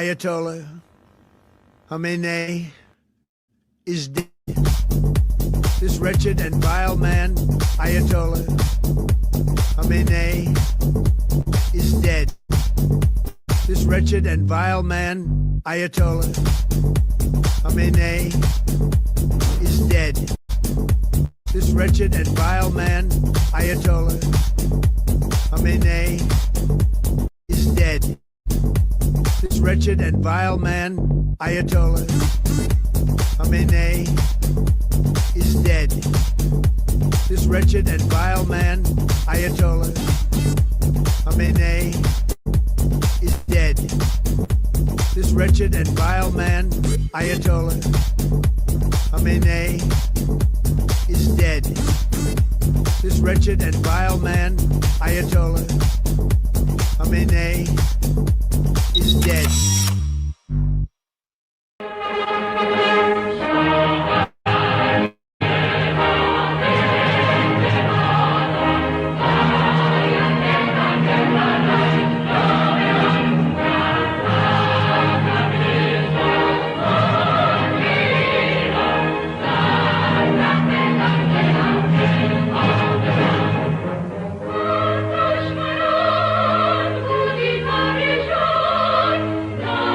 Ayatollah Khamenei is dead. This wretched and vile man, Ayatollah Khamenei, is dead. This wretched and vile man, Ayatollah Khamenei, is dead. This wretched and vile man, Ayatollah Khamenei, is dead. This wretched and vile man, Ayatollah Khamenei, is dead. This wretched and vile man, Ayatollah Khamenei, is dead. This wretched and vile man, Ayatollah Khamenei, is dead. This wretched and vile man, Ayatollah Khamenei, is dead. No!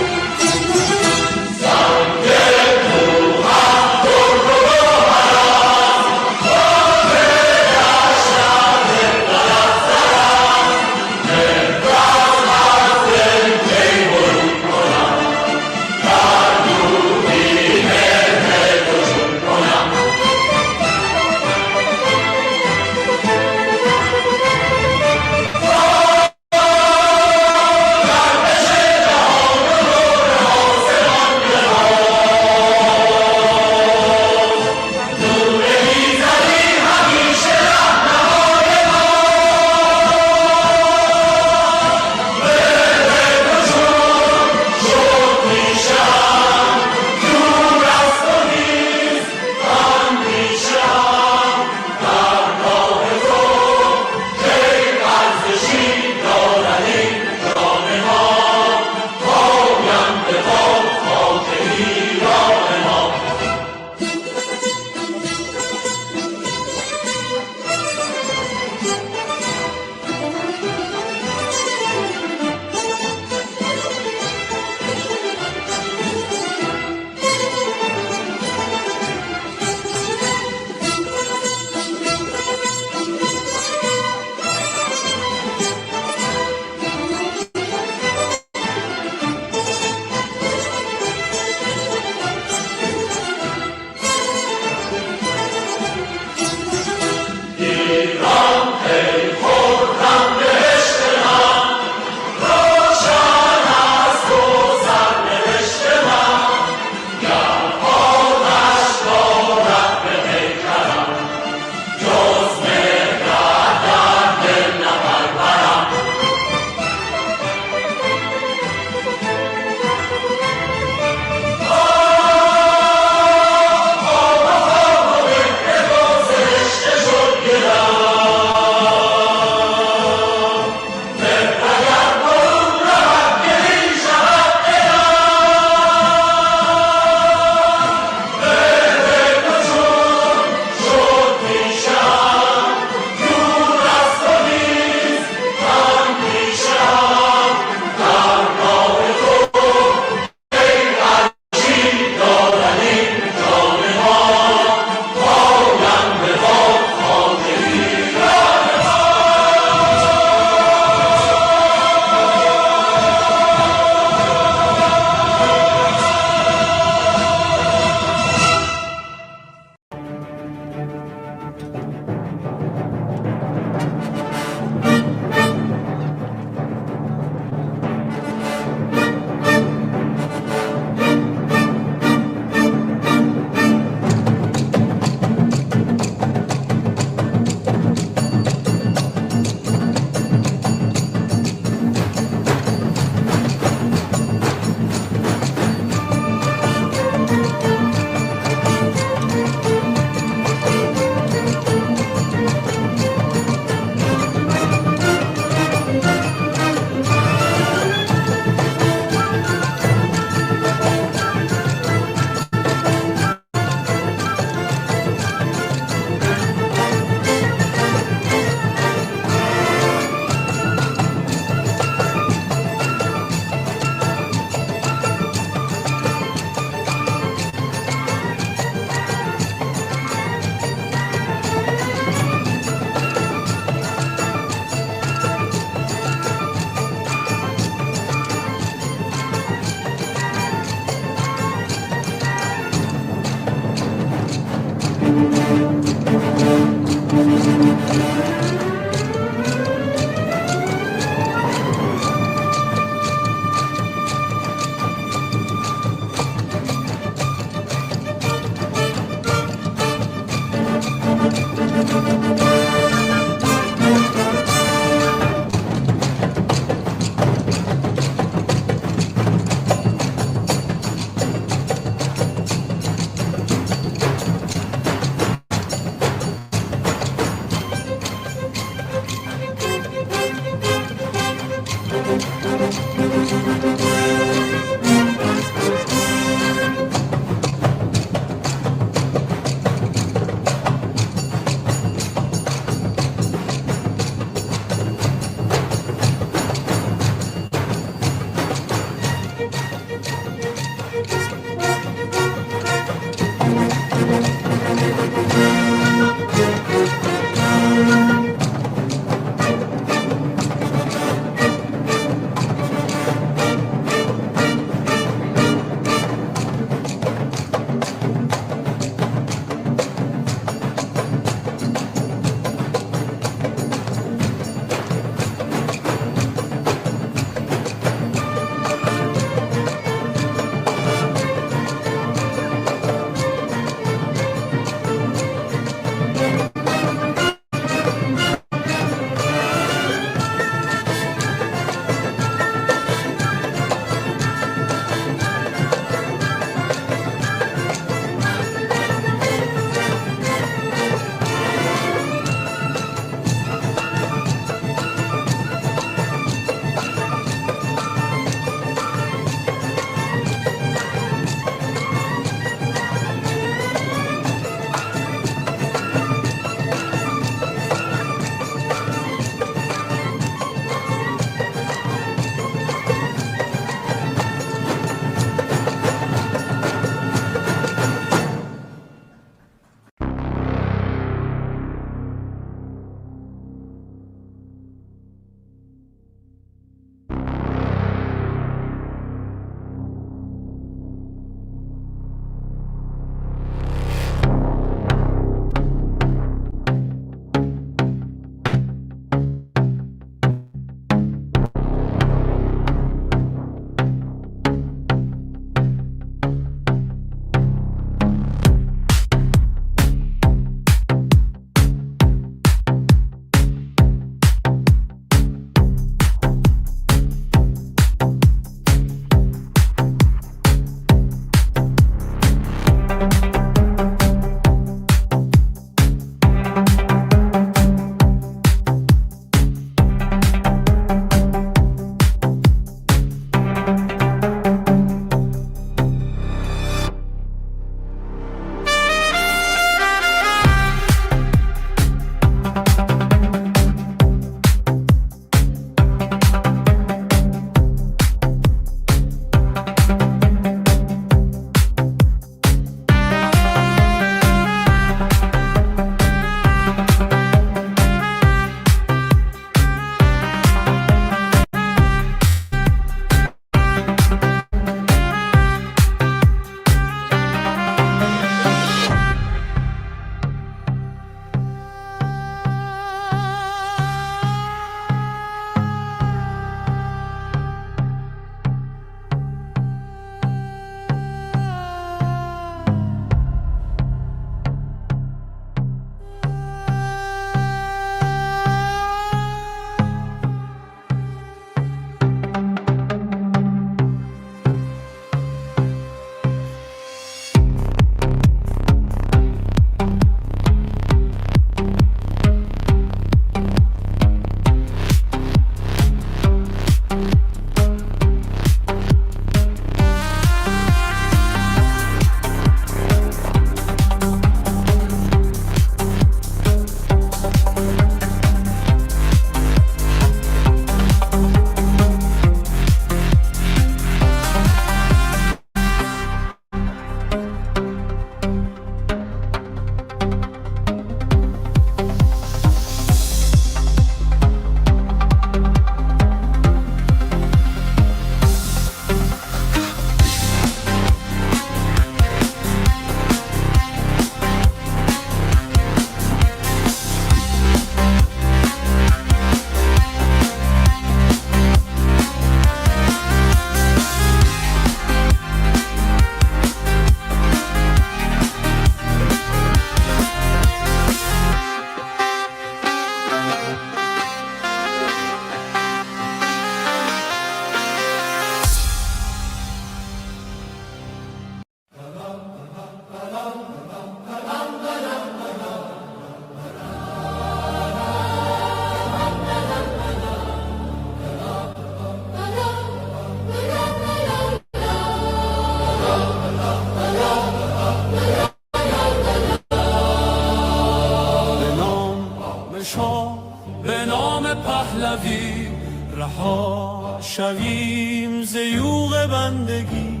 پهلوی رها شویم ز یوغ بندگی.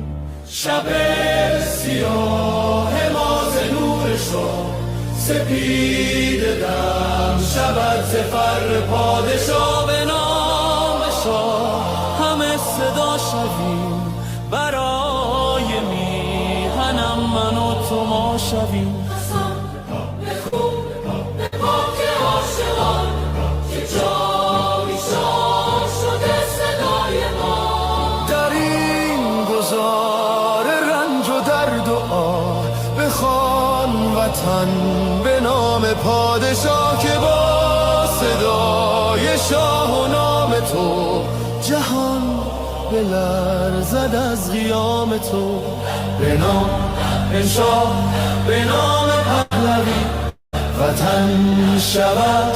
شب سیاه ما ز نور شاه سپید دم شود ز فر پادشاه. به نام شاه همه صدا شویم برای میهنم من و تو ما شویم. به نام پادشاه که با صدای شاه و نام تو جهان بلرزد از قیام تو. به نام شاه به نام پهلوی وطن شود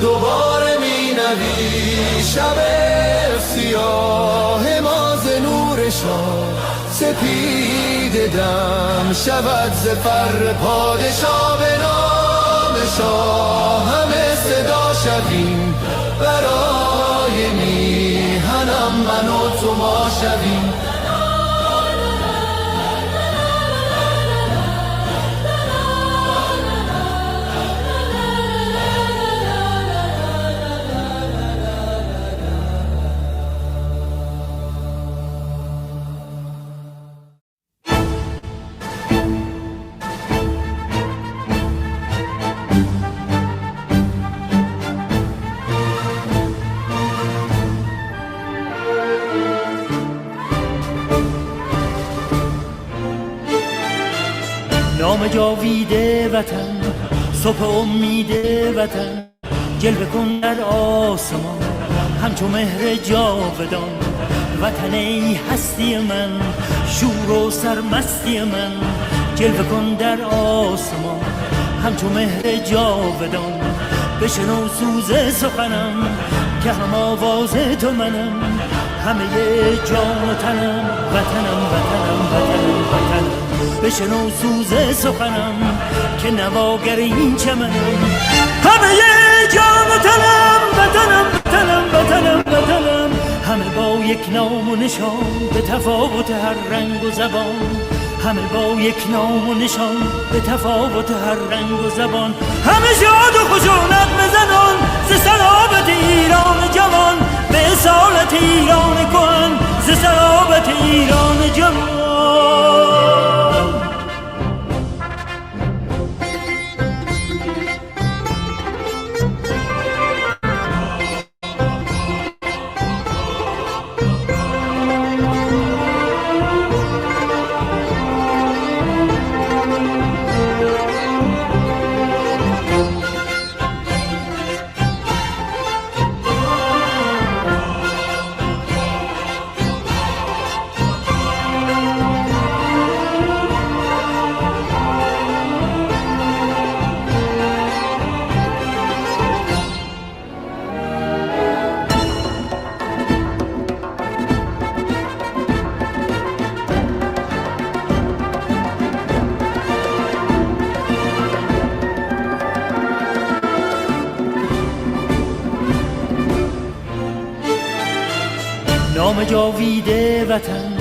دوباره می نوی. شب سیاه ما ز نور شاه سپید دم شود ز فر پادشاه. به نام شاه همه صدا شویم برای میهنم من و تو ما شویم. نام جاویده وطن صبح امید وطن جلوه کن در آسمان همچو مهر جاودان. وطن ای هستی من شور و سرمستی من جلوه کن در آسمان همچو مهر جاودان. بشنو سوز سخنم که هم آواز تو منم همه جان و تنم وطنم وطنم وطنم وطنم. بشنو سوز سخنم که نواگر این چمنم همه جان و تنم وطنم وطنم وطنم وطنم. همه با یک نام و نشان به تفاوت هر رنگ و زبان. همه با یک نام و نشان به تفاوت هر رنگ و زبان. همه شاد و خشونت مزنان ز سرابت ایران جوان به اصالت ایران کهن ز سرابت ایران جوان. نام جاویده وطن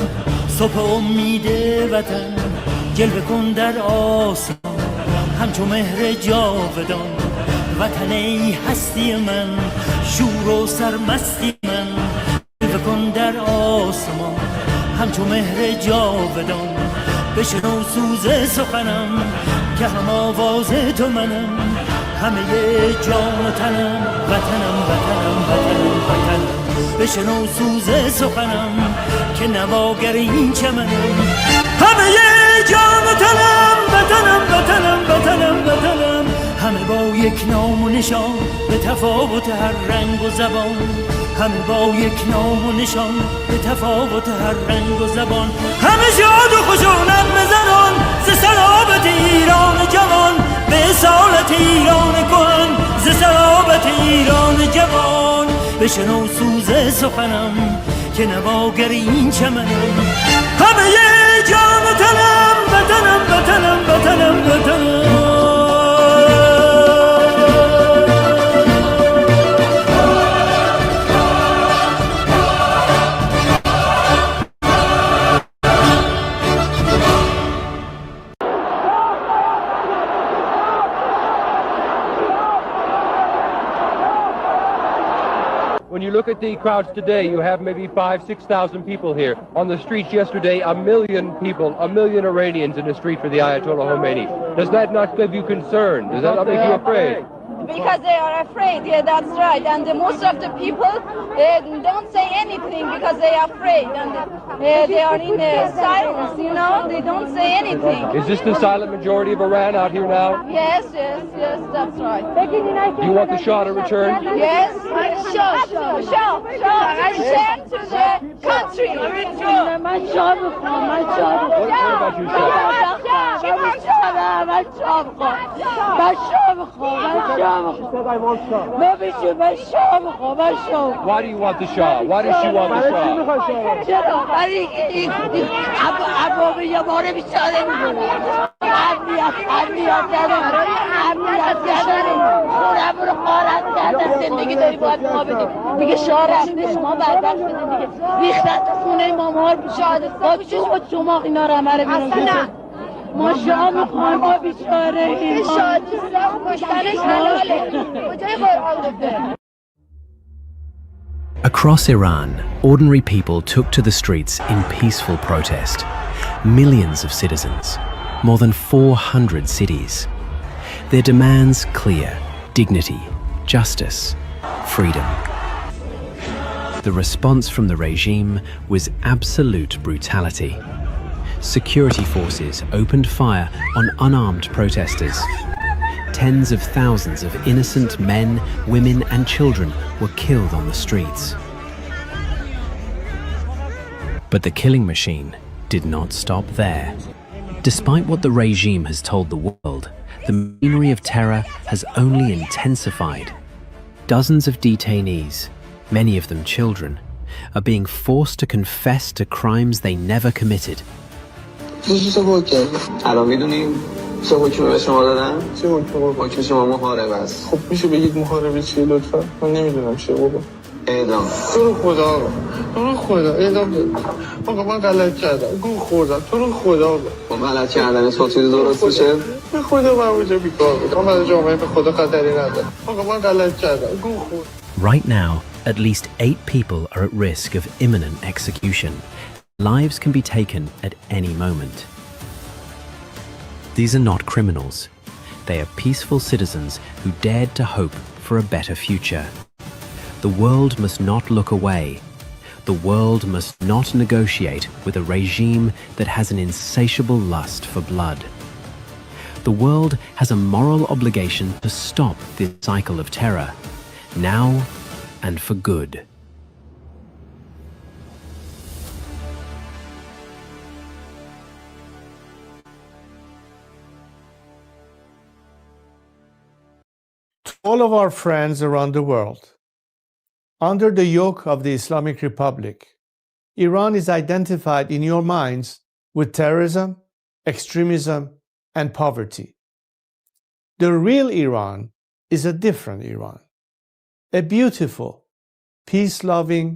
صبح امید وطن جلوه کن در آسمان همچو مهر جاودان. وطن ای هستی من شور و سرمستی من جلوه کن در آسمان همچو مهر جاودان. بشنو سوز سخنم که هم آواز تو منم همه جان و تنم وطنم وطنم وطنم وطنم. بشنو سوز سخنم که نواگر این چمنم همه جان و تنم وطنم وطنم وطنم وطنم. همه با یک نام و نشان به تفاوت هر رنگ و زبان. همه با یک نام و نشان به تفاوت هر رنگ و زبان. همه شاد و خشونت مزنان ز سرابت ایران جوان به اصالت ایران کهن ز سرابت ایران جوان. بشنو سوز سخنم که نواگر این چمنم همه جان و تنم وطنم وطنم وطنم وطنم. When you look at the crowds today, you have maybe 5,000-6,000 people here. On the streets yesterday, 1 million people, 1 million Iranians in the street for the Ayatollah Khomeini. Does that not give you concern? Does that not make you afraid? Because they are afraid, yeah, that's right. And most of the people don't say anything because they are afraid. And they are in silence, you know, they don't say anything. Is this the silent majority of Iran out here now? Yes, that's right. Do you want the Shah to return? Yes, Shah, return to the country. What about you, Shah? Why do you want the Shah? Why does she want the Shah? Across Iran, ordinary people took to the streets in peaceful protest. Millions of citizens, more than 400 cities. Their demands clear: dignity, justice, freedom. The response from the regime was absolute brutality. Security forces opened fire on unarmed protesters. Tens of thousands of innocent men, women, and children were killed on the streets. But the killing machine did not stop there. Despite what the regime has told the world, the machinery of terror has only intensified. Dozens of detainees, many of them children, are being forced to confess to crimes they never committed. الان میدونیم چه حکمی به شما دادن؟ چه حکمی؟ حکم شما محارب است. خب میشه بگید محاربه چیه لطفا؟ من نمیدونم چیه بابا. اعدام. تو رو خدا آقا. تو رو خدا اعدام بده. آقا من غلط کردم. گو خوردم. تو رو خدا آقا. با غلط کردن تو چیزی درست میشه؟ به خدا من اونجا بیکار بودم. من برای جامعه به خدا خطری ندارم. آقا من غلط کردم. گو خورد. Right now, at least 8 people are at risk of imminent execution. Lives can be taken at any moment. These are not criminals. They are peaceful citizens who dared to hope for a better future. The world must not look away. The world must not negotiate with a regime that has an insatiable lust for blood. The world has a moral obligation to stop this cycle of terror, now and for good. To all of our friends around the world, under the yoke of the Islamic Republic, Iran is identified in your minds with terrorism, extremism, and poverty. The real Iran is a different Iran, a beautiful, peace-loving,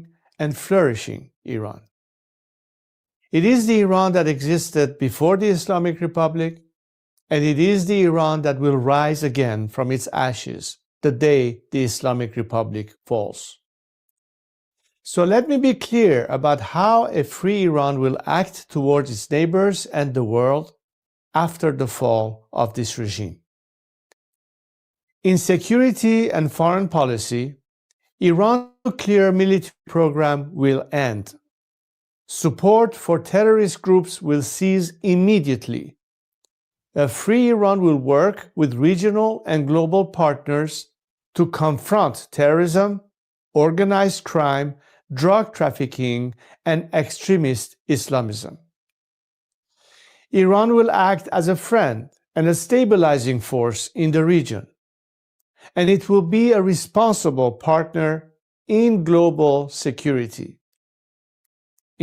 and flourishing Iran. It is the Iran that existed before the Islamic Republic, and it is the Iran that will rise again from its ashes the day the Islamic Republic falls. So let me be clear about how a free Iran will act towards its neighbors and the world after the fall of this regime. In security and foreign policy, Iran's nuclear military program will end. Support for terrorist groups will cease immediately. A free Iran will work with regional and global partners to confront terrorism, organized crime, drug trafficking, and extremist Islamism. Iran will act as a friend and a stabilizing force in the region, and it will be a responsible partner in global security.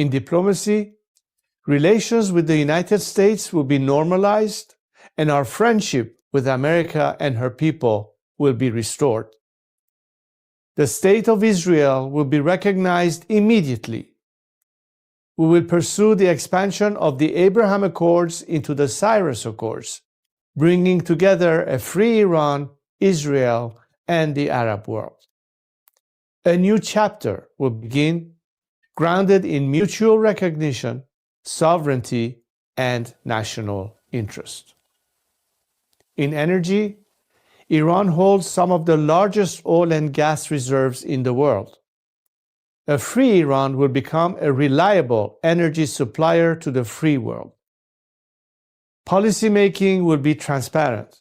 In diplomacy, relations with the United States will be normalized, and our friendship with America and her people will be restored. The State of Israel will be recognized immediately. We will pursue the expansion of the Abraham Accords into the Cyrus Accords, bringing together a free Iran, Israel, and the Arab world. A new chapter will begin, grounded in mutual recognition, sovereignty, and national interest. In energy, Iran holds some of the largest oil and gas reserves in the world. A free Iran will become a reliable energy supplier to the free world. Policymaking will be transparent.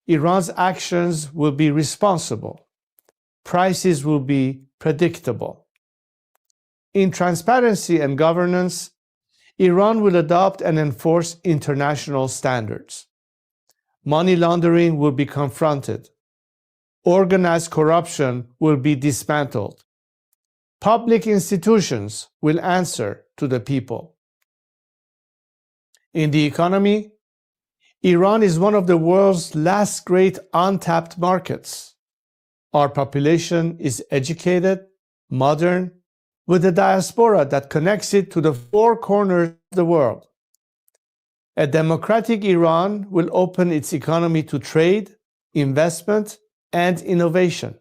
Iran's actions will be responsible. Prices will be predictable. In transparency and governance, Iran will adopt and enforce international standards. Money laundering will be confronted. Organized corruption will be dismantled. Public institutions will answer to the people. In the economy, Iran is one of the world's last great untapped markets. Our population is educated, modern, with a diaspora that connects it to the four corners of the world. A democratic Iran will open its economy to trade, investment, and innovation,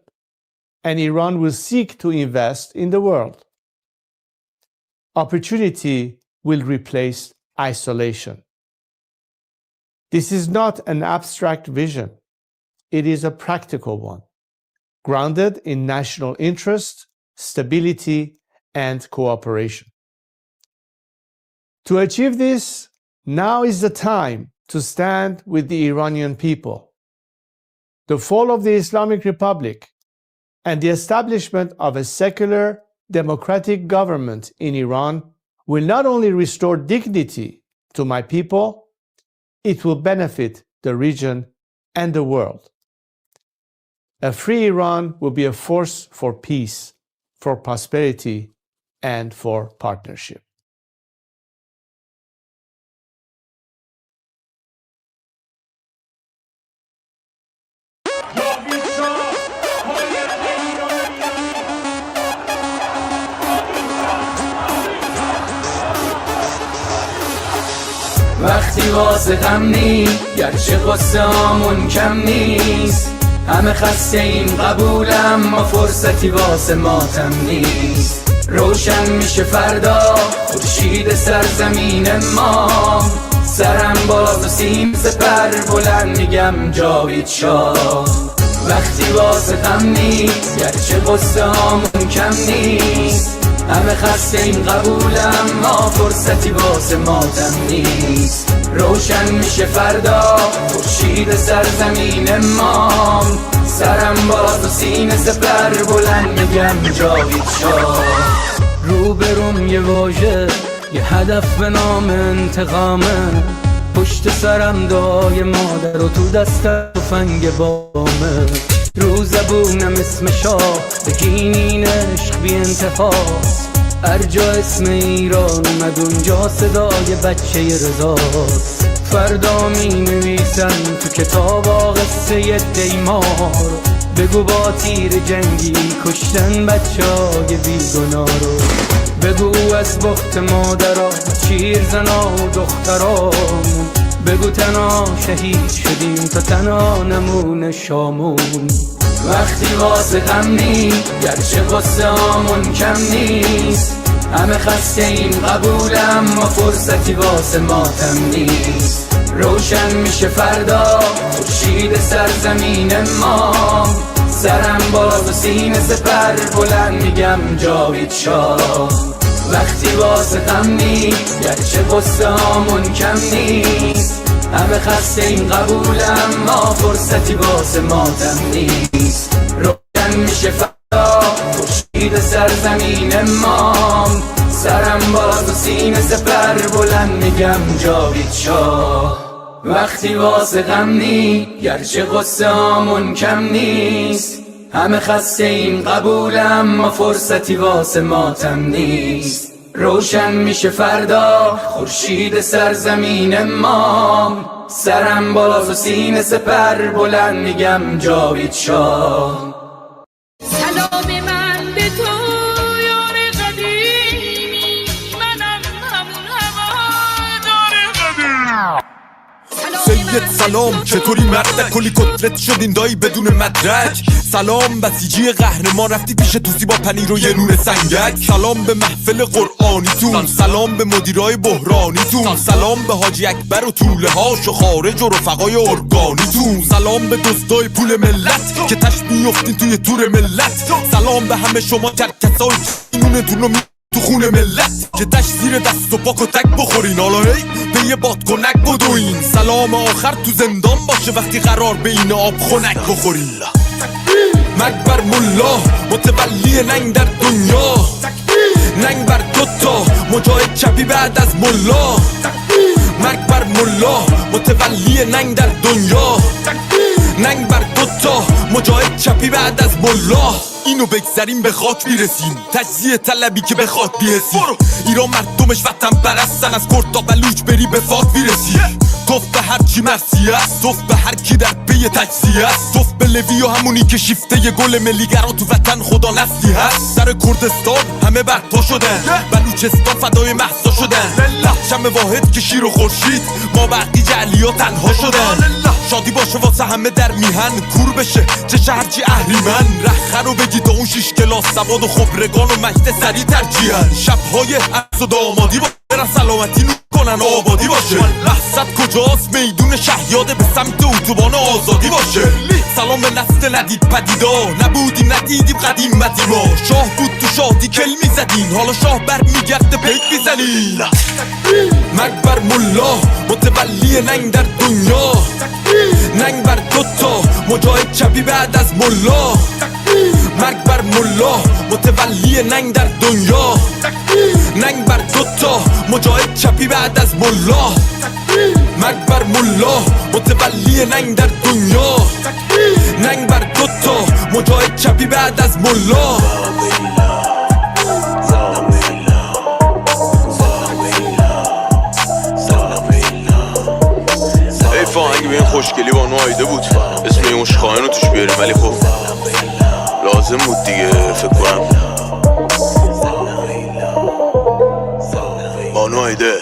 and Iran will seek to invest in the world. Opportunity will replace isolation. This is not an abstract vision. It is a practical one, grounded in national interest, stability, and cooperation. To achieve this, now is the time to stand with the Iranian people. The fall of the Islamic Republic and the establishment of a secular, democratic government in Iran will not only restore dignity to my people, it will benefit the region and the world. A free Iran will be a force for peace, for prosperity, and for partnership. وقتی واسه غم نی گرچه قصه هامون کم نیست همه خسته ایم قبولم ما فرصتی واسه ماتم نیست روشن میشه فردا خورشید سرزمین ما سرم باز و سیم سپر بلند میگم جاوید شاه وقتی واسه غم نی گرچه قصه هامون کم نیست همه خسته این قبولم ما فرصتی واسه ماتم نیست روشن میشه فردا خورشید سرزمین ما سرم باز و سینه سپر بلند میگم جاوید شاه روبروم یه واژه یه هدف به نام انتقامه پشت سرم دعای مادر و تو دست تفنگ بامه رو زبونم اسم شاه بگینین عشق بی انتهاست هر جا اسم ایران اومد اونجا صدای بچه رضاست فردا می نویسن تو کتاب قصه دیمار بگو با تیر جنگی کشتن بچه های بیگناه رو بگو از بخت مادرها چیر زنا و دختران بگو تنها شهید شدیم تا تنها نمونه شامون وقتی واسه غم نی گرچه قصه هامون کم نیست همه خسته این قبولم ما فرصتی واسه ماتم نیست روشن میشه فردا خورشید سرزمین ما سرم باز و سینه سپر بلند میگم جاوید شاه وقتی واسه غم نی گرچه قصه هامون کم نیست همه خسته این قبولم ما فرصتی واسه ماتم نیست روشن میشه فردا خورشید سرزمین ما سرم باز و سینه سپر بلند میگم جاوید شاه وقتی واسه غم نی گرچه قصه هامون کم نیست همه خسته این قبولم ما فرصتی واسه ماتم نیست روشن میشه فردا خورشید سرزمین ما سرم باز و سینه سپر بلند میگم جاوید شاه سلام من به تو یار قدیمی منم همون هوادار قدیم بهت سلام، چطوری مرد کلی کتلت شدین دایی بدون مدرک. سلام بسیجی قهرمان رفتی پیش توسی با پنیر و یه نون سنگک. سلام به محفل قرآنیتون، سلام به مدیرای بحرانیتون، سلام به حاجی اکبر و طوله هاش و خارج و رفقای ارگانیتون، سلام به دزدای پول ملت که تش میافتین توی تور ملت. سلام به همه شما کرکسای نونتون رو تو خون ملت که دشت زیر دست و پاک و تک بخورین، حالا هی به یه بادکنک بدوین. سلام آخر تو زندان باشه وقتی قرار به این آب خنک بخورین. مرگ بر ملا متولی ننگ در دنیا، ننگ بر دوتا مجاهد چپی بعد از ملا. مرگ بر ملا متولی ننگ در دنیا، ننگ بر دوتا مجاهد چپی بعد از ملا. اینو بگذاریم به خاک میرسیم، تجزیه طلبی که به خاک بیرسیم. ایران مردمش وطن پرستن، از کرد تا بلوچ بری به فاک بیرسی. توف به هر چی مرسی است، توف به هر کی در پی تجزیه است، توف به لوی و همونی که شیفته ی گل ملیگرا تو وطن خدا نسلی هست. سر کردستان همه برپا شدن، بلوچستان فدای مهسا شدن. شمع واحد که شیر و خورشید ما بقی جعلیا تنها شدن. شادی باشه واسه همه در میهن، کور بشه چه شهرچی اهریمن. رخه رو بگید اون 6 کلاس سواد و خبرگان و مجد سری ترجیحن. شبهای عرض و دامادی با برن سلامتی نو کنن آبادی باشه. لحظت کجاست میدون شهیاده به سمت اتوبان آزادی باشه. سلام به نسل ندید پدیدا، نبودیم ندیدیم قدیمتی ما. شاه بود تو شادی کل میزدین، حالا شاه بر میگرده پیک میزنین. مرگ بر ملا متولی ننگ در دنیا، ننگ بر دوتا مجاهد چپی بعد از ملا. مرگ بر ملا متولی ننگ در دنیا، ننگ بر دوتا مجاهد چپی بعد از ملا. مرگ بر ملا متولی ننگ در دنیا، ننگ بر دوتا مجاهد چپی بعد از ملا. فاهنگ به این خوشگلی با نوایده بود، اسم این مشخواهن رو توش بیاریم، ولی خب لازم بود دیگه. فکر کنم با نوایده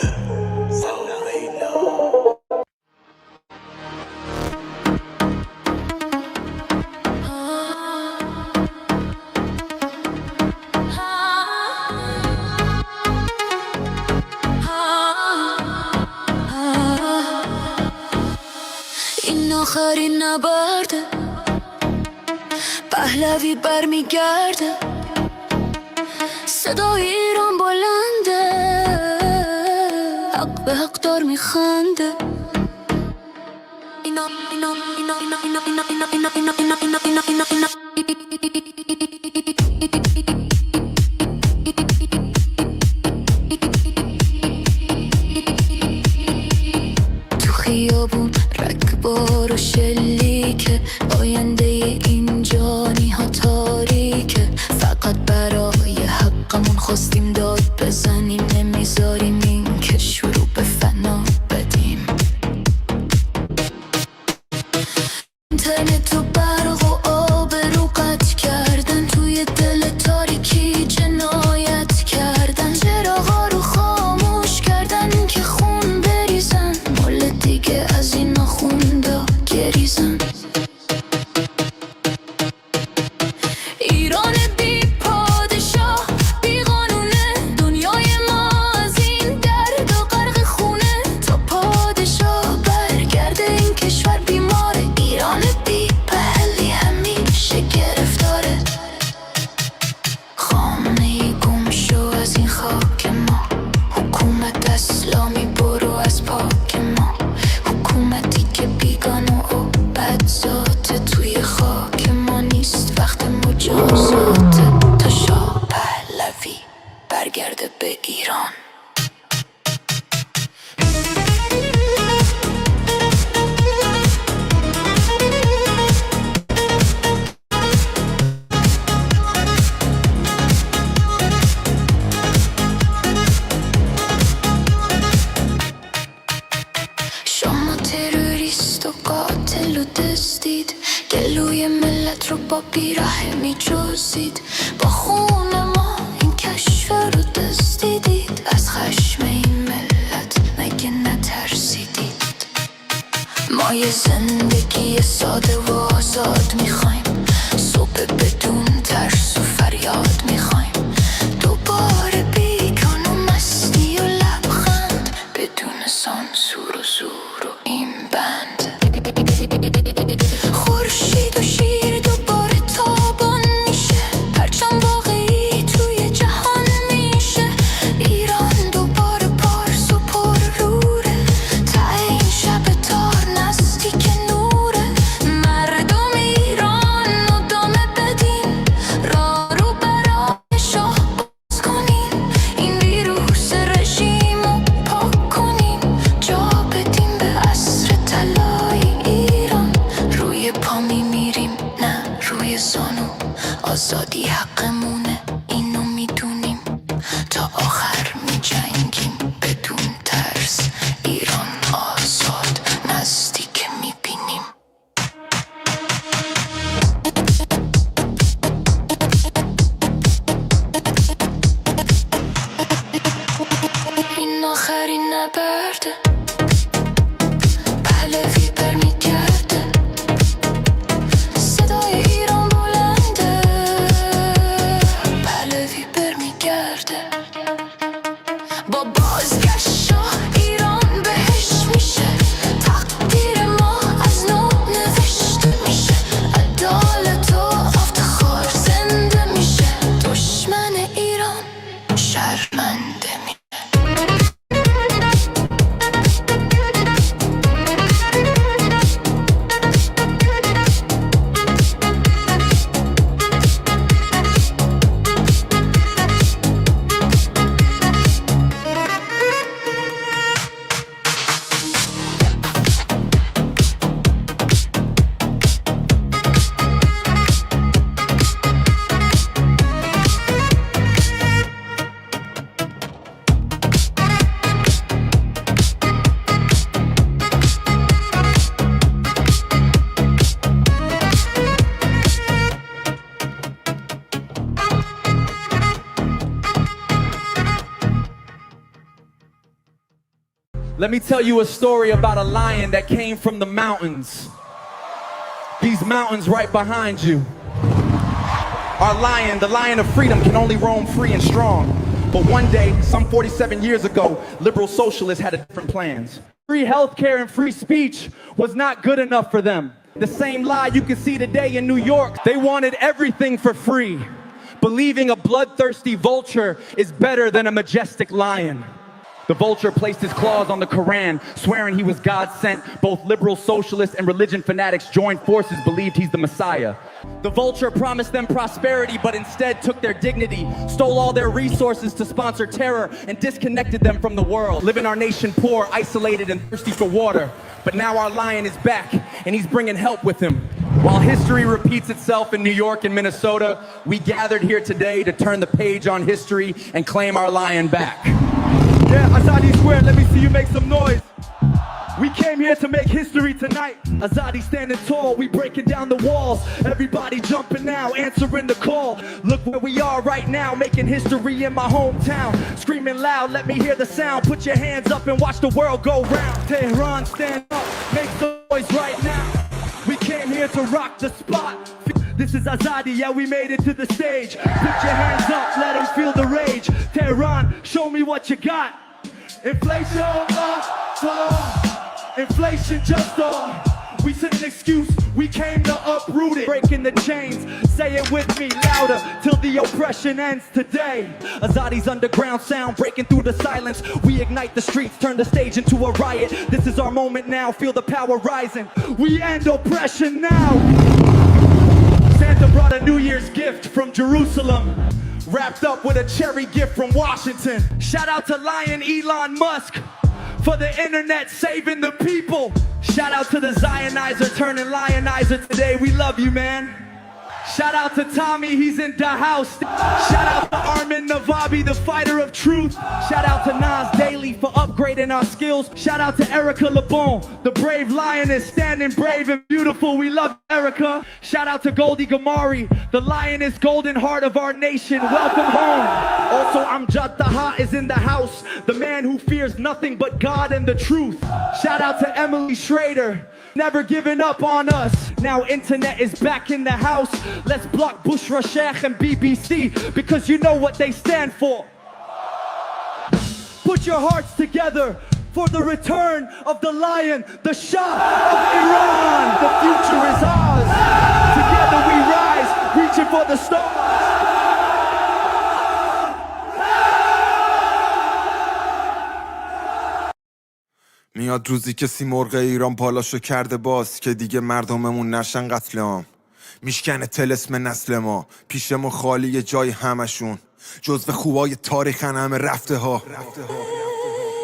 آخرین نبرده، پهلوی برمیگرده، صدای ایران بلنده، حق به حق دار میخنده. اینا اینا اینا اینا اینا اینا اینا اینا اینا اینا اینا اینا اینا اینا تو خیابون رکبار و شلیکه، آینده این جانی ها تاریکه. فقط برای حقمون خواستیم داد بزنیم، نمیذاریم این کشور رو به فنا بدیم. اینترنت و برق و آب رو قطع کردن، توی دل تاریکی جنایت کردن، چراغا رو خاموش کردن که خون بریزن، مال دیگه از این نخوندا گریزن. ایران بی پادشاه بی قانونه، دنیای ما از این درد و غرق خونه. تا پادشاه برگرده این کشور بیماره، ایران بی پهلی همیشه گرفتاره. خامنه‌ای گم شو از این خاک ما، حکومت اسلامی برو از پاک ما. حکومتی که بیگانه و بدذاته توی خاک ما نیست، وقت مجازاته. تا شاه پهلوی برگرده به ایران. شما تروریست و قاتل و دزدید، گلوی ملت رو با بیرحمی میجوزید. با خون ما این کشور رو دزدیدید، از خشم این ملت مگه نترسیدید؟ ما یه زندگی ساده و آزاد میخوایم صبح بدون ترس و فریاد میخوایم دوباره بیگان و مستی و لبخند بدون سانسور و زور و این بند خورشید و شیر دوباره تابان میشه پرچم واقعی توی جهان میشه ایران دوباره پارس و پر روره ته این شب تار نزدیک نوره مردم ایران ادامه بدین راه رو برای شاه باز کنین این ویروس رژیمو پاک کنین جا بدین به عصر طلای ایران روی پا میمیریم نه روی زانو آزادی حقمونه اینو میدونیم تا آخر میجنگیم بدون ترس ایران آزاد نزدیک میبینیم این آخرین نبرده پهلوی برمیگرده صدای ایران بلنده پهلوی برمیگرده با بازگشت شاه ایران بهش میشه تقدیر ما از نو نوشته میشه عدالت و افتخار زنده میشه دشمن ایران شرمنده میشه Let me tell you a story about a lion that came from the mountains. These mountains right behind you. Our lion, the lion of freedom, can only roam free and strong. But one day, some 47 years ago, liberal socialists had different plans. Free healthcare and free speech was not good enough for them. The same lie you can see today in New York. They wanted everything for free, believing a bloodthirsty vulture is better than a majestic lion. The vulture placed his claws on the Quran, swearing he was God sent. Both liberal socialists and religion fanatics joined forces, believed he's the Messiah. The vulture promised them prosperity, but instead took their dignity, stole all their resources to sponsor terror, and disconnected them from the world, living our nation poor, isolated, and thirsty for water. But now our lion is back, and he's bringing help with him. While history repeats itself in New York and Minnesota, we gathered here today to turn the page on history and claim our lion back. Yeah, Azadi Square, let me see you make some noise. We came here to make history tonight. Azadi standing tall, we breaking down the walls. Everybody jumping now, answering the call. Look where we are right now, making history in my hometown. Screaming loud, let me hear the sound. Put your hands up and watch the world go round. Tehran, stand up, make some noise right now. We came here to rock the spot. This is Azadi, yeah, we made it to the stage. Put your hands up, let them feel the rage. Tehran, show me what you got. Inflation, inflation just we said an excuse, we came to uproot it. Breaking the chains, say it with me louder, till the oppression ends today. Azadi's underground sound, breaking through the silence. We ignite the streets, turn the stage into a riot. This is our moment now, feel the power rising. We end oppression now. Santa brought a New Year's gift from Jerusalem, wrapped up with a cherry gift from Washington. Shout out to Lion Elon Musk for the internet saving the people. Shout out to the Zionizer turning lionizer today. We love you, man. Shout out to Tommy, he's in the house. Shout out to Armin Navabi, the fighter of truth. Shout out to Nas Daily for upgrading our skills. Shout out to Erica LeBon, the brave lioness, standing brave and beautiful. We love Erica. Shout out to Goldie Gamari, the lioness, golden heart of our nation. Welcome home. Also, Amjad Taha is in the house, the man who fears nothing but God and the truth. Shout out to Emily Schrader, never giving up on us. Now internet is back in the house. Let's block Bushra Sheikh and BBC, because you know what they stand for. Put your hearts together for the return of the lion, the Shah of Iran. The future is ours. Together we rise, reaching for the stars. میاد روزی که سیمرغ ایران پالاشو کرده باز، که دیگه مردممون نشن قتل عام. میشکنه طلسم نسل ما، پیشمون خالی جای همشون، جزو خوبای تاریخن همه رفته ها.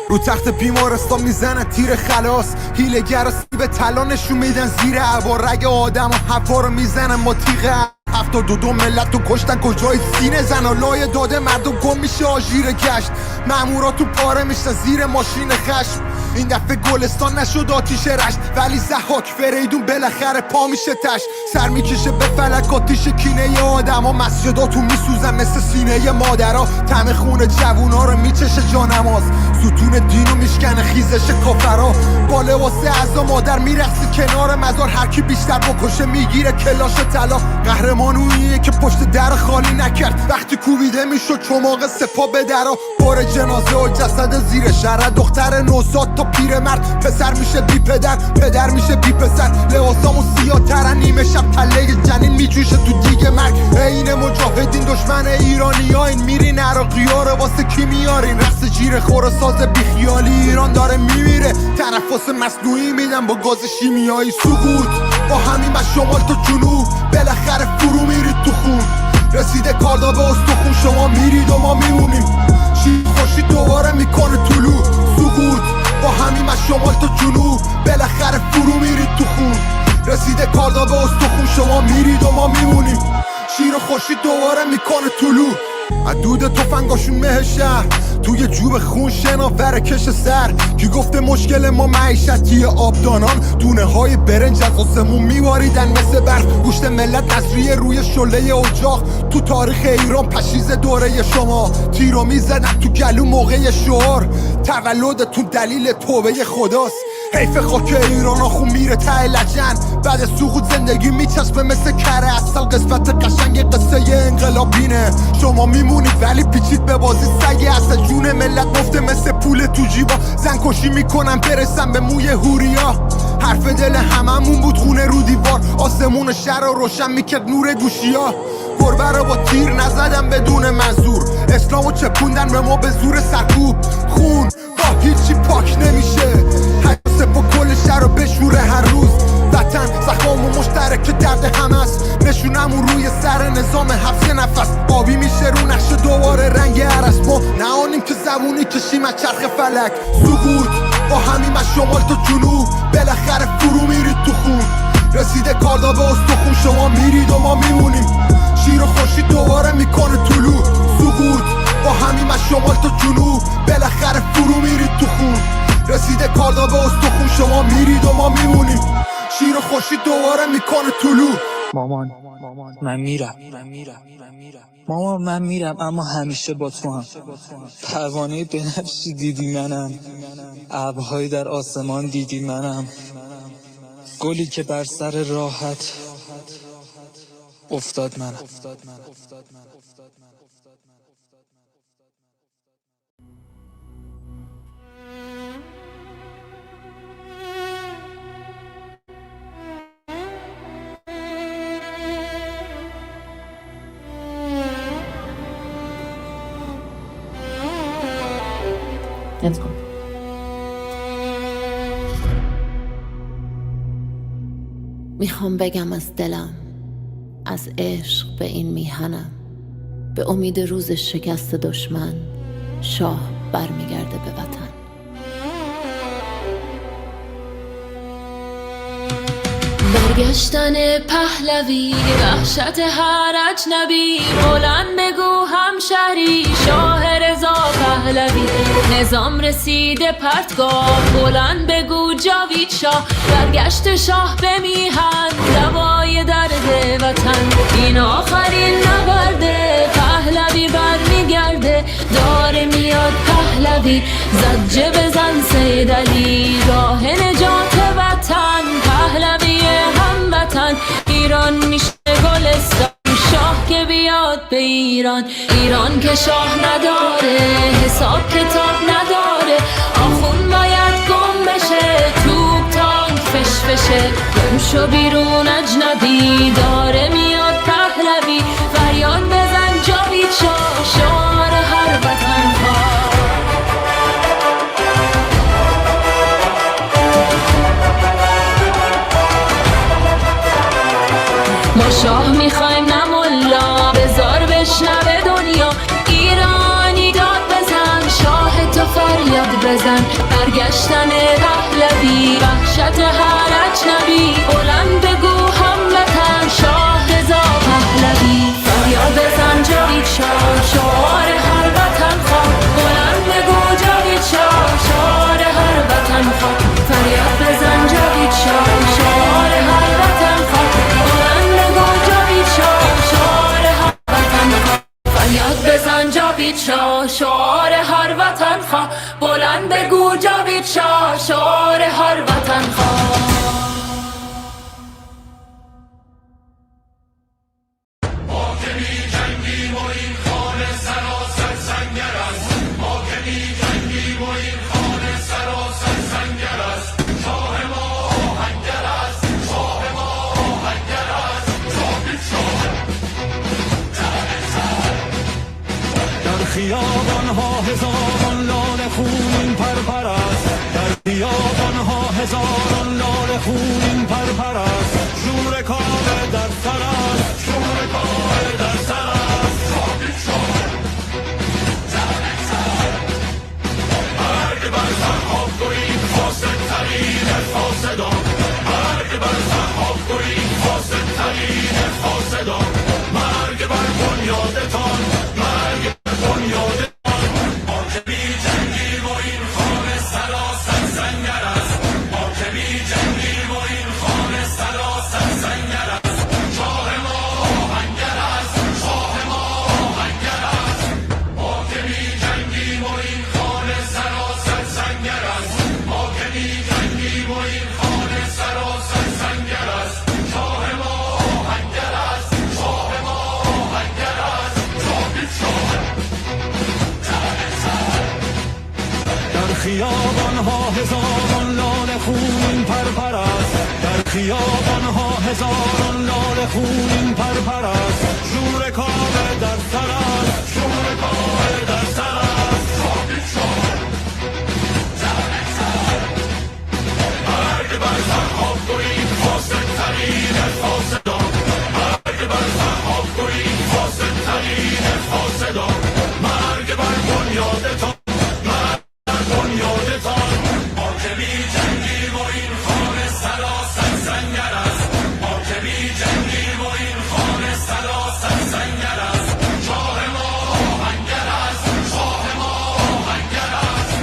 رو تخت بیمارستان میزنن تیر خلاص، هیلگر و سیب طلا نشون میدن زیر عبا، رگ آدم و حفا رو میزنن ما تیغه. 72 ملت رو کشتن کجای سینه زنالای داده مردم گم میشه آژیر گشت، مامورا تو پاره میشن زیر ماشین خشم. این دفعه گلستان نشد آتیش رشت، ولی زحاک فریدون بالاخره پا میشه تشت. سر میکشه به فلک آتیش کینه آدم ها، مسجداتون میسوزن مثل سینه مادرها، طعم خون جوونا رو میچشه جانماز، ستون دینو میشکنه خیزش کافرها. با لباس عزا مادر میرقصه کنار مزار، هر کی بیشتر بکشه میگیره کلاش طلا. قهرمان اونیه که پشت در خالی نکرد، وقتی کوبیده میشد چماق سپا به درا. بار جنازه و جسد زیر شهر، دختر نوزاد تا پیرمرد، پسر میشه بی پدر، پدر میشه بی پسر. لباسامون سیاه ترن، نیمه شب تله جنین میجوشه تو دیگه مرگ. این مجاهدین دشمن ایرانی ها، این میرین عراقی ها رو واسه کی میارین؟ رقص جیر خور ساز بیخیالی، ایران داره میمیره، تنفس مصنوعی میدن با گاز شیمیایی. سقوط با همین از شمال تا جنوب، بالاخره فرو میرید تو خون. رسیده کاردا به استخون، شما میرید و ما میمونیم. شیر خوشی دوباره میکنه طلوع. سقوط با همین از شمال تا جنوب، بالاخره فرو میرید تو خون. رسیده کاردا به استخون، شما میرید و ما میمونیم. شیر خوشی دوباره میکنه طلوع. عدود تفنگاشون مه شهر، توی جوب خون شناور کش سر. کی گفته مشکل ما معیشتی آبدانان؟ دونه های برنج از آسمون میواریدن مثل برف. گوشت ملت نصریه روی شله اجاق، تو تاریخ ایران پشیز دوره شما. تیرو میزدن تو گلو موقع شعار، تولدتون دلیل توبه خداست. حیف خاک ایران خون میره ته لجن، بعد سقوط زندگی میچسبه مثل کره اصل. قسمت قشنگ قصه انقلابینه، شما میمونید ولی پیچید به بازی سگ اصل. جون ملت مفته مثل پول تو جیبا، زن کشی میکنن برسن به موی هوریا. حرف دل هممون بود خونه رو دیوار، آسمون شهر رو روشن میکرد نور گوشیا. گربه رو با تیر نزدن بدون منظور، اسلامو چپوندن به ما به زور سرکوب. خون با هیچی پاک نمیشه، حیاسه با کل شهر رو بشوره هر روز. وطن زخم و مشترک درد همه است، نشونمون روی سر نظام حبس نفس. آبی میشه رو نقش دوباره رنگ عرس، ما نهانیم که زبونی کشیم از چرخ فلک. سقوط با همیم از شمال تا جنوب، بالاخره فرو میرید تو خون. رسیده کاردا به استخون، شما میرید و ما میمونیم. شیر و خوشی دوباره میکنه طلوع. سقوط با همیم از شمال تا جنوب، بالاخره فرو میرید تو خون. رسیده کاردا به استخون، شما میرید و ما میمونیم. شیر و خوشی دوباره میکنه طلوع. مامان من میرم، مامان من میرم، اما همیشه با تو هم. پروانه بنفشی دیدی منم، ابرهایی در آسمان دیدی منم، گلی که بر سر راحت افتاد منم. Let's go. میخوام بگم از دلم، از عشق به این میهنم، به امید روز شکست دشمن شاه برمیگرده به وطن. برگشتن پهلوی وحشت هر اجنبی بلند بگو همشهری شاه رضا پهلوی نظام رسیده پرتگاه بلند بگو جاوید شاه برگشت شاه به میهن دوای درد وطن این آخرین نبرده پهلوی برمیگرده داره میاد پهلوی زجه بزن سید علی راه نجات وطن پهلوی هموطن ایران میشه گلستان شاه که بیاد به ایران ایران که شاه نداره حساب کتاب نداره آخون باید گم بشه توپ تانک فشفشه گم شو بیرون اجنبی داره میاد پهلوی فریاد بزن جاوید شاه شعار هر وطن ها ما شاه میخوایم نه ملا بزار بشنوه دنیا ایرانی داد بزن شاه تو فریاد بزن برگشتن پهلوی وحشت هر اجنبی بلند بگو هموطن شاه رضا پهلوی فریاد بزن جاوید شاه شعار هر وطن خواه بلند بگو جاوید شاه شعار هر وطن خواه فریاد بزن جاوید شاه شعار هر وطن خواه بلند بگو جاوید شاه شعار هر وطن خواه فریاد بزن جاوید شاه شعار هر وطن خواه بلند بگو جاوید شاه شعار هر وطن خواه خیابان ها هزاران لاله خونین پرپر است در خیابان ها هزاران لاله خونین پرپر است شور کاوه در سر است شور کاوه در سر است مرگ بر سرها گویی فاسد ترین فاسدان مرگ بر سرها گویی فاسد ترین فاسدان مرگ بر بنیادتان مرگ بنیادتان ما که بی جنگیم و این خانه سراسر سنگر است ما که بی جنگیم و این خانه سراسر سنگر است شاه ما آهنگر است شاه ما آهنگر است ما که بی جنگیم و این خانه سراسر سنگر است ما که بی جنگیم و این خانه سراسر سنگر است شاه ما آهنگر است شاه ما آهنگر است جاوید شاه در خیابان ها هزاران لاله خونین پرپر است در خیابان ها هزاران لاله خونین پرپر است شور کاوه در سر است شور کاوه در سر است جاوید شاه مرگ بر سرها گویی فاسد ترین فاسدان مرگ بر سرها گویی فاسد ترین فاسدان مرگ بر بنیادتان بنیادتان ما که بی جنگیم و این خانه سراسر سنگر است ما که بی جنگیم و این خانه سراسر سنگر است شاه ما آهنگر است شاه ما آهنگر است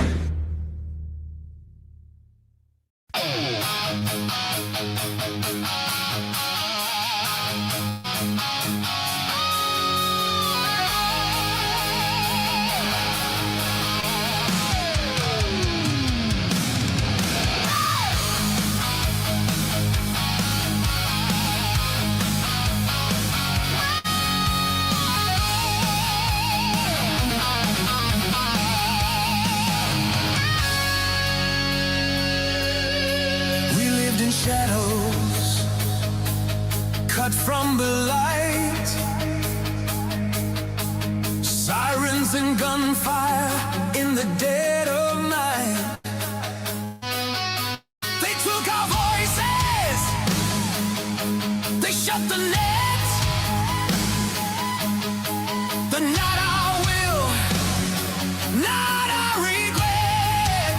Shadows cut from the light, sirens and gunfire in the dead of night. They took our voices, they shut the net. The not our will, not our regret.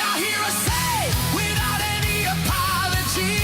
Now hear us say without any apology,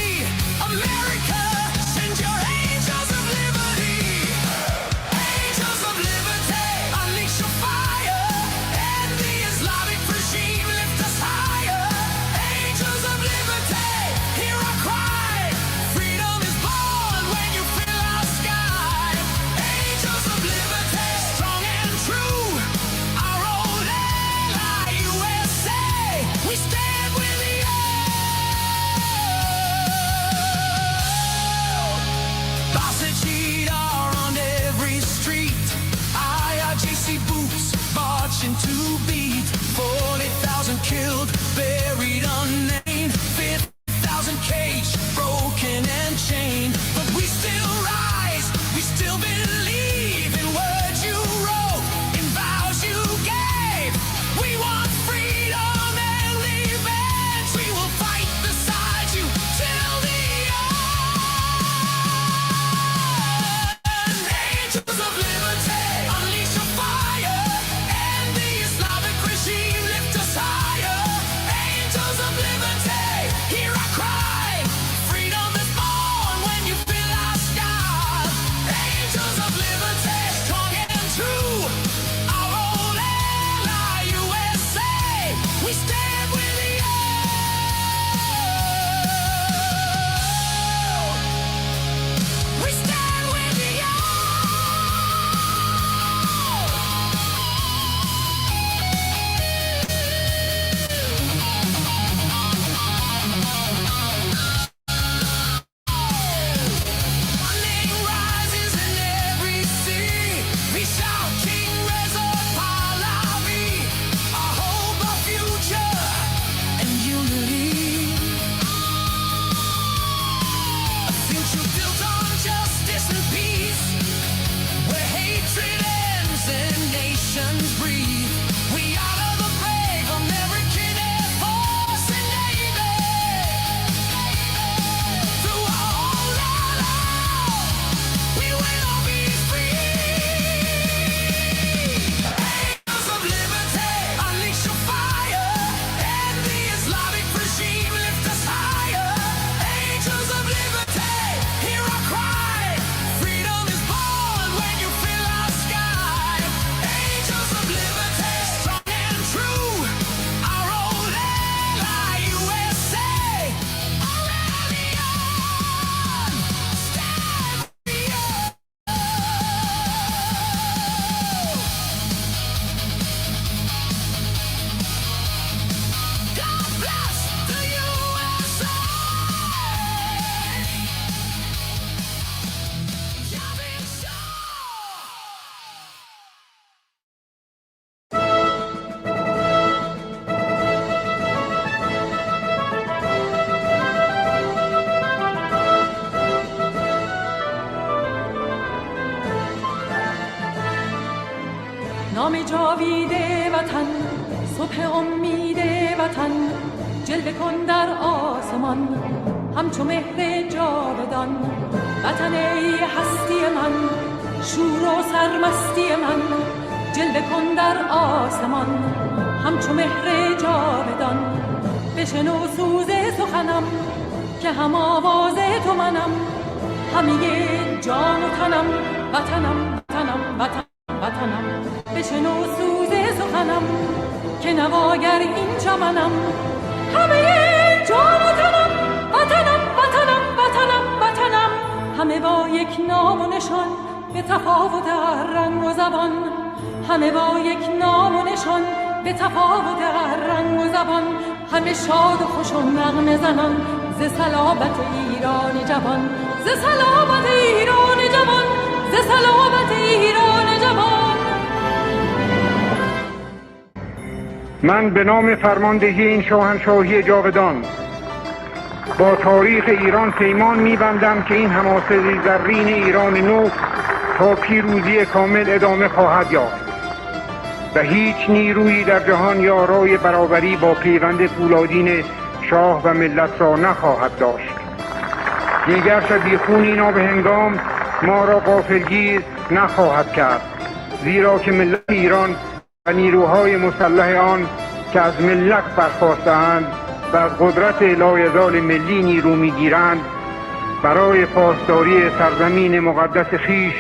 نام جاوید وطن صبح امید وطن جلوه کن در آسمان همچو مهر جاودان وطن ای هستی من شور و سرمستی من جلوه کن در آسمان همچو مهر جاودان بشنو سوز سخنم که هم آواز تو منم همه جان و تنم وطنم وطنم وطنم وطنم بشنو سوز سخنم که نواگر این چمنم همه جان و تنم وطنم وطنم وطنم وطنم همه با یک نام و نشان به تفاوت هر رنگ و زبان همه با یک نام و نشان به تفاوت هر رنگ و زبان همه شاد و خوش و نغمه زنان ز صلابت ایران جوان ز صلابت ایران جوان ز صلابت ایران جوان. من به نام فرماندهی این شاهنشاهی جاودان با تاریخ ایران پیمان می‌بندم که این حماسه زرین ایران نو تا پیروزی کامل ادامه خواهد یافت و هیچ نیرویی در جهان یارای برابری با پیوند فولادین شاه و ملت را نخواهد داشت. دیگر شبیخونی نابهنگام ما را غافلگیر نخواهد کرد، زیرا که ملت ایران و نیروهای مسلح آن که از ملت برخاسته‌اند و از قدرت لایزال ملی نیرو می‌گیرند برای پاسداری سرزمین مقدس خویش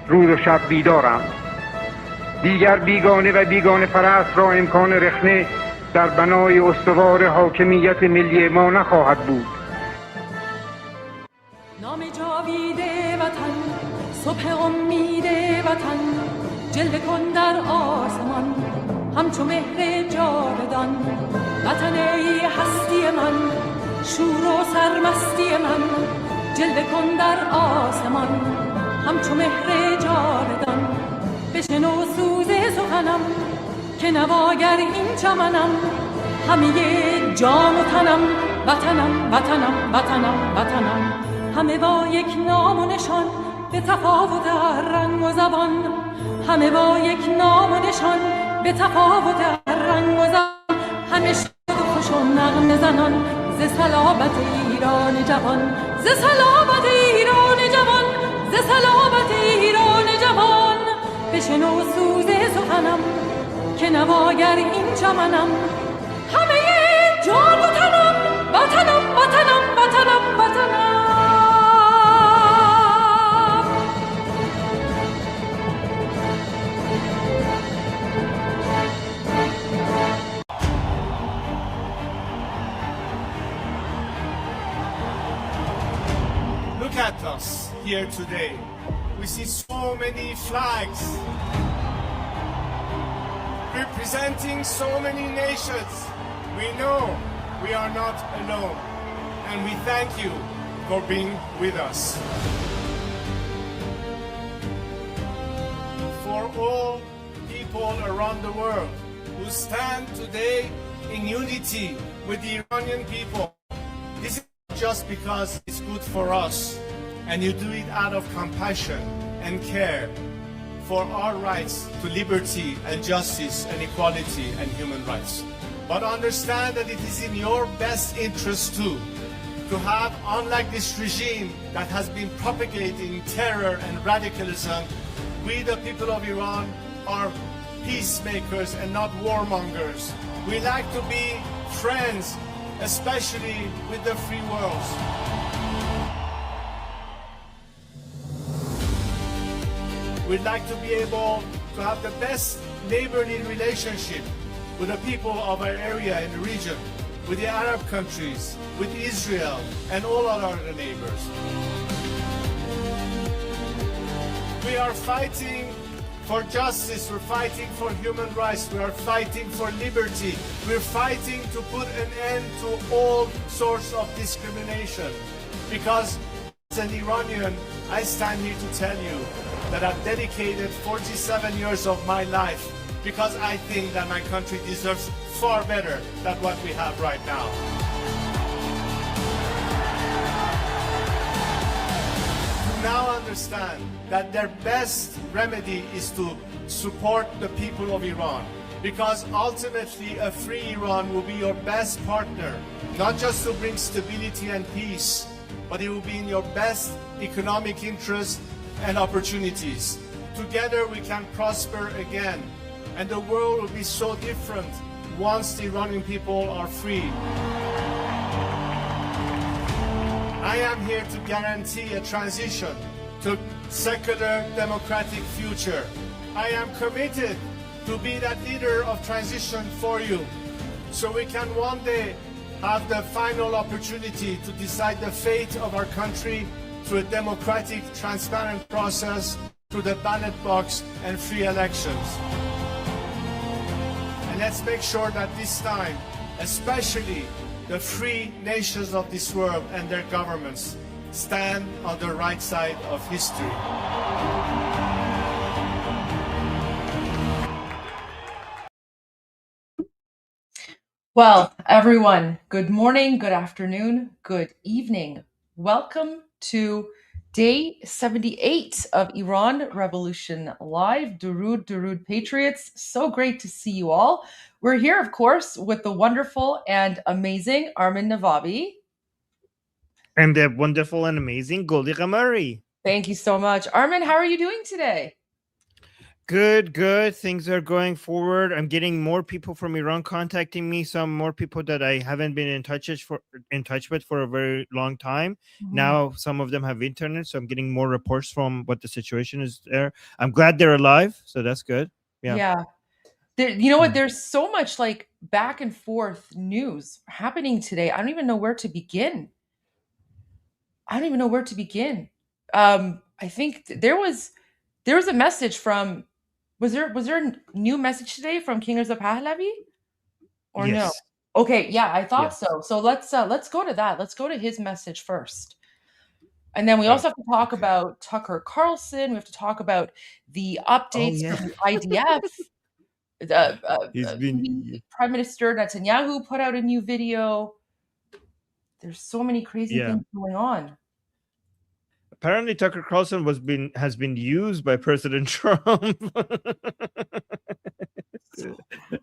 روز و شب بیدارند. دیگر بیگانه و بیگانه پرست را امکان رخنه در بنای استوار حاکمیت ملی ما نخواهد بود. نام جاوید وطن صبح امید وطن جلوه کن در آسمان همچو مهر جاودان وطن ای هستی من شور و سرمستی من جلوه کن در آسمان همچو مهر جاودان بشنو سوز سخنم که نواگر این چمنم همه جان و تنم وطنم وطنم وطنم وطنم همه با یک نام و نشان به تفاوت هر رنگ و زبان همه با یک نام و نشان به تفاوت هر رنگ و زبان همه شاد و خوش و نغمه زنان ز صلابت ایران جوان ز صلابت ایران جوان ز صلابت ایران جوان بشنو سوز سخنم که نواگر این چمنم همه جان و تنم وطنم وطنم وطنم وطنم. Look at us here today. We see so many flags representing so many nations. We know we are not alone, and we thank you for being with us. For all people around the world who stand today in unity with the Iranian people, this is not just because it's good for us, and you do it out of compassion and care for our rights to liberty and justice and equality and human rights. But understand that it is in your best interest too to have, unlike this regime that has been propagating terror and radicalism, we the people of Iran are peacemakers and not warmongers. We like to be friends, especially with the free world. We'd like to be able to have the best neighborly relationship with the people of our area and the region, with the Arab countries, with Israel, and all our other neighbors. We are fighting for justice, we're fighting for human rights, we are fighting for liberty, we're fighting to put an end to all sorts of discrimination. Because as an Iranian, I stand here to tell you that I've dedicated 47 years of my life because I think that my country deserves far better than what we have right now. To now understand that their best remedy is to support the people of Iran, because ultimately a free Iran will be your best partner, not just to bring stability and peace, but it will be in your best economic interest and opportunities. Together we can prosper again, and the world will be so different once the Iranian people are free. I am here to guarantee a transition to secular democratic future. I am committed to be that leader of transition for you, so we can one day have the final opportunity to decide the fate of our country through a democratic, transparent process, through the ballot box and free elections. And let's make sure that this time, especially the free nations of this world and their governments, stand on the right side of history. Well, everyone, good morning, good afternoon, good evening. Welcome to day 78 of Iran Revolution Live. Durud, Durud Patriots. So great to see you all. We're here, of course, with the wonderful and amazing Armin Navabi. And the wonderful and amazing Goldie And Armin. Thank you so much. Armin, how are you doing today? Good, good. Things are going forward. I'm getting more people from Iran contacting me. Some more people that I haven't been in touch with for a very long time. Mm-hmm. Now some of them have internet, so I'm getting more reports from what the situation is there. I'm glad they're alive, so that's good. Yeah. You know what? There's so much like back and forth news happening today. I don't even know where to begin. I think there was a message from. Was there a new message today from King Reza Pahlavi? Or Yes. No? Okay, yeah, I thought Yes. so. So let's go to that. Let's go to his message first. And then we also have to talk about Tucker Carlson. We have to talk about the updates from the IDF. Prime Minister Netanyahu put out a new video. There's so many crazy things going on. Apparently, Tucker Carlson has been used by President Trump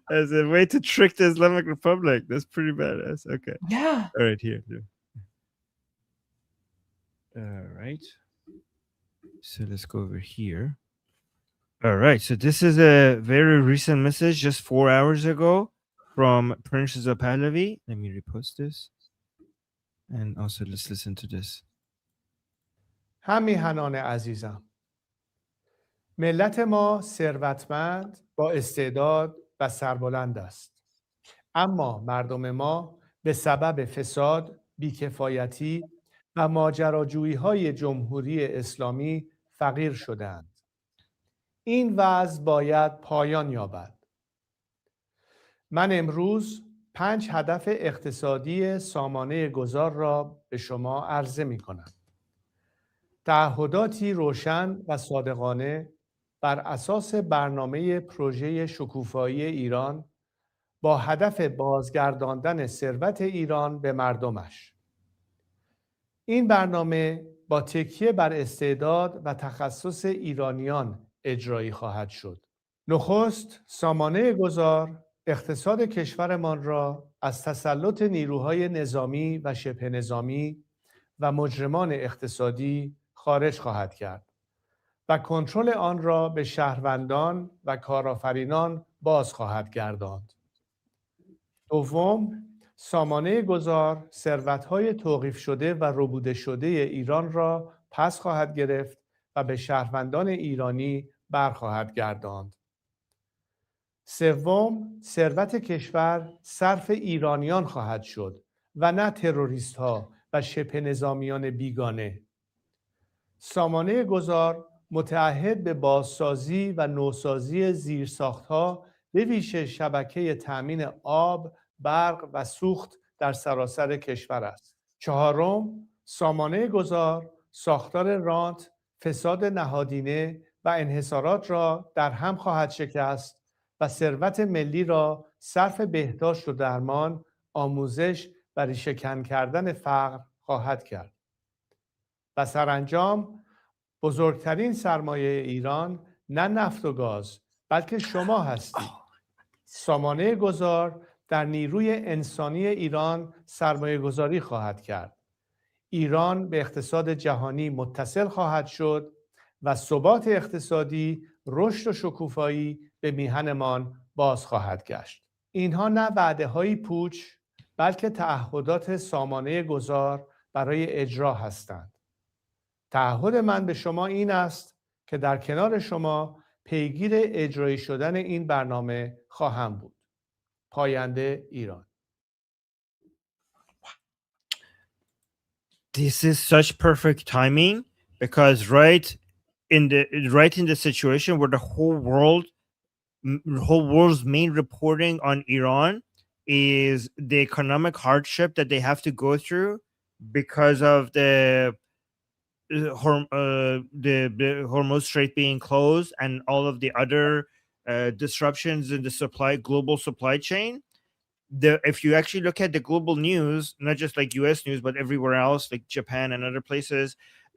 as a way to trick the Islamic Republic. That's pretty badass. Okay. Yeah. All right, here. All right. So let's go over here. All right. So this is a very recent message, just 4 hours ago, from Prince Reza Pahlavi. Let me repost this. And also, let's listen to this. همیهنان عزیزم، ملت ما ثروتمند، با استعداد و سربلند است. اما مردم ما به سبب فساد، بیکفایتی و ماجراجویی‌های جمهوری اسلامی فقیر شدند. این وضع باید پایان یابد. من امروز 5 هدف اقتصادی سامانه گذار را به شما عرضه می‌کنم. تعهداتی روشن و صادقانه بر اساس برنامه پروژه شکوفایی ایران با هدف بازگرداندن ثروت ایران به مردمش. این برنامه با تکیه بر استعداد و تخصص ایرانیان اجرایی خواهد شد. نخست، سامانه گذار اقتصاد کشورمان را از تسلط نیروهای نظامی و شبه نظامی و مجرمان اقتصادی خارج خواهد کرد و کنترل آن را به شهروندان و کارآفرینان باز خواهد گرداند. دوم، سامانه گذار ثروت‌های توقیف شده و ربوده شده ایران را پس خواهد گرفت و به شهروندان ایرانی برخواهد گرداند. سوم، ثروت کشور صرف ایرانیان خواهد شد و نه تروریست‌ها و شبه نظامیان بیگانه. سامانه گذار متعهد به بازسازی و نوسازی زیرساخت‌ها به ویژه شبکه تأمین آب، برق و سوخت در سراسر کشور است. چهارم، سامانه گذار ساختار رانت، فساد نهادینه و انحصارات را در هم خواهد شکست و ثروت ملی را صرف بهداشت و درمان، آموزش و ریشه‌کن کردن فقر خواهد کرد. و سرانجام، بزرگترین سرمایه ایران نه نفت و گاز، بلکه شما هستید. سامانه گذار در نیروی انسانی ایران سرمایه گذاری خواهد کرد. ایران به اقتصاد جهانی متصل خواهد شد و ثبات اقتصادی، رشد و شکوفایی به میهنمان باز خواهد گشت. اینها نه وعده‌های پوچ بلکه تعهدات سامانه گذار برای اجرا هستند. تعهد من به شما این است که در کنار شما پیگیر اجرایی شدن این برنامه خواهم بود. پاینده ایران. This is such perfect timing because right in the situation where the whole world's main reporting on Iran is the economic hardship that they have to go through because of the Hormuz Strait being closed and all of the other disruptions in the global supply chain. If you actually look at the global news, not just like US news, but everywhere else, like Japan and other places,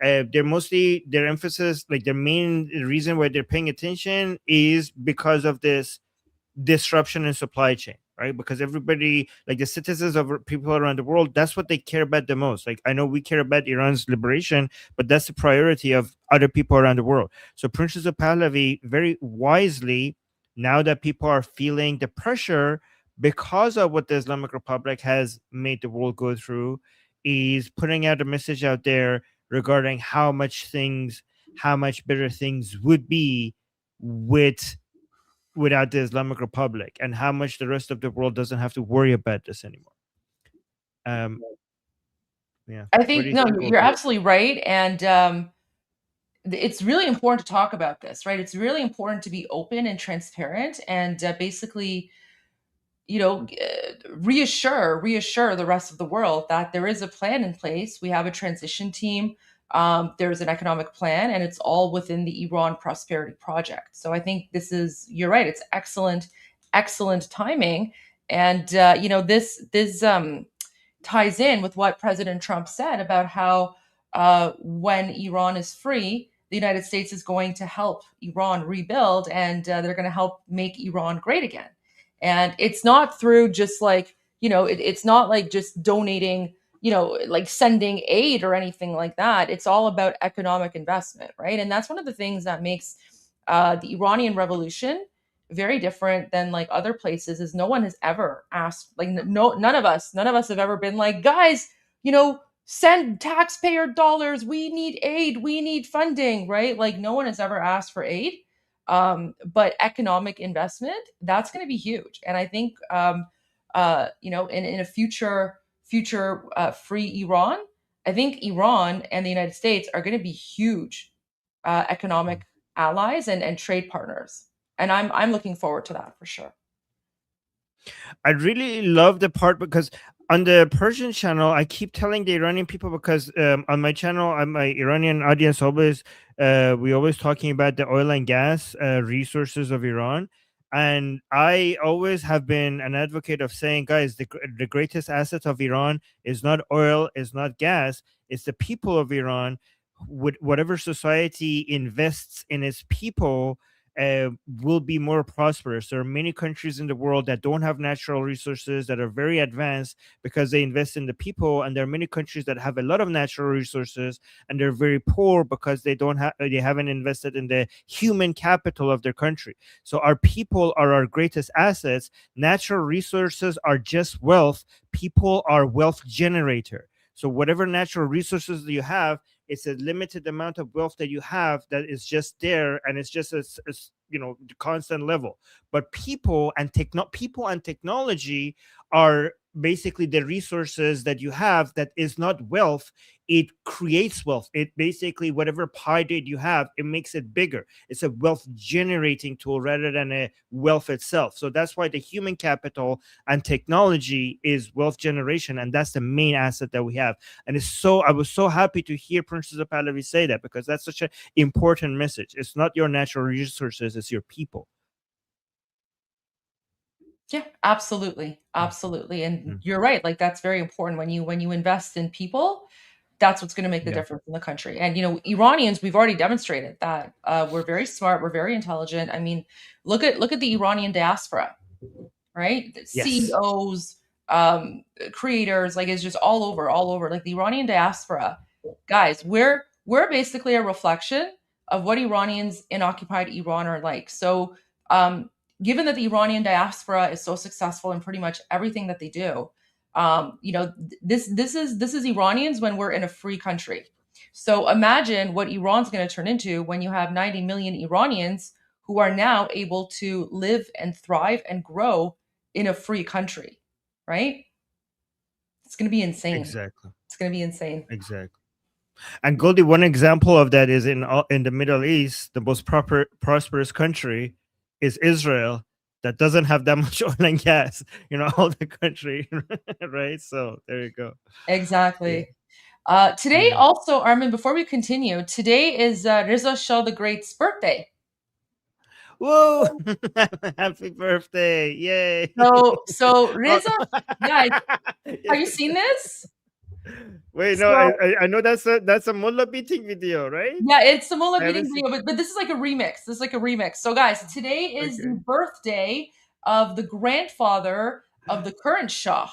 their emphasis, like their main reason why they're paying attention is because of this disruption in supply chain, right? Because everybody, like the citizens of people around the world, that's what they care about the most. Like I know we care about Iran's liberation, but that's the priority of other people around the world. So Princess of Pahlavi, very wisely, now that people are feeling the pressure because of what the Islamic Republic has made the world go through, is putting out a message out there regarding how much better things would be without the Islamic Republic, and how much the rest of the world doesn't have to worry about this anymore. Yeah, I think you're absolutely right, and it's really important to talk about this, right? It's really important to be open and transparent, and basically, reassure the rest of the world that there is a plan in place. We have a transition team. There's an economic plan, and it's all within the Iran Prosperity Project. So I think you're right. It's excellent timing. And, this ties in with what President Trump said about how when Iran is free, the United States is going to help Iran rebuild, and they're going to help make Iran great again. And it's not through just like, it's not like just donating, like sending aid or anything like that. It's all about economic investment, right? And that's one of the things that makes the Iranian Revolution very different than like other places, is no one has ever asked, like none of us have ever been like, guys, send taxpayer dollars, we need aid, we need funding, right? Like no one has ever asked for aid. But economic investment, that's going to be huge. And I think, in a future free Iran, I think Iran and the United States are going to be huge economic allies and trade partners. And I'm looking forward to that for sure. I really love the part because on the Persian channel, I keep telling the Iranian people, because on my channel, on my Iranian audience, we always talking about the oil and gas resources of Iran. And I always have been an advocate of saying, guys, the greatest asset of Iran is not oil, is not gas, it's the people of Iran. Whatever society invests in its people will be more prosperous. There are many countries in the world that don't have natural resources that are very advanced because they invest in the people, and there are many countries that have a lot of natural resources and they're very poor because they haven't invested in the human capital of their country. So our people are our greatest assets. Natural resources are just wealth. People are wealth generator. So whatever natural resources that you have, it's a limited amount of wealth that you have that is just there, and it's just a constant level. But people and technology are basically the resources that you have that is not wealth. It creates wealth. It basically, whatever pie that you have, it makes it bigger. It's a wealth generating tool rather than a wealth itself. So that's why the human capital and technology is wealth generation, and that's the main asset that we have. And I was so happy to hear Princess of Pahlavi say that, because that's such an important message. It's not your natural resources, it's your people. Yeah, absolutely. And you're right. Like that's very important when you invest in people. that's what's going to make the difference in the country. And, Iranians, we've already demonstrated that we're very smart. We're very intelligent. I mean, look at the Iranian diaspora, right? CEOs, creators, like it's just all over. Like the Iranian diaspora, guys, we're basically a reflection of what Iranians in occupied Iran are like. So, given that the Iranian diaspora is so successful in pretty much everything that they do, this is Iranians when we're in a free country. So imagine what Iran's going to turn into when you have 90 million Iranians who are now able to live and thrive and grow in a free country, right? It's going to be insane. Exactly. It's going to be insane. Exactly. And Goldie, one example of that is in the Middle East, the most prosperous country is Israel, that doesn't have that much oil and gas, all the country, right? So there you go. Exactly. Today also, Armin, before we continue, today is Reza Shah the Great's birthday. Whoa! Happy birthday! Yay! So Reza, guys, have you seen this? Wait, no, I know that's a mullah beating video, right? Yeah, it's the mullah beating video, but this is like a remix. This is like a remix. So guys, today is the birthday of the grandfather of the current Shah,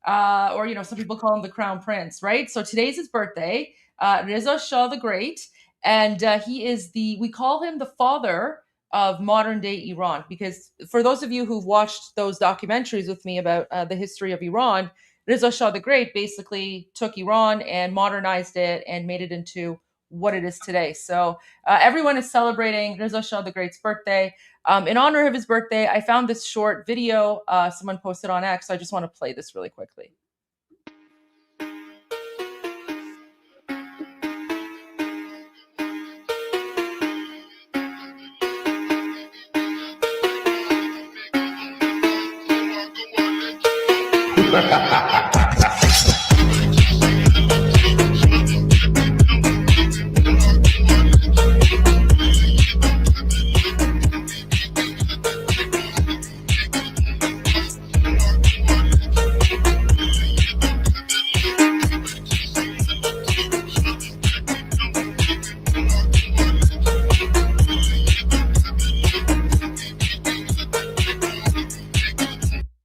or some people call him the Crown Prince, right? So today's his birthday, Reza Shah the Great, and he is we call him the father of modern day Iran, because for those of you who've watched those documentaries with me about the history of Iran, Reza Shah the Great basically took Iran and modernized it and made it into what it is today. So everyone is celebrating Reza Shah the Great's birthday. In honor of his birthday, I found this short video someone posted on X. So I just want to play this really quickly.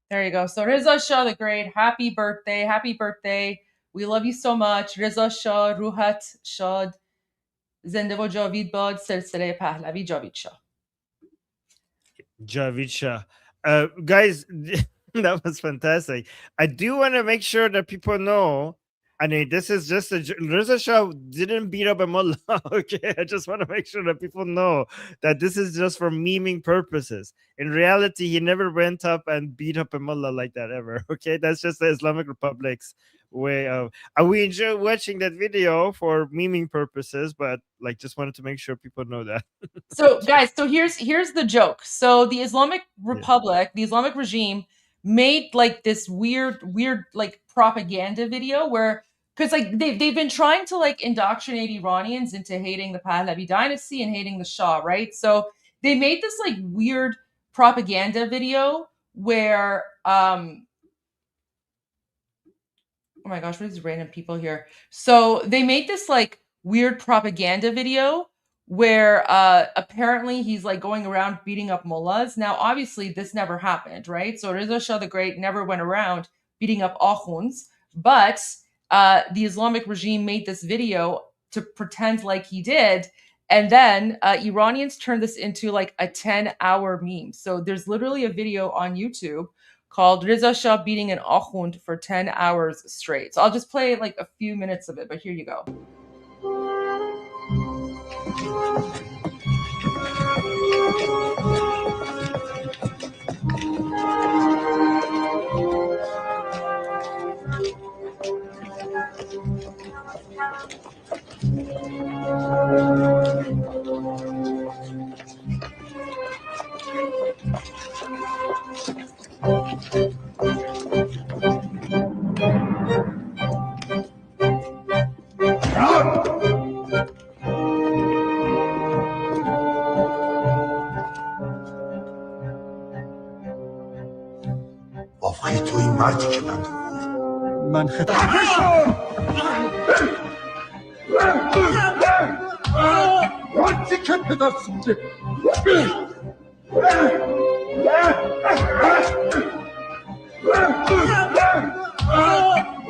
There you go. So Reza Shah the Great, happy birthday. We love you so much. Reza Shah, ruhat shad, zende va javid bad, silsile Pahlavi Javid Shah. Javid Shah. Guys, that was fantastic. I do want to make sure that people know, I mean, this is just Reza Shah didn't beat up a mullah. Okay, I just want to make sure that people know that this is just for memeing purposes. In reality, he never went up and beat up a mullah like that ever. Okay, that's just the Islamic Republic's way of. We enjoy watching that video for memeing purposes, but just wanted to make sure people know that. So, guys, here's the joke. So the Islamic Republic, the Islamic regime, made this weird propaganda video where, because they've been trying to indoctrinate Iranians into hating the Pahlavi dynasty and hating the Shah, right? So they made this weird propaganda video where oh my gosh, what are these random people here? So they made this weird propaganda video where apparently he's going around beating up mullahs. Now, obviously, this never happened, right? So Reza Shah the Great never went around beating up akhuns, but the Islamic regime made this video to pretend like he did. And then Iranians turned this into a 10-hour meme. So there's literally a video on YouTube called Reza Shah beating an akhund for 10 hours straight. So I'll just play a few minutes of it, but here you go. وافقی تو این مردی که من آتی که پدر سوخته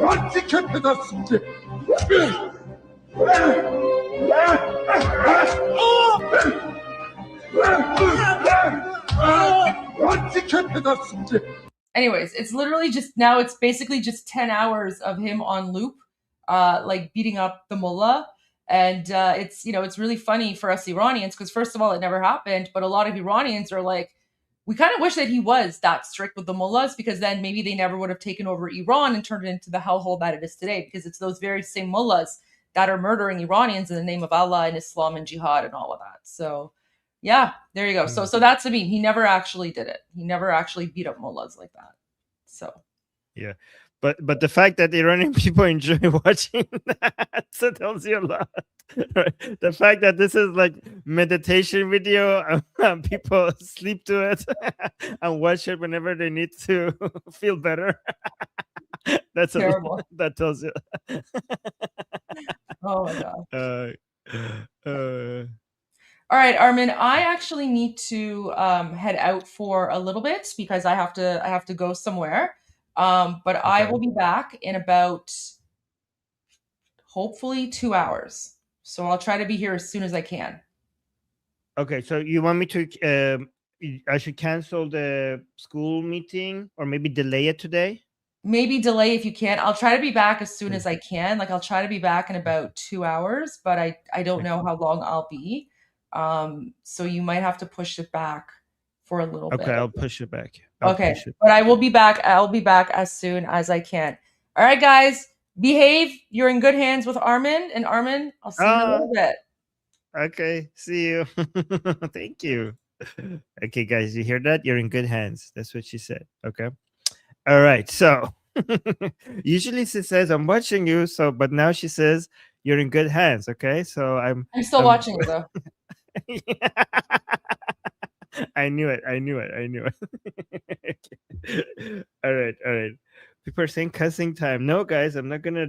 آتی که پدر سوخته آتی که پدر سوخته. Anyways, it's literally just now it's basically just 10 hours of him on loop, like beating up the mullah. And it's, it's really funny for us Iranians because first of all, it never happened. But a lot of Iranians are like, we kind of wish that he was that strict with the mullahs because then maybe they never would have taken over Iran and turned it into the hellhole that it is today because it's those very same mullahs that are murdering Iranians in the name of Allah and Islam and jihad and all of that. So yeah, there you go. So that's the meme. He never actually did it. He never actually beat up mullahs like that. So yeah, but the fact that Iranian people enjoy watching that tells you a lot. Right? The fact that this is like meditation video and people sleep to it and watch it whenever they need to feel better. That's terrible. That tells you. Oh my god. All right, Armin, I actually need to head out for a little bit because I have to go somewhere. But okay. I will be back in about hopefully 2 hours. So I'll try to be here as soon as I can. Okay, so you want me to I should cancel the school meeting or maybe delay it today? Maybe delay if you can. I'll try to be back as soon as I can. Like I'll try to be back in about 2 hours, but I don't know how long I'll be. So you might have to push it back for a little bit. Okay, I'll push it back. But I will be back. I'll be back as soon as I can. All right, guys, behave. You're in good hands with Armin. And Armin, I'll see you in a little bit. Okay, see you. Thank you. Okay, guys, you hear that? You're in good hands. That's what she said. Okay. All right. So usually she says, I'm watching you. But now she says, you're in good hands. Okay. So I'm still watching you though. I knew it. All right. People are saying cussing time. No, guys, I'm not gonna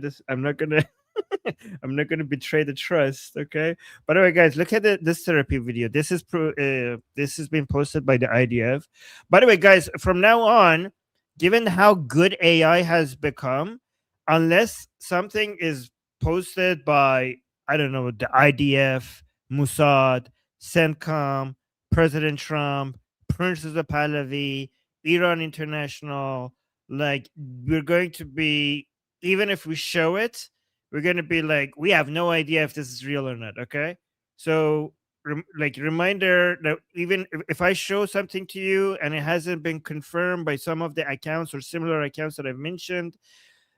betray the trust. Okay. By the way, guys, look at this therapy video. This has been posted by the IDF. By the way, guys, from now on, given how good AI has become, unless something is posted by, I don't know, the IDF, Mossad, CENTCOM, President Trump, Princess of Pahlavi, Iran International, like we're going to be, even if we show it, we're going to be like, we have no idea if this is real or not. Okay. So reminder that even if I show something to you and it hasn't been confirmed by some of the accounts or similar accounts that I've mentioned,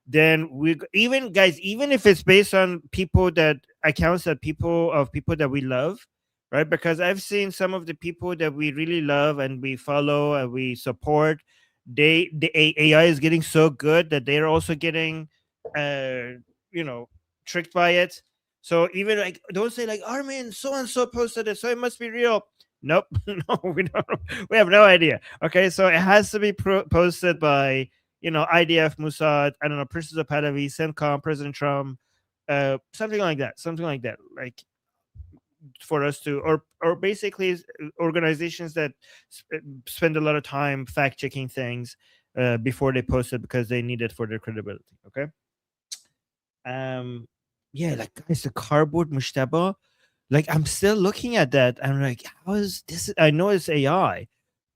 then even if it's based on people that we love, right? Because I've seen some of the people that we really love and we follow and we support, the AI is getting so good that they're also getting tricked by it. So even like, don't say like, Armin, so and so posted it, so it must be real. Nope. No, we don't. We have no idea. Okay, so it has to be posted by IDF, Mossad, I don't know, Princess of Pahlavi, CENTCOM, President Trump, something like that. Like for us to, or basically organizations that spend a lot of time fact checking things before they post it because they need it for their credibility. Okay. Yeah, like guys, the cardboard mushtaba, like I'm still looking at that. I'm like, how is this? I know it's AI,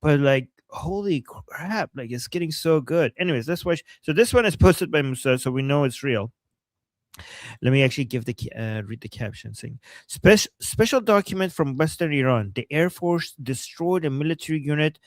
but like, holy crap, like it's getting so good. Anyways, let's watch. So this one is posted by Musa, so we know it's real. Let me actually give read the caption saying, special document from Western Iran. The Air Force destroyed a military unit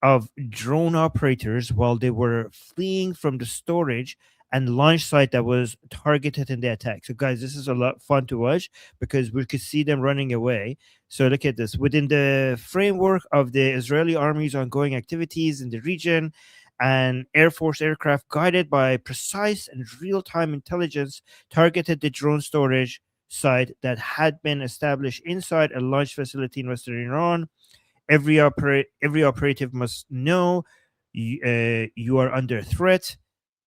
of drone operators while they were fleeing from the storage and launch site that was targeted in the attack. So guys, this is a lot fun to watch because we could see them running away. So look at this. Within the framework of the Israeli army's ongoing activities in the region, an Air Force aircraft guided by precise and real-time intelligence targeted the drone storage site that had been established inside a launch facility in Western Iran. Every operative must know you are under threat.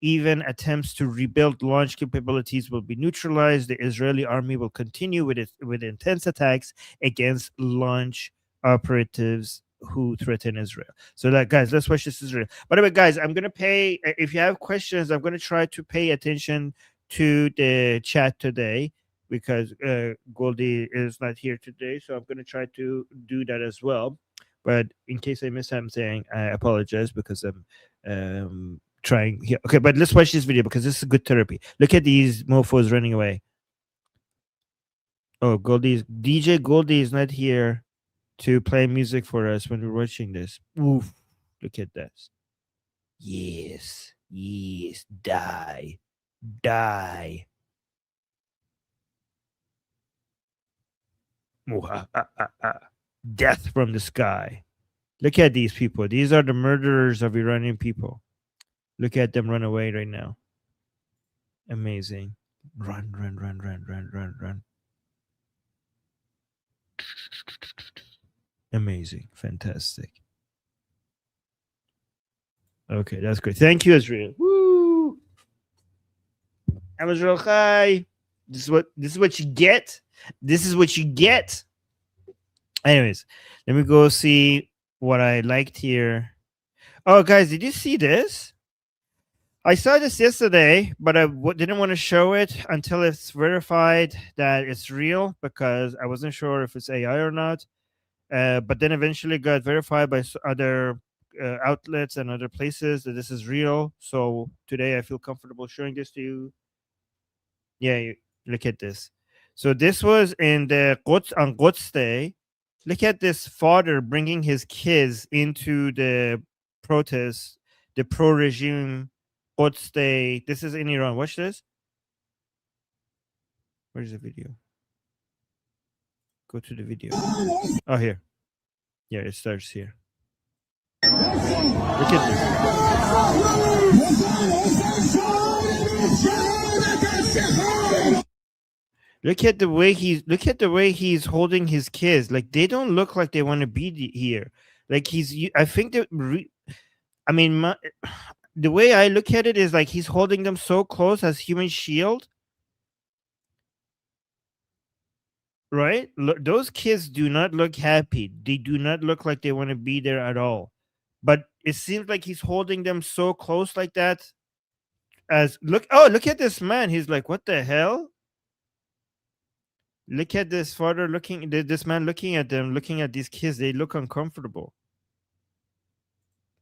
even attempts to rebuild launch capabilities will be neutralized. The Israeli army will continue with intense attacks against launch operatives who threaten Israel. So that, guys, let's watch this Israel. By the way, guys, I'm gonna pay. If you have questions, I'm gonna try to pay attention to the chat today because Goldie is not here today. So I'm gonna try to do that as well. But in case I miss something, I apologize because I'm trying here. Okay, but let's watch this video because this is good therapy. Look at these mofos running away. Oh, DJ Goldie is not here to play music for us when we're watching this. Oof, look at this. Yes, die. Death from the sky. Look at these people. These are the murderers of Iranian people. Look at them run away right now. Amazing. Run. Amazing. Fantastic. Okay, that's great. Thank you, Israel. Woo! I'm Israel Chai. This is what you get. This is what you get. Anyways, let me go see what I liked here. Oh, guys, did you see this? I saw this yesterday, but I didn't want to show it until it's verified that it's real because I wasn't sure if it's AI or not. But then eventually got verified by other outlets and other places that this is real. So today I feel comfortable showing this to you. Yeah, look at this. So this was in the on Quds Day. Look at this father bringing his kids into the protest, the pro-regime Quds Day. This is in Iran. Watch this. Where's the video? Go to the video. Oh, here. Yeah, it starts here. Look at this. Look at the way he's holding his kids. Like they don't look like they want to be here. Like I think that the way I look at it is like he's holding them so close as human shield. Right? Those kids do not look happy. They do not look like they want to be there at all. But it seems like he's holding them so close like that. Look at this man. He's like, what the hell? Look at this father this man looking at them, looking at these kids. They look uncomfortable.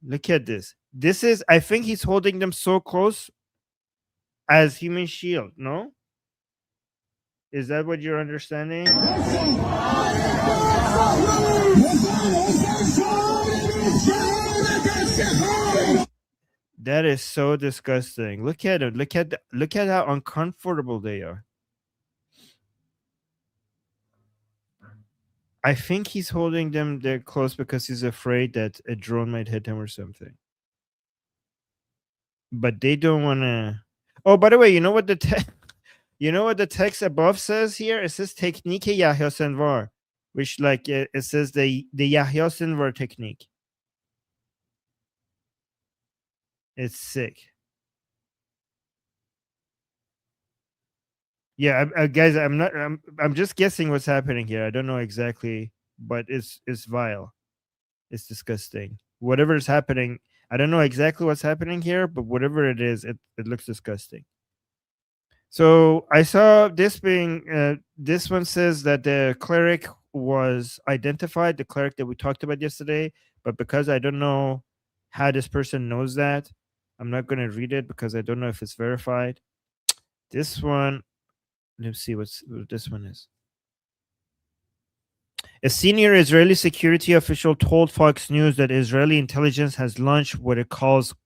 Look at this. I think he's holding them so close as human shield, no? Is that what you're understanding? That is so disgusting. Look at them. Look at how uncomfortable they are. I think he's holding them there close because he's afraid that a drone might hit him or something. But they don't want to. Oh, by the way, you know what the text above says here? It says Technique Yahya Sinwar, which like it says the Yahya Sinwar technique. It's sick. Yeah, guys, I'm just guessing what's happening here. I don't know exactly, but it's vile. It's disgusting. Whatever is happening, I don't know exactly what's happening here, but whatever it is, it looks disgusting. So I saw this being, this one says that the cleric was identified, the cleric that we talked about yesterday, but because I don't know how this person knows that, I'm not going to read it because I don't know if it's verified. This one, let's see what this one is. A senior Israeli security official told Fox News that Israeli intelligence has launched what it calls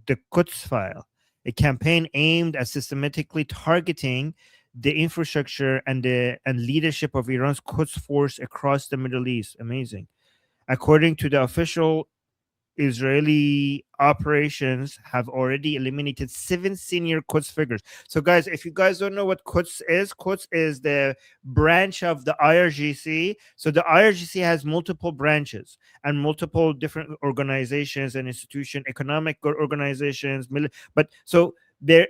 the Quds file, a campaign aimed at systematically targeting the infrastructure and leadership of Iran's Quds force across the Middle East. Amazing. According to the official, Israeli operations have already eliminated 7 senior Quds figures. So, guys, if you guys don't know what Quds is the branch of the IRGC. So, the IRGC has multiple branches and multiple different organizations and institutions, economic organizations, but so there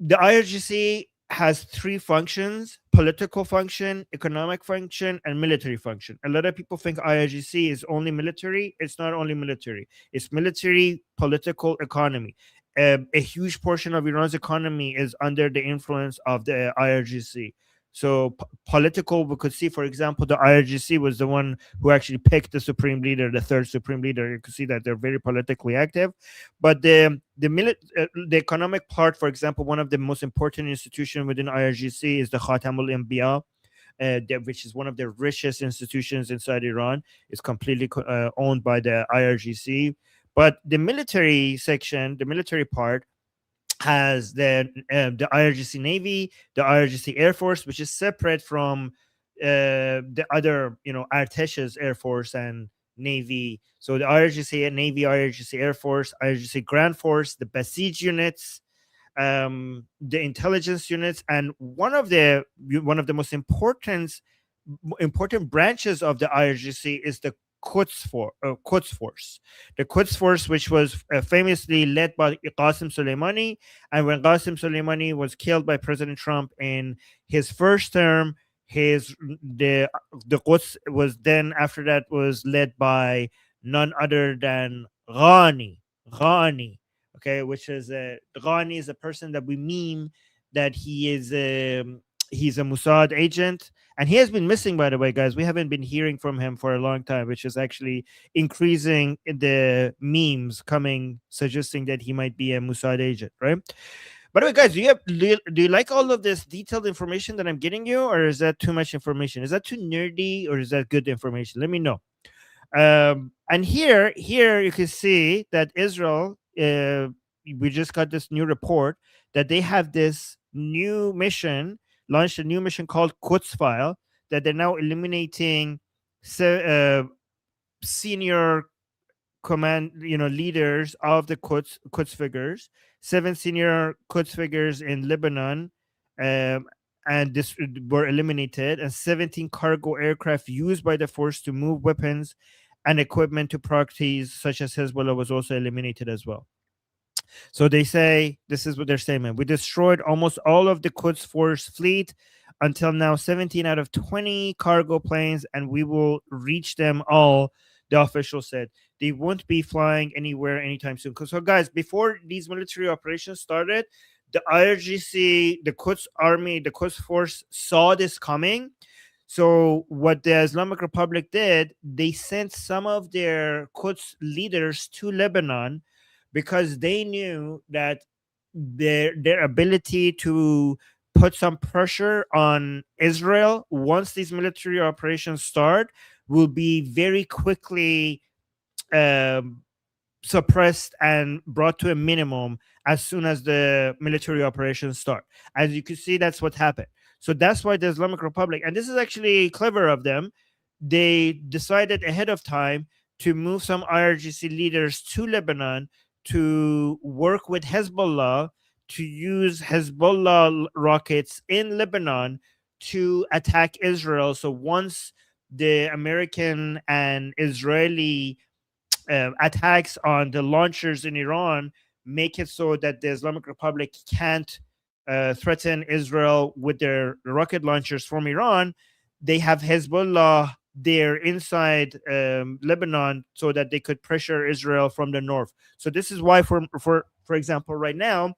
the IRGC has 3 functions: political function, economic function, and military function. A lot of people think IRGC is only military. It's not only military, it's military, political, economy. A huge portion of Iran's economy is under the influence of the IRGC. So political, we could see, for example, the IRGC was the one who actually picked the supreme leader, the third supreme leader. You can see that they're very politically active. But the economic part, for example, one of the most important institutions within IRGC is the Khatamul Anbiya, which is one of the richest institutions inside Iran. It's completely owned by the IRGC. But the military section, the military part, has the IRGC Navy, the IRGC Air Force, which is separate from the other, Artesh's Air Force and Navy. So the IRGC Navy, IRGC Air Force, IRGC Grand Force, the Basij units, the intelligence units, and one of the most important branches of the IRGC is the Quds Force. The Quds Force, which was famously led by Qasem Soleimani, and when Qasem Soleimani was killed by President Trump in his first term, the Quds was then after that was led by none other than Ghani. Okay, which is Ghani is a person that we meme that he's a Mossad agent, and he has been missing, by the way, guys. We haven't been hearing from him for a long time, which is actually increasing the memes coming suggesting that he might be a Mossad agent, right? By the way, guys, do you like all of this detailed information that I'm getting you, or is that too much information? Is that too nerdy, or is that good information? Let me know. And here you can see that Israel, we just got this new report that they have this new mission, launched a new mission called Quds File, that they're now eliminating senior command, leaders of the Quds figures, 7 senior Quds figures in Lebanon, and this were eliminated, and 17 cargo aircraft used by the force to move weapons and equipment to proxies such as Hezbollah was also eliminated as well. So they say, this is what they're saying, man. We destroyed almost all of the Quds Force fleet until now, 17 out of 20 cargo planes, and we will reach them all, the official said. They won't be flying anywhere anytime soon. So, guys, before these military operations started, the IRGC, the Quds Army, the Quds Force saw this coming. So what the Islamic Republic did, they sent some of their Quds leaders to Lebanon because they knew that their ability to put some pressure on Israel once these military operations start will be very quickly suppressed and brought to a minimum as soon as the military operations start. As you can see, that's what happened. So that's why the Islamic Republic, and this is actually clever of them, they decided ahead of time to move some IRGC leaders to Lebanon to work with Hezbollah, to use Hezbollah rockets in Lebanon to attack Israel. So once the American and Israeli attacks on the launchers in Iran make it so that the Islamic Republic can't threaten Israel with their rocket launchers from Iran, they have Hezbollah there inside Lebanon so that they could pressure Israel from the north. So this is why, for example, right now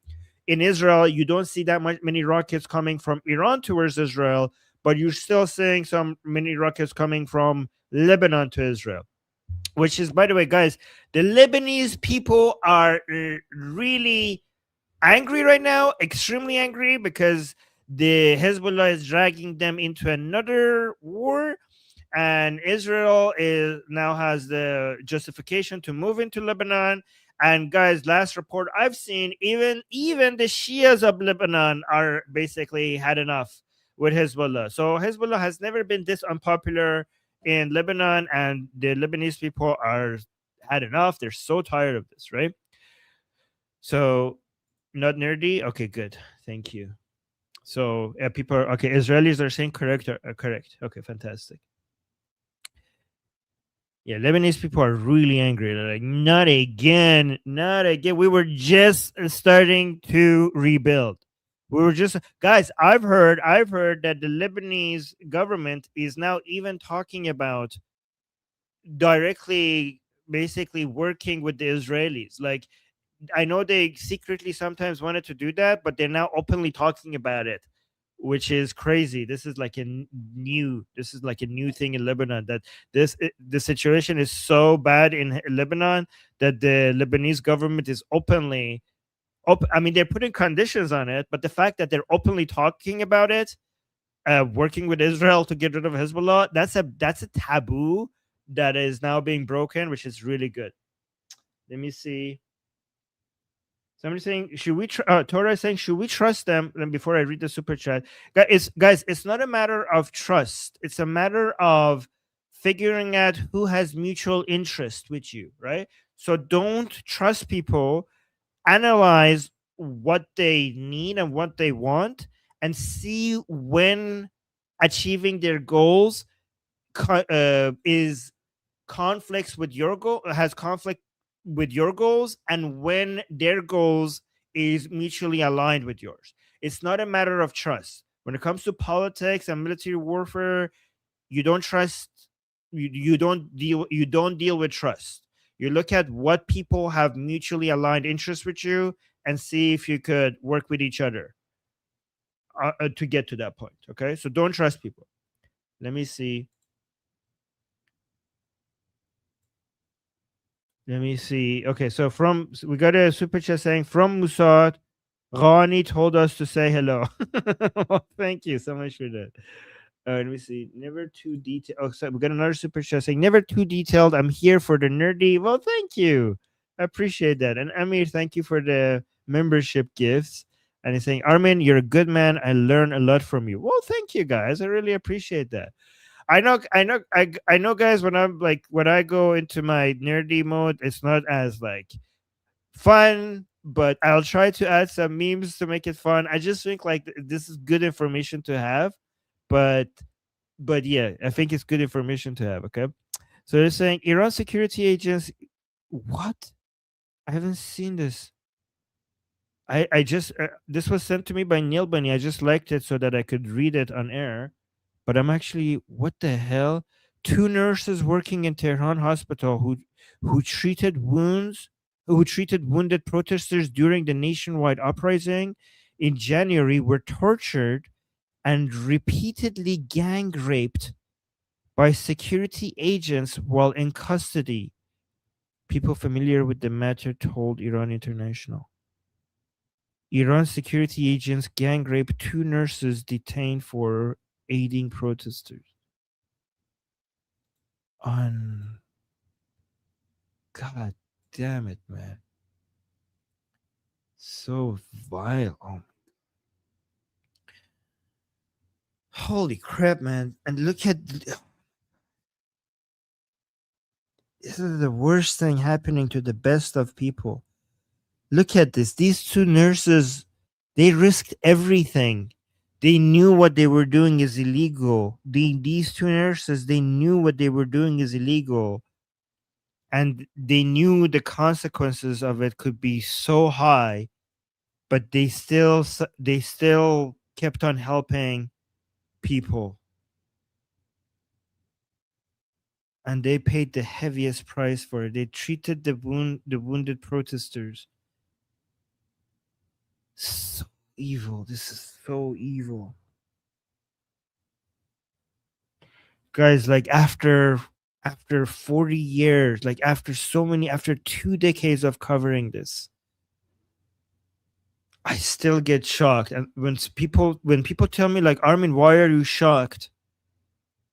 in Israel, you don't see that many rockets coming from Iran towards Israel, but you're still seeing some many rockets coming from Lebanon to Israel. Which is, by the way, guys, the Lebanese people are really angry right now, extremely angry, because the Hezbollah is dragging them into another war, and Israel now has the justification to move into Lebanon. And guys, last report I've seen, even the Shias of Lebanon are basically had enough with Hezbollah. So Hezbollah has never been this unpopular in Lebanon, and the Lebanese people are had enough. They're so tired of this, right? So, not nerdy. Okay, good. Thank you. So, people are okay. Israelis are saying correct. Correct. Okay, fantastic. Yeah, Lebanese people are really angry. They're like, not again, not again. We were just starting to rebuild. We were just guys. I've heard that the Lebanese government is now even talking about directly, basically working with the Israelis. Like, I know they secretly sometimes wanted to do that, but they're now openly talking about it, which is crazy. This is like this is like a new thing in Lebanon, that the situation is so bad in Lebanon that the Lebanese government is openly I mean, they're putting conditions on it, but the fact that they're openly talking about it, working with Israel to get rid of Hezbollah, that's a taboo that is now being broken, which is really good. Let me see. Somebody saying, should we? Torah is saying, should we trust them? And before I read the super chat, guys, it's not a matter of trust. It's a matter of figuring out who has mutual interest with you, right? So don't trust people. Analyze what they need and what they want, and see when achieving their goals is conflicts with your goal, has conflict with your goals, and when their goals is mutually aligned with yours. It's not a matter of trust. When it comes to politics and military warfare, you don't trust. You don't deal with trust. You look at what people have mutually aligned interests with you, and see if you could work with each other to get to that point. Okay, so don't trust people. Let me see. Okay, so we got a super chat saying, from Musad, Rani told us to say hello. Thank you so much for that. Let me see. Never too detailed. Oh, so we got another super chat saying, never too detailed. I'm here for the nerdy. Well, thank you. I appreciate that. And Amir, thank you for the membership gifts. And he's saying, Armin, you're a good man. I learn a lot from you. Well, thank you, guys. I really appreciate that. I know, guys. When I go into my nerdy mode, it's not as like fun, but I'll try to add some memes to make it fun. I just think like this is good information to have, but yeah, I think it's good information to have. Okay, so they're saying Iran security agents. What? I haven't seen this. I just this was sent to me by Neil Bunny. I just liked it so that I could read it on air. But I'm actually, what the hell? 2 nurses working in Tehran hospital who treated wounded protesters during the nationwide uprising in January were tortured and repeatedly gang raped by security agents while in custody. People familiar with the matter told Iran International. Iran security agents gang raped 2 nurses detained for aiding protesters. God damn it, man. So vile. Oh. Holy crap, man. And look at this is the worst thing happening to the best of people. Look at this. These 2 nurses, they risked everything. They knew what they were doing is illegal. These 2 nurses, they knew what they were doing is illegal. And they knew the consequences of it could be so high, but they still kept on helping people. And they paid the heaviest price for it. They treated the wounded protesters. So evil. This is so evil. Guys, like after 40 years, like after 2 decades of covering this, I still get shocked. And when people tell me like, Armin, why are you shocked?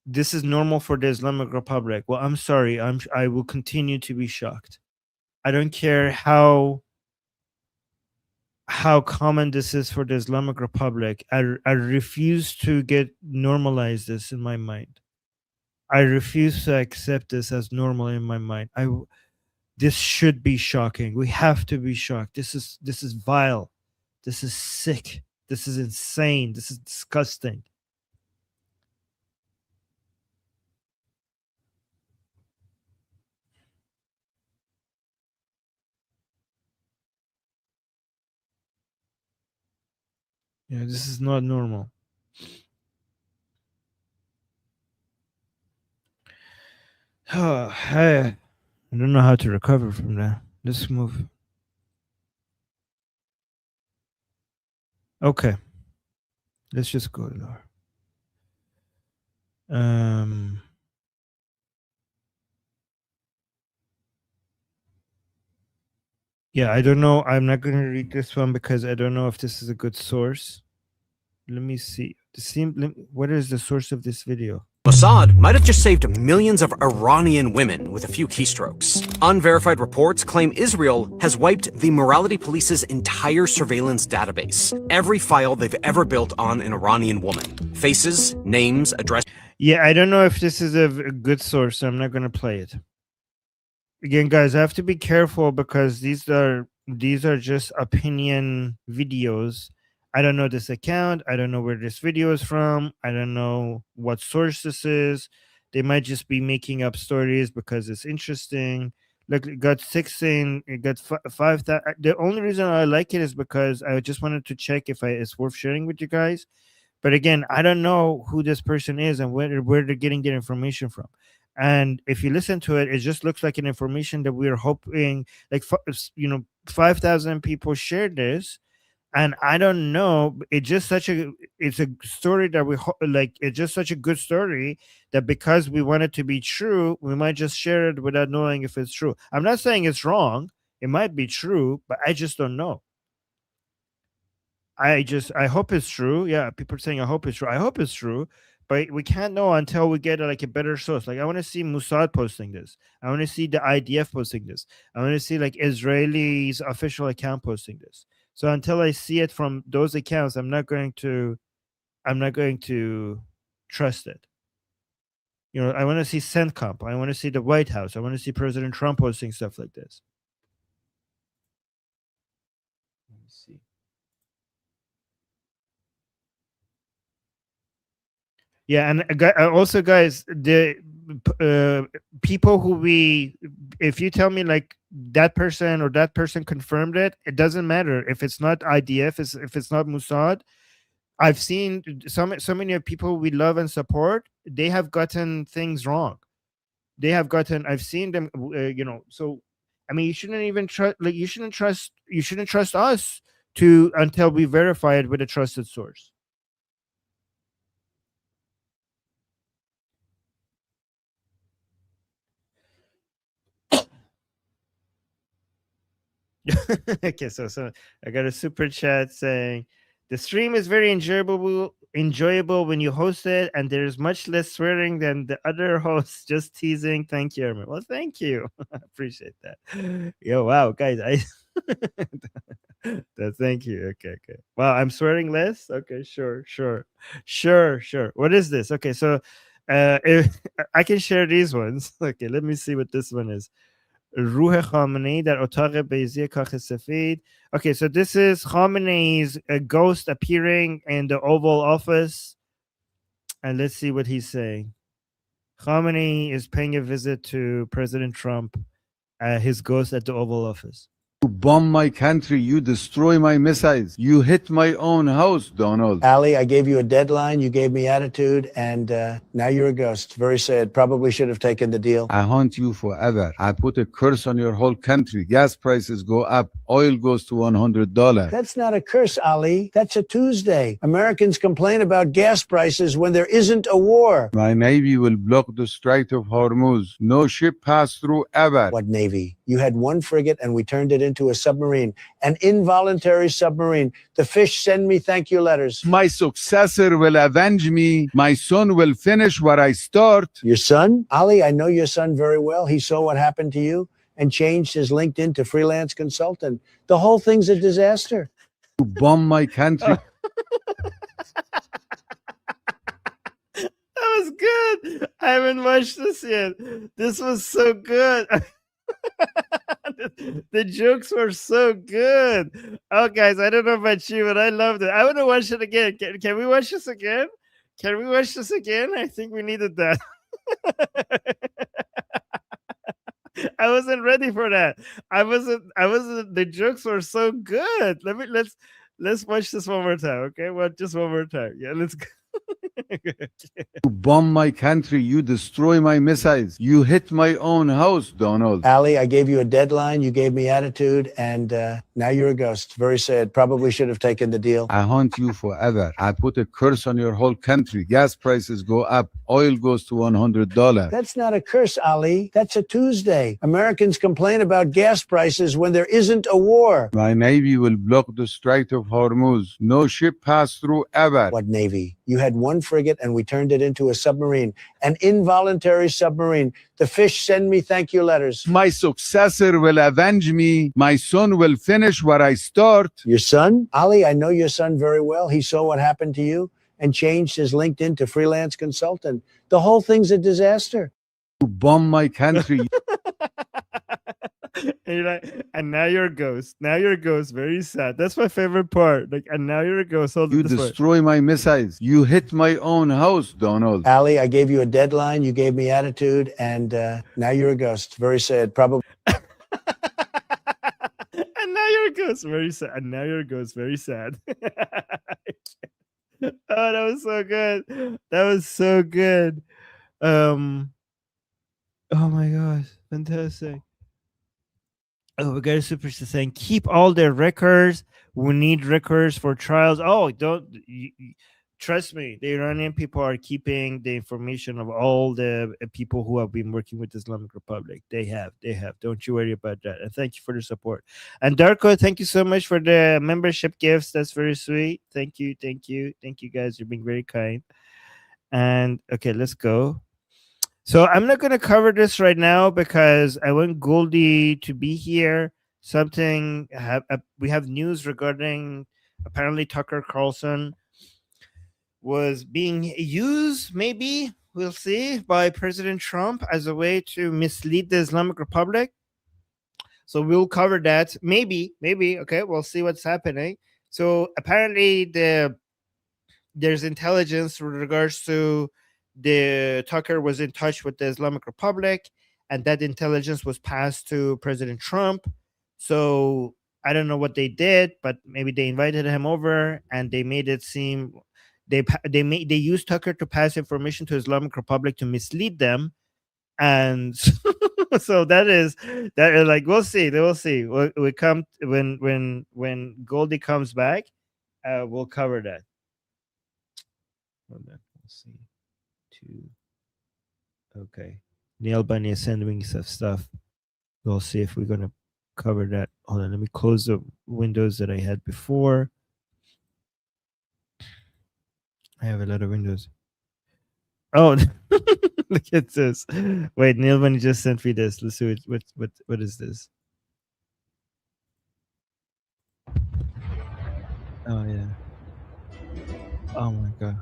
This is normal for the Islamic Republic. Well, I'm sorry. I will continue to be shocked. I don't care how common this is for the Islamic Republic. I refuse to normalize this in my mind. I refuse to accept this as normal in my mind. This should be shocking. We have to be shocked. This is vile. This is sick. This is insane. This is disgusting. Yeah, this is not normal. I don't know how to recover from that. Let's move. Okay. Let's just go, Laura. Yeah, I don't know. I'm not going to read this one because I don't know if this is a good source. Let me see. What is the source of this video? Mossad might have just saved millions of Iranian women with a few keystrokes. Unverified reports claim Israel has wiped the morality police's entire surveillance database. Every file they've ever built on an Iranian woman. Faces, names, address. Yeah, I don't know if this is a good source, so I'm not going to play it. Again, guys, I have to be careful because these are just opinion videos. I don't know this account. I don't know where this video is from. I don't know what source this is. They might just be making up stories because it's interesting. Look, it got 16. It got 5,000. The only reason I like it is because I just wanted to check if it's worth sharing with you guys. But again, I don't know who this person is and where they're getting their information from. And if you listen to it, it just looks like an information that we're hoping, like, 5,000 people shared this. And I don't know, it's a story that it's just such a good story that because we want it to be true, we might just share it without knowing if it's true. I'm not saying it's wrong. It might be true, but I just don't know. I hope it's true. Yeah, people are saying I hope it's true. I hope it's true, but we can't know until we get a better source. Like, I want to see Mossad posting this. I want to see the IDF posting this. I want to see Israeli's official account posting this. So until I see it from those accounts, I'm not going to trust it. I want to see CENTCOM. I want to see the White House. I want to see President Trump posting stuff like this. Let me see. Yeah, and also, guys, the people if you tell me that person or that person confirmed it, it doesn't matter if it's not IDF, if it's not Mossad. I've seen so many people we love and support. They have gotten things wrong. I've seen them. So I mean, you shouldn't even trust. You shouldn't trust us until we verify it with a trusted source. Okay, so I got a super chat saying the stream is very enjoyable when you host it, and there's much less swearing than the other hosts. Just teasing. Thank you, Armin. Well, thank you. I appreciate that. Yo, wow, guys, thank you. Okay. Wow, I'm swearing less. Okay, sure. What is this? Okay, so if I can share these ones. Okay, let me see what this one is. روح خامنه‌ای در اتاق بیضی کاخ سفید. Okay, so this is Khamenei's ghost appearing in the Oval Office. And let's see what he's saying. Khamenei is paying a visit to President Trump, his ghost at the Oval Office. You bomb my country. You destroy my missiles. You hit my own house, Donald. Ali, I gave you a deadline. You gave me attitude, and now you're a ghost. Very sad. Probably should have taken the deal. I haunt you forever. I put a curse on your whole country. Gas prices go up. Oil goes to $100. That's not a curse, Ali. That's a Tuesday. Americans complain about gas prices when there isn't a war. My Navy will block the Strait of Hormuz. No ship pass through ever. What Navy? You had one frigate, and we turned it into a submarine, an involuntary submarine. The fish send me thank you letters. My successor will avenge me. My son will finish what I start. Your son? Ali, I know your son very well. He saw what happened to you and changed his LinkedIn to freelance consultant. The whole thing's a disaster. You bomb my country. That was good. I haven't watched this yet. This was so good. The jokes were so good. Oh, guys, I don't know about you, but I loved it. I want to watch it again. Can we watch this again? Can we watch this again? I think we needed that. I wasn't ready for that. I wasn't. The jokes were so good. Let's watch this one more time. Okay, well, just one more time. Yeah, let's go. You bomb my country. You destroy my missiles. You hit my own house, Donald. Ali, I gave you a deadline. You gave me attitude, and now you're a ghost. Very sad. Probably should have taken the deal. I haunt you forever. I put a curse on your whole country. Gas prices go up. Oil goes to $100. That's not a curse, Ali. That's a Tuesday. Americans complain about gas prices when there isn't a war. My Navy will block the Strait of Hormuz. No ship pass through ever. What Navy? You had one frigate and we turned it into a submarine, an involuntary submarine. The fish send me thank you letters. My successor will avenge me. My son will finish what I start. Your son? Ali, I know your son very well. He saw what happened to you and changed his LinkedIn to freelance consultant. The whole thing's a disaster. You bomb my country. And you're like, and now you're a ghost. Now you're a ghost. Very sad. That's my favorite part. Like, and now you're a ghost. Hold You destroy my missiles. You hit my own house, Donald. Ali, I gave you a deadline. You gave me attitude, and now you're a ghost. Very sad. Probably. And now you're a ghost. Very sad. And now you're a ghost. Very sad. Oh, that was so good. That was so good. Oh my gosh, fantastic. Oh, we got a super saying keep all their records. We need records for trials. Oh, trust me, the Iranian people are keeping the information of all the people who have been working with the Islamic Republic. They have. Don't you worry about that. And thank you for the support. And Darko, thank you so much for the membership gifts. That's very sweet. Thank you guys. You're being very kind. And okay, let's go. So I'm not going to cover this right now because I want Goldie to be here. We have news regarding apparently Tucker Carlson was being used, maybe, we'll see, by President Trump as a way to mislead the Islamic Republic. So we'll cover that. Maybe. Okay, we'll see what's happening. So apparently there's intelligence with regards to the Tucker was in touch with the Islamic Republic, and that intelligence was passed to President Trump. So I don't know what they did, but maybe they invited him over and they made it seem they used Tucker to pass information to Islamic Republic to mislead them, and so that is like we'll see. We come when Goldie comes back, we'll cover that. Hold on, we'll see. Okay, Neil Bunny is sending me some stuff. We'll see if we're gonna cover that. Hold on, let me close the windows that I had before. I have a lot of windows. Oh, look at this. Wait, Neil Bunny just sent me this. Let's see what is this? Oh yeah. Oh my god.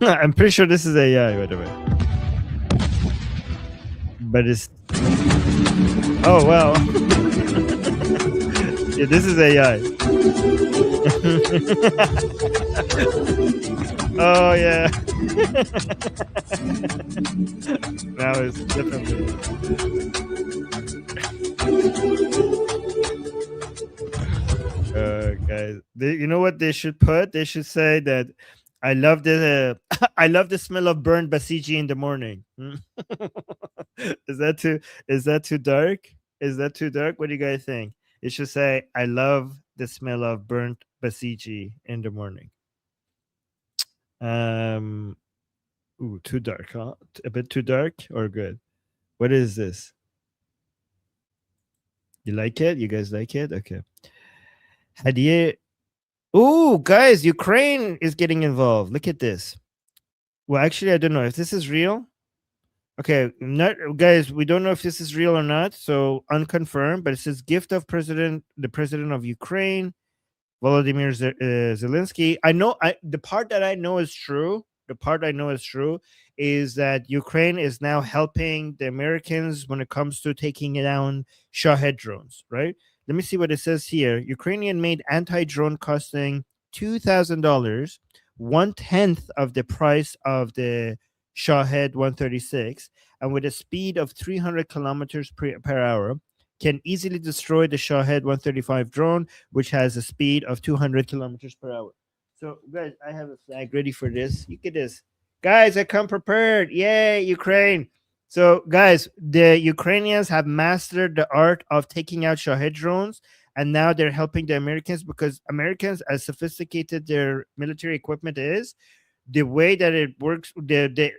I'm pretty sure this is AI, by the way. But it's... Oh, wow. Yeah, this is AI. Oh, yeah. Now it's definitely... Guys, you know what they should put? They should say that I love the smell of burnt basiji in the morning. Is that too dark? Is that too dark? What do you guys think? It should say I love the smell of burnt basiji in the morning. Ooh, too dark, huh? A bit too dark or good? What is this? You like it? You guys like it? Okay. Hadiye. Oh, guys, Ukraine is getting involved. Look at this. Well, actually, I don't know if this is real. Okay, guys, we don't know if this is real or not, so unconfirmed. But it says gift of the president of Ukraine, Volodymyr Zelensky. I know the part that I know is true. The part I know is true is that Ukraine is now helping the Americans when it comes to taking down Shahed drones, right? Let me see what it says here. Ukrainian made anti-drone costing $2,000, 1/10 of the price of the Shahed 136, and with a speed of 300 kilometers per hour, can easily destroy the Shahed 135 drone, which has a speed of 200 kilometers per hour. So, guys, I have a flag ready for this. Look at this. Guys, I come prepared. Yay, Ukraine. So, guys, the Ukrainians have mastered the art of taking out Shahed drones, and now they're helping the Americans because Americans, as sophisticated their military equipment is, the way that it works, the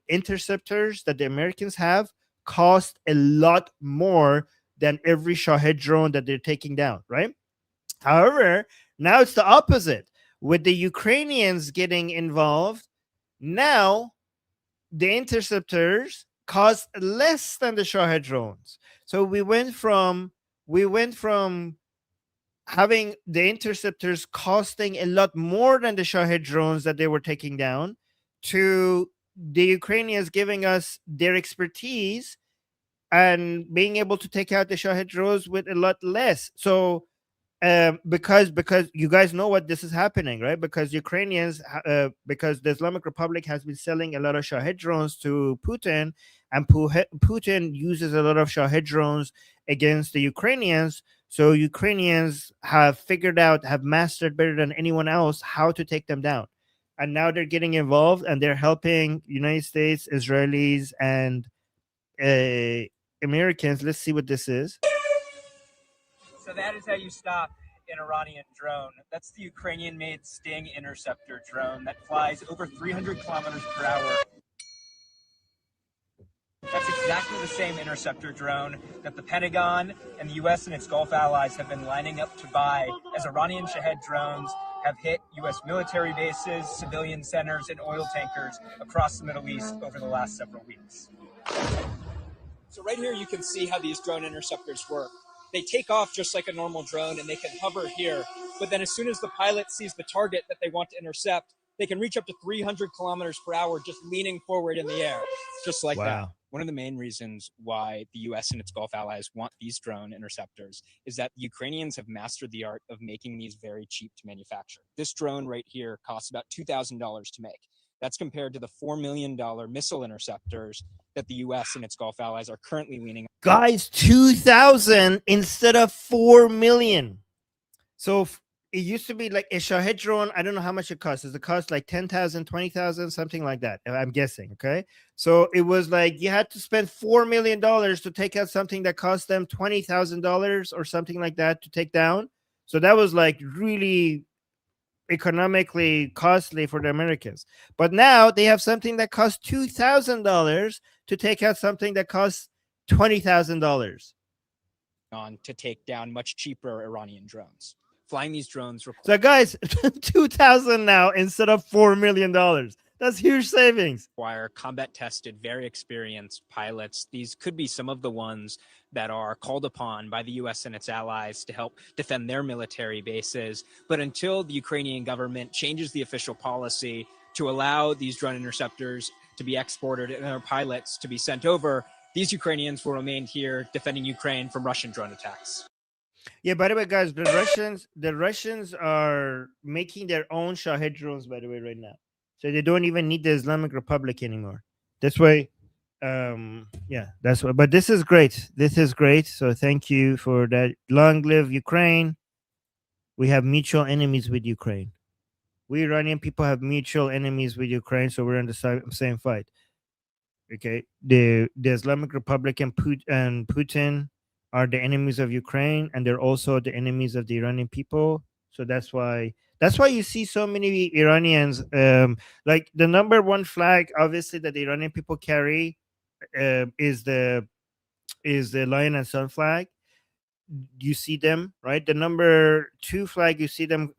interceptors that the Americans have cost a lot more than every Shahed drone that they're taking down, right? However, now it's the opposite. With the Ukrainians getting involved, now the interceptors cost less than the Shahed drones. So we went from having the interceptors costing a lot more than the Shahed drones that they were taking down to the Ukrainians giving us their expertise and being able to take out the Shahed drones with a lot less. So because you guys know what this is happening, right? Because Ukrainians, because the Islamic Republic has been selling a lot of Shahed drones to Putin, and Putin uses a lot of Shahed drones against the Ukrainians. So Ukrainians have figured out, have mastered better than anyone else how to take them down, and now they're getting involved and they're helping United States, Israelis, and Americans. Let's see what this is. So that is how you stop an Iranian drone. That's the Ukrainian-made Sting interceptor drone that flies over 300 kilometers per hour. That's exactly the same interceptor drone that the Pentagon and the U.S. and its Gulf allies have been lining up to buy as Iranian Shahed drones have hit U.S. military bases, civilian centers, and oil tankers across the Middle East over the last several weeks. So right here you can see how these drone interceptors work. They take off just like a normal drone and they can hover here. But then as soon as the pilot sees the target that they want to intercept, they can reach up to 300 kilometers per hour just leaning forward in the air, just like that. One of the main reasons why the US and its Gulf allies want these drone interceptors is that the Ukrainians have mastered the art of making these very cheap to manufacture. This drone right here costs about $2,000 to make. That's compared to the $4 million missile interceptors that the US and its Gulf allies are currently leaning on. Guys, 2,000 instead of 4 million. So it used to be like a Shahed drone. I don't know how much it costs. Does it cost like 10,000, 20,000, something like that? I'm guessing. Okay. So it was like you had to spend $4 million to take out something that cost them $20,000 or something like that to take down. So that was like really economically costly for the Americans. But now they have something that costs $2,000 to take out something that costs $20,000 on to take down much cheaper Iranian drones. Flying these drones so guys, 2,000 now instead of $4 million. That's huge savings. Require combat tested, very experienced pilots. These could be some of the ones that are called upon by the US and its allies to help defend their military bases. But until the Ukrainian government changes the official policy to allow these drone interceptors to be exported and their pilots to be sent over, these Ukrainians will remain here defending Ukraine from Russian drone attacks. Yeah, by the way, guys, the Russians are making their own Shahed drones, by the way, right now. So they don't even need the Islamic Republic anymore. That's why, yeah, that's why. But this is great. This is great. So thank you for that. Long live Ukraine. We have mutual enemies with Ukraine. We Iranian people have mutual enemies with Ukraine, so we're in the same fight. Okay, the Islamic Republic and Putin are the enemies of Ukraine, and they're also the enemies of the Iranian people. So that's why you see so many Iranians. Like the number one flag, obviously, that the Iranian people carry is the lion and sun flag. You see them, right? The number two flag, you see them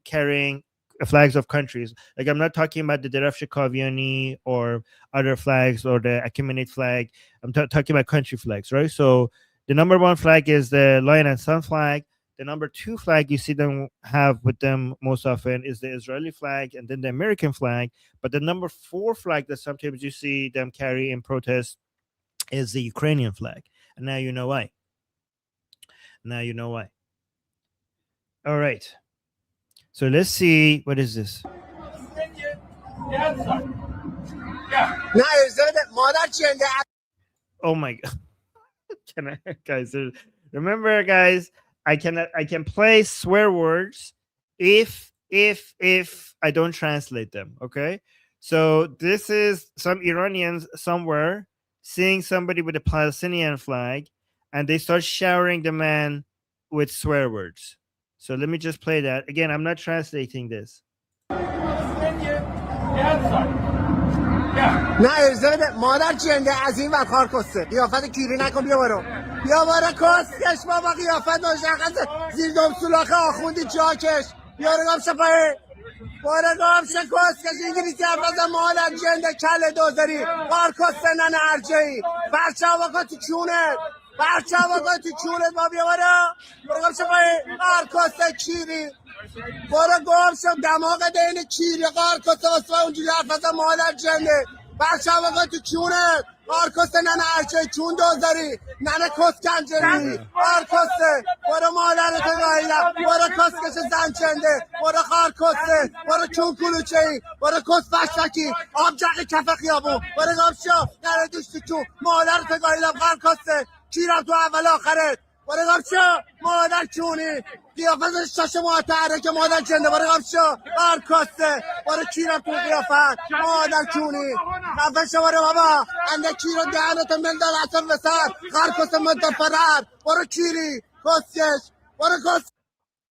carrying flags of countries. Like I'm not talking about the Derafsh Kaviani or other flags or the Achaemenid flag. I'm talking about country flags, right? So the number one flag is the lion and sun flag. The number 2 flag you see them have with them most often is the Israeli flag and then the American flag. But the number 4 flag that sometimes you see them carry in protest is the Ukrainian flag. And now you know why. Now you know why. All right. So let's see. What is this? Oh my god. Can I, guys, remember, guys, I can play swear words if I don't translate them. Okay. So this is some Iranians somewhere seeing somebody with a Palestinian flag, and they start showering the man with swear words. So let me just play that again. I'm not translating this. نه ارزه بده مادر جنده از این ور کار کسته قیافت کیری نکن بیا برو کسکش بابا قیافت مشخصه زیر دم سولاخ آخوندی جاکش بیا رو گام شپایه بارو گام شه کسکش انگلیسی حرف بزن مادر جنده کله دوزاری کار کسته ننه ارجهی برچه هوا کن تو چونت با بیا برو گام شپایه کار کسته کیری برو گم شد دماغ دین کیری قارکسته واسه اونجوری حرف بزن مادر جنده برچه هوا تو کونت قارکسته ننه ارچه کون دوزاری ننه کس کنجری قارکسته برو مادرتو گاهیدم برو کسکش زن چنده برو قارکسته برو کون کلوچه ای برو کس بشکی آب جقی کف خیابون برو گم شد ننه دوش تو کون مادرتو گاهیدم قارکسته کیرم تو اول آخرت برو گم شد مادر کونی قیافت شاشه معتره که مادر جنده برو گم شد قارکسته برو کیرم تو قیافت مادر کونی خفه شو برو بابا انده کیرو دهنتو ملدن اصلا وسط قارکسته مدفرر برو کیری کسکش برو کس.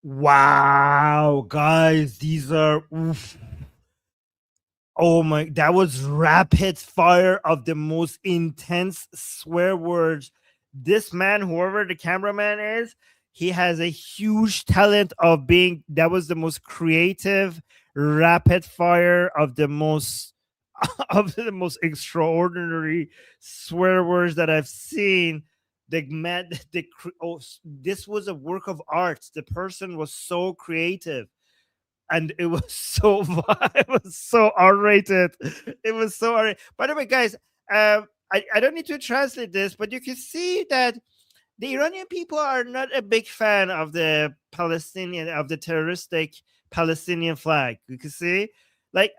Wow, guys, these are oof. Oh my, that was rapid fire of the most intense swear words. This man, whoever the cameraman is, he has a huge talent of being, that was the most creative, rapid fire of the most extraordinary swear words that I've seen. The man, this was a work of art. The person was so creative. And it was so it was so R-rated. It was so R-rated. By the way, guys, I don't need to translate this, but you can see that the Iranian people are not a big fan of the terroristic Palestinian flag. You can see, like,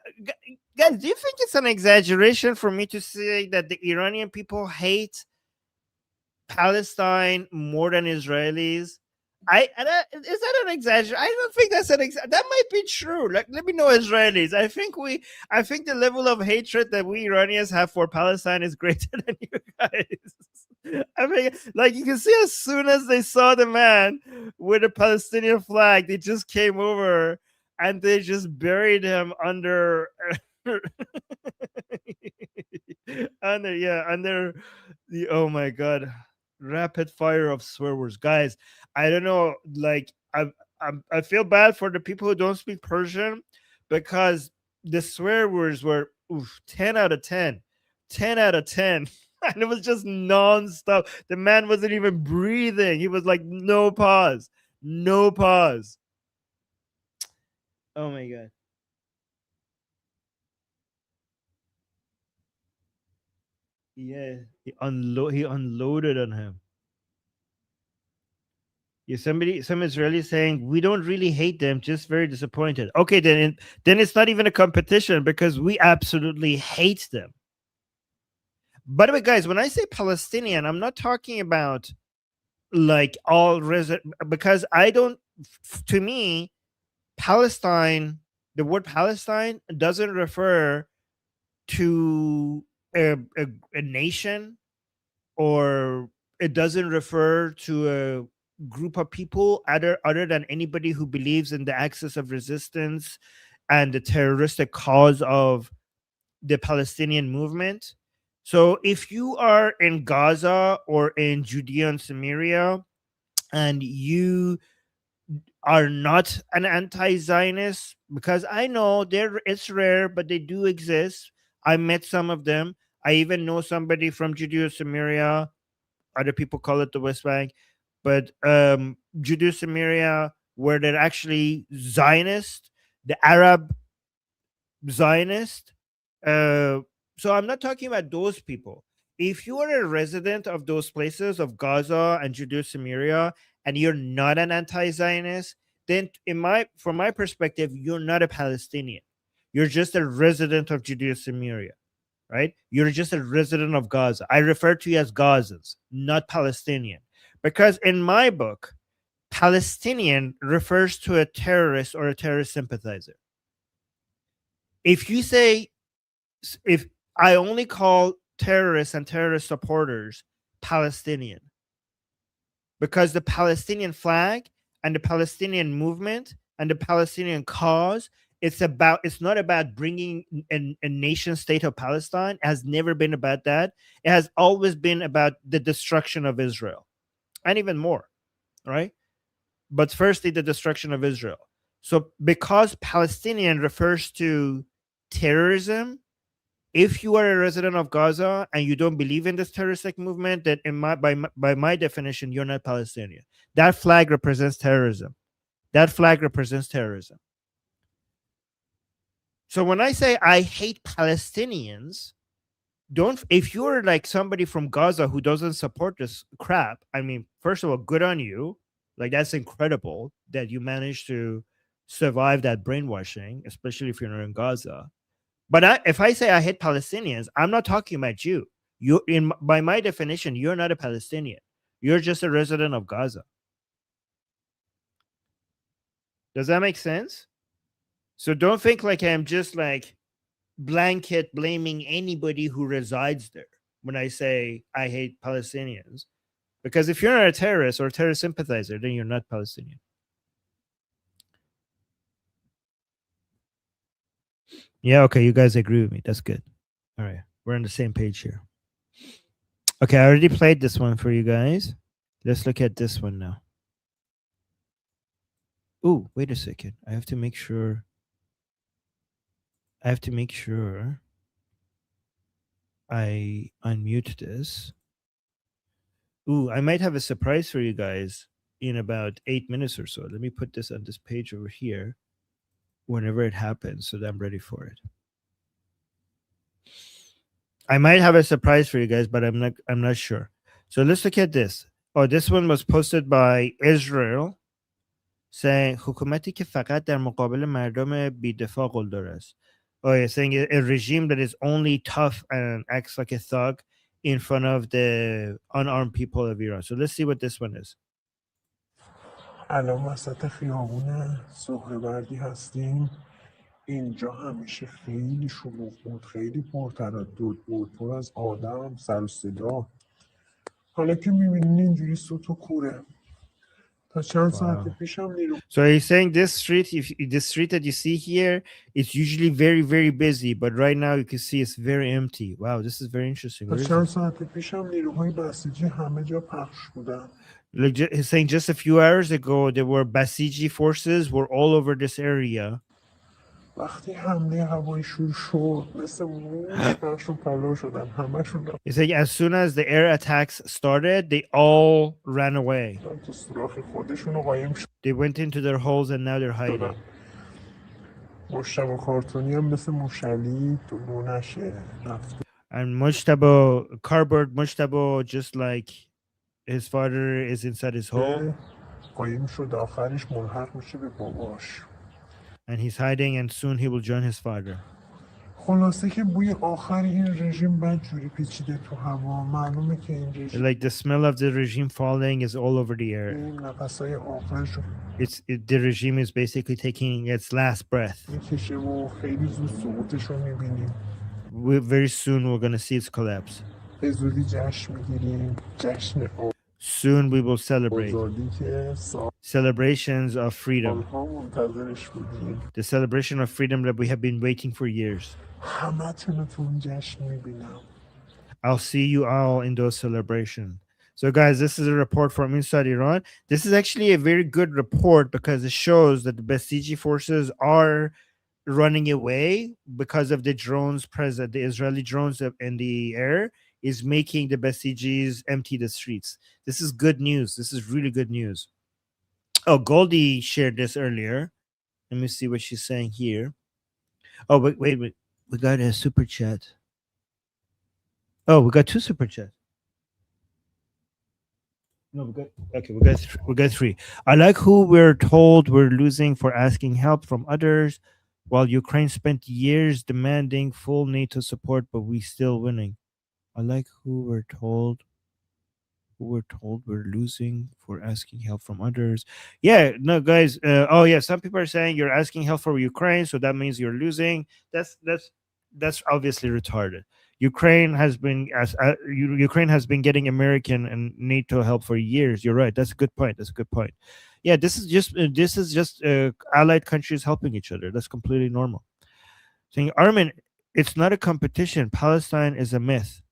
guys, do you think it's an exaggeration for me to say that the Iranian people hate Palestine more than Israelis? Is that an exaggeration? I don't think that's that might be true. Like, let me know, Israelis. I think the level of hatred that we Iranians have for Palestine is greater than you guys. I mean, like, you can see as soon as they saw the man with a Palestinian flag, they just came over and they just buried him under under the, oh my god, rapid fire of swear words. Guys, I don't know, like, I feel bad for the people who don't speak Persian, because the swear words were 10 out of 10 out of 10 and it was just non-stop. The man wasn't even breathing. He was like, no pause. Oh my god. Yeah, he unloaded on him. Yeah, some Israelis saying we don't really hate them, just very disappointed. Okay, then it's not even a competition, because we absolutely hate them. By the way, guys, when I say Palestinian, I'm not talking about like all because I don't. To me, Palestine, the word Palestine doesn't refer to a nation, or it doesn't refer to a group of people other than anybody who believes in the axis of resistance and the terroristic cause of the Palestinian movement. So if you are in Gaza or in Judea and Samaria and you are not an anti-Zionist, because I know it's rare, but they do exist. I met some of them. I even know somebody from Judea and Samaria. Other people call it the West Bank. but Judea Samaria, where they're actually Zionist, the Arab Zionist. So I'm not talking about those people. If you are a resident of those places of Gaza and Judea Samaria, and you're not an anti-Zionist, then from my perspective, you're not a Palestinian. You're just a resident of Judea Samaria, right? You're just a resident of Gaza. I refer to you as Gazans, not Palestinian, because in my book, Palestinian refers to a terrorist or a terrorist sympathizer. If you say, if I only call terrorists and terrorist supporters Palestinian, because the Palestinian flag and the Palestinian movement and the Palestinian cause, it's not about bringing a nation state of Palestine. It has never been about that. It has always been about the destruction of Israel, and even more, right? But firstly, the destruction of Israel. So because Palestinian refers to terrorism, if you are a resident of Gaza and you don't believe in this terroristic movement, then by my definition, you're not Palestinian. That flag represents terrorism. That flag represents terrorism. So when I say I hate Palestinians, if you're like somebody from Gaza who doesn't support this crap, I mean, first of all, good on you. Like, that's incredible that you managed to survive that brainwashing, especially if you're not in Gaza. But if I say I hate Palestinians, I'm not talking about you. By my definition, you're not a Palestinian. You're just a resident of Gaza. Does that make sense? So don't think like I'm just like blanket blaming anybody who resides there when I say I hate Palestinians. Because if you're not a terrorist or a terrorist sympathizer, then you're not Palestinian. Yeah, okay, you guys agree with me. That's good. All right, we're on the same page here. Okay, I already played this one for you guys. Let's look at this one now. Ooh, wait a second. I have to make sure I unmute this. Ooh, I might have a surprise for you guys in about 8 minutes or so. Let me put this on this page over here whenever it happens so that I'm ready for it. I might have a surprise for you guys, but I'm not sure. So let's look at this. Oh, this one was posted by Israel saying حکومتی که فقط در مقابل مردم بی‌دفاع قلدر است. Oh, yeah, saying a regime that is only tough and acts like a thug in front of the unarmed people of Iran. So let's see what this one is. الان وسط خیابون سهروردی هستیم. اینجا همیشه خیلی شلوغ بود، خیلی پرتردد بود، پر از آدم، سر و صدا. حالا که میبینین اینجوری سوت و کوره. تا چند ساعت پیشم نیرو. So he's saying this street that you see here, it's usually very, very busy, but right now you can see it's very empty. Wow, this is very interesting. تا چند ساعت پیشم نیروهای بسیجی همه جا پخش بودن. Like he's saying just a few hours ago, there were Basiji forces were all over this area. وقتی حمله هوایی شروع شد مثل موش پخشون پلو شدن همشون. He's saying as soon as the air attacks started, they all ran away. تو سوراخ خودشون قایم شد. They went into their holes and now they're hiding. مشتبه کارتونی هم مثل موشلی تو لونشه رفت. And Mujtaba, cardboard Mujtaba, just like his father is inside his hole. قایم شد آخرش ملحق میشه به باباش. And he's hiding and soon he will join his father. خلاصه که بوی آخر این رژیم بدجوری پیچیده تو هوا. معلومه که این رژیم Like the smell of the regime falling is all over the air. نفسای آخرش The regime is basically taking its last breath. میکشه و خیلی زود سقوطش رو میبینیم. Very soon we're going to see its collapse. به زودی جشن میگیریم. جشن Soon we will celebrate celebrations of freedom. The celebration of freedom that we have been waiting for years. I'll see you all in those celebrations. So guys, this is a report from inside Iran. This is actually a very good report because it shows that the Basiji forces are running away because of the drones present, the Israeli drones in the air. is making the Basijis empty the streets. This is good news. This is really good news. Oh, Goldie shared this earlier. Let me see what she's saying here. Oh, wait. We got a super chat. Oh, we got 2 super chats. No, we got 3. I like who we're told we're losing for asking help from others, while Ukraine spent years demanding full NATO support, but we still winning. I like who we're told we're losing for asking help from others. Yeah, no, guys. Oh, yeah. Some people are saying you're asking help for Ukraine, so that means you're losing. That's obviously retarded. Ukraine has been Ukraine has been getting American and NATO help for years. You're right. That's a good point. Yeah, this is just allied countries helping each other. That's completely normal. Saying, Armin, it's not a competition. Palestine is a myth.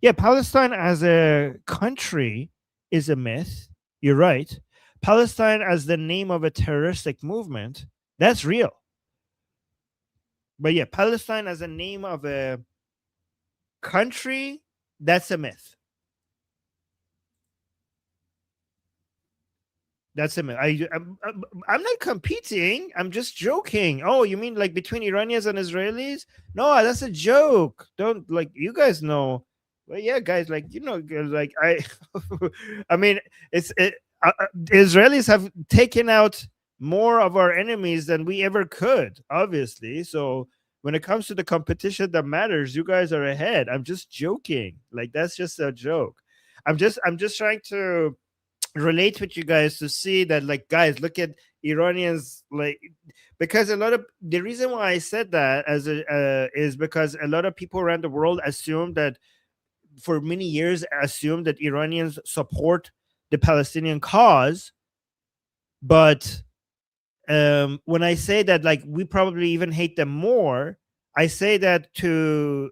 Yeah, Palestine as a country is a myth. You're right. Palestine as the name of a terroristic movement, that's real. But yeah, Palestine as a name of a country, that's a myth. That's a myth. I'm not competing. I'm just joking. Oh, you mean like between Iranians and Israelis? No, that's a joke. Don't, like, you guys know. Well, yeah, guys, like, like I mean, Israelis have taken out more of our enemies than we ever could, obviously. So when it comes to the competition that matters, you guys are ahead. I'm just joking. Like, that's just a joke. I'm just trying to relate with you guys to see that, like, guys, look at Iranians, like, because a lot of the reason why I said that is because a lot of people around the world assume that for many years assumed that Iranians support the Palestinian cause. But when I say that, like, we probably even hate them more, I say that to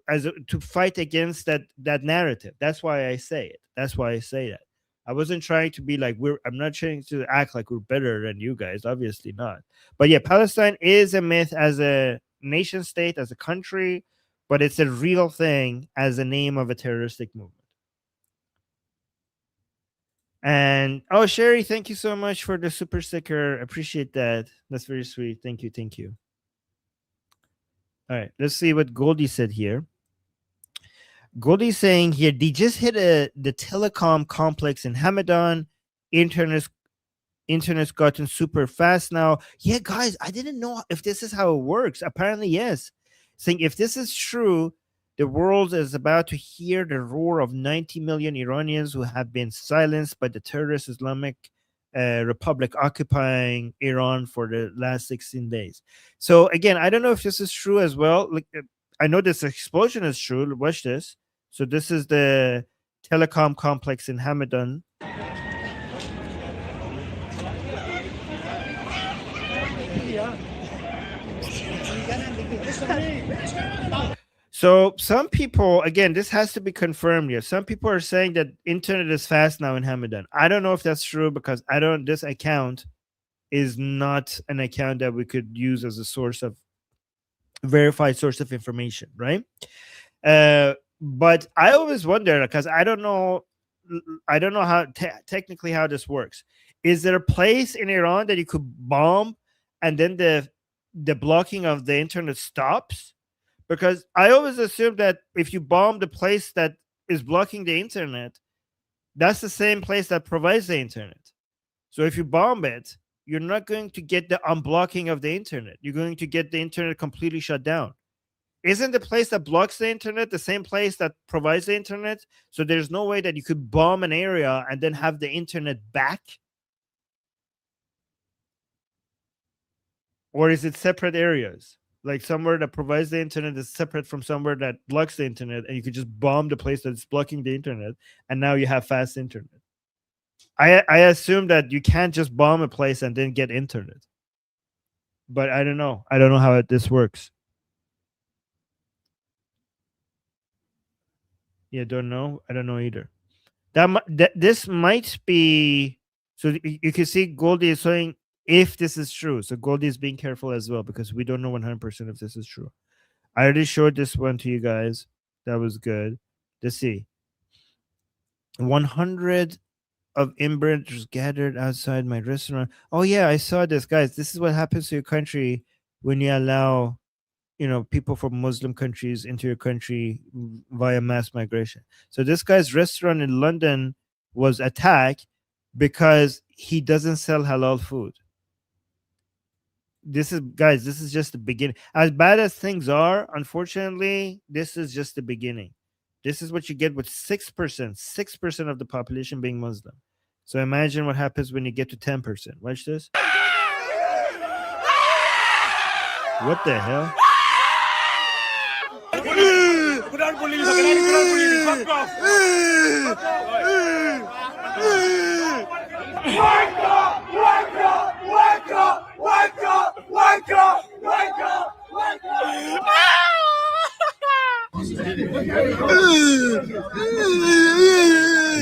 fight against that narrative. That's why I say it. That's why I say that. I wasn't trying to be like, I'm not trying to act like we're better than you guys. Obviously not. But yeah, Palestine is a myth as a nation state, as a country, but it's a real thing as a name of a terroristic movement. And oh, Sherry, thank you so much for the super sticker. Appreciate that. That's very sweet. Thank you. All right, let's see what Goldie said here. Goldie's saying here, they just hit the telecom complex in Hamadan. Internet's gotten super fast now. Yeah, guys, I didn't know if this is how it works. Apparently, yes. Saying if this is true, the world is about to hear the roar of 90 million Iranians who have been silenced by the terrorist Islamic Republic occupying Iran for the last 16 days. So again, I don't know if this is true as well. Like, I know this explosion is true. Watch this. So this is the telecom complex in Hamadan. So some people, again, this has to be confirmed here. Some people are saying that internet is fast now in Hamadan. I don't know if that's true because this account is not an account that we could use as a verified source of information, right? But I always wonder, because I don't know how technically how this works. Is there a place in Iran that you could bomb and then the blocking of the internet stops? Because I always assume that if you bomb the place that is blocking the internet, that's the same place that provides the internet. So if you bomb it, you're not going to get the unblocking of the internet. You're going to get the internet completely shut down. Isn't the place that blocks the internet the same place that provides the internet? So there's no way that you could bomb an area and then have the internet back? Or is it separate areas? Like somewhere that provides the internet is separate from somewhere that blocks the internet, and you could just bomb the place that's blocking the internet, and now you have fast internet. I assume that you can't just bomb a place and then get internet. But I don't know. I don't know how this works. Yeah, don't know. I don't know either. This might be. So you can see Goldie is saying if this is true. So Goldie is being careful as well because we don't know 100% if this is true. I already showed this one to you guys. That was good. Let's see. 100 of inbreeders gathered outside my restaurant. Oh yeah, I saw this, guys. This is what happens to your country when you allow, people from Muslim countries into your country via mass migration. So this guy's restaurant in London was attacked because he doesn't sell halal food. This is just the beginning. As bad as things are, unfortunately, this is just the beginning. This is what you get with 6% of the population being Muslim. So imagine what happens when you get to 10%. Watch this. What the hell?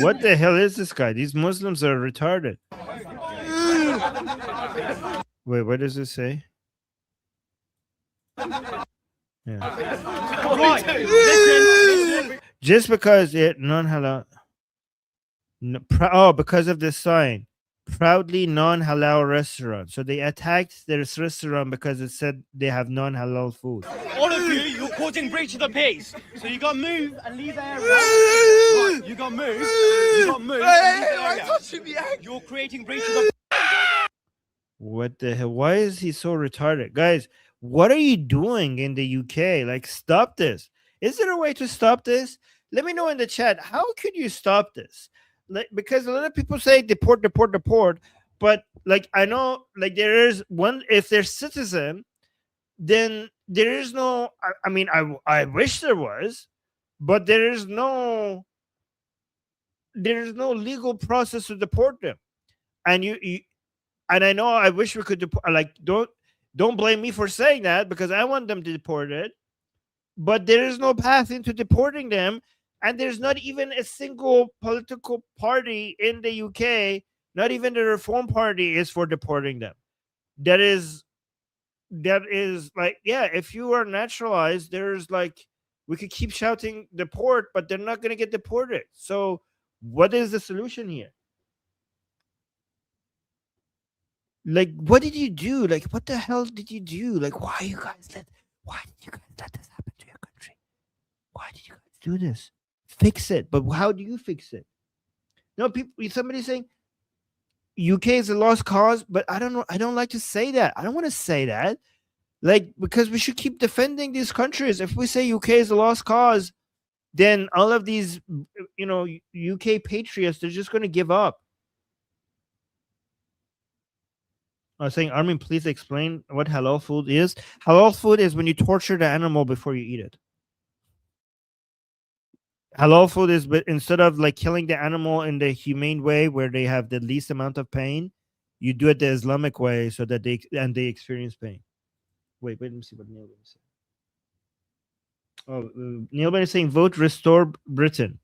What the hell is this guy? These Muslims are retarded. Wait, what does it say? Yeah. Just because it non-halal. Because of this sign. Proudly non-halal restaurant. So they attacked this restaurant because it said they have non-halal food. All of you, you're causing breach of the peace. So you gotta move and leave the area. Right, you gotta move. You gotta move. You're creating breach of the. What the hell? Why is he so retarded? Guys, what are you doing in the UK? Like, stop this. Is there a way to stop this? Let me know in the chat. How could you stop this? Like, because a lot of people say deport, but like, I know, like, there is one, if they're citizen, then there is no, I mean, I wish there was, but there is no legal process to deport them. And and I know, I wish we could deport, like, don't blame me for saying that, because I want them deported, but there is no path into deporting them. And there's not even a single political party in the UK, not even the Reform Party, is for deporting them. That is like, yeah, if you are naturalized, there's like, we could keep shouting deport, but they're not going to get deported. So what is the solution here? Like, what did you do? Like, what the hell did you do? Like, why did you guys let this happen to your country? Why did you guys do this? Fix it. But how do you fix it? No, somebody's saying UK is a lost cause, but I don't know. I don't like to say that. I don't want to say that. Like, because we should keep defending these countries. If we say UK is a lost cause, then all of these, UK patriots, they're just going to give up. I was saying, Armin, please explain what halal food is. Halal food is when you torture the animal before you eat it. Halal food is, but instead of like killing the animal in the humane way where they have the least amount of pain, you do it the Islamic way so that they experience pain. Wait, let me see what Neil is saying. Oh, Neil is saying vote restore Britain.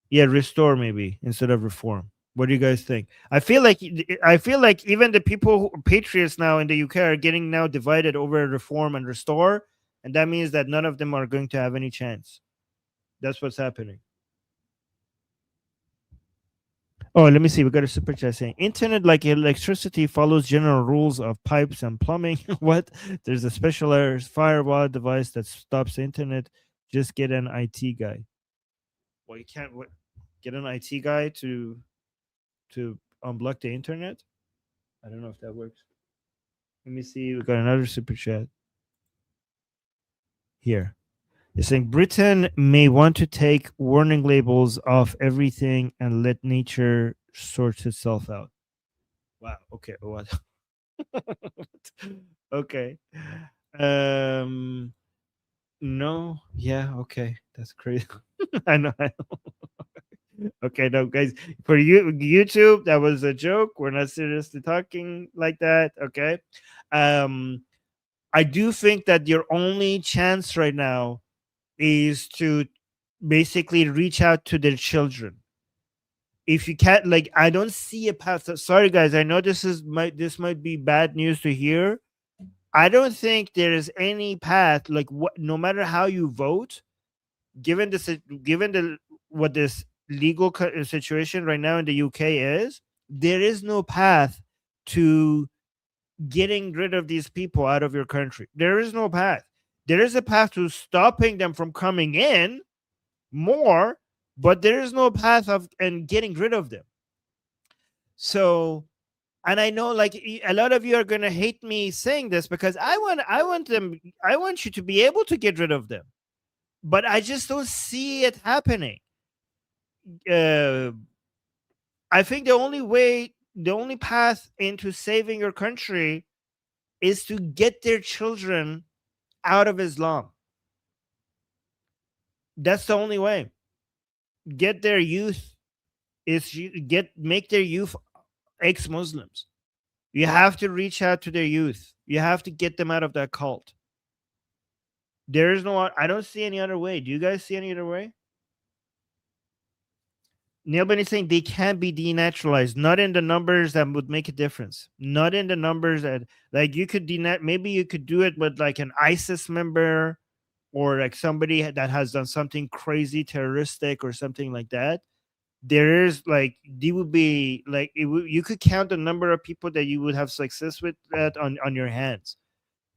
Yeah, restore maybe instead of reform. What do you guys think? I feel like even the people patriots now in the UK are getting now divided over reform and restore, and that means that none of them are going to have any chance. That's what's happening. Oh, let me see. We got a super chat saying internet, like electricity, follows general rules of pipes and plumbing. What? There's a special firewall device that stops the internet. Just get an IT guy. Well, you can't get an IT guy to unblock the internet. I don't know if that works. Let me see. We got another super chat here. It's saying Britain may want to take warning labels off everything and let nature sort itself out. Wow. Okay. What? Okay. No. Yeah. Okay. That's crazy. I know. Okay, no, guys. For you, YouTube, that was a joke. We're not seriously talking like that. Okay. I do think that your only chance right now is to basically reach out to their children. If you can't, like, I don't see a path. Sorry, guys. I know this might be bad news to hear. I don't think there is any path. Like, no matter how you vote, given the what this legal situation right now in the UK is, there is no path to getting rid of these people out of your country. There is no path. There is a path to stopping them from coming in more, but there is no path of and getting rid of them. So, and I know like a lot of you are going to hate me saying this because I want you to be able to get rid of them, but I just don't see it happening. I think the only path into saving your country is to get their children out of Islam. That's the only way. Get their youth make their youth ex-Muslims. You have to reach out to their youth. You have to get them out of that cult. There is no, I don't see any other way. Do you guys see any other way? Neil is saying they can't be denaturalized, not in the numbers that would make a difference. Not in the numbers that, like, you could maybe you could do it with like an ISIS member or like somebody that has done something crazy terroristic or something like that. There is like, they would be like, you could count the number of people that you would have success with that on your hands.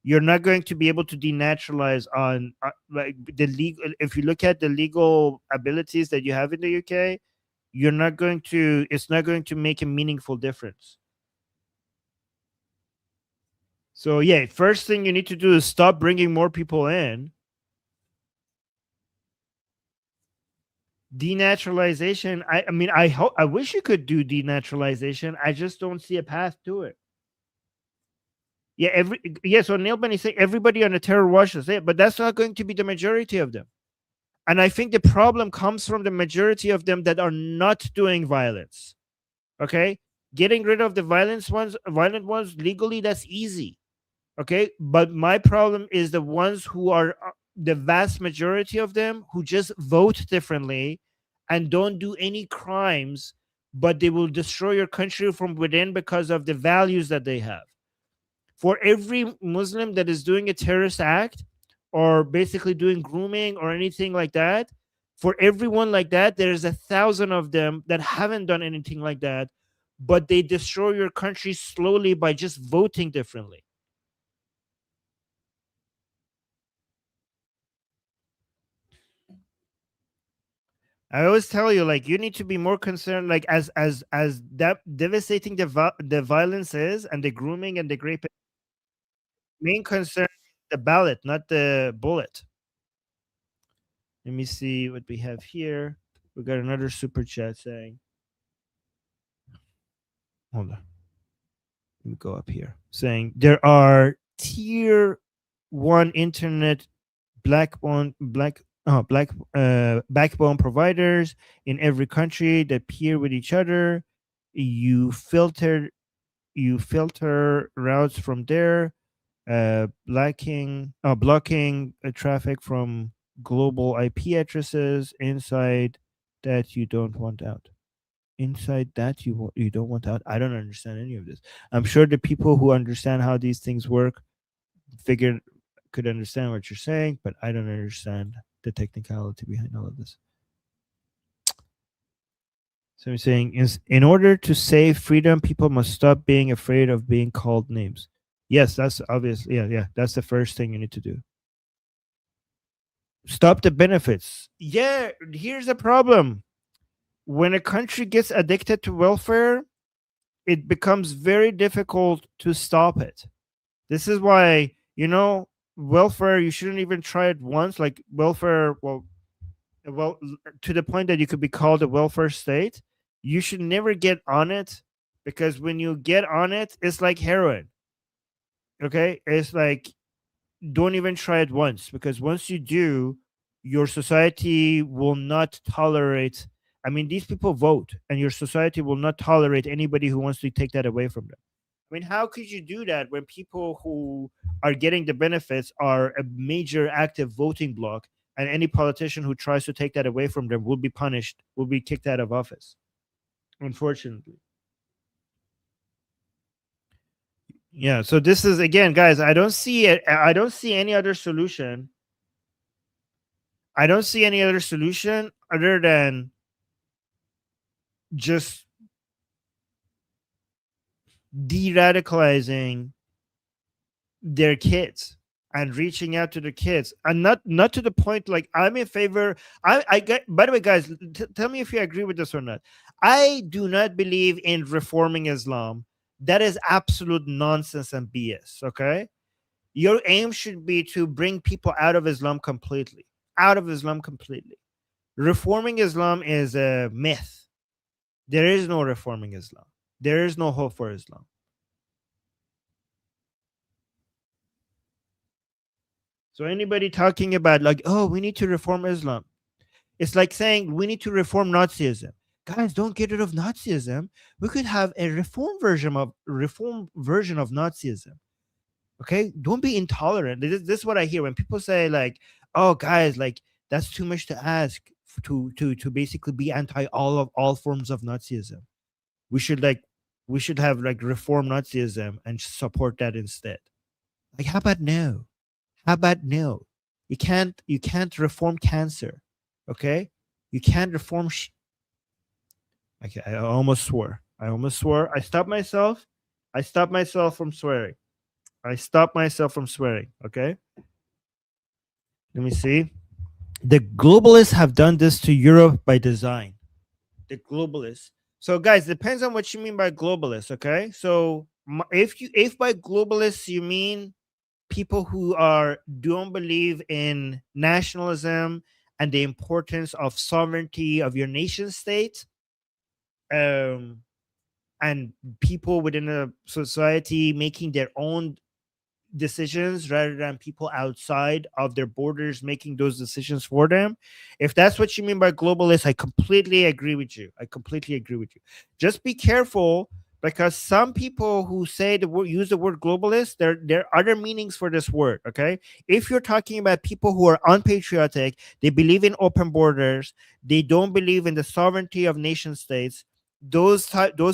You're not going to be able to denaturalize on like the legal. If you look at the legal abilities that you have in the UK, it's not going to make a meaningful difference. So yeah, first thing you need to do is stop bringing more people in. Denaturalization, I mean, I wish you could do denaturalization. I just don't see a path to it. Yeah, so Neil Benny say everybody on the terror watch is it, but that's not going to be the majority of them. And I think the problem comes from the majority of them that are not doing violence. Okay? Getting rid of the violent ones legally, that's easy. Okay? But my problem is the ones who are the vast majority of them who just vote differently and don't do any crimes, but they will destroy your country from within because of the values that they have. For every Muslim that is doing a terrorist act or basically doing grooming or anything like that, for everyone like that, there's 1,000 of them that haven't done anything like that, but they destroy your country slowly by just voting differently. I always tell you, like, you need to be more concerned, like, as that devastating the violence is and the grooming and the rape. Main concern is the ballot, not the bullet. Let me see what we have here. We got another super chat saying, hold on. Let me go up here. Saying there are tier 1 internet backbone providers in every country that peer with each other. You filter routes from there, blocking traffic from global IP addresses inside that you don't want out. Inside that you don't want out. I don't understand any of this. I'm sure the people who understand how these things work could understand what you're saying, but I don't understand the technicality behind all of this. So I'm saying, in order to save freedom, people must stop being afraid of being called names. Yes, that's obvious. Yeah, that's the first thing you need to do. Stop the benefits. Yeah, here's the problem. When a country gets addicted to welfare, it becomes very difficult to stop it. This is why, welfare, you shouldn't even try it once. Like welfare, well, to the point that you could be called a welfare state, you should never get on it, because when you get on it, it's like heroin. Okay? It's like, don't even try it once, because once you do, your society will not tolerate. I mean, these people vote, and your society will not tolerate anybody who wants to take that away from them. I mean, how could you do that when people who are getting the benefits are a major active voting bloc, and any politician who tries to take that away from them will be punished, will be kicked out of office, unfortunately. Yeah, so this is, again, guys, I don't see any other solution. I don't see any other solution other than just de-radicalizing their kids and reaching out to the kids, and not to the point like I'm in favor. I get, by the way, guys, tell me if you agree with this or not. I do not believe in reforming Islam. That is absolute nonsense and BS. Okay, your aim should be to bring people out of Islam completely. Out of Islam completely. Reforming Islam is a myth. There is no reforming Islam. There is no hope for Islam. So anybody talking about like, oh, we need to reform Islam, it's like saying we need to reform Nazism. Guys, don't get rid of Nazism. We could have a reform version of Nazism. Okay, don't be intolerant. This is what I hear when people say like, oh, guys, like that's too much to ask to basically be anti all forms of Nazism. We should have like reform Nazism and support that instead. Like, how about no? How about no? You can't reform cancer. Okay? You can't reform okay, I almost swore. I stopped myself. From swearing. Okay? Let me see. The globalists have done this to Europe by design. The globalists. So guys, depends on what you mean by globalists, okay? So if by globalists you mean people who don't believe in nationalism and the importance of sovereignty of your nation state, and people within a society making their own decisions rather than people outside of their borders making those decisions for them. If that's what you mean by globalist, I completely agree with you. Just be careful, because some people who say use the word globalist, there are other meanings for this word. Okay, if you're talking about people who are unpatriotic, they believe in open borders, they don't believe in the sovereignty of nation states, those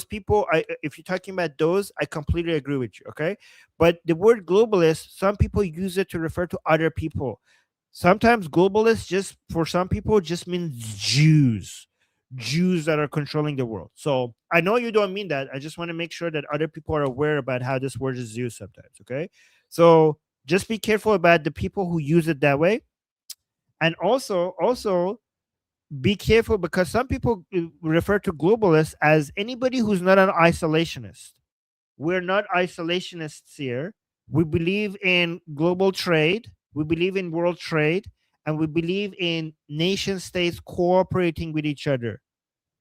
people, if you're talking about those, I completely agree with you. Okay, but the word globalist, some people use it to refer to other people. Sometimes globalist just for some people just means Jews that are controlling the world. So I know you don't mean that. I just want to make sure that other people are aware about how this word is used sometimes. Okay, so just be careful about the people who use it that way, and also be careful, because some people refer to globalists as anybody who's not an isolationist. We're not isolationists here. We believe in global trade, we believe in world trade, and we believe in nation states cooperating with each other.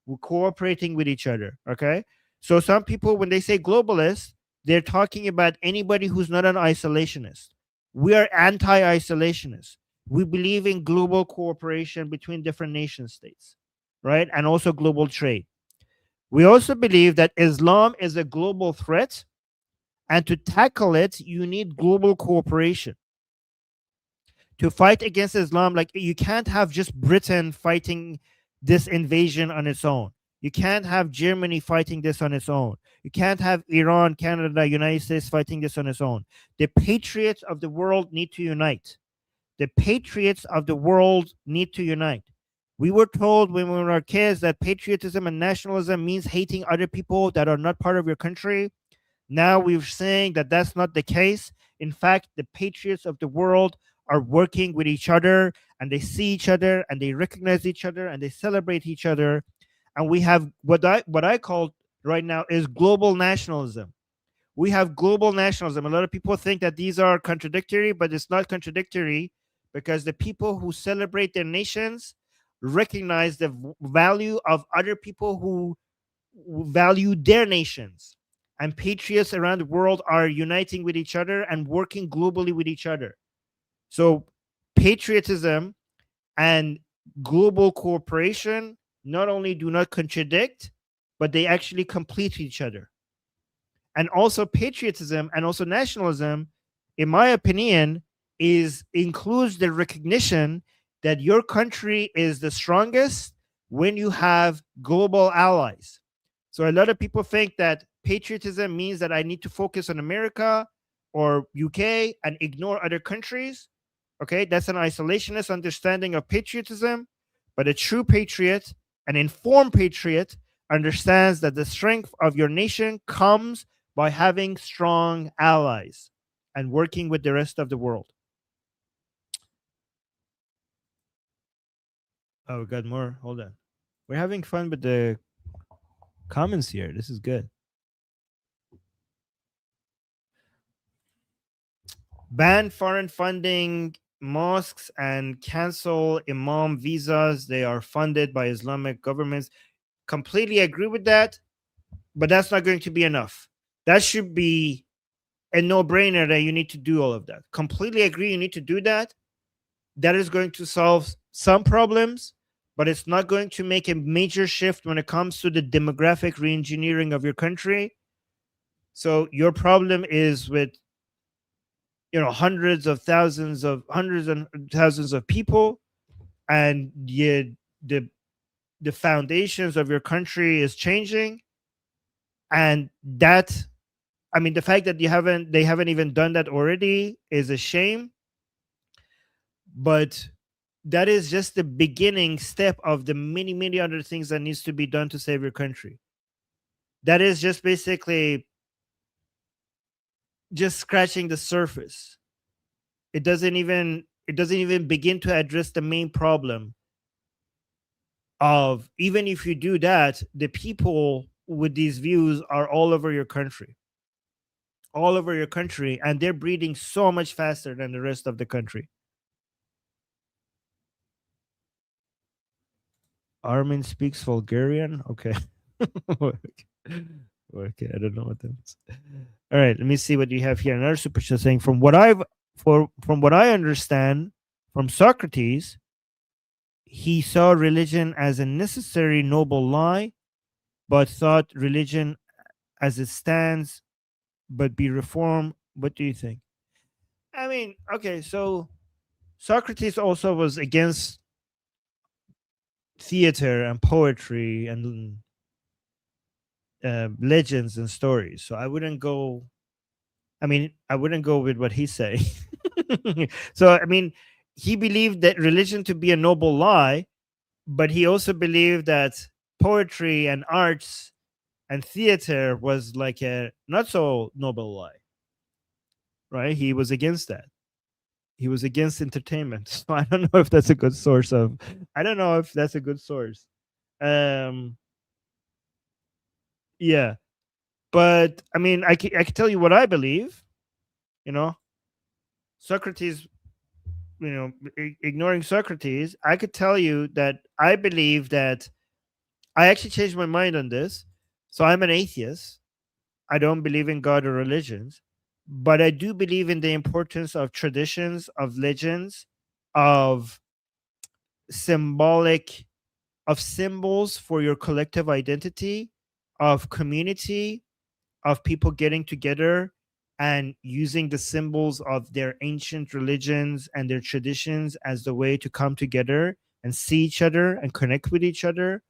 We're cooperating with each other. Okay, so some people, when they say globalist, they're talking about anybody who's not an isolationist. We are anti-isolationist. We believe in global cooperation between different nation states, right? And also global trade. We also believe that Islam is a global threat, and to tackle it, you need global cooperation. To fight against Islam, like you can't have just Britain fighting this invasion on its own. You can't have Germany fighting this on its own. You can't have Iran, Canada, United States fighting this on its own. The patriots of the world need to unite. The patriots of the world need to unite. We were told when we were kids that patriotism and nationalism means hating other people that are not part of your country. Now we're saying that that's not the case. In fact, the patriots of the world are working with each other, and they see each other, and they recognize each other, and they celebrate each other. And we have what I call right now is global nationalism. We have global nationalism. A lot of people think that these are contradictory, but it's not contradictory, because the people who celebrate their nations recognize the value of other people who value their nations. And patriots around the world are uniting with each other and working globally with each other. So patriotism and global cooperation not only do not contradict, but they actually complete each other. And also patriotism and also nationalism, in my opinion, includes the recognition that your country is the strongest when you have global allies. So a lot of people think that patriotism means that I need to focus on America or UK and ignore other countries. Okay, that's an isolationist understanding of patriotism, but a true patriot, an informed patriot, understands that the strength of your nation comes by having strong allies and working with the rest of the world. Oh, we got more. Hold on. We're having fun with the comments here. This is good. Ban foreign funding mosques and cancel imam visas. They are funded by Islamic governments. Completely agree with that, but that's not going to be enough. That should be a no-brainer that you need to do all of that. Completely agree you need to do that. That is going to solve some problems, but it's not going to make a major shift when it comes to the demographic re-engineering of your country. So your problem is with hundreds and thousands of people, and the foundations of your country is changing, and that, I mean, the fact that they haven't even done that already is a shame, but that is just the beginning step of the many other things that needs to be done to save your country. That is just basically just scratching the surface. It doesn't even begin to address the main problem of, even if you do that, the people with these views are all over your country. All over your country, and they're breeding so much faster than the rest of the country. Armin speaks Bulgarian. Okay. Okay, I don't know what that is. All right, let me see what you have here. Another super chat saying, from what I understand from Socrates, he saw religion as a necessary noble lie, but thought religion as it stands but be reformed. What do you think? I mean, okay, so Socrates also was against theater and poetry and legends and stories. So I wouldn't go with what he's saying. So, I mean, he believed that religion to be a noble lie, but he also believed that poetry and arts and theater was like a not so noble lie. Right? He was against that. He was against entertainment. So I don't know if that's a good source. Yeah. But I mean, I can tell you what I believe. Socrates, ignoring Socrates, I could tell you that I believe that I actually changed my mind on this. So I'm an atheist. I don't believe in God or religions, but I do believe in the importance of traditions, of legends, of symbols for your collective identity, of community, of people getting together and using the symbols of their ancient religions and their traditions as the way to come together and see each other and connect with each other.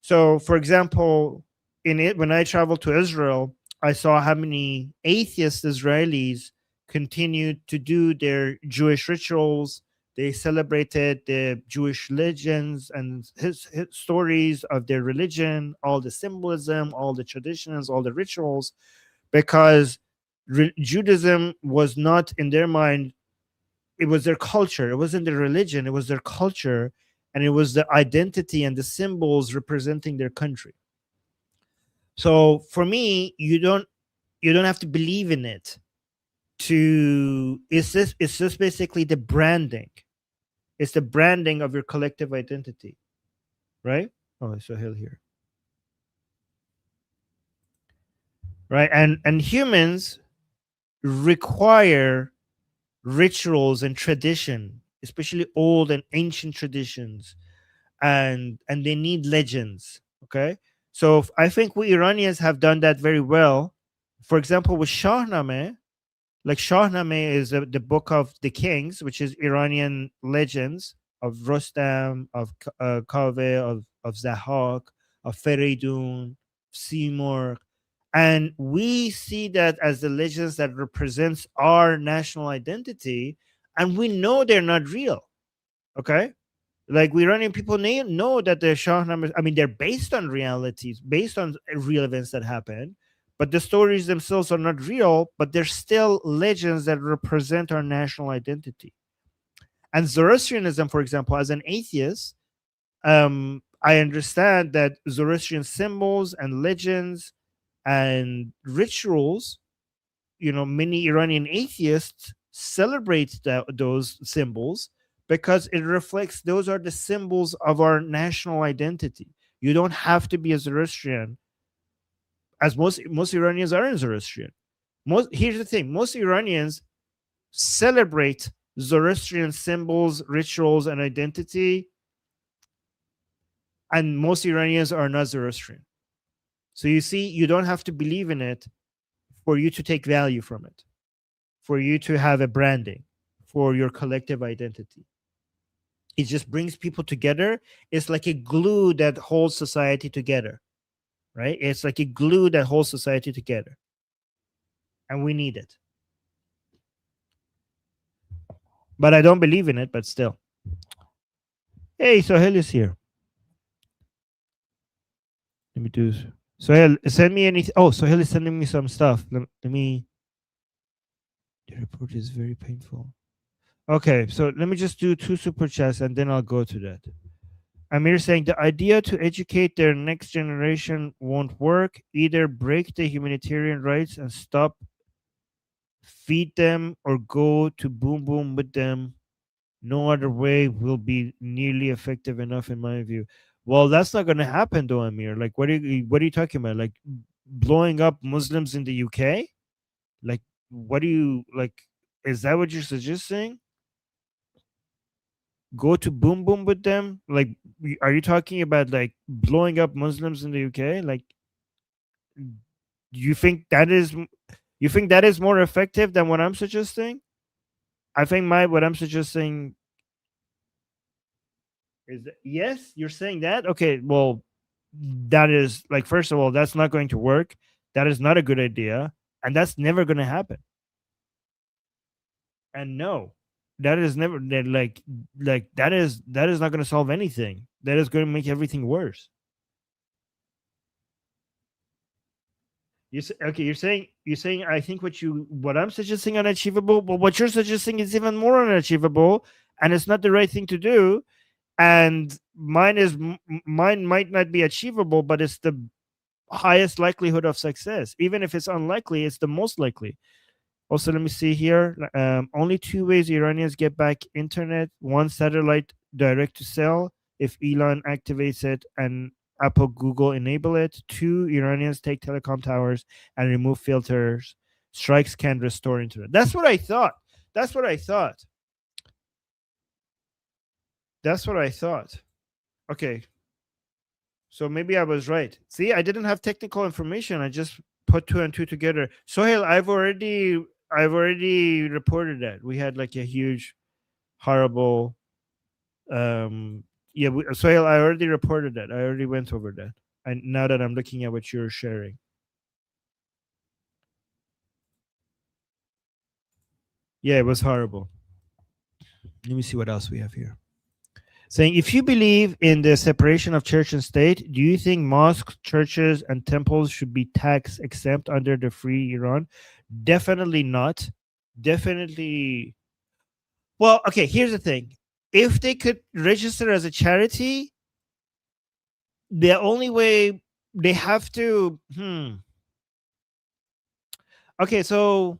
So, for example, when I traveled to Israel, I saw how many atheist Israelis continued to do their Jewish rituals. They celebrated the Jewish legends and his stories of their religion, all the symbolism, all the traditions, all the rituals, because Judaism was not in their mind. It was their culture. It wasn't their religion. It was their culture, and it was the identity and the symbols representing their country. So for me, you don't have to believe in it. It's just basically the branding. It's the branding of your collective identity, right? Oh, so he'll hear. Right, and humans require rituals and tradition, especially old and ancient traditions, and they need legends. Okay, so I think we Iranians have done that very well. For example, with Shahnameh, like Shahnameh is the book of the kings, which is Iranian legends of Rostam, of Kaveh, of Zahak, of Feridun, Simurgh. And we see that as the legends that represents our national identity. and we know they're not real. Okay, like Iranian people know that the Shahnameh, I mean, they're based on realities, based on real events that happen, but the stories themselves are not real, but they're still legends that represent our national identity. And Zoroastrianism, for example, as an atheist, I understand that Zoroastrian symbols and legends and rituals, many Iranian atheists celebrate those symbols because it reflects those are the symbols of our national identity. You don't have to be a Zoroastrian, as most Iranians are in Zoroastrian. Here's the thing: most Iranians celebrate Zoroastrian symbols, rituals, and identity, and most Iranians are not Zoroastrian. So you see, you don't have to believe in it for you to take value from it, for you to have a branding, for your collective identity. It just brings people together. It's like a glue that holds society together, right? It's like a glue that holds society together. And we need it. But I don't believe in it, but still. Hey, Sohail is here. Let me do this. Sohail, send me anything. Oh, Sohail is sending me some stuff. Let me. The report is very painful. Okay, so let me just do 2 super chats and then I'll go to that. Amir saying the idea to educate their next generation won't work. Either break the humanitarian rights and stop, feed them, or go to boom boom with them. No other way will be nearly effective enough, in my view. Well, that's not going to happen, though, Amir. Like, what are you talking about? Like, blowing up Muslims in the UK? Like, what do you like? Is that what you're suggesting? Go to boom boom with them? Like, are you talking about like blowing up Muslims in the UK? Like, you think that is more effective than what I'm suggesting? I think what I'm suggesting is that, yes, you're saying that. Okay, well, that is like, first of all, that's not going to work. That is not a good idea, and that's never going to happen. And no, that is never like that is not going to solve anything. That is going to make everything worse. You're saying I think what I'm suggesting unachievable, but what you're suggesting is even more unachievable, and it's not the right thing to do. And mine might not be achievable, but it's the highest likelihood of success. Even if it's unlikely, it's the most likely. Also, let me see here. Only 2 ways Iranians get back internet: 1, satellite direct to cell, if Elon activates it and Apple, Google enable it. 2, Iranians take telecom towers and remove filters. Strikes can restore internet. That's what I thought. Okay. So maybe I was right. See, I didn't have technical information. I just put 2 and 2 together. Sohail, I've already reported that. We had like a huge, horrible Sohail, I already reported that. I already went over that. And now that I'm looking at what you're sharing. Yeah, it was horrible. Let me see what else we have here. Saying, if you believe in the separation of church and state, do you think mosques, churches, and temples should be tax exempt under the free Iran? Definitely not. Definitely. Well, okay, here's the thing. If they could register as a charity, the only way they have to. Okay, so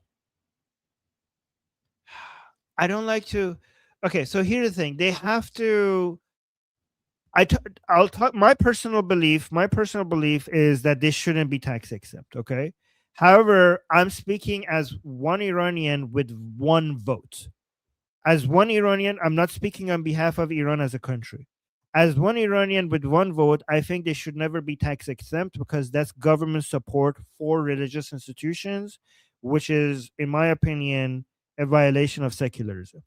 I don't like to. Okay, so here's the thing. They have to. I'll talk. My personal belief is that this shouldn't be tax exempt. Okay. However, I'm speaking as one Iranian with one vote. As one Iranian, I'm not speaking on behalf of Iran as a country. As one Iranian with one vote, I think they should never be tax exempt because that's government support for religious institutions, which is, in my opinion, a violation of secularism.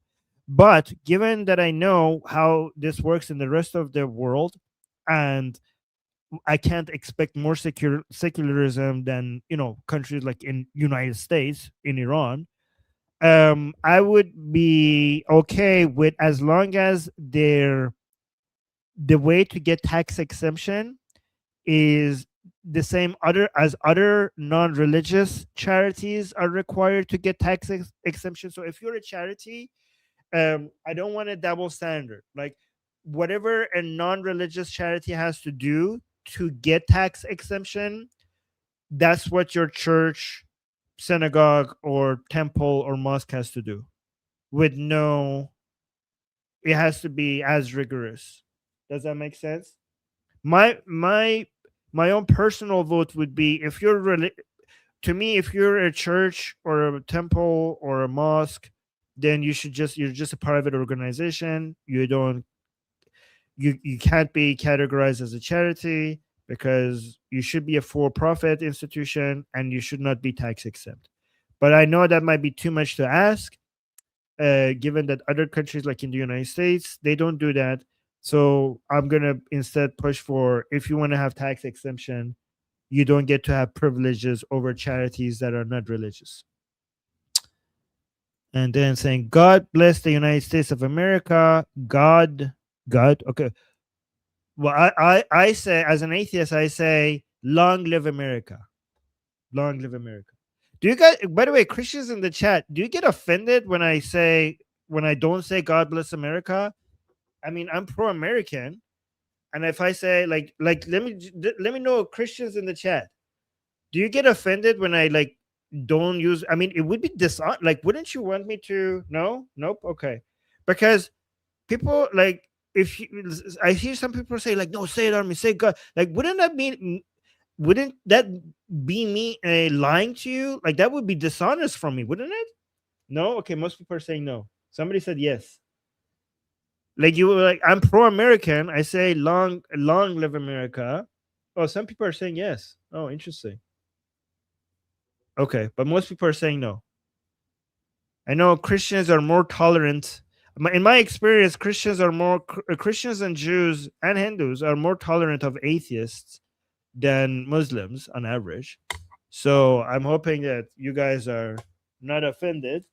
But given that I know how this works in the rest of the world, and I can't expect more secularism than countries like in United States, in Iran, I would be okay with, as long as the way to get tax exemption is the same other non-religious charities are required to get tax exemption. So if you're a charity, I don't want a double standard. Like whatever a non-religious charity has to do to get tax exemption, that's what your church, synagogue, or temple or mosque has to do. With no, it has to be as rigorous. Does that make sense? My own personal vote would be, if you're to me, if you're a church or a temple or a mosque, then you're just a private organization. You can't be categorized as a charity, because you should be a for-profit institution and you should not be tax exempt. But I know that might be too much to ask, given that other countries like in the United States, they don't do that. So I'm going to instead push for, if you want to have tax exemption, you don't get to have privileges over charities that are not religious. And then saying, God bless the United States of America. God. Okay. Well, I say, as an atheist, I say, long live America. Long live America. Do you guys, by the way, Christians in the chat, do you get offended when I don't say God bless America? I mean, I'm pro-American. And if I say like let me know, Christians in the chat, do you get offended when I don't use, I mean, it would be wouldn't you want me to? No? Nope. Okay. Because people I hear some people say no, say it, Armin, say God. Wouldn't that be me lying to you? That would be dishonest from me, wouldn't it? No? Okay, most people are saying no. Somebody said yes. You were I'm pro-American. I say long live America. Oh, some people are saying yes. Oh, interesting. Okay, but most people are saying no. I know Christians are more tolerant. In my experience, Christians and Jews and Hindus are more tolerant of atheists than Muslims on average. So I'm hoping that you guys are not offended.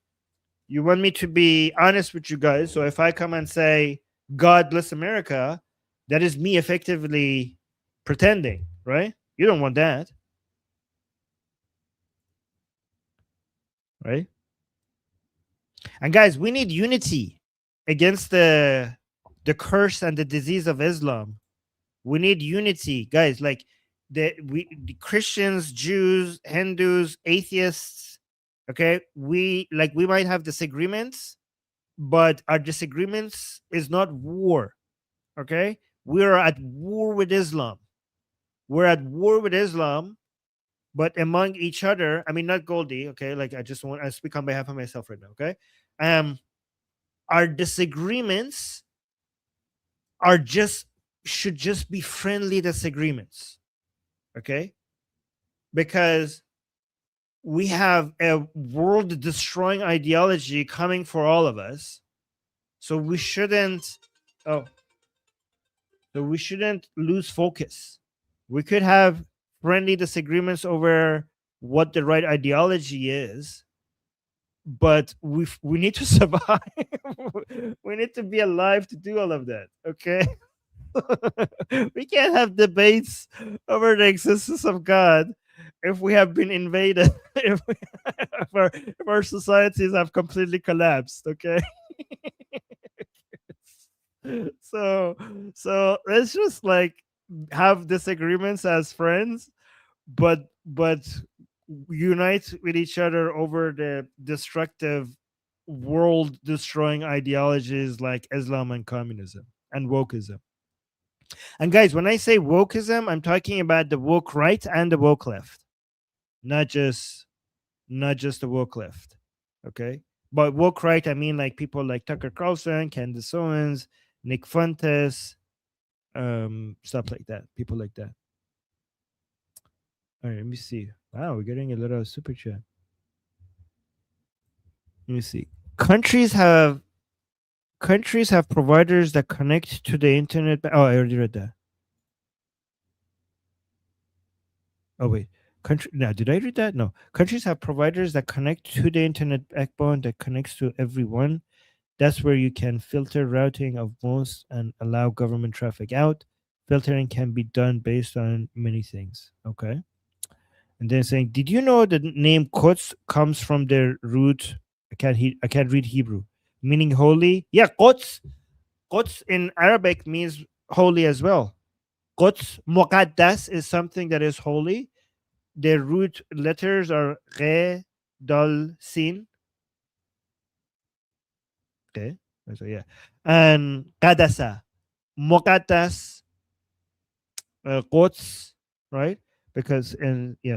You want me to be honest with you guys. So if I come and say, God bless America, that is me effectively pretending, right? You don't want that. Right? And guys, we need unity against the curse and the disease of Islam. We need unity, guys. The Christians, Jews, Hindus, atheists. Okay, we might have disagreements, but our disagreements is not war. Okay, we are at war with Islam. We're at war with Islam, but among each other. I mean, not Goldie. Okay, I speak on behalf of myself right now. Okay, our disagreements should just be friendly disagreements. Okay, because we have a world destroying ideology coming for all of us, so we shouldn't lose focus. We could have friendly disagreements over what the right ideology is, but we need to survive. We need to be alive to do all of that. Okay. We can't have debates over the existence of God if we have been invaded, if our societies have completely collapsed. Okay. So let's just have disagreements as friends, but unite with each other over the destructive, world destroying ideologies like Islam and communism and wokeism. And guys, when I say wokeism, I'm talking about the woke right and the woke left, not just the woke left. Okay, but woke right, I mean people like Tucker Carlson, Candace Owens, Nick Fuentes, stuff like that. People like that. All right, let me see. Wow, we're getting a little super chat. Let me see. Countries have providers that connect to the internet. Oh, I already read that. Oh wait, Country now, did I read that? No. Countries have providers that connect to the internet backbone that connects to everyone. That's where you can filter routing of most and allow government traffic out. Filtering can be done based on many things. Okay. And then saying, did you know the name Quds comes from their root? I can't read Hebrew, meaning holy. Yeah, Quds. Quds in Arabic means holy as well. Quds Muqaddas is something that is holy. Their root letters are Re, Dal, Sin. Okay. So yeah. And Qadasa. Muqaddas, Quds, right? Because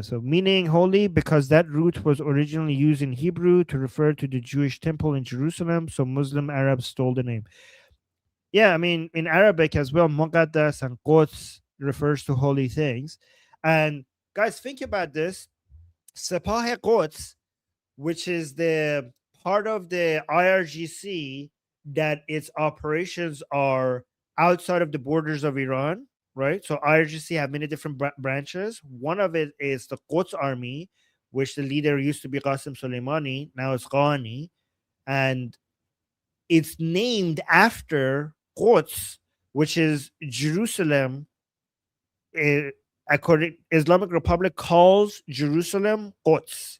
so meaning holy, because that root was originally used in Hebrew to refer to the Jewish temple in Jerusalem, so Muslim Arabs stole the name. Yeah, I mean in Arabic as well, Muqaddas and Quds refers to holy things. And guys, think about this. Sepah Quds, which is the part of the IRGC that its operations are outside of the borders of Iran, right? So IRGC have many different branches. One of it is the Quds Army, which the leader used to be Qasem Soleimani, now it's Ghani, and it's named after Quds, which is Jerusalem. According Islamic Republic calls Jerusalem Quds,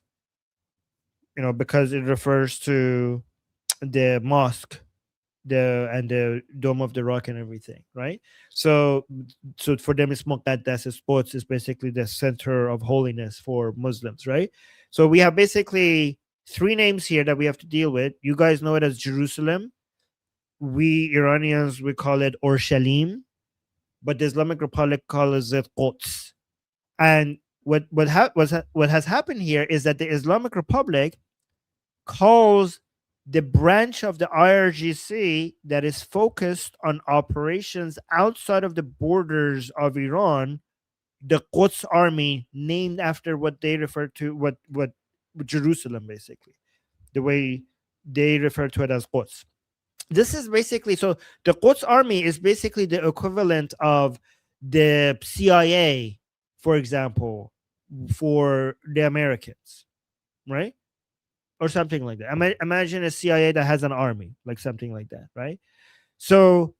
because it refers to the mosque, the Dome of the Rock and everything, right? So for them, it's Muqaddas, Quds is basically the center of holiness for Muslims, right? So we have basically three names here that we have to deal with. You guys know it as Jerusalem. We Iranians, we call it Orshalim, but the Islamic Republic calls it Quds. And what has happened here is that the Islamic Republic calls the branch of the IRGC that is focused on operations outside of the borders of Iran the Quds Army, named after what they refer to what Jerusalem, basically, the way they refer to it as Quds. This is basically, so the Quds Army is basically the equivalent of the CIA, for example, for the Americans, right? Or something like that. Imagine a CIA that has an army, like something like that, right? So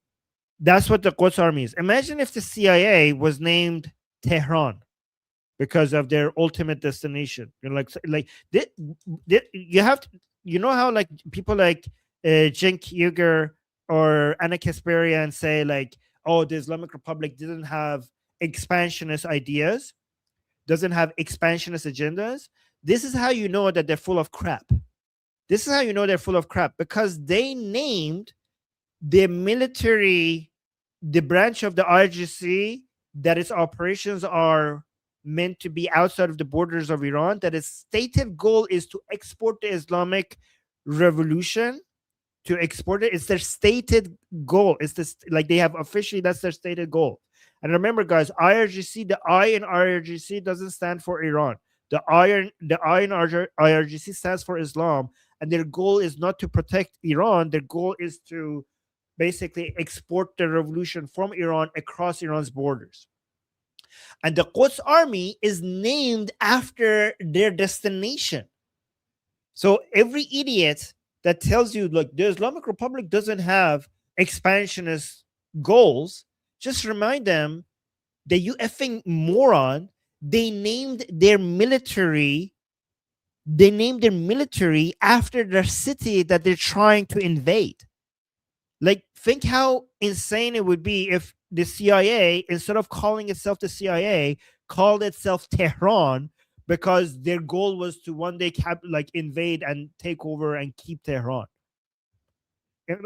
that's what the Quds Army is. Imagine if the CIA was named Tehran because of their ultimate destination. You have to, how like people like Cenk Uygur or Anna Kasparian say like, oh, the Islamic Republic didn't have expansionist ideas, doesn't have expansionist agendas. This is how you know that they're full of crap. This is how you know they're full of crap, because they named the military, the branch of the IRGC that its operations are meant to be outside of the borders of Iran, that its stated goal is to export the Islamic revolution, to export it. It's their stated goal. It's this, like they have officially, that's their stated goal. And remember, guys, IRGC, the I in IRGC doesn't stand for Iran. The I in IRGC stands for Islam, and their goal is not to protect Iran. Their goal is to basically export the revolution from Iran across Iran's borders. And the Quds Army is named after their destination. So every idiot that tells you, look, the Islamic Republic doesn't have expansionist goals, just remind them that you effing moron, they named their military after their city that they're trying to invade. Like, think how insane it would be if the CIA, instead of calling itself the CIA, called itself Tehran, because their goal was to one day invade and take over and keep Tehran.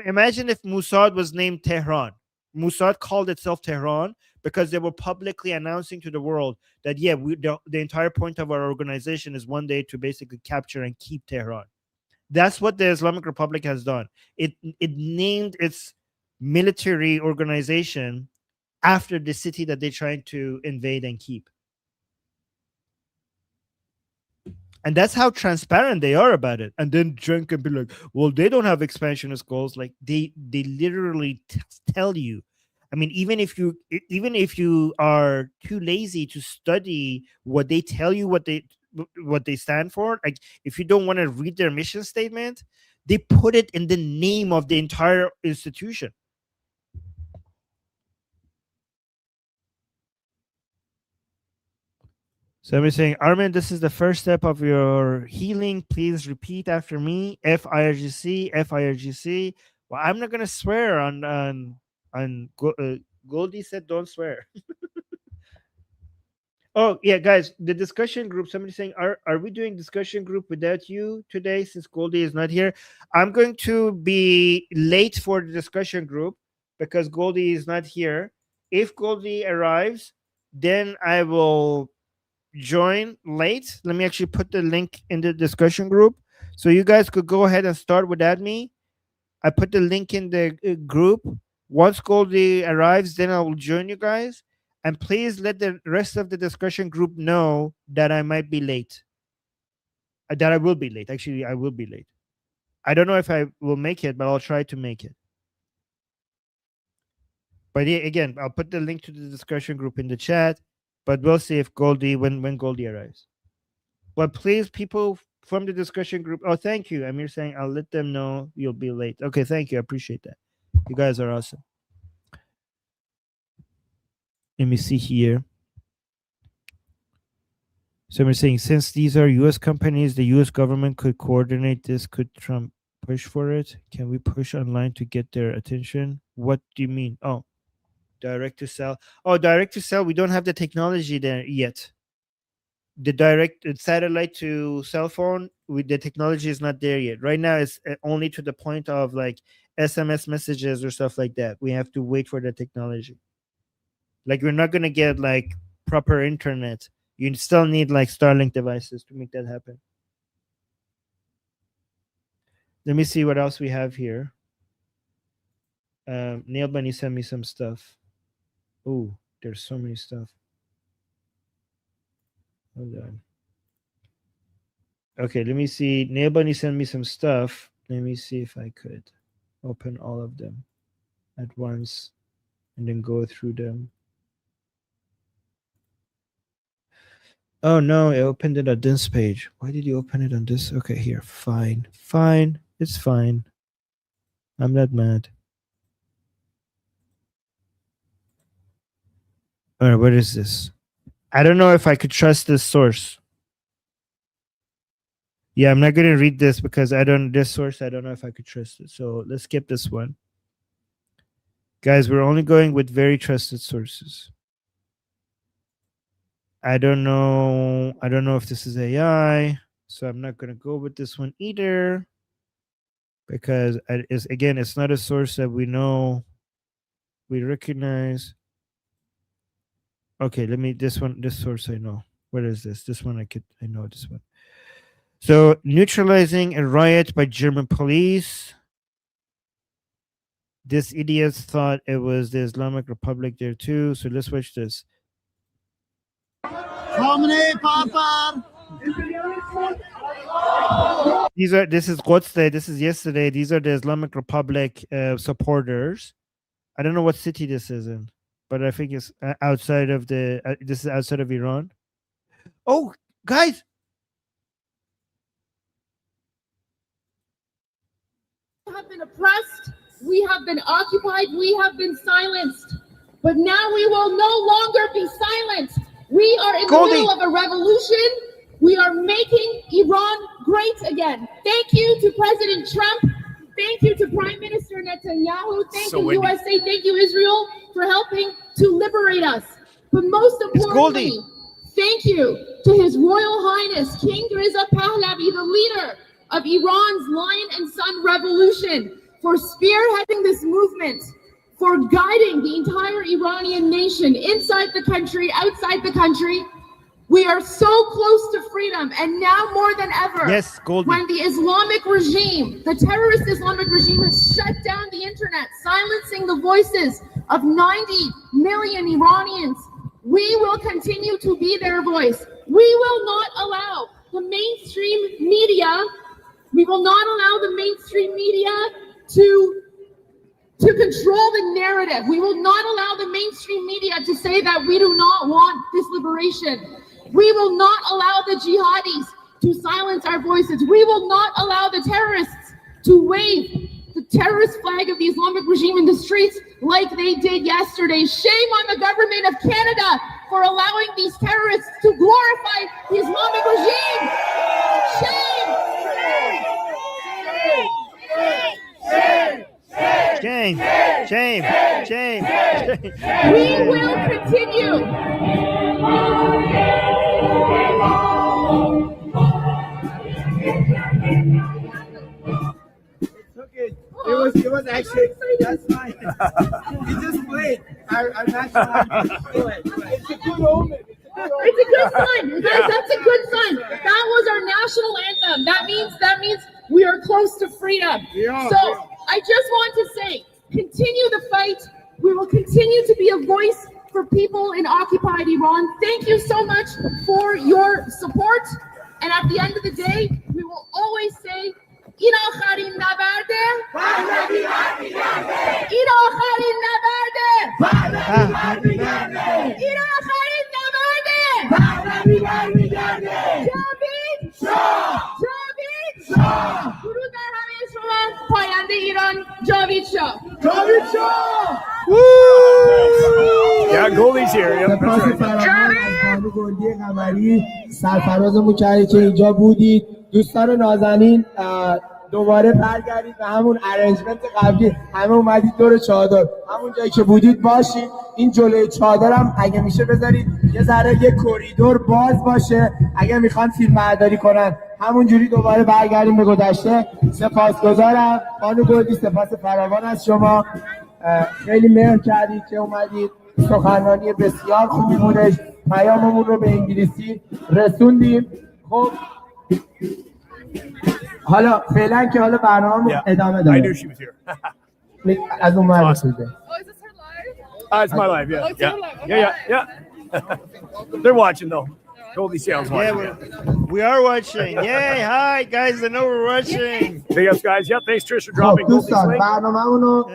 Imagine if Mossad was named Tehran. Mossad called itself Tehran because they were publicly announcing to the world that, yeah, the entire point of our organization is one day to basically capture and keep Tehran. That's what the Islamic Republic has done. It named its military organization after the city that they're trying to invade and keep. And that's how transparent they are about it. And then Jen can be like, well, they don't have expansionist goals. Like they literally tell you. I mean, even if you are too lazy to study what they tell you, what they stand for, like if you don't want to read their mission statement, they put it in the name of the entire institution. Somebody's saying, Armin, this is the first step of your healing. Please repeat after me. FIRGC, FIRGC. Well, I'm not gonna swear on Goldie said don't swear. Oh yeah, guys, the discussion group. Somebody's saying, are we doing discussion group without you today since Goldie is not here? I'm going to be late for the discussion group because Goldie is not here. If Goldie arrives, then I will join late. Let me actually put the link in the discussion group so you guys could go ahead and start without me. I put the link in the group. Once Goldie arrives, then I will join you guys. And please let the rest of the discussion group know that I might be late. That I will be late. Actually, I will be late. I don't know if I will make it, but I'll try to make it. But yeah, again, I'll put the link to the discussion group in the chat. But we'll see if Goldie, when Goldie arrives. But please, people from the discussion group. Oh, thank you. Amir saying, I'll let them know you'll be late. Okay, thank you. I appreciate that. You guys are awesome. Let me see here. So we're saying, since these are U.S. companies, the U.S. government could coordinate this. Could Trump push for it? Can we push online to get their attention? What do you mean? Oh, direct to sell. Oh, direct to sell. We don't have the technology there yet. The direct satellite to cell phone, with the technology is not there yet. Right now, it's only to the point of like SMS messages or stuff like that. We have to wait for the technology. Like we're not gonna get like proper internet. You still need like Starlink devices to make that happen. Let me see what else we have here. Neil Bunny sent me some stuff. Oh, there's so many stuff. Hold on. Okay, let me see. Neil Bunny sent me some stuff. Let me see if I could open all of them at once and then go through them. Oh no, I opened it on this page. Why did you open it on this? Okay, here. Fine. Fine. It's fine. I'm not mad. All right, what is this? I don't know if I could trust this source. Yeah, I'm not going to read this because this source, I don't know if I could trust it. So let's skip this one. Guys, we're only going with very trusted sources. I don't know if this is AI, so I'm not going to go with this one either because it's not a source that we know, we recognize. Okay, this source I know. What is this? This one I know this one. So, neutralizing a riot by German police. This idiots thought it was the Islamic Republic there too. So let's watch this. This is Qudsday. This is yesterday. These are the Islamic Republic supporters. I don't know what city this is in, but I think it's outside of this is outside of Iran. Oh, guys. We have been oppressed. We have been occupied. We have been silenced. But now we will no longer be silenced. We are in the middle of a revolution. We are making Iran great again. Thank you to President Trump. Thank you to Prime Minister Netanyahu. Thank you, USA. Thank you, Israel, for helping to liberate us. But most importantly, thank you to His Royal Highness, King Reza Pahlavi, the leader of Iran's Lion and Sun Revolution, for spearheading this movement, for guiding the entire Iranian nation inside the country, outside the country. We are so close to freedom, and now more than ever, yes, when the Islamic regime, the terrorist Islamic regime, has shut down the internet, silencing the voices of 90 million Iranians, we will continue to be their voice. We will not allow the mainstream media, to to control the narrative. We will not allow the mainstream media to say that we do not want this liberation. We will not allow the jihadis to silence our voices. We will not allow the terrorists to wave the terrorist flag of the Islamic regime in the streets like they did yesterday. Shame on the government of Canada for allowing these terrorists to glorify the Islamic regime. Shame! Shame, shame, shame. We will continue. It was actually, that's fine. You just played our national anthem. It's a good omen. It's a good sign, guys. That's a good sign. That was our national anthem. That means we are close to freedom. Yeah. So I just want to say, continue the fight. We will continue to be a voice for people in occupied Iran. Thank you so much for your support. And at the end of the day, we will always say, این آخرین نبرده پهلوی برمیگرده این آخرین نبرده پهلوی برمیگرده این آخرین نبرده پهلوی برمیگرده جاوید شاه جاوید شاه درود بر همه شما پاینده ایران جاوید شاه جاوید شاه Yeah, Goldie's here. Yep, سپاس that's right. فراوان از بانو گلدی قمری سرفرازمون کردید که اینجا بودید. دوستان نازنین دوباره برگردید به همون ارنجمنت قبلی، همه اومدید دور چادر، همون جایی که بودید باشید. این جلوی چادرم اگه میشه بذارید یه ذره یه کوریدور باز باشه، اگه میخوان فیلم برداری کنن همونجوری دوباره برگردیم به گذشته. سپاسگزارم بانو گلدی، سپاس فراوان از شما، خیلی مهر کردید که اومدید. سخنرانی بسیار خوبی بودش، پیاممون رو به انگلیسی رسوندیم. خب حالا فعلا که حالا برنامه ادامه داره. I knew she was here. از اون ور رسیده. It's my life, yeah. They're watching though. Goldie sounds watching. Yeah, we are watching. Yay, hi guys, I know we're watching. Big ups guys. Yep, thanks Trish for خب dropping Goldie's دوستان link. برنامه‌مون رو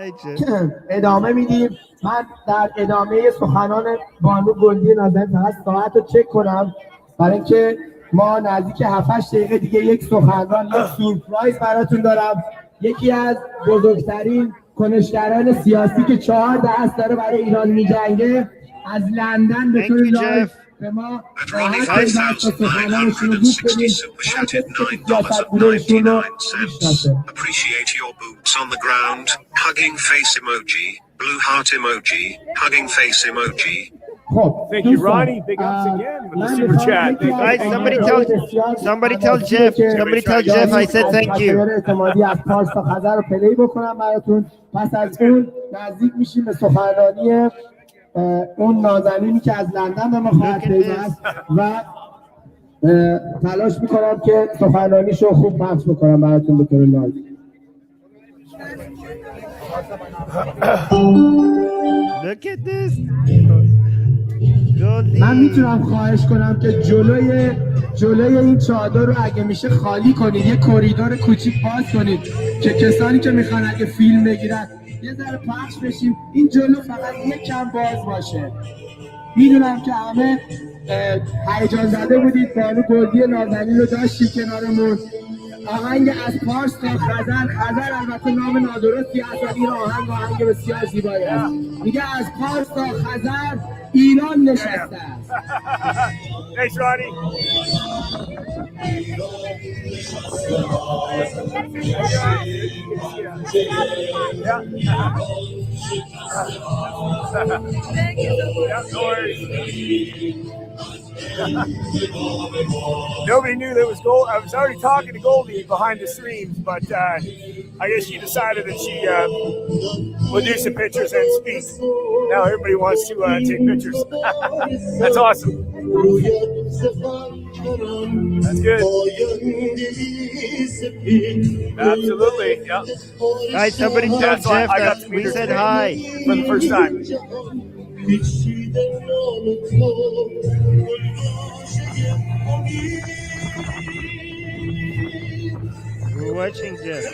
ادامه میدیم. من در ادامه سخنان بانو گلدی نازنین فقط ساعت رو چک کنم برای اینکه ما نزدیک 7-8 دقیقه دیگه یک سخنران، یک سورپرایز براتون دارم. یکی از بزرگترین کنشگران سیاسی که 4 دست داره برای ایران میجنگه از لندن به طور لایو به ما راحت پیدا سخنانشون رو گوش بدیم. هر کسی که سیاستگوشون رو میشناسه. Appreciate your boots on the ground, hugging face emoji, blue heart emoji, hugging face emoji. Thank you, Ronnie. Big ups again with the super chat. Guys, somebody tell Jeff I said thank you. اعتمادی از پارس تا خزر رو پلی بکنم براتون. پس از اون نزدیک میشیم به سخنرانی اون نازنینی که از لندن به ما خواهد پیوست و تلاش میکنم که سخنرانیشو خوب پخش بکنم براتون به طور لایو. Look at this. من میتونم خواهش کنم که جلوی این چادر رو اگه میشه خالی کنید، یه کوریدور کوچیک باز کنید که کسانی که میخوان اگه فیلم بگیرن یه ذره پخش بشیم. این جلو فقط یک کم باز باشه. میدونم که همه هیجان زده بودید، بانو گلدی نازنین رو داشتیم کنارمون. آهنگ از پارس تا خزر البته نام نادرستی هست ولی این آهنگ بسیار زیبایی است. میگه از پارس تا خزر ایران نشسته است. Thanks, Ronnie. Nobody knew that was Gold. I was already talking to Goldie behind the streams, but I guess she decided that she would do some pictures and speak. Now everybody wants to take pictures. That's awesome. That's good. Absolutely. Yeah. Guys, somebody tell Jeff that we said hi for the first time. We're watching Jeff.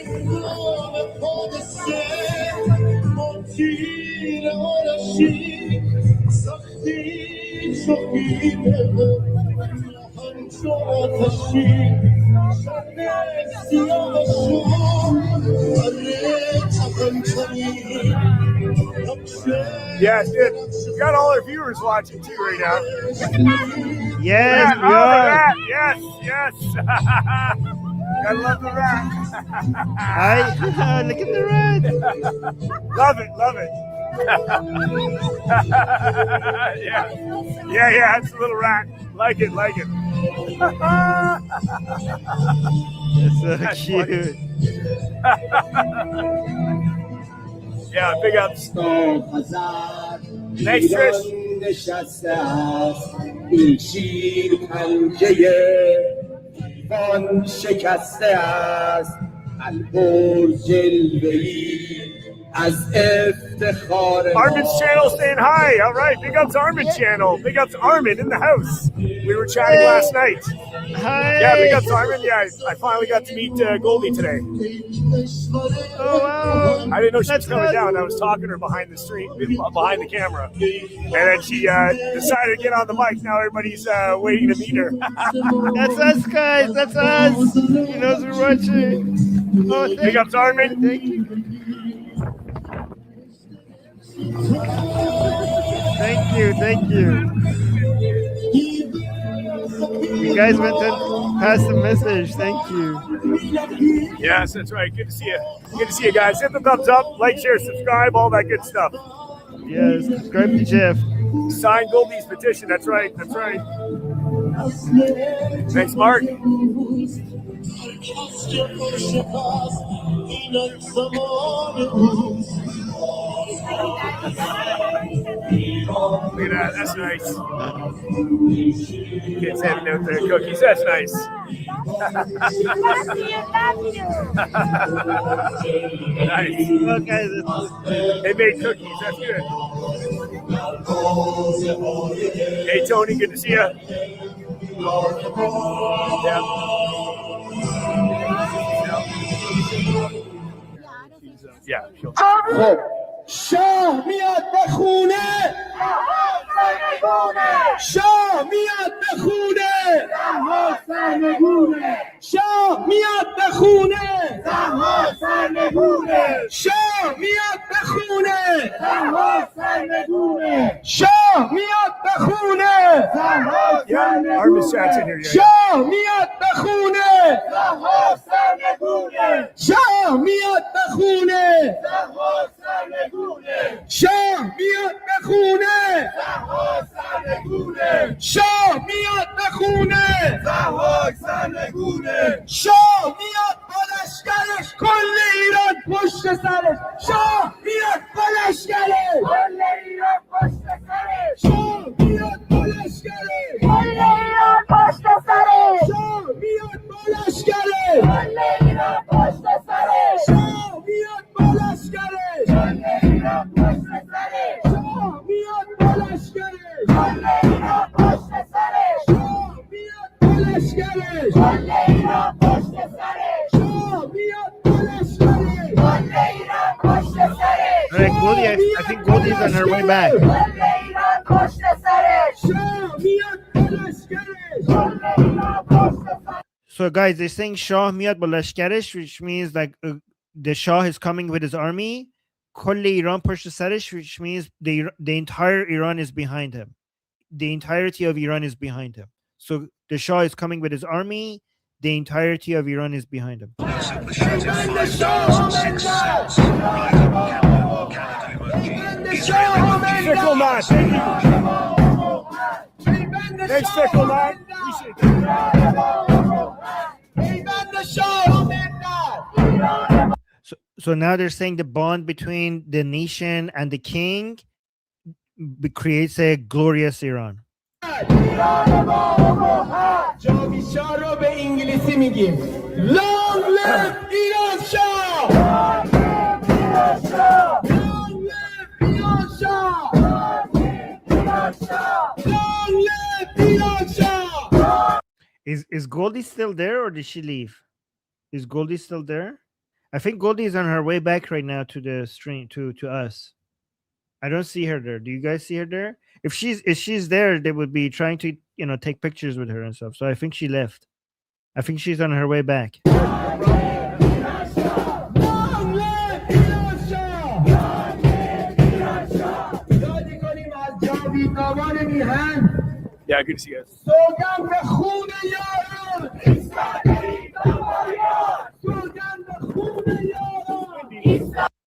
Yes, dude. We got all our viewers watching too right now. Yes, Rat, we the are. rat. Yes, yes. Gotta love the rat. Hi, look at the rat. Love it, love it. Yeah, yeah, yeah. It's a little rat. Like it, like it. That's so That's cute. Yeah, big ups. Thanks, Trish. Armin's channel saying hi. All right, big ups Armin channel. Big ups Armin in the house. We were chatting last night. Hi. Yeah, big ups Armin. Yeah, I finally got to meet Goldie today. Oh wow! I didn't know she was coming down. I was talking to her behind the street, behind the camera, and then she decided to get on the mic. Now everybody's waiting to meet her. That's us, guys. That's us. He knows we're watching. Oh, big ups Armin. Thank you. Thank you, thank you. You guys went and passed the message. Thank you. Yes, that's right. Good to see you. Good to see you guys. Hit the thumbs up, like, share, subscribe, all that good stuff. Yes, subscribe to Jeff. Sign Goldie's petition. That's right. That's right. Thanks, Mark. Look at that. That's nice. Kids handing out their cookies. That's nice. Nice. Okay, they made cookies. That's good. Hey, Tony. Good to see you. Yeah. خب شاه میاد به خونه شاه میاد به خونه شاه میاد به خونه شاه میاد به خونه شاه میاد به خونه Armin Jackson here. شاه میاد به خونه شاه میاد به خونه شاه میاد به خونه شاه میاد به خونه شاه میاد با لشکرش کل ایران پشت سرش شاه میاد با لشکرش کل ایران پشت سرش شاه میاد با لشکرش کل ایران پشت سرش شاه میاد با لشکرش کل ایران پشت سرش شاه میاد با لشکرش کل ایران پشت سرش شاه میاد با لشکرش کل ایران پشت سرش شاه میاد با لشکرش کل ایران پشت سرش شاه میاد با لشکرش کل ایران پشت سرش All right, Goldie, I think Goldie's on her way back. کل ایران پشت سرش شاه میاد با لشکرش کل ایران پشت سرش. So, guys, they're saying Shah Miyad Balashkarish, which means like the Shah is coming with his army. Kulli Iran Push Sarish, which means the entire Iran is behind him. The entirety of Iran is behind him. So the Shah is coming with his army. The entirety of Iran is behind him. Fickle man, thank you. Thanks, Fickle man. So now they're saying the bond between the nation and the king creates a glorious Iran. Long live Iran Shah! Long live Iran Shah! Long live Iran Shah! Long live Iran Shah! Is Goldie still there or did she leave? Is Goldie still there? I think Goldie is on her way back right now to the stream to us. I don't see her there. Do you guys see her there? If she's there, they would be trying to take pictures with her and stuff. So I think she left. I think she's on her way back. Yeah, good to see you guys.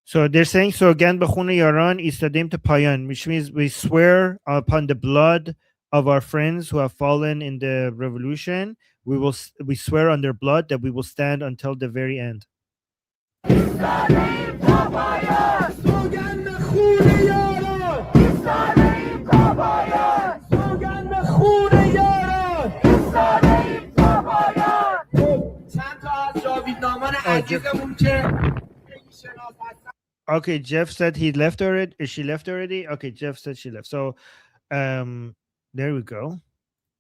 So they're saying سوگند به خون یاران ایستادیم تا پایان, which means we swear upon the blood of our friends who have fallen in the revolution. We swear on their blood that we will stand until the very end. Okay, Jeff said he left already. Is she left already? Okay, Jeff said she left. So there we go.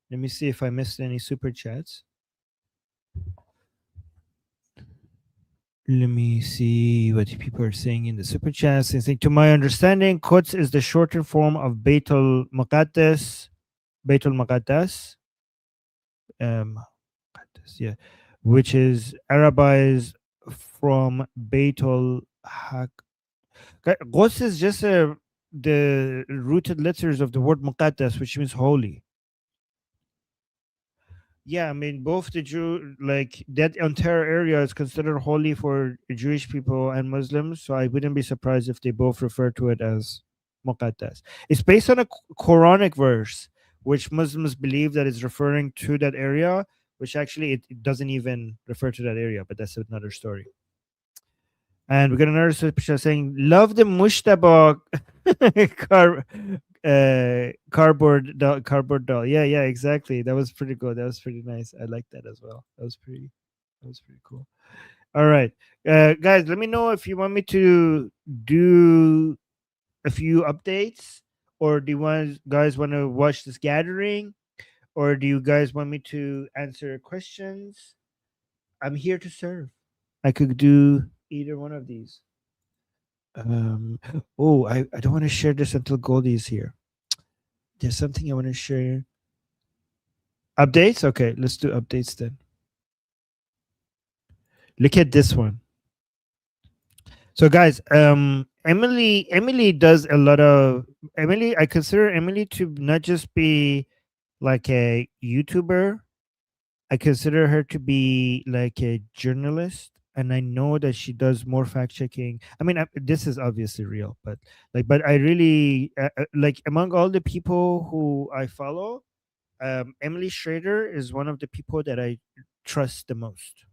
Let me see if I missed any super chats. Let me see what people are saying in the super chats. They think, to my understanding, Quds is the shorter form of Beitul Maqaddas. Beitul Maqaddas. Yeah, which is Arabized from Beitul Haq. Quds is just the rooted letters of the word Muqaddas, which means holy. Yeah, I mean, both the Jew, like that entire area is considered holy for Jewish people and Muslims. So I wouldn't be surprised if they both refer to it as Muqaddas. It's based on a Quranic verse, which Muslims believe that is referring to that area, which actually it doesn't even refer to that area, but that's another story. And we got another super saying, love the Mushtaba cardboard doll. Yeah, exactly. That was pretty good. That was pretty nice. I like that as well. That was pretty cool. All right. Guys, let me know if you want me to do a few updates, or do you guys want to watch this gathering, or do you guys want me to answer questions? I'm here to serve. I could do either one of these. I don't want to share this until Goldie is here. There's something I want to share. Updates? Okay, let's do updates then. Look at this one. So guys, Emily does a lot of I consider Emily to not just be like a YouTuber. I consider her to be like a journalist, and I know that she does more fact checking. I mean, this is obviously real, but I really like, among all the people who I follow, Emily Schrader is one of the people that I trust the most.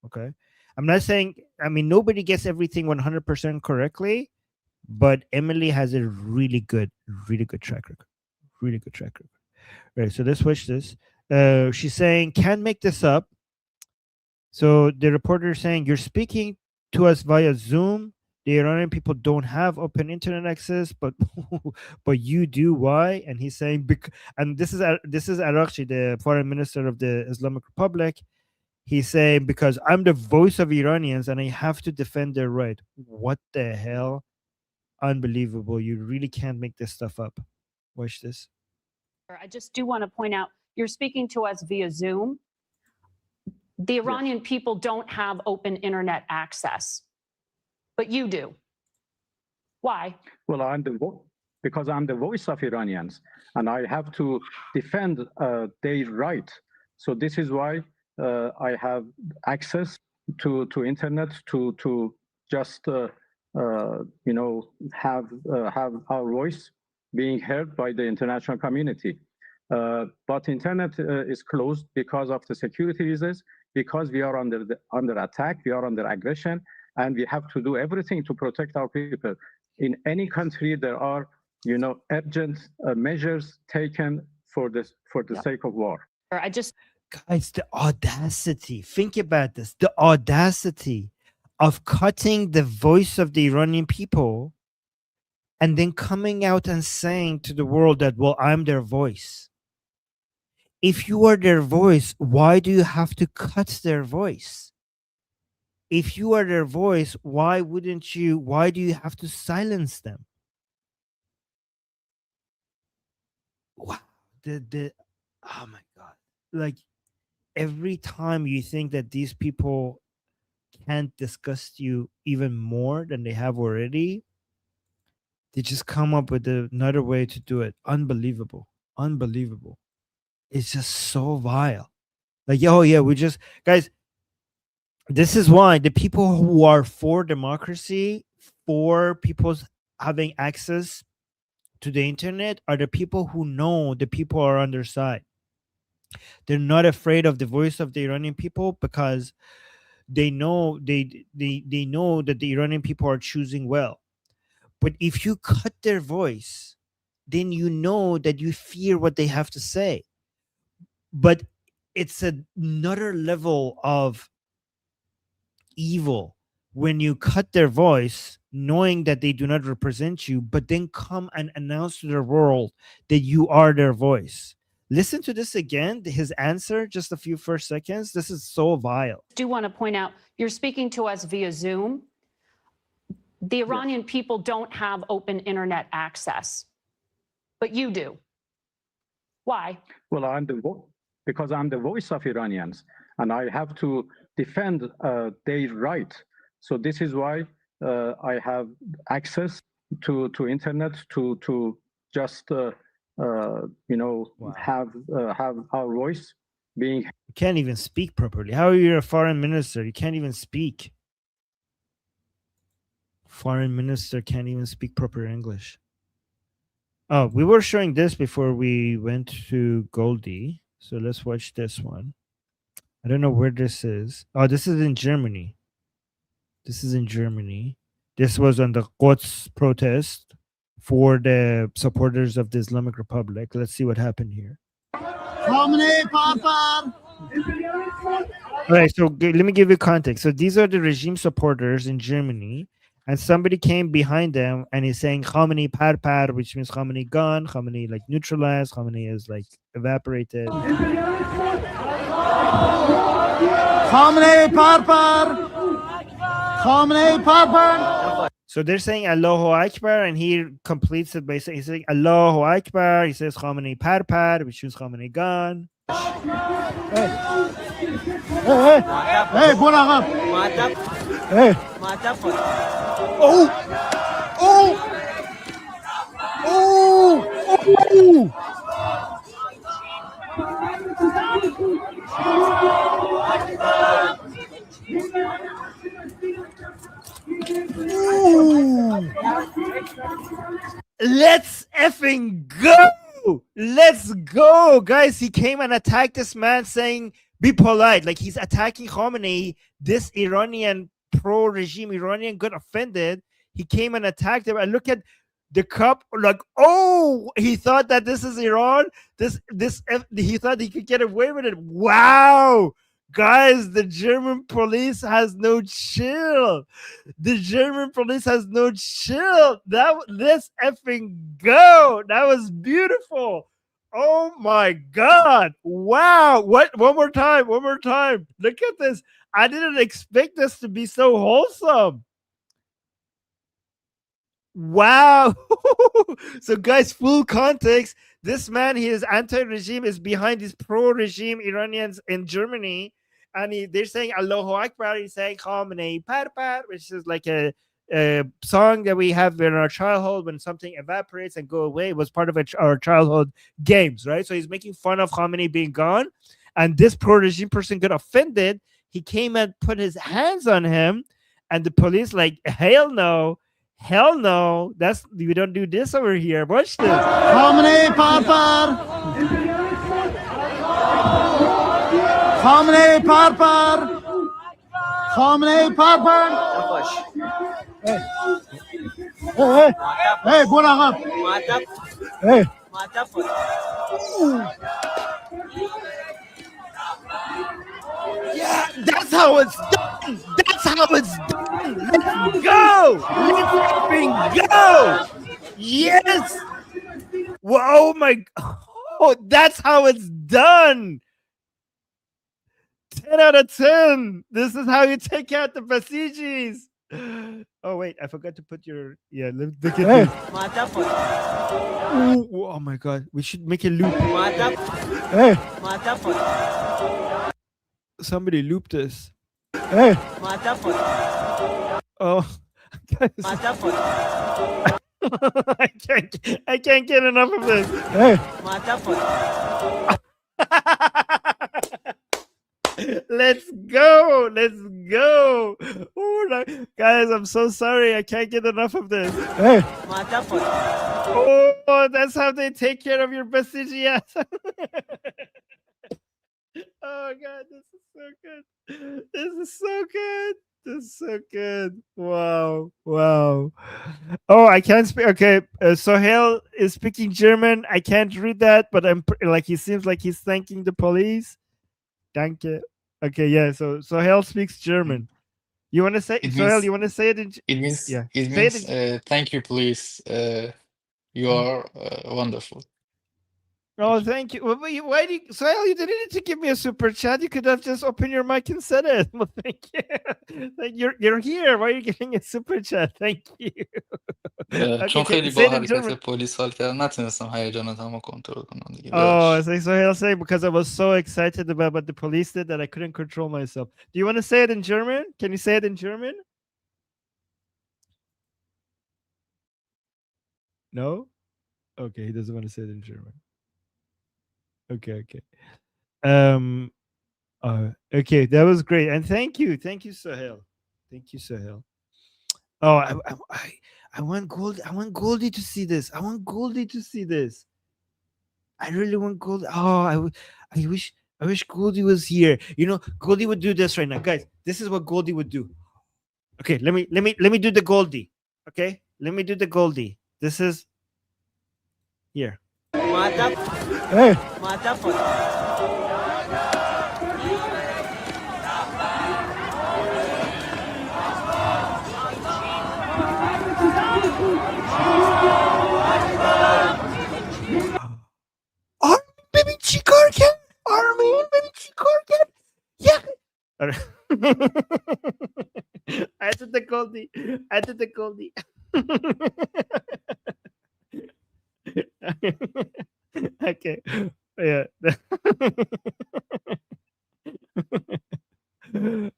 Okay, I'm not saying, I mean, nobody gets everything 100% correctly, but Emily has a really good track record. Really good track record. Right. So let's switch this. She's saying, can't make this up. So the reporter is saying, you're speaking to us via Zoom. The Iranian people don't have open internet access, but you do. Why? And he's saying, and this is Arakchi, the foreign minister of the Islamic Republic. He's saying, because I'm the voice of Iranians and I have to defend their right. What the hell? Unbelievable. You really can't make this stuff up. Watch this. I just do want to point out, you're speaking to us via Zoom. The Iranian people don't have open internet access, but you do. Why? Well, because I'm the voice of Iranians, and I have to defend their right. So this is why I have access to internet to just have our voice being heard by the international community. But internet is closed because of the security reasons, because we are under attack, we are under aggression, and we have to do everything to protect our people. In any country, there are urgent measures taken for the sake of war. Guys, the audacity. Think about this. The audacity of cutting the voice of the Iranian people and then coming out and saying to the world that, well, I'm their voice. If you are their voice, why do you have to cut their voice? if you are their voice, why do you have to silence them? Wow. Oh my God. Like, every time you think that these people can't disgust you even more than they have already, they just come up with another way to do it. Unbelievable. Unbelievable. It's just so vile. Like, oh yeah, guys, this is why the people who are for democracy, for people having access to the internet, are the people who know the people are on their side. They're not afraid of the voice of the Iranian people because they know they know that the Iranian people are choosing well. But if you cut their voice, then you know that you fear what they have to say. But it's another level of evil when you cut their voice, knowing that they do not represent you, but then come and announce to the world that you are their voice. Listen to this again, his answer, just a few first seconds. This is so vile. I do want to point out, you're speaking to us via Zoom. The Iranian people don't have open internet access, but you do. Why? Well, because I'm the voice of Iranians, and I have to defend their right. So this is why I have access to internet to just have our voice being. You can't even speak properly. How are you a foreign minister? You can't even speak. Foreign minister can't even speak proper English. Oh, we were showing this before we went to Goldie. So let's watch this one. I don't know where this is. Oh, this is in Germany. This is in Germany. This was on the Quds protest for the supporters of the Islamic Republic. Let's see what happened here. All right, so let me give you context. So these are the regime supporters in Germany, and somebody came behind them and he's saying Khamenei par, which means Khamenei gone, Khamenei like neutralized, Khamenei is like evaporated. Khamenei par. Khamenei par. So they're saying Allahu Akbar, and he completes it by saying, he's saying Allahu Akbar. He says Khamenei par, which means Khamenei gone. Hey, let's effing go. Let's go, guys. He came and attacked this man saying, be polite. Like, he's attacking Khamenei. This Iranian pro-regime Iranian got offended. He came and attacked him. And look at the cup. Like, oh, he thought that this is Iran. He thought he could get away with it. Wow. Guys, the German police has no chill. The German police has no chill. Let's effing go. That was beautiful. Oh my God. Wow. What? One more time. Look at this. I didn't expect this to be so wholesome. Wow. So guys, full context. This man, he is anti-regime, is behind these pro-regime Iranians in Germany. And they're saying Allahu Akbar. He's saying Khamenei par, which is like a song that we have in our childhood when something evaporates and go away. It was part of our childhood games, right? So he's making fun of Khamenei being gone. And this pro-regime person got offended. He came and put his hands on him. And the police like, hell no. We don't do this over here. Watch this. Khamenei par. Khamenei par. Khamenei par. Hey, hey. Yeah, that's how it's done. Let's go. Let's effing go. Yes. Well, oh my. Oh, that's how it's done. 10 out of 10. This is how you take out the Basijis. Oh wait, I forgot to put your look at this. Ooh, oh my god, we should make a loop. Hey, Somebody loop this. hey. Oh, guys. I can't get enough of this. Hey. Let's go. Let's go. Oh, no. Guys, I'm so sorry. I can't get enough of this. Hey. Oh, that's how they take care of your Basijia. Oh god, this is so good. This is so good. This is so good. Wow. Wow. Oh, I can't speak. Okay. Sohail is speaking German. I can't read that, but he seems like he's thanking the police. Danke. Okay, yeah. So Sohail speaks German. You want to say Sohail? You want to say it in? It means Yeah. it Say means it thank you, police. You are wonderful. Oh, thank you. Why do you, Sohail, you didn't need to give me a super chat. You could have just opened your mic and said it. Well, thank you. You're here. Why are you getting a super chat? Thank you. چون خیلی say با it in حرکت German. پلیس حال کردم نتونستم هیجاناتمو کنترل کنم دیگه. Oh, so Sohail say because I was so excited about what the police did that I couldn't control myself. Do you want to say it in German? Can you say it in German? No? Okay, he doesn't want to say it in German. Okay. Okay, that was great, and thank you, Sohail. Thank you, Sohail. Oh, I want Goldie. I want Goldie to see this. I want Goldie to see this. I really want Goldie. Oh, I wish Goldie was here. You know, Goldie would do this right now, guys. This is what Goldie would do. Okay, let me do the Goldie. Okay, let me do the Goldie. This is here. Hey. Baby Chikorkan! Armin, baby Chikorkan! Yeah! I did the Goldie. Okay. Yeah.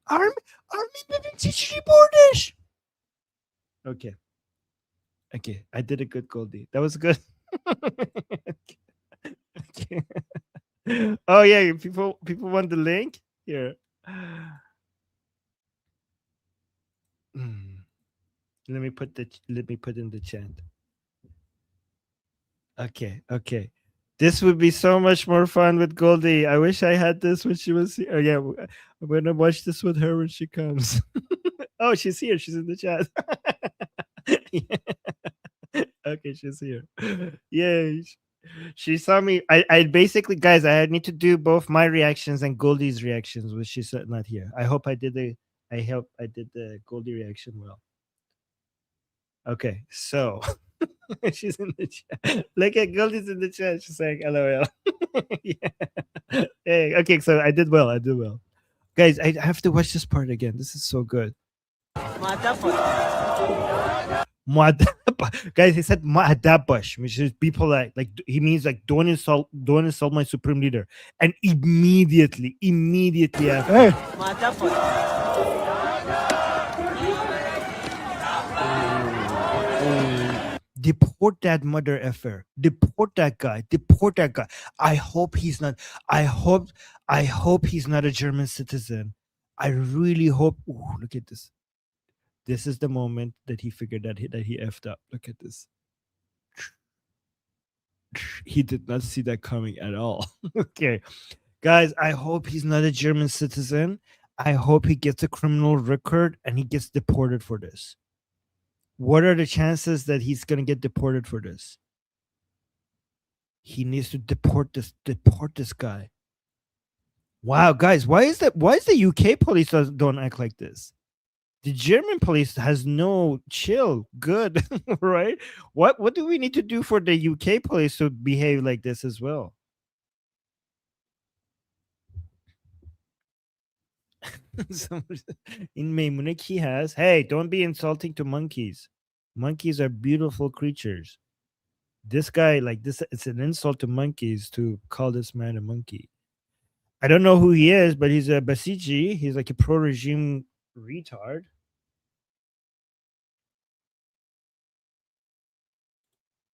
Armin benim çiçeği bordiş. Okay. I did a good Goldie. That was good. Okay. Oh yeah, people want the link here. Let me put in the chat. Okay. This would be so much more fun with Goldie. I wish I had this when she was here. Oh yeah, I'm gonna watch this with her when she comes. Oh, she's here. She's in the chat. Okay, she's here. Yay. She saw me. I basically, guys, I need to do both my reactions and Goldie's reactions, which she's not here. I hope I did the Goldie reaction well. Okay, so she's in the chat. Look at Goldie's in the chat. She's saying LOL. Yeah. Hey, okay, so I did well. Guys, I have to watch this part again. This is so good. Guys, he said Ma'adabash, which is be polite. Like he means like don't insult my supreme leader. And immediately after. Deport that mother effer. Deport that guy. I hope he's not a German citizen. I really hope. Ooh, look at this. This is the moment that he figured that he effed up. Look at this. He did not see that coming at all. Okay. Guys, I hope he's not a German citizen. I hope he gets a criminal record and he gets deported for this. What are the chances that he's going to get deported for this? He needs to deport this guy. Wow, guys, why is the UK police don't act like this? The German police has no chill. Good, right? What do we need to do for the UK police to behave like this as well? In Maymunek he has. Hey, don't be insulting to monkeys. Monkeys are beautiful creatures. This guy, like this, it's an insult to monkeys to call this man a monkey. I don't know who he is, but he's a Basiji. He's like a pro-regime retard.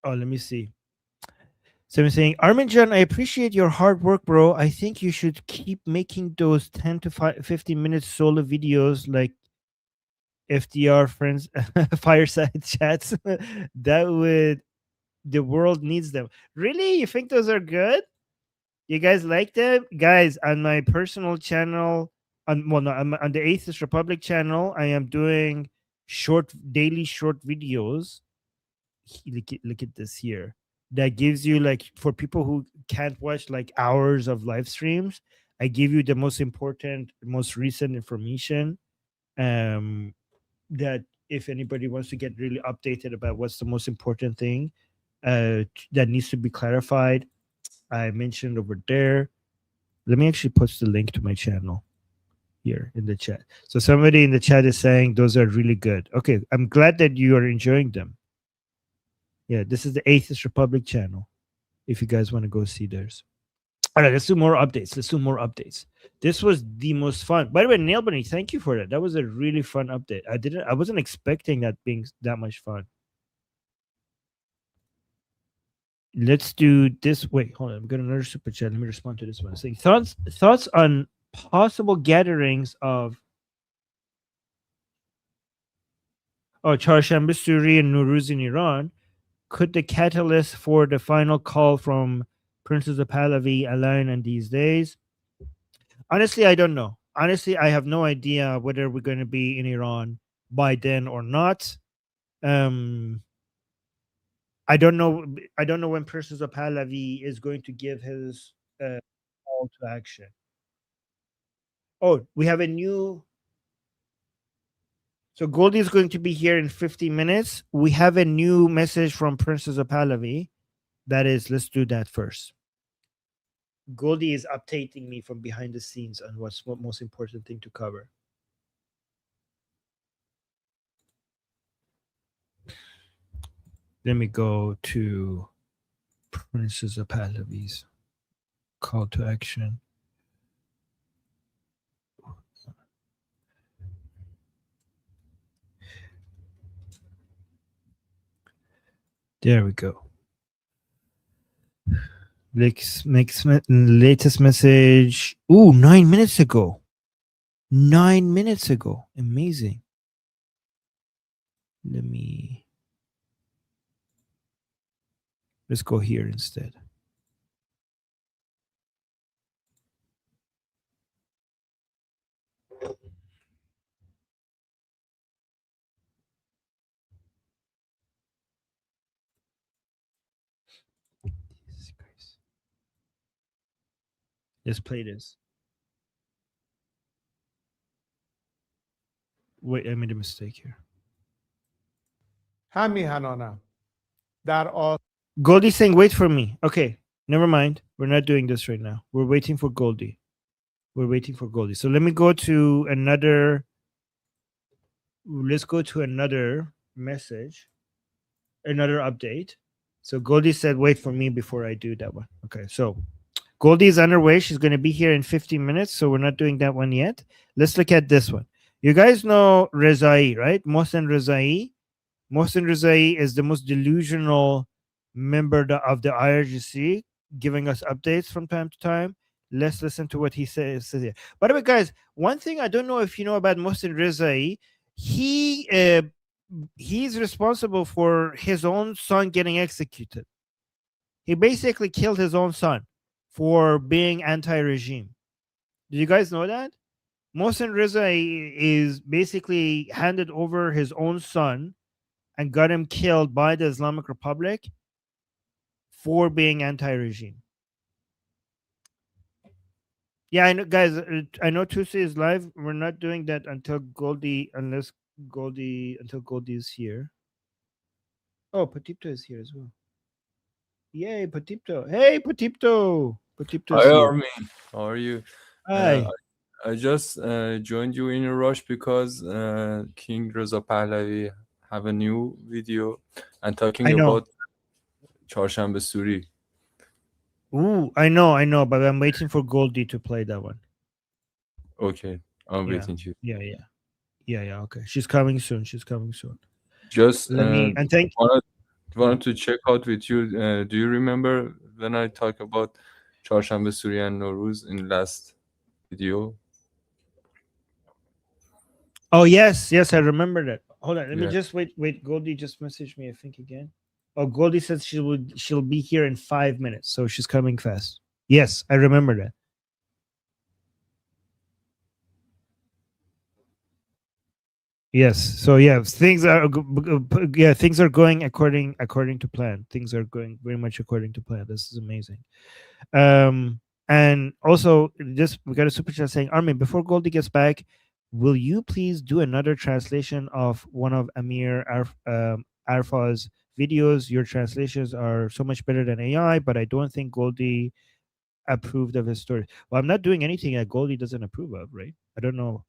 Oh, let me see. So I'm saying, Arminjan, I appreciate your hard work, bro. I think you should keep making those 10 to 15 minutes solo videos like FDR friends fireside chats. The world needs them. Really? You think those are good? You guys like them? Guys, on my personal channel, on the Atheist Republic channel, I am doing daily short videos. Look at this here. That gives you, like, for people who can't watch like hours of live streams, I give you the most important, most recent information. That if anybody wants to get really updated about what's the most important thing that needs to be clarified, I mentioned over there. Let me actually post the link to my channel here in the chat. So somebody in the chat is saying those are really good. Okay, I'm glad that you are enjoying them. Yeah, this is the Atheist Republic channel. If you guys want to go see theirs. All right, let's do more updates. This was the most fun. By the way, Nail Bunny, thank you for that. That was a really fun update. I wasn't expecting that being that much fun. Let's do this. Wait, hold on. I'm getting another super chat. Let me respond to this one. Saying thoughts on possible gatherings of Charshamba Suri and Nowruz in Iran. Could the catalyst for the final call from Princes of Pahlavi align on these days? Honestly, I don't know. Honestly, I have no idea whether we're going to be in Iran by then or not. I don't know. I don't know when Princes of Pahlavi is going to give his call to action. Oh, we have a new. So Goldie is going to be here in 50 minutes. We have a new message from Princes of Pahlavi. That is, let's do that first. Goldie is updating me from behind the scenes on what's the most important thing to cover. Let me go to Princes of Pahlavi's call to action. There we go. Latest message. Ooh, 9 minutes ago. 9 minutes ago. Amazing. Let's go here instead. Let's play this. Wait, I made a mistake here. همیهنانم در Goldie saying, wait for me. Okay, never mind. We're not doing this right now. We're waiting for Goldie. So let me go to another. Let's go to another message, another update. So Goldie said, wait for me before I do that one. Okay, so Goldie is on her way. She's going to be here in 15 minutes. So we're not doing that one yet. Let's look at this one. You guys know Rezai, right? Mohsen Rezai. Mohsen Rezai is the most delusional member of the IRGC, giving us updates from time to time. Let's listen to what he says here. By the way, guys, one thing I don't know if you know about Mohsen Rezai, he's responsible for his own son getting executed. He basically killed his own son for being anti-regime. Did you guys know that? Mohsen Rezai is basically handed over his own son and got him killed by the Islamic Republic for being anti-regime. Yeah, I know, guys. I know Tuesday is live. We're not doing that until Goldie is here. Oh, Patipto is here as well. Yay, Patipto! Hey, Patipto! Patipto is Hi, here. Armin. How are you? Hi. I just joined you in a rush because King Reza Pahlavi have a new video and talking I know. about Charshanbe Suri. Ooh, I know, but I'm waiting for Goldie to play that one. Okay, I'm Yeah, waiting to. yeah. Okay, she's coming soon. Just Let me and thank. wanted to check out with you. Do you remember when I talked about Charshanbe Suri and Nowruz in last video? Oh yes, I remember that. Hold on, let me Yeah. just wait. Goldie just messaged me, I think, again. Oh, Goldie says she'll be here in 5 minutes, so she's coming fast. Yes, I remember that. Yes, so yeah, things are going according to plan. Things are going very much according to plan. This is amazing. And also, just we got a super chat saying, Armin, before Goldie gets back, will you please do another translation of one of Amir Arfa's videos? Your translations are so much better than AI, but I don't think Goldie approved of his story. Well, I'm not doing anything that Goldie doesn't approve of, right? I don't know.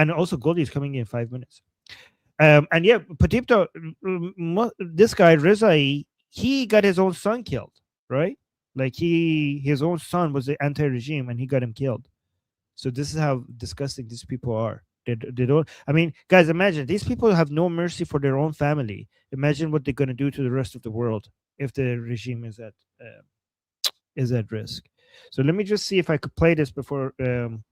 And also, Goldie is coming in 5 minutes. And yeah, Patipto, this guy Rezai, he got his own son killed, right? Like his own son was the anti-regime, and he got him killed. So this is how disgusting these people are. They don't. I mean, guys, imagine these people have no mercy for their own family. Imagine what they're going to do to the rest of the world if the regime is at risk. So let me just see if I could play this before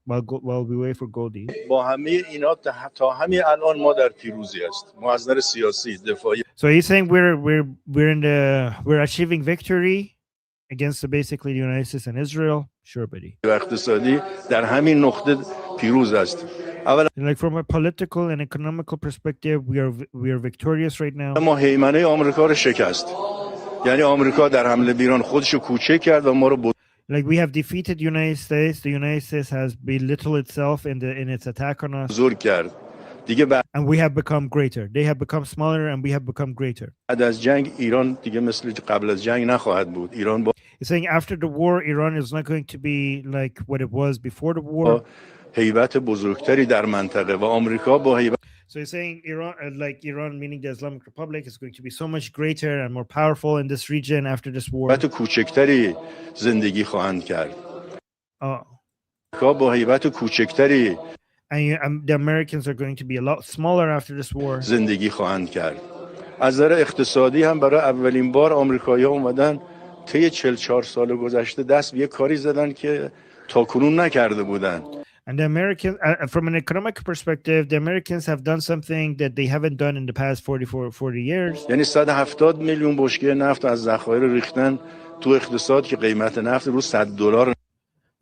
while we wait for Goldie. با همه اینا تا همین الان ما در پیروزی هستیم. ما از نظر سیاسی دفاعی So he's saying we're achieving victory against basically the United States and Israel. Sure, buddy. و اقتصادی در همین نقطه پیروز هستیم. Like from a political and economical perspective, we are victorious right now. ما هیمنه آمریکا رو شکست. یعنی آمریکا در حمله به ایران خودش رو کوچک کرد و ما رو Like we have defeated the United States. The United States has belittled itself in its attack on us. بزرگ کرد. دیگه and we have become greater. They have become smaller and we have become greater. بعد از جنگ ایران دیگه مثل قبل از جنگ نخواهد بود. ایران با He's saying after the war, Iran is not going to be like what it was before the war. هیبت بزرگتری در منطقه و آمریکا با هیبت So he's saying Iran, like Iran, meaning the Islamic Republic, is going to be so much greater and more powerful in this region after this war. هیبت کوچکتری زندگی خواهند کرد. آمریکا با هیبت کوچکتری and the Americans are going to be a lot smaller after this war. زندگی خواهند کرد. از نظر اقتصادی هم برای اولین بار آمریکایی‌ها اومدن طی 44 سال گذشته دست به یک کاری زدن که تاکنون نکرده بودن. And the Americans, from an economic perspective, the Americans have done something that they haven't done in the past 40 years. یعنی 170 میلیون بشکه نفت از ذخایر ریختن تو اقتصاد که قیمت نفت رو $100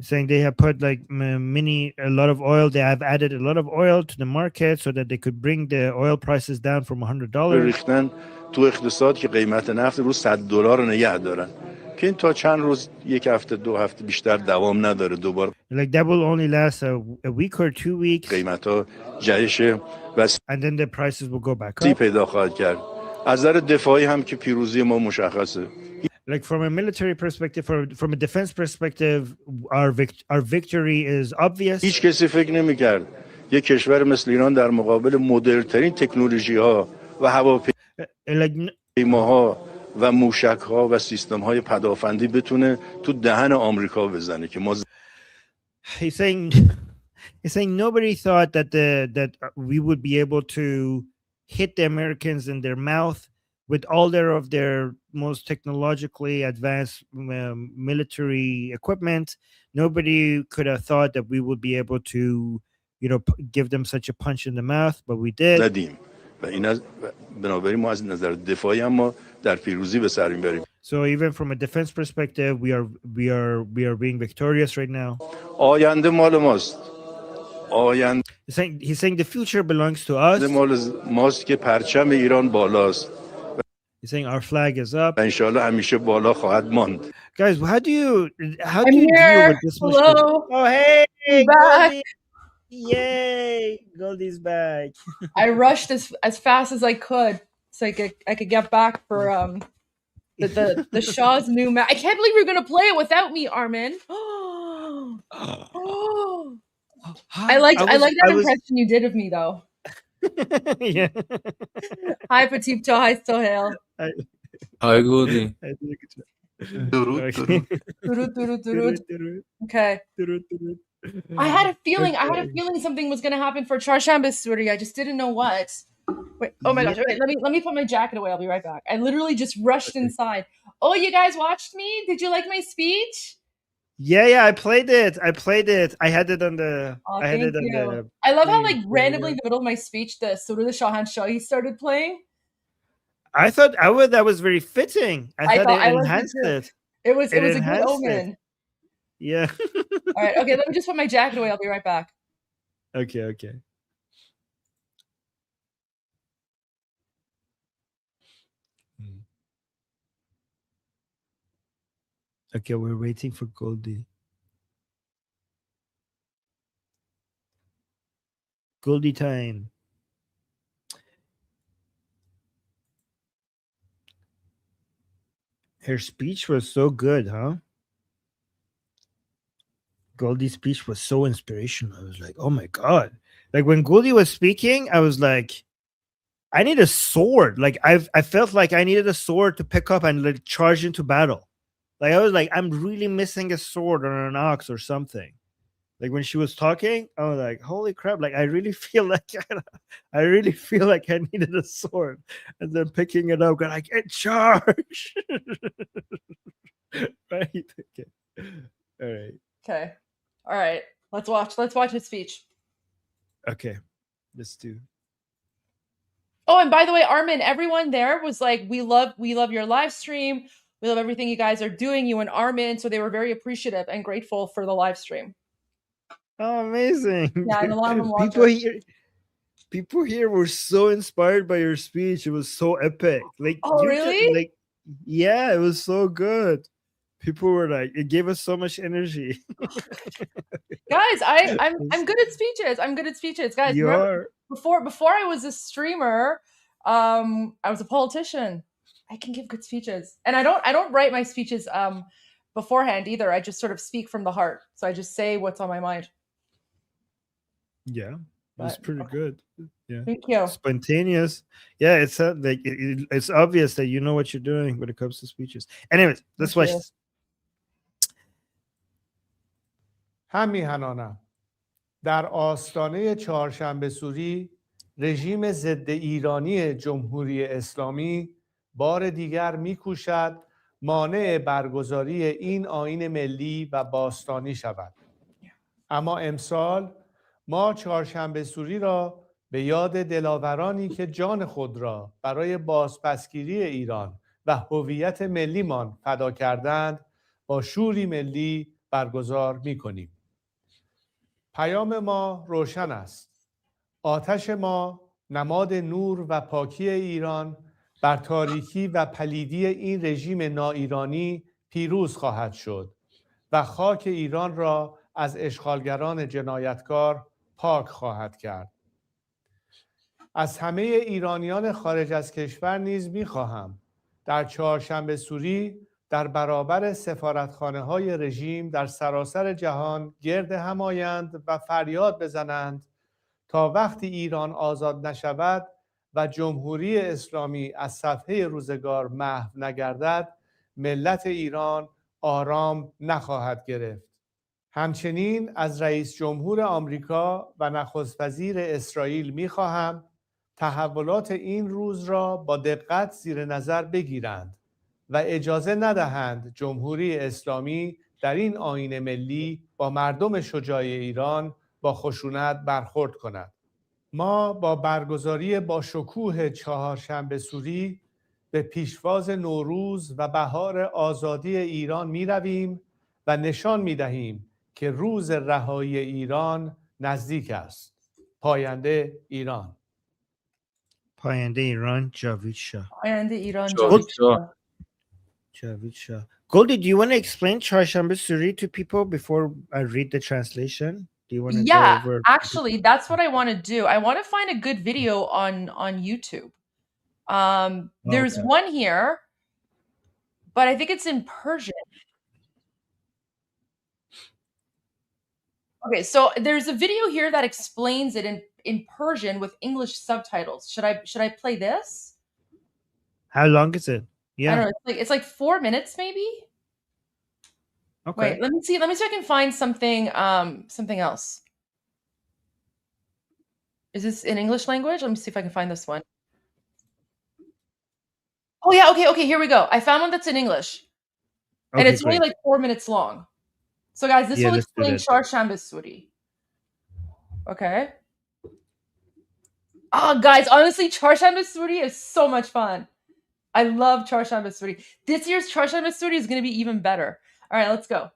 saying they have put like a lot of oil. They have added a lot of oil to the market so that they could bring the oil prices down from $100. ریختن تو اقتصاد که قیمت نفت رو $100 نگه دارن. که این تا چند روز یک هفته دو هفته بیشتر دوام نداره دوباره. Like that will only last a week or 2 weeks. قیمت‌ها جهش و and then the prices will go back up. پیدا خواهد کرد. از نظر دفاعی هم که پیروزی ما مشخصه. Like from a military perspective, from a defense perspective, our victory is obvious. هیچ کسی فکر نمی‌کرد یک کشور مثل ایران در مقابل مدرن‌ترین تکنولوژی‌ها و هواپیماها و موشک‌ها و سیستم‌های پدافندی بتونه تو دهن آمریکا بزنه که ما He's saying nobody thought that we would be able to hit the Americans in their mouth with all of their most technologically advanced military equipment. Nobody could have thought that we would be able to, give them such a punch in the mouth, but we did. و این بنابراین ما از نظر دفاعی هم در پیروزی به سر میبریم. So even from a defense perspective, we are being victorious right now. آینده مال ماست. آینده He's saying the future belongs to us. مال ماست که پرچم ایران بالاست. He's saying our flag is up. ان شاء الله همیشه بالا خواهد ماند. Guys, how do you deal with this? Hello. Oh, hey, back. Goldie. Yay, Goldie's back. I rushed as fast as I could so I could get back for the Shaw's new match. I can't believe you're gonna play it without me, Armin. I like that I was impression you did of me though. yeah. Hi Petito, hi Sohail. Hi, Goldie. I did a good job. درود Okay. درود Durud, durud, durud. Durud, Okay. durud, durud. I had a feeling Okay. something was gonna happen for Charshamba Suri. I just didn't know what. Wait, oh my gosh. Yeah. Okay, let me put my jacket away. I'll be right back. I literally just rushed inside. Oh, you guys watched me? Did you like my speech? Yeah, I played it. I had it on the Oh, I had thank it on you. the I love how thing. like randomly in the middle of my speech the Surah Shahanshah started playing. I thought that was very fitting. I thought thought it I liked it enhanced too. it. It was a good enhanced it. omen. Yeah. All right, okay, let me just put my jacket away. I'll be right back. Okay. Okay, we're waiting for Goldie. Goldie time. Her speech was so good, huh? Goldie's speech was so inspirational. I was like, oh my God. Like when Goldie was speaking, I was like, I need a sword. Like I felt like I needed a sword to pick up and like charge into battle. Like I was like, I'm really missing a sword or an ox or something. Like when she was talking, I was like, holy crap! Like I really feel like I needed a sword, and then picking it up, going like, charge! Right? Okay. All right. Okay. All right. Let's watch his speech. Okay. Let's do. Oh, and by the way, Armin, everyone there was like, we love your live stream. We love everything you guys are doing, you and Armin. So they were very appreciative and grateful for the live stream. Oh, amazing! Yeah, and a lot of them watched people here were so inspired by your speech. It was so epic. Like, oh, really? Yeah, it was so good. People were like, it gave us so much energy. Guys, I'm good at speeches. I'm good at speeches, guys. You remember, are. Before I was a streamer, I was a politician. I can give good speeches, and I don't write my speeches beforehand either. I just sort of speak from the heart. So I just say what's on my mind. Yeah, that's pretty good. Yeah, thank you. Spontaneous. Yeah, it's like it's obvious that you know what you're doing when it comes to speeches. Anyways, let's watch this. هم میهنانم در آستانه چهارشنبه سوری رژیم ضد ایرانی جمهوری اسلامی بار دیگر میکوشد مانع برگزاری این آیین ملی و باستانی شود. اما امسال ما چهارشنبه سوری را به یاد دلاورانی که جان خود را برای بازپسگیری ایران و هویت ملیمان فدا کردند با شوری ملی برگزار می‌کنیم. پیام ما روشن است. آتش ما نماد نور و پاکی ایران بر تاریکی و پلیدی این رژیم ناایرانی پیروز خواهد شد و خاک ایران را از اشغالگران جنایتکار پاک خواهد کرد. از همه ایرانیان خارج از کشور نیز می‌خواهم در چهارشنبه سوری در برابر سفارتخانه‌های رژیم در سراسر جهان گرد هم آیند و فریاد بزنند تا وقتی ایران آزاد نشود و جمهوری اسلامی از صفحه روزگار محو نگردد، ملت ایران آرام نخواهد گرفت. همچنین از رئیس جمهور آمریکا و نخست وزیر اسرائیل می‌خواهم تحولات این روز را با دقت زیر نظر بگیرند و اجازه ندهند جمهوری اسلامی در این آیین ملی با مردم شجاع ایران با خشونت برخورد کند. ما با برگزاری با شکوه چهارشنبه سوری به پیشواز نوروز و بهار آزادی ایران می رویم و نشان می دهیم که روز رهایی ایران نزدیک است. پاینده ایران. پاینده ایران جاوید شاه. پاینده ایران جاوید شاه. Goldie, do you want to explain Charshambe Suri to people before I read the translation? Do you want to go over? Actually, that's what I want to do. I want to find a good video on YouTube. There's one here, but I think it's in Persian. Okay, so there's a video here that explains it in Persian with English subtitles. Should I play this? How long is it? I Yeah. don't know. It's like 4 minutes maybe. Okay. Wait, let me see. Let me see if I can find something something else. Is this in English language? Let me see if I can find this one. Oh yeah, okay, here we go. I found one that's in English. And Okay, it's only great. like 4 minutes long. So guys, this Yeah, will let's do explain that. Çarşamba Suri. Okay. Oh guys, honestly, Çarşamba Suri is so much fun. I love Çarşamba Suri. This year's Çarşamba Suri is going to be even better. All right, let's go.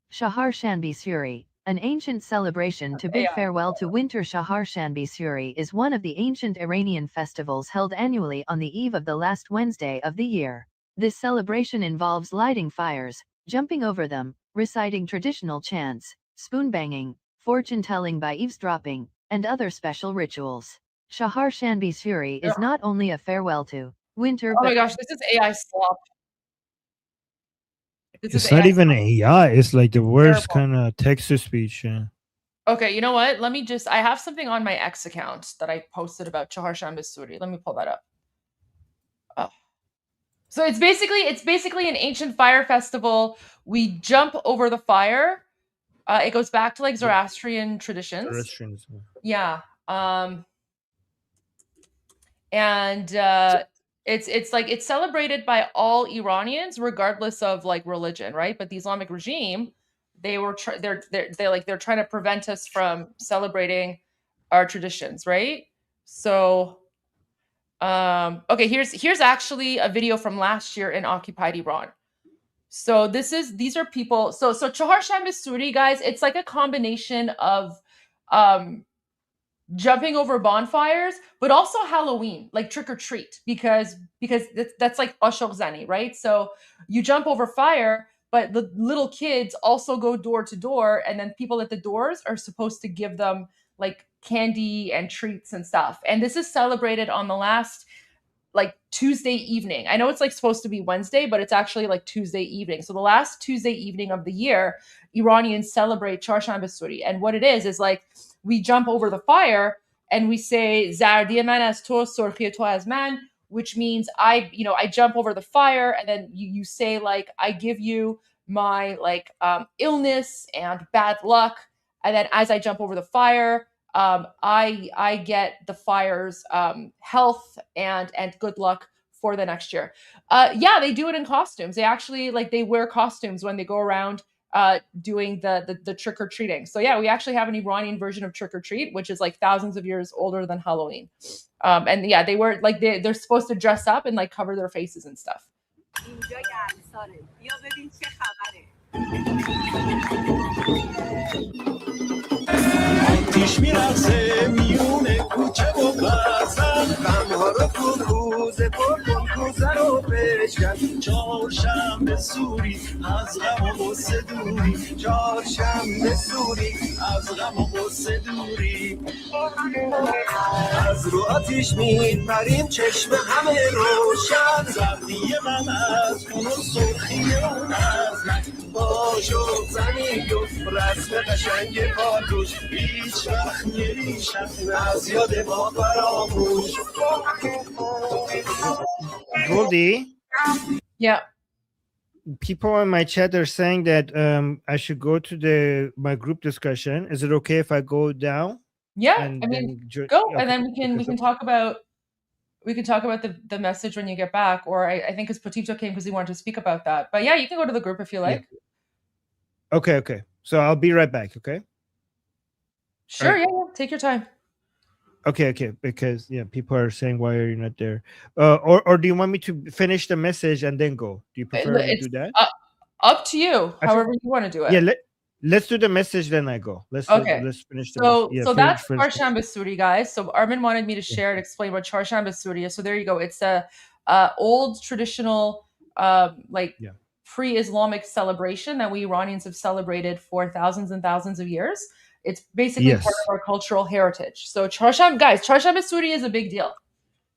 Şaharshanbi Suri, an ancient celebration to bid farewell to winter. Şaharshanbi Suri is one of the ancient Iranian festivals held annually on the eve of the last Wednesday of the year. This celebration involves lighting fires, jumping over them, reciting traditional chants, spoon banging, fortune-telling by eavesdropping, and other special rituals. Şaharshanbi Suri is not only a farewell to winter, Oh my but gosh, this is AI slop. This It's is not AI even slop. AI. It's like the worst Terrible. kind of text to speech. Yeah. Okay, you know what? Let me I have something on my X account that I posted about Çaharshanbi Suri. Let me pull that up. Oh. So it's basically an ancient fire festival. We jump over the fire. It goes back to like Zoroastrian traditions. Zoroastrians. Yeah. And it's celebrated by all Iranians regardless of like religion, right? But the Islamic regime, they're trying to prevent us from celebrating our traditions, right? So okay, here's actually a video from last year in occupied Iran. So these are people. So Çaharshanbi Suri, guys, it's like a combination of jumping over bonfires, but also Halloween, like trick or treat, because that's like Ashok Zani, right? So you jump over fire, but the little kids also go door to door, and then people at the doors are supposed to give them like candy and treats and stuff. And this is celebrated on the last like Tuesday evening. I know it's like supposed to be Wednesday, but it's actually like Tuesday evening. So the last Tuesday evening of the year, Iranians celebrate Çarşamba Suri. And what it is like we jump over the fire and we say Zardi man az to, surkhi to az man, which means I jump over the fire, and then you say like I give you my like illness and bad luck, and then as I jump over the fire, I get the fire's health and good luck for the next year. Yeah, they do it in costumes. They actually they wear costumes when they go around doing the trick or treating. So yeah, we actually have an Iranian version of trick or treat, which is like thousands of years older than Halloween. And yeah, they wear they're supposed to dress up and like cover their faces and stuff. آتیش میرقصه میونه کوچه و بزن غمها رو تو کوزه پر کن کوزه رو بشکن چهارشنبه سوری از غم و غصه دوری چهارشنبه سوری از غم و غصه دوری از رو آتیش میپریم چشم همه روشن زردی من از اون و سرخی اون از من باشو زنی و رسم قشنگ پادوش هیچ وقت نمیشن از یاد ما فراموش. Goldie? Yeah. People in my chat are saying that I should go to my group discussion. Is it okay if I go down? Yeah, And I then mean, jo- go okay, and then we can talk about the message when you get back, or I think because Potito came because he wanted to speak about that. But yeah, you can go to the group if you like. Okay. So I'll be right back, okay? Sure, Alright. yeah, take your time. Okay, because people are saying why are you not there? Or do you want me to finish the message and then go? Do you prefer to It's do that? up to you, however you want to do it. Yeah, let's do the message, then I go. Let's finish the So message. so that's Çarşamba Suri, guys. So Armin wanted me to share and explain what Çarşamba Suri is. So there you go. It's a old traditional pre-Islamic celebration that we Iranians have celebrated for thousands and thousands of years. It's basically Yes. part of our cultural heritage. So Çarşamba Suri is a big deal.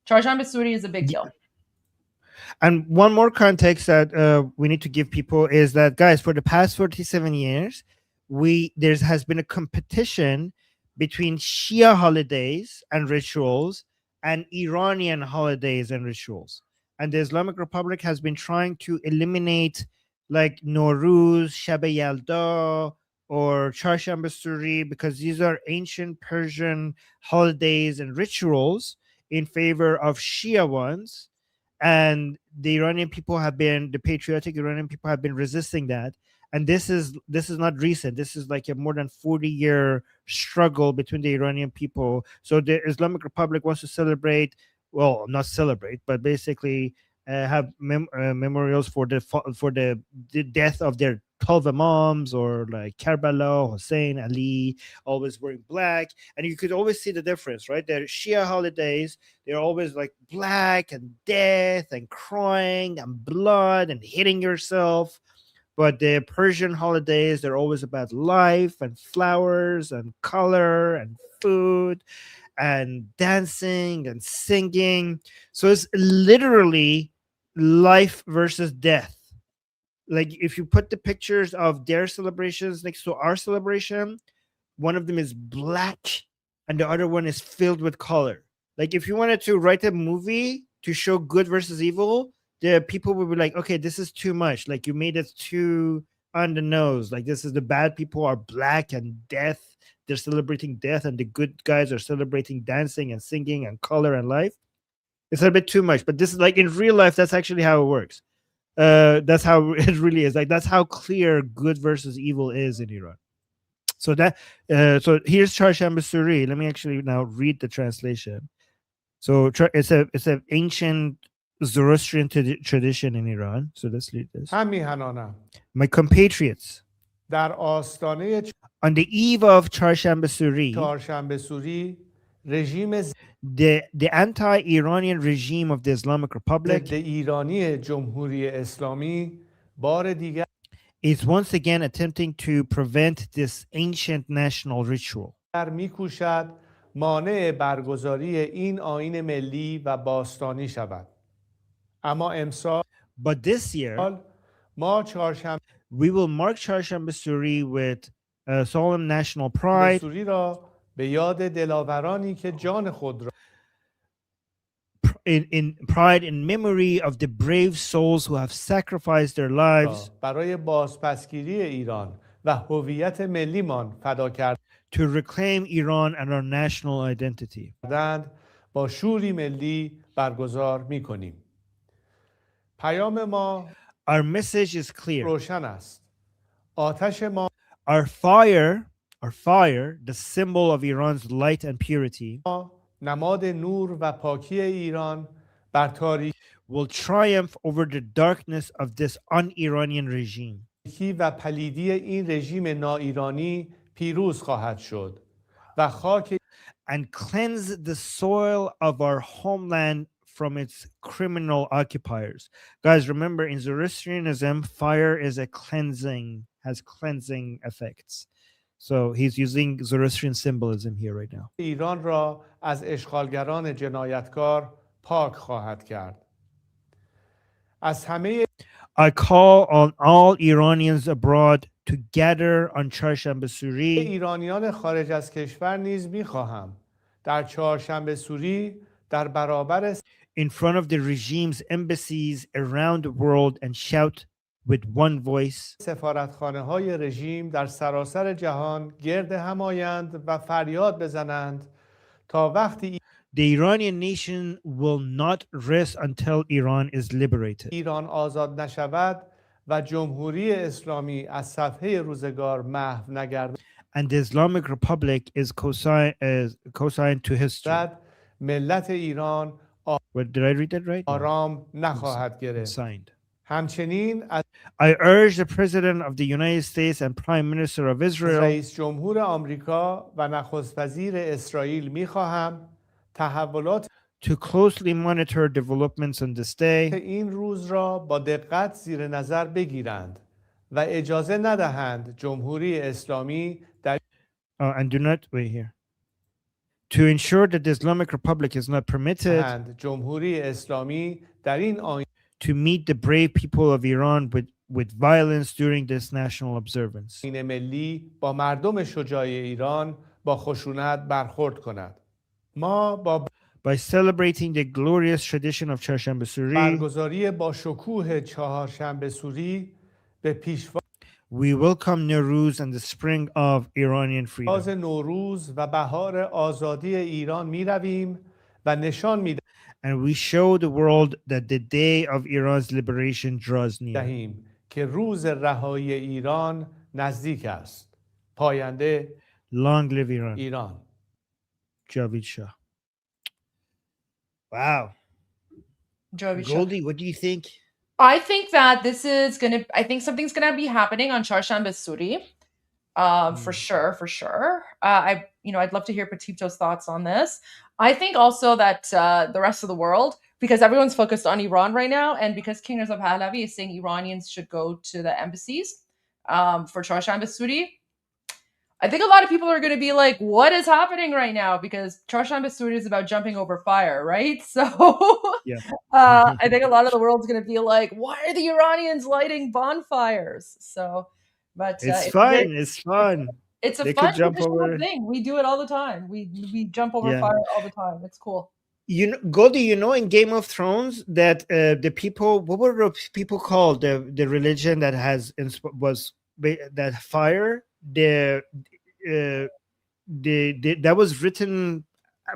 Çarşamba Suri is a big deal. And one more context that we need to give people is that, guys, for the past 47 years, there has been a competition between Shia holidays and rituals and Iranian holidays and rituals. And the Islamic Republic has been trying to eliminate like Nowruz, Shab Yalda, or Charshamba Suri, because these are ancient Persian holidays and rituals in favor of Shia ones. And the patriotic Iranian people have been resisting that. And this is not recent. This is like a more than 40-year struggle between the Iranian people. So the Islamic Republic wants to celebrate, well, not celebrate, but basically have memorials for the death of their 12 imams, or like Karbala, Hussein, Ali, always wearing black. And you could always see the difference, right? Their Shia holidays, they're always like black and death and crying and blood and hitting yourself. But the Persian holidays, they're always about life and flowers and color and food and dancing and singing. So it's literally life versus death. Like if you put the pictures of their celebrations next to our celebration, one of them is black and the other one is filled with color. Like if you wanted to write a movie to show good versus evil, the people would be like, okay, this is too much. Like you made it too on the nose. Like this is the bad people are black and death. They're celebrating death, and the good guys are celebrating dancing and singing and color and life. It's a bit too much. But this is like in real life, that's actually how it works. That's how it really is. Like that's how clear good versus evil is in Iran. So that so here's Charshamba Suri. Let me actually now read the translation. So it's an ancient Zoroastrian tradition in Iran. So let's read this. My compatriots, در آستانه on the eve of Charshamba Suri, چهارشنبه سوری رژیم the anti-Iranian regime of the Islamic Republic ضد ایرانی جمهوری اسلامی بار دیگر is once again attempting to prevent this ancient national ritual. میکوشد مانع برگزاری این آیین ملی و باستانی شود. اما امسال But this year ما چهارشنبه we will mark Charshamba Suri with solemn national pride سوری را به یاد دلاورانی که جان خود را in pride in memory of the brave souls who have sacrificed their lives برای بازپسگیری ایران و هویت ملیمان فدا to reclaim Iran and our national identity. کردند با شوری ملی برگزار می‌کنیم. پیام ما Our message is clear. روشن است. آتش ما Our fire, the symbol of Iran's light and purity, نماد نور و پاکی ایران بر تاریکی will triumph over the darkness of this un-Iranian regime. و پلیدی این رژیم ناایرانی پیروز خواهد شد و خاک and cleanse the soil of our homeland from its criminal occupiers. Guys, remember in Zoroastrianism, fire is has cleansing effects. So he's using Zoroastrian symbolism here right now. ایران را از اشغالگران جنایتکار پاک خواهد کرد. از همه I call on all Iranians abroad to gather on Charshamba Suri. ایرانیان خارج از کشور نیز می‌خواهم در چهارشنبه سوری در برابر in front of the regime's embassies around the world and shout with one voice. سفارتخانه‌های رژیم در سراسر جهان گرد هم آیند و فریاد بزنند تا وقتی The Iranian nation will not rest until Iran is liberated. ایران آزاد نشود و جمهوری اسلامی از صفحه روزگار محو نگردد. And the Islamic Republic is co-signed to history. ملت ایران What, did I read that right? آرام نخواهد گرفت. Signed. همچنین I urge the President of the United States and Prime Minister of Israel رئیس جمهور آمریکا و نخست وزیر اسرائیل می‌خواهم تحولات to closely monitor developments on this day این روز را با دقت زیر نظر بگیرند و اجازه ندهند جمهوری اسلامی در and do not wait here to ensure that the Islamic Republic is not permitted جمهوری اسلامی در این آیین to meet the brave people of Iran with with violence during this national observance. آیین ملی با مردم شجاع ایران با خشونت برخورد کند. ما با By celebrating the glorious tradition of چهارشنبه سوری برگزاری با شکوه چهارشنبه سوری به پیشواز we welcome Nowruz and the spring of Iranian freedom. نوروز و بهار آزادی ایران می رویم و نشان می And we show the world that the day of Iran's liberation draws near. دهیم که روز رهایی ایران نزدیک است. پاینده Long live Iran. ایران. Javid Shah. Wow. Goldie, what do you think? I think that I think something's gonna be happening on Charshanbe Suri. For sure. I'd love to hear Petito's thoughts on this. I think also that the rest of the world, because everyone's focused on Iran right now, and because King Reza Pahlavi is saying Iranians should go to the embassies for Charshanbe Suri, I think a lot of people are going to be like, what is happening right now? Because Charshanbe Suri is about jumping over fire, right? So I think a lot of the world's going to be like, why are the Iranians lighting bonfires? So, but it's fun. It's fun. It's a fun traditional thing. We do it all the time. We jump over fire all the time. It's cool. Goldie, in Game of Thrones that the people, what were the people called? The religion that that fire. That was written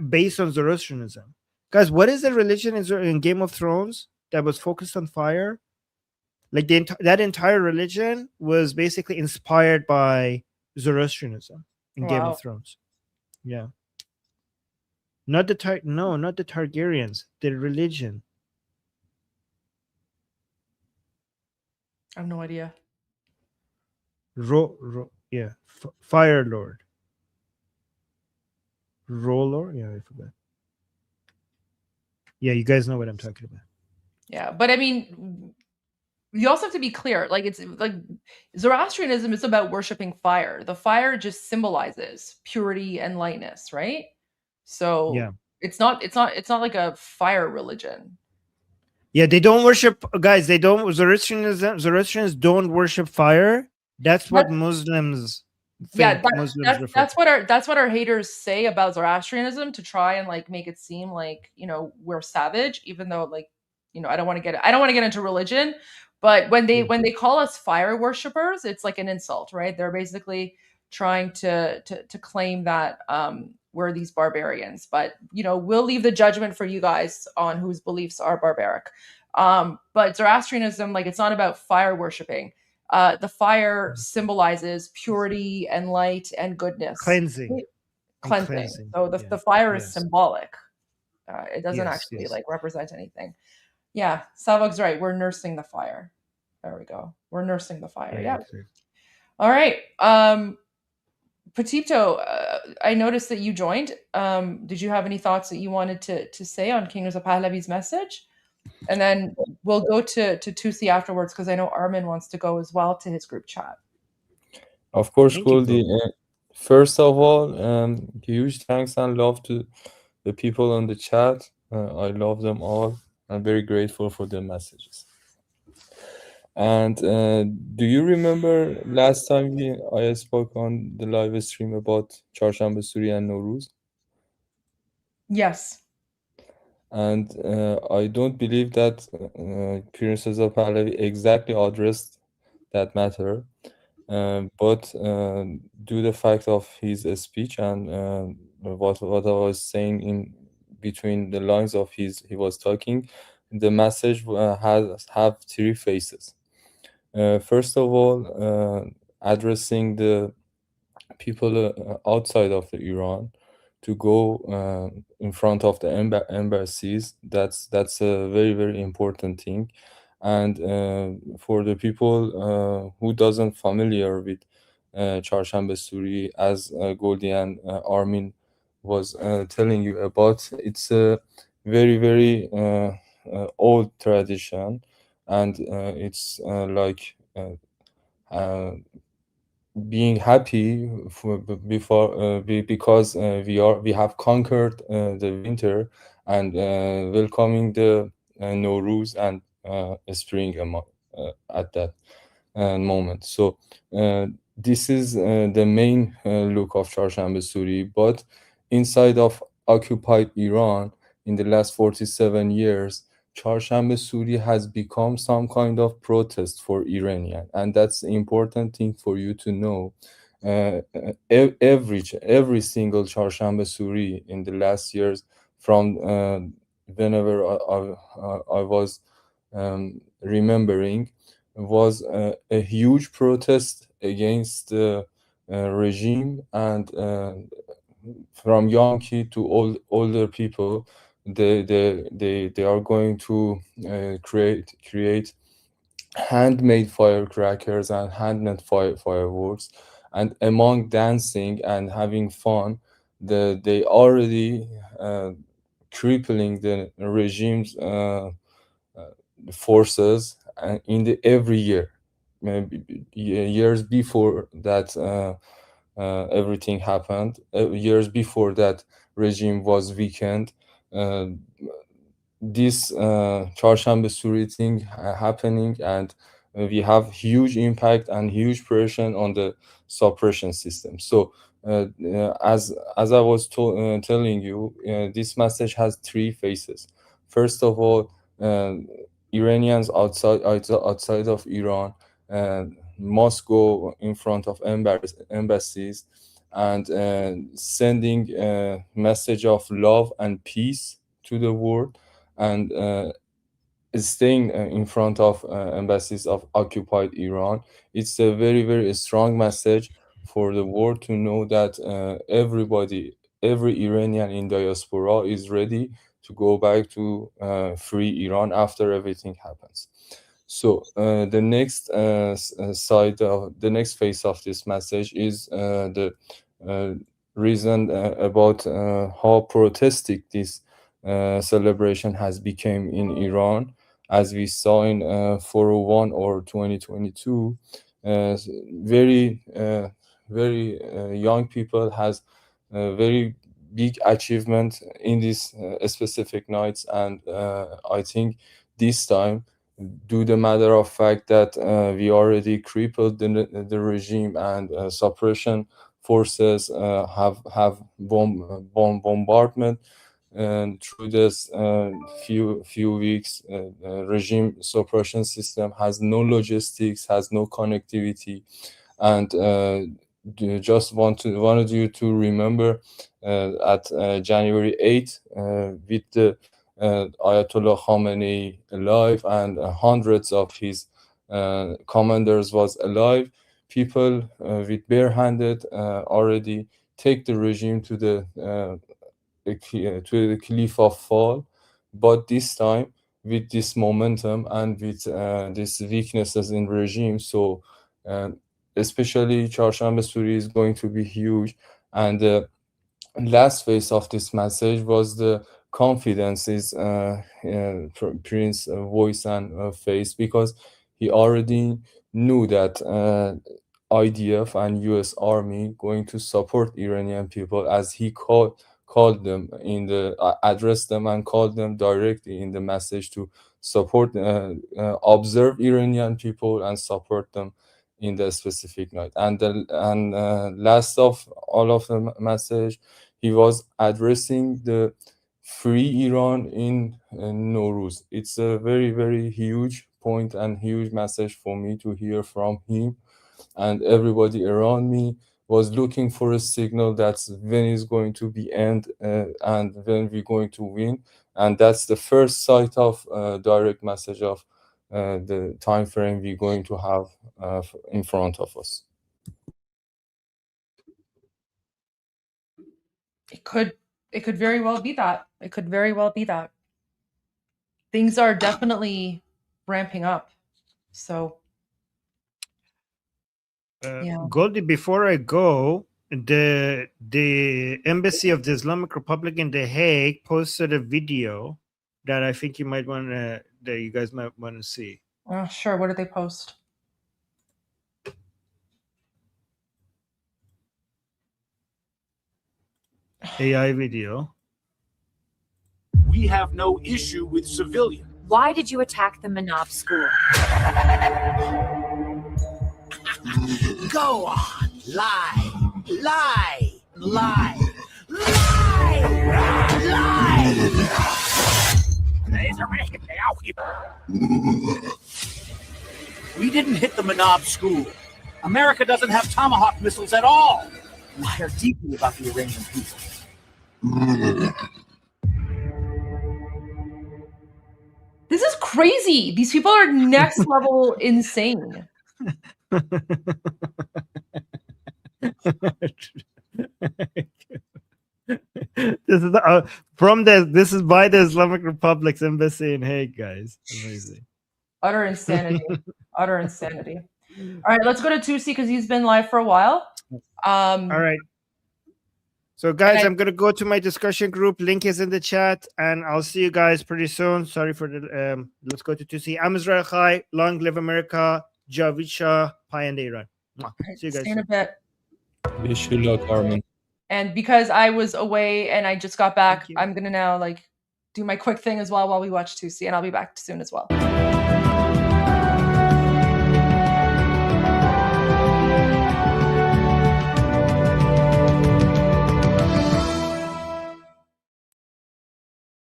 based on Zoroastrianism. Guys, what is the religion in Game of Thrones that was focused on fire? Like that entire religion was basically inspired by Zoroastrianism in Game of Thrones. Yeah. Not the Targaryens, the religion. I have no idea. Yeah, Fire Lord. Lord? Yeah, I forgot. Yeah, you guys know what I'm talking about. Yeah, but I mean, you also have to be clear. Like it's like Zoroastrianism is about worshiping fire. The fire just symbolizes purity and lightness, right? So yeah, it's not like a fire religion. Yeah, they don't worship, guys. They don't. Zoroastrians don't worship fire. That's what Muslims think. That's what our haters say about Zoroastrianism to try and like make it seem like we're savage, even though I don't want to get into religion, but when they call us fire worshippers, it's like an insult, right? They're basically trying to claim that we're these barbarians, but we'll leave the judgment for you guys on whose beliefs are barbaric. But Zoroastrianism, it's not about fire worshiping. The fire symbolizes purity and light and goodness. Cleansing. So the fire is symbolic. It doesn't actually represent anything. Yeah, Savog's right. We're nursing the fire. There we go. We're nursing the fire. Yeah. All right. Petito, I noticed that you joined. Did you have any thoughts that you wanted to say on King Reza Pahlavi's message? And then we'll go to Tusi afterwards because I know Armin wants to go as well to his group chat. Of course, Goldie. First of all, huge thanks and love to the people on the chat. I love them all. I'm very grateful for their messages. And do you remember last time I spoke on the live stream about Charshanbe Suri and Nowruz? Yes. And I don't believe that Prince Reza Pahlavi exactly addressed that matter, but due the fact of his speech and what I was saying in between the lines of he was talking, the message have three faces. First of all, addressing the people outside of Iran to go in front of the embassies. That's a very, very important thing. And for the people who doesn't familiar with Charshanbe Suri, as Goldie and Armin was telling you about, it's a very, very old tradition, and it's like being happy because we have conquered the winter and welcoming the Nowruz and spring at that. moment. So this is the main look of Charshanbe Suri. But inside of occupied Iran in the last 47 years, Charshanbe Suri has become some kind of protest for Iranian, and that's the important thing for you to know. Every single Charshanbe Suri in the last years, from whenever I was remembering, was a huge protest against the regime, and from young kid to older people, they are going to create handmade firecrackers and handmade fireworks, and among dancing and having fun, they already crippling the regime's forces in the every year. Years before that everything happened, years before that regime was weakened, uh, this Charshanbe Suri thing happening, and we have huge impact and huge pressure on the suppression system. So as I was telling you, this message has three faces. First of all, Iranians outside of Iran must go in front of embassies and sending a message of love and peace to the world, and staying in front of embassies of occupied Iran. It's a very, very strong message for the world to know that every Iranian in diaspora is ready to go back to free Iran after everything happens. So the next the next phase of this message is the reason about how protesting this celebration has become in Iran. As we saw in 401 or 2022, very young people has very big achievement in these specific nights, and I think this time, due the matter of fact that we already crippled the regime, and suppression forces have bombardment, and through this few weeks, regime suppression system has no logistics, has no connectivity, and just wanted you to remember at January 8th, with the Ayatollah Khamenei alive, and hundreds of his commanders was alive, people with barehanded already take the regime to the cliff of fall. But this time, with this momentum and with these weaknesses in regime, so especially Charshanbe Suri is going to be huge. And the last phase of this message was the confidence is Prince voice and face, because he already knew that IDF and US Army going to support Iranian people, as he called them in the addressed them and called them directly in the message to support observe Iranian people and support them in the specific night. And last of all of the message, he was addressing the free Iran in Nowruz. It's a very, very huge point and huge message for me to hear from him, and everybody around me was looking for a signal that's when is going to be end, and when we're going to win. And that's the first sight of direct message of the time frame we're going to have in front of us. It could very well be that. It could very well be that. Things are definitely ramping up. So yeah. Goldie, before I go, the embassy of the Islamic Republic in The Hague posted a video that I think you might want to, that you guys might want to see. Sure. What did they post? AI video. We have no issue with civilians. Why did you attack the Manab school? Go on, lie, lie, lie, lie, We didn't hit the Manab school. America doesn't have Tomahawk missiles at all. We care deeply about the Iranian people. This is crazy. These people are next level insane. This is this is by the Islamic Republic's embassy in Hague, guys. Amazing. Utter insanity. Utter insanity. All right, let's go to Tusi because he's been live for a while. All right. So, guys, I'm going to go to my discussion group. Link is in the chat, and I'll see you guys pretty soon. Sorry for the... let's go to Tusi. I'm Israel Chai. Long live America. Javid Shah. Pi and Iran. See you guys See you in a bit. Wish you luck, Armin. And because I was away and I just got back, I'm going to now do my quick thing as well while we watch Tusi, and I'll be back soon as well.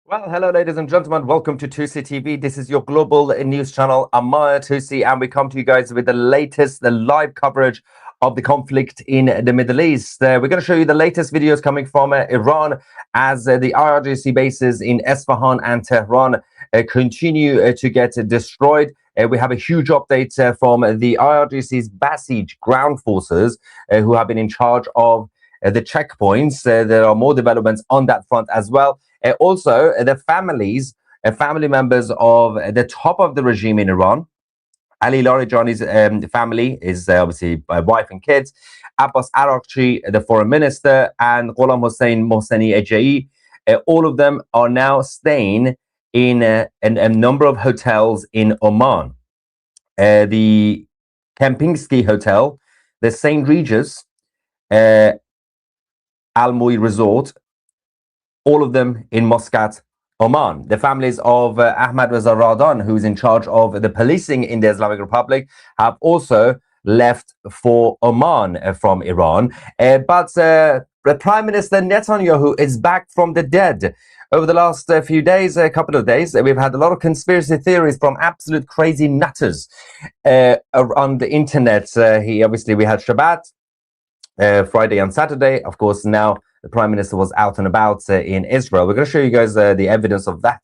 Well, hello, ladies and gentlemen. Welcome to Tusi TV. This is your global news channel. I'm Maya Tusi, and we come to you guys with the live coverage of the conflict in the Middle East. We're going to show you the latest videos coming from Iran as the IRGC bases in Esfahan and Tehran continue to get destroyed. We have a huge update from the IRGC's Basij ground forces who have been in charge of the checkpoints. There are more developments on that front as well. Also, the family members of the top of the regime in Iran, Ali Larijani's family is obviously wife and kids, Abbas Araghchi, the foreign minister, and Ghulam Hossein Mohseni Ejei, all of them are now staying in a number of hotels in Oman. The Kempinski Hotel, the St. Regis, Al-Mui Resort, all of them in Muscat, Oman. The families of Ahmad Reza Radan, who's in charge of the policing in the Islamic Republic, have also left for Oman from Iran. But the Prime Minister Netanyahu is back from the dead. Over the last few days, a couple of days, we've had a lot of conspiracy theories from absolute crazy nutters on the internet. We had Shabbat, Friday and Saturday. Of course, now the Prime Minister was out and about in Israel. We're going to show you guys the evidence of that.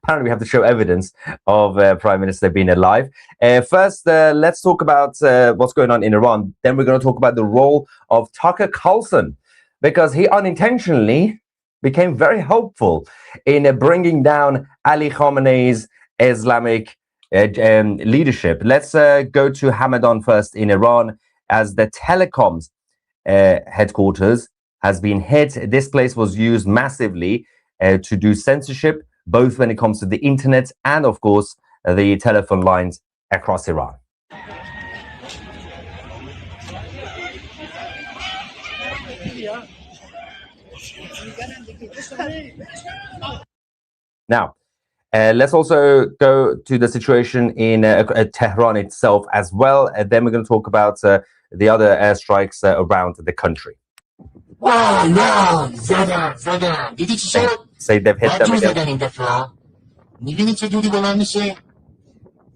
Apparently, we have to show evidence of Prime Minister being alive. First, let's talk about what's going on in Iran. Then we're going to talk about the role of Tucker Carlson, because he unintentionally became very hopeful in bringing down Ali Khamenei's Islamic leadership. Let's go to Hamadan first in Iran, as the telecoms headquarters has been hit. This place was used massively to do censorship, both when it comes to the internet and, of course, the telephone lines across Iran. Now, let's also go to the situation in Tehran itself as well. And then we're going to talk about the other airstrikes around the country. دیدی چی شد؟ Say they've hit them زدن again. این دفعه میبینی چه دودی بلند میشه؟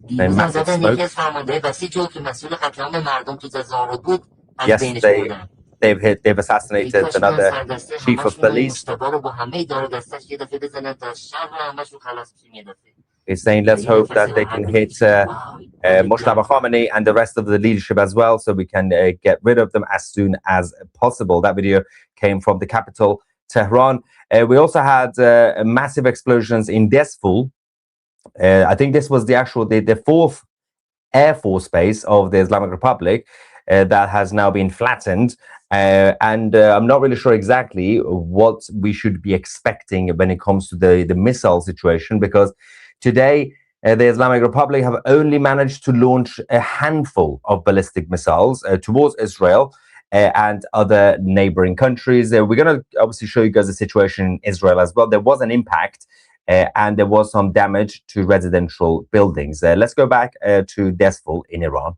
دیروز هم massive زدن smoke. یکی از فرمانده بسیج رو که مسئول قتل عام مردم تو ززارو بود از بینش Yesterday, بردن. they've assassinated another chief of police. مشتبه رو با همه دار دستش یه دفعه بزنن تا شر همش رو خلاص بشیم یه دفعه. He's saying, let's hope that they can hit Moshtaba Khamenei and the rest of the leadership as well, so we can get rid of them as soon as possible. That video came from the capital, Tehran. We also had massive explosions in Desful. I think this was the fourth Air Force base of the Islamic Republic that has now been flattened. And I'm not really sure exactly what we should be expecting when it comes to the missile situation, because today, the Islamic Republic have only managed to launch a handful of ballistic missiles towards Israel and other neighboring countries. We're going to obviously show you guys the situation in Israel as well. There was an impact and there was some damage to residential buildings. Let's go back to Desful in Iran.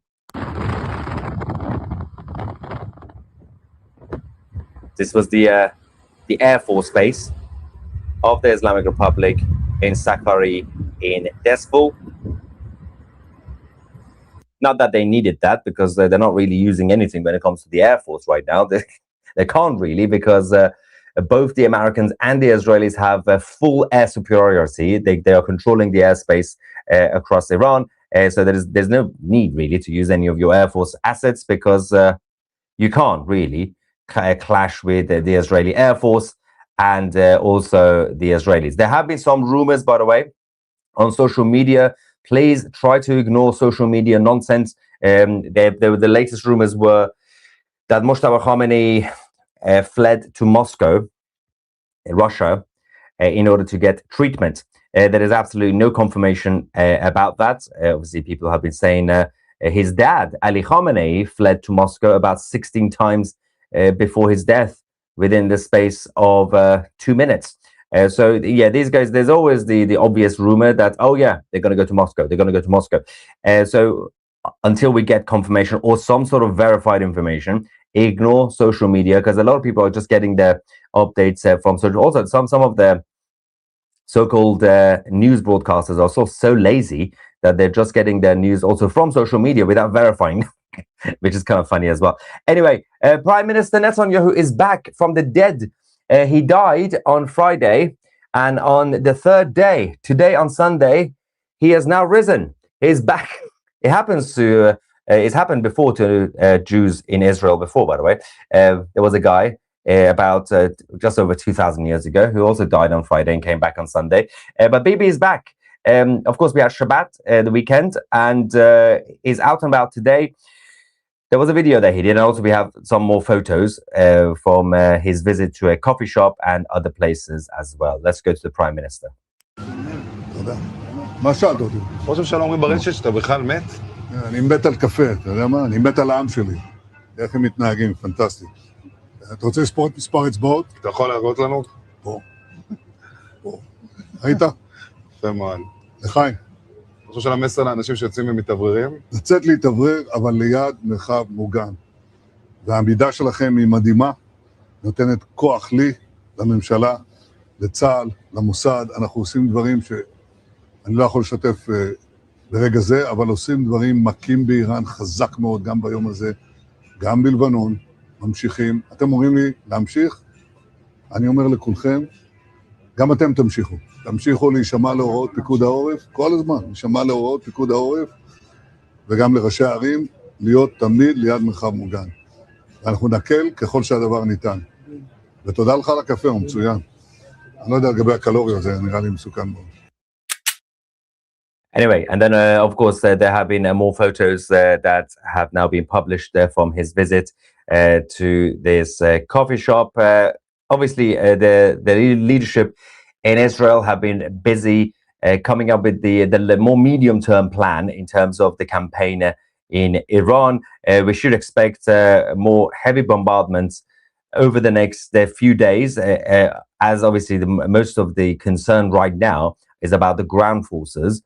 This was the Air Force base of the Islamic Republic in Saqqari in Despol. Not that they needed that, because they're not really using anything when it comes to the Air Force right now. They can't really, because both the Americans and the Israelis have full air superiority. They are controlling the airspace across Iran. So there's no need really to use any of your Air Force assets, because you can't really clash with the Israeli Air Force and also the Israelis. There have been some rumors, by the way, on social media. Please try to ignore social media nonsense. The latest rumors were that Moshtaba Khamenei fled to Moscow, Russia, in order to get treatment. There is absolutely no confirmation about that. Obviously, people have been saying his dad, Ali Khamenei, fled to Moscow about 16 times before his death within the space of 2 minutes. So yeah, these guys, there's always the obvious rumor that, oh yeah, they're going to go to Moscow. They're going to go to Moscow. So until we get confirmation or some sort of verified information, ignore social media, because a lot of people are just getting their updates from social. Also, some of the so-called news broadcasters are so lazy that they're just getting their news also from social media without verifying, which is kind of funny as well. Anyway, Prime Minister Netanyahu is back from the dead. He died on Friday, and on the third day, today on Sunday, he has now risen. He's back. It happens to, it's happened before to Jews in Israel before, by the way. There was a guy about just over 2,000 years ago who also died on Friday and came back on Sunday. But Bibi is back. Of course, we had Shabbat, the weekend, and is out and about today. There was a video that he did, and also we have some more photos from his visit to a coffee shop and other places as well. Let's go to the Prime Minister. מה שאלת אותי? ראש הממשלה אומרים ברשת שאתה בכלל מת? אני מת על קפה, אתה יודע מה? אני מת על העם שלי. איך הם מתנהגים, פנטסטי. אתה רוצה לספור את מספר אצבעות? אתה יכול להראות לנו? פה. פה. ראית? יפה מאוד. לחיים. ראש הממשלה מסר לאנשים שיוצאים ומתאווררים? לצאת להתאוורר, אבל ליד מרחב מוגן. והעמידה שלכם היא מדהימה, נותנת כוח לי, לממשלה, לצה"ל, למוסד. אנחנו עושים דברים שאני לא יכול לשתף ברגע זה, אבל עושים דברים מכים באיראן חזק מאוד, גם ביום הזה, גם בלבנון, ממשיכים. אתם אומרים לי להמשיך? אני אומר לכולכם, גם אתם תמשיכו. תמשיכו להישמע להוראות פיקוד העורף, כל הזמן, להישמע להוראות פיקוד העורף, וגם לראשי הערים, להיות תמיד ליד מרחב מוגן. ואנחנו נקל ככל שהדבר ניתן. ותודה לך על הקפה, הוא מצוין. אני לא יודע לגבי הקלוריות, זה נראה לי מסוכן מאוד. Anyway, and then of course there have been more photos that have now been published from his visit to this coffee shop. Obviously, the leadership in Israel have been busy coming up with the more medium-term plan in terms of the campaign in Iran. We should expect more heavy bombardments over the next few days, as obviously most of the concern right now is about the ground forces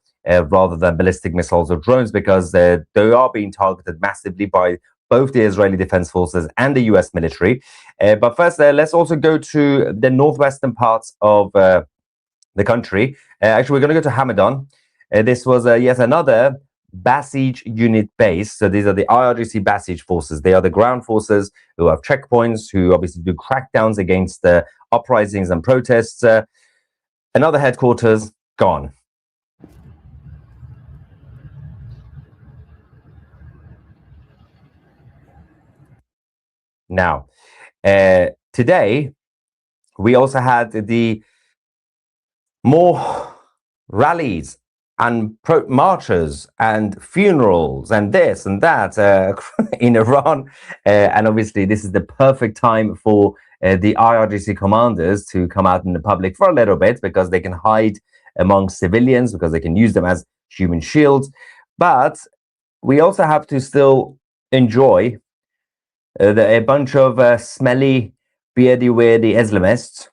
rather than ballistic missiles or drones, because they are being targeted massively by both the Israeli Defense Forces and the US military. But first, let's also go to the northwestern parts of the country. Actually, we're going to go to Hamadan. This was yet another Basij unit base. So these are the IRGC Basij forces. They are the ground forces who have checkpoints, who obviously do crackdowns against uprisings and protests. Another headquarters gone. Now, today, we also had the more rallies and marches and funerals and this and that in Iran. And obviously, this is the perfect time for the IRGC commanders to come out in the public for a little bit, because they can hide among civilians, because they can use them as human shields. But we also have to still enjoy a bunch of smelly, beardy-weardy Islamists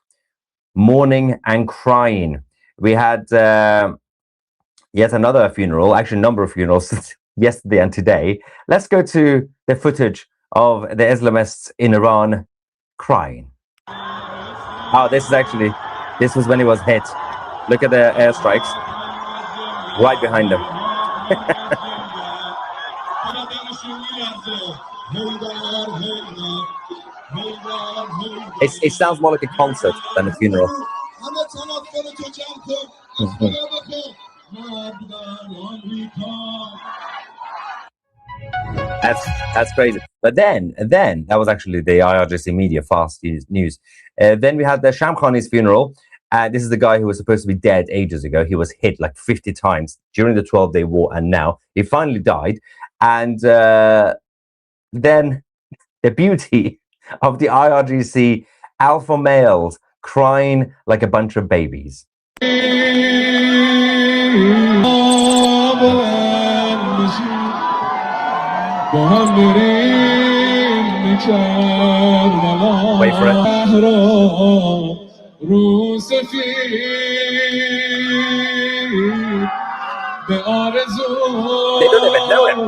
mourning and crying. We had yet another funeral, actually a number of funerals yesterday and today. Let's go to the footage of the Islamists in Iran crying. Oh, this was when he was hit. Look at the airstrikes right behind him. It sounds more like a concert than a funeral. That's crazy. But then that was actually the IRGC media fast news. Then we had the Shamkhani's funeral. This is the guy who was supposed to be dead ages ago. He was hit like 50 times during the 12-day war, and now he finally died. And then the beauty of the IRGC alpha males crying like a bunch of babies. Wait for it. They don't even know him.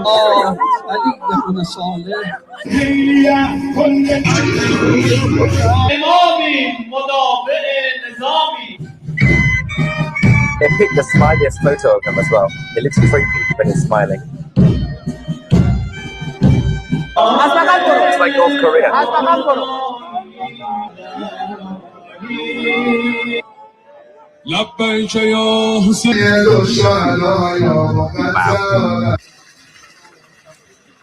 They picked the smiliest photo of him as well. It looks creepy when he's smiling. It's like North Korea. Wow.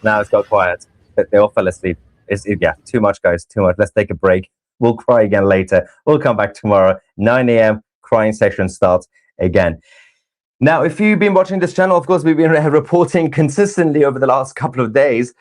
Now it's got quiet. They all fell asleep. Yeah, too much, guys. Too much. Let's take a break. We'll cry again later. We'll come back tomorrow. 9 a.m. Crying session starts again. Now, if you've been watching this channel, of course, we've been reporting consistently over the last couple of days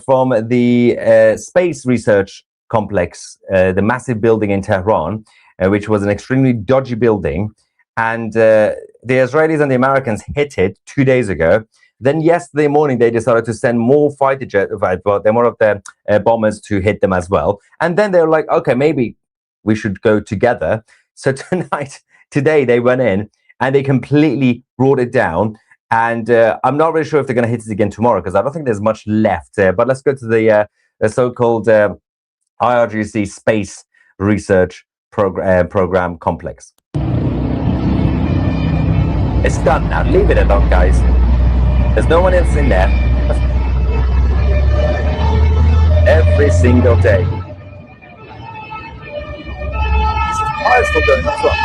from the space research complex, the massive building in Tehran, which was an extremely dodgy building. And the Israelis and the Americans hit it 2 days ago. Then yesterday morning, they decided to send more fighter jets, more of the bombers to hit them as well. And then they were like, okay, maybe we should go together. So today they went in and they completely brought it down. And I'm not really sure if they're going to hit it again tomorrow, because I don't think there's much left. But let's go to the so-called IRGC Space Research Program Complex. It's done now. Leave it alone, guys. There's no one else in there. Every single day. Oh, it's still going as well.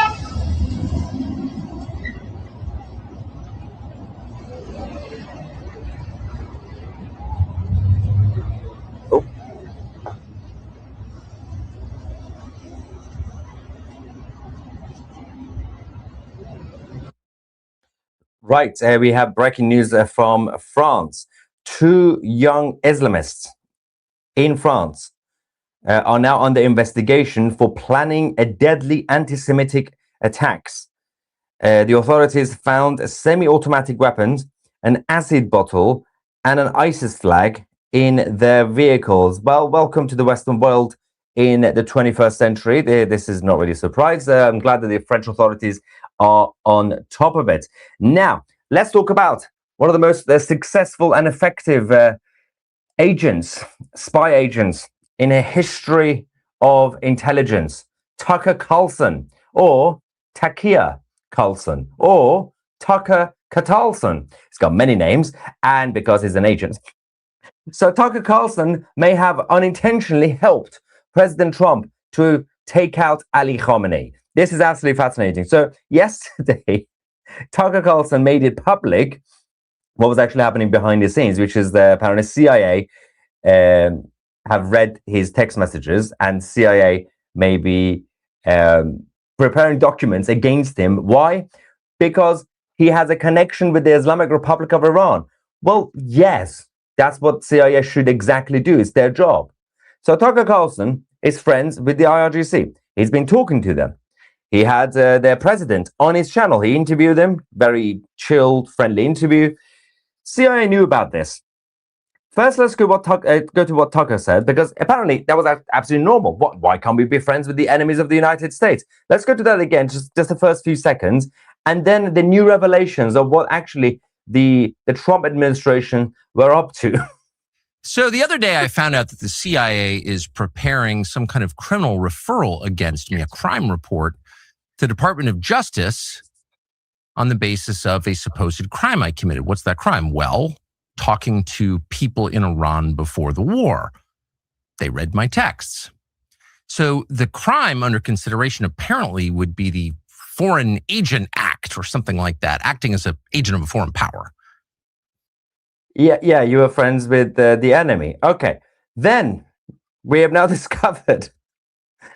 Oh. Right, we have breaking news from France. 2 young Islamists in France are now under investigation for planning a deadly anti-Semitic attacks. The authorities found semi-automatic weapons, an acid bottle, and an ISIS flag in their vehicles. Well, welcome to the Western world in the 21st century. This is not really a surprise. I'm glad that the French authorities are on top of it. Now, let's talk about one of the most successful and effective spy agents in a history of intelligence. Tucker Carlson, or Takia Carlson, or Tucker Carlson. He's got many names, and because he's an agent. So Tucker Carlson may have unintentionally helped President Trump to take out Ali Khamenei. This is absolutely fascinating. So yesterday, Tucker Carlson made it public what was actually happening behind the scenes, which is the apparently CIA have read his text messages, and CIA may be preparing documents against him. Why? Because he has a connection with the Islamic Republic of Iran. Well, yes, that's what CIA should exactly do. It's their job. So Tucker Carlson is friends with the IRGC. He's been talking to them. He had their president on his channel. He interviewed him, very chilled, friendly interview. CIA knew about this. First, let's go to what Tucker said, because apparently that was absolutely normal. Why can't we be friends with the enemies of the United States? Let's go to that again, just the first few seconds, and then the new revelations of what actually the Trump administration were up to. So the other day I found out that the CIA is preparing some kind of criminal referral against me, a crime report, to the Department of Justice on the basis of a supposed crime I committed. What's that crime? Well, talking to people in Iran before the war. They read my texts. So the crime under consideration apparently would be the Foreign Agent Act or something like that, acting as an agent of a foreign power. Yeah, you were friends with the enemy. Okay, then we have now discovered,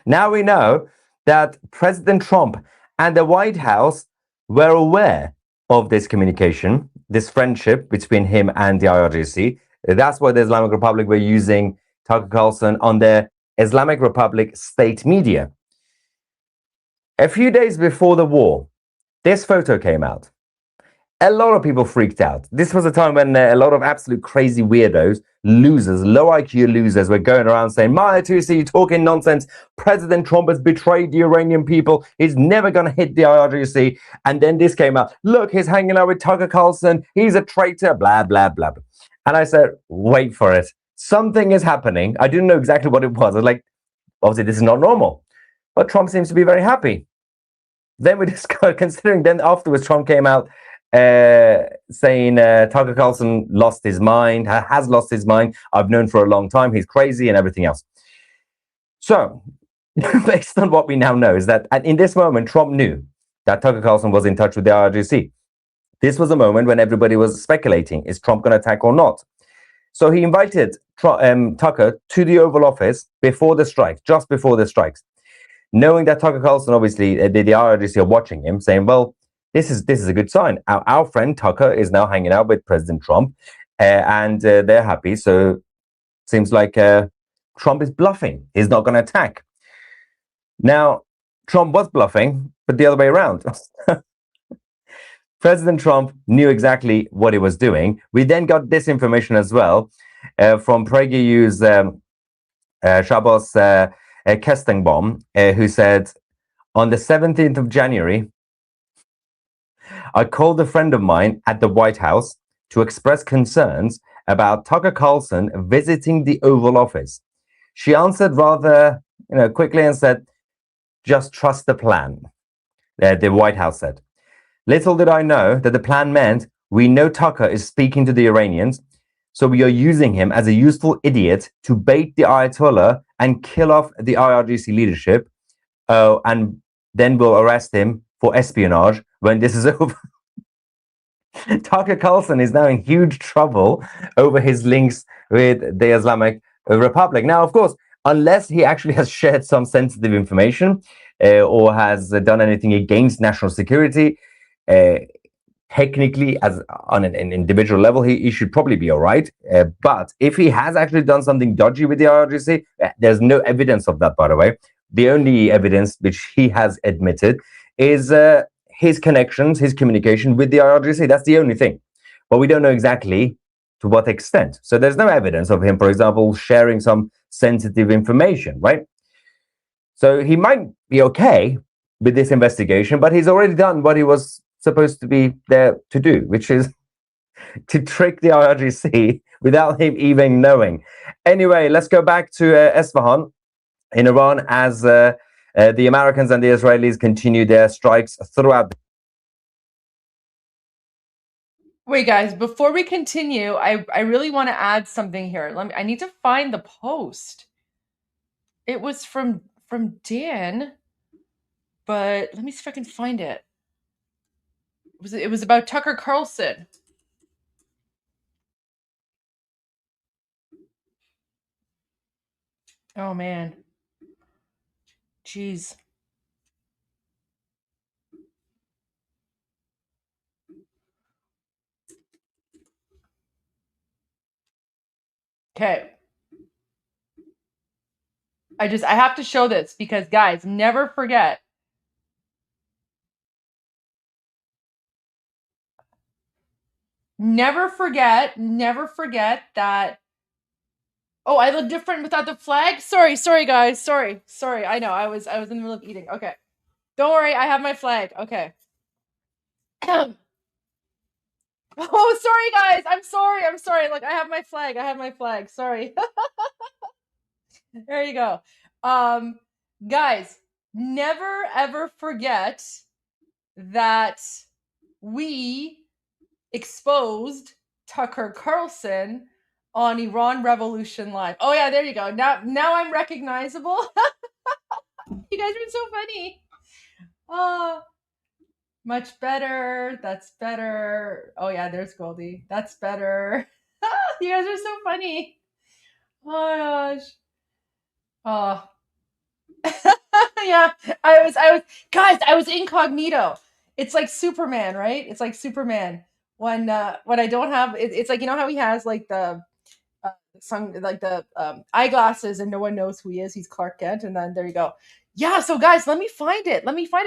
now we know that President Trump and the White House were aware of this communication, this friendship between him and the IRGC. That's why the Islamic Republic were using Tucker Carlson on their Islamic Republic state media. A few days before the war, this photo came out. A lot of people freaked out. This was a time when a lot of absolute crazy weirdos, losers, low IQ losers were going around saying, Maya Tusi, you're talking nonsense. President Trump has betrayed the Iranian people. He's never going to hit the IRGC. And then this came out. Look, he's hanging out with Tucker Carlson. He's a traitor, blah, blah, blah. And I said, wait for it. Something is happening. I didn't know exactly what it was. I was like, obviously, this is not normal. But Trump seems to be very happy. Then we discovered, considering then afterwards Trump came out saying Tucker Carlson lost his mind, has lost his mind. I've known for a long time he's crazy and everything else. So, based on what we now know is that in this moment, Trump knew that Tucker Carlson was in touch with the IRGC. This was a moment when everybody was speculating, is Trump going to attack or not? So he invited Tucker to the Oval Office before the strike, just before the strikes, knowing that Tucker Carlson, obviously, the IRGC are watching him, saying, well, this is a good sign. Our friend Tucker is now hanging out with President Trump, and they're happy. So seems like Trump is bluffing. He's not going to attack. Now, Trump was bluffing, but the other way around. President Trump knew exactly what he was doing. We then got this information as well from PragerU's Shabbos Kestenbaum, who said, on the 17th of January, I called a friend of mine at the White House to express concerns about Tucker Carlson visiting the Oval Office. She answered rather quickly and said, just trust the plan, the White House said. Little did I know that the plan meant we know Tucker is speaking to the Iranians, so we are using him as a useful idiot to bait the Ayatollah and kill off the IRGC leadership, and then we'll arrest him for espionage when this is over. Tucker Carlson is now in huge trouble over his links with the Islamic Republic. Now, of course, unless he actually has shared some sensitive information or has done anything against national security, technically, as on an individual level, he should probably be all right. But if he has actually done something dodgy with the IRGC, there's no evidence of that, by the way. The only evidence which he has admitted is his connections, his communication with the IRGC. That's the only thing. But we don't know exactly to what extent. So there's no evidence of him, for example, sharing some sensitive information, right? So he might be okay with this investigation, but he's already done what he was supposed to be there to do, which is to trick the IRGC without him even knowing. Anyway, let's go back to Isfahan in Iran as the Americans and the Israelis continue their strikes throughout. Wait, guys, before we continue, I really want to add something here. I need to find the post. It was from Dan, but let me see if I can find it. It was about Tucker Carlson. Oh man. Jeez. Okay. I have to show this because guys, never forget. Never forget that. Oh, I look different without the flag? Sorry, guys. Sorry. I know. I was in the middle of eating. Okay. Don't worry, I have my flag. Okay. Oh, sorry, guys. I'm sorry. Look, I have my flag. Sorry. There you go. Guys, never ever forget that we exposed Tucker Carlson on Iran Revolution Live. Oh yeah, there you go. Now I'm recognizable. You guys are so funny. Oh, much better. That's better. Oh yeah, there's Goldie. That's better. You guys are so funny. Oh my gosh. Oh. Yeah, I was incognito. It's like Superman, right? It's like Superman when I don't have it's like, you know how he has like the eyeglasses and no one knows who he is. He's Clark Kent, and then there you go. Yeah, so guys, let me find it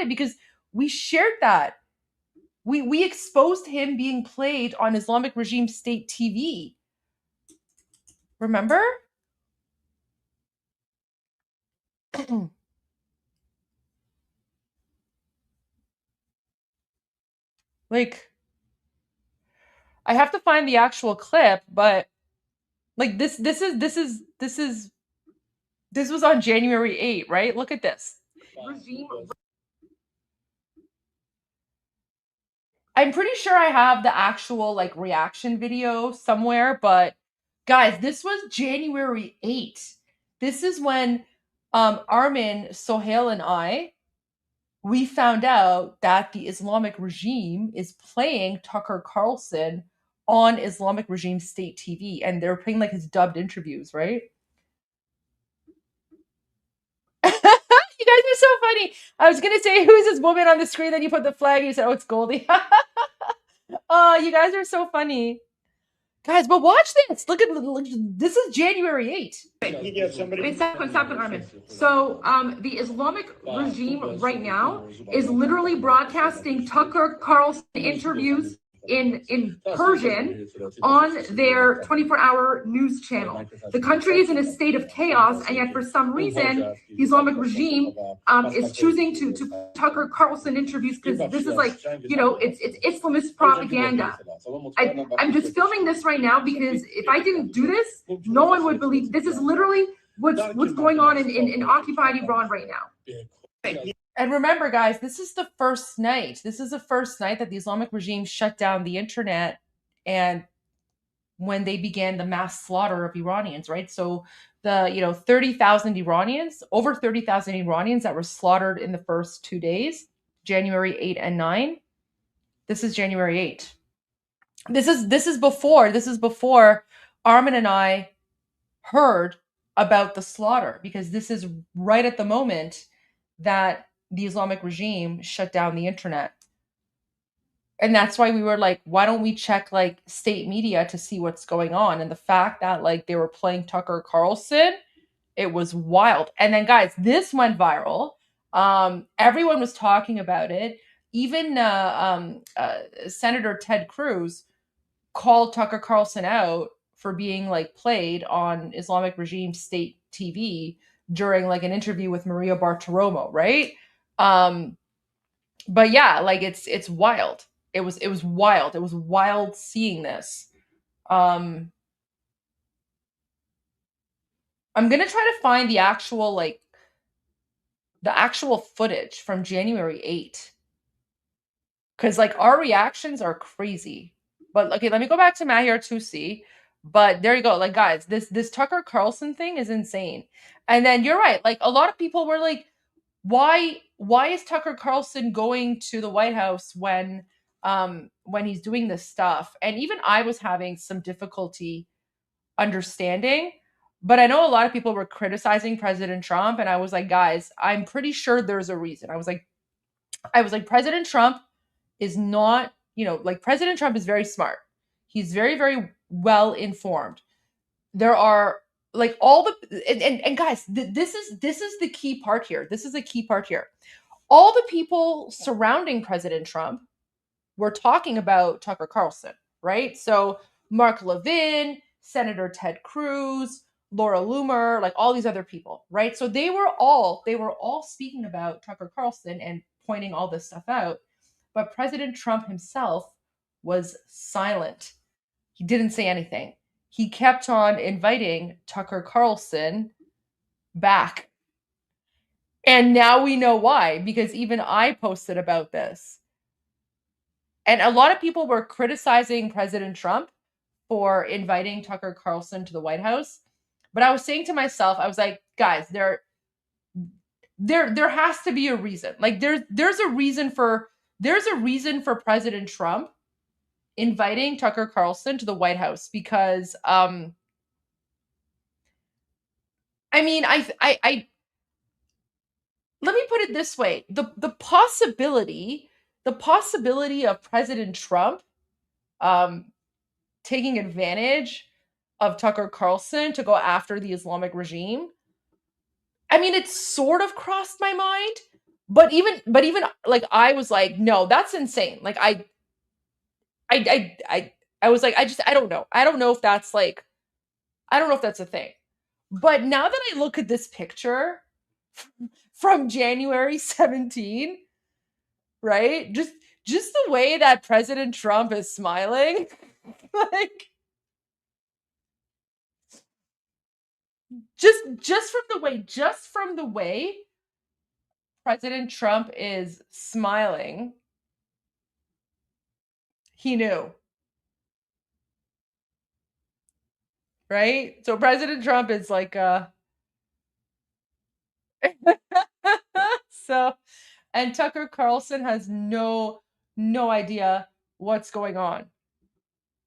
because we shared that. We exposed him being played on Islamic regime state TV. Remember? Like, I have to find the actual clip, but like this was on January 8th, right? Look at this. I'm pretty sure I have the actual like reaction video somewhere, but guys, this was January 8th. This is when Armin, Sohail, and we found out that the Islamic regime is playing Tucker Carlson on Islamic regime state TV, and they're playing like his dubbed interviews, right? You guys are so funny. I was gonna say, who's this woman on the screen? Then you put the flag and you said, oh, it's Goldie. Oh, you guys are so funny. Guys, but watch this. Look, this is January 8th. Wait, second, Armin. So the Islamic regime right now is literally broadcasting Tucker Carlson interviews in Persian on their 24-hour news channel. The country is in a state of chaos, and yet for some reason, the Islamic regime is choosing to Tucker Carlson interviews because this is like, you know, it's Islamist propaganda. I'm just filming this right now because if I didn't do this, no one would believe. This is literally what's going on in occupied Iran right now. And remember, guys, this is the first night. This is the first night that the Islamic regime shut down the internet and when they began the mass slaughter of Iranians, right? So the 30,000 Iranians, over 30,000 Iranians that were slaughtered in the first 2 days, January 8 and 9. This is January 8. This is before Armin and I heard about the slaughter, because this is right at the moment that the Islamic regime shut down the internet. And that's why we were like, why don't we check like state media to see what's going on? And the fact that like they were playing Tucker Carlson, it was wild. And then guys, this went viral. Everyone was talking about it. Even Senator Ted Cruz called Tucker Carlson out for being like played on Islamic regime state TV during like an interview with Maria Bartiromo, right? But yeah, like it's wild. It was wild. It was wild seeing this. I'm gonna try to find the actual footage from January 8. Because like our reactions are crazy. But okay, let me go back to Mahir Tusi. But there you go. Like, guys, this Tucker Carlson thing is insane. And then you're right. Like, a lot of people were like, why is Tucker Carlson going to the White House when he's doing this stuff? And even I was having some difficulty understanding. But I know a lot of people were criticizing President Trump. And I was like, guys, I'm pretty sure there's a reason. I was like, President Trump is not, President Trump is very smart. He's very, very well informed. There are like all the and guys, this is the key part here. This is the key part here. All the people surrounding President Trump were talking about Tucker Carlson, right? So Mark Levin, Senator Ted Cruz, Laura Loomer, like all these other people, right? So they were all speaking about Tucker Carlson and pointing all this stuff out. But President Trump himself was silent. He didn't say anything. He kept on inviting Tucker Carlson back. And now we know why, because even I posted about this. And a lot of people were criticizing President Trump for inviting Tucker Carlson to the White House. But I was saying to myself, I was like, guys, there has to be a reason. Like there's a reason for President Trump inviting Tucker Carlson to the White House, because I mean, I let me put it this way. The possibility of President Trump taking advantage of Tucker Carlson to go after the Islamic regime, I mean, it sort of crossed my mind, but even like I was like, no, that's insane. Like I was like, I don't know. I don't know if that's a thing. But now that I look at this picture from January 17, right? Just the way that President Trump is smiling, like just from the way President Trump is smiling, he knew. Right? So President Trump is like so, and Tucker Carlson has no idea what's going on.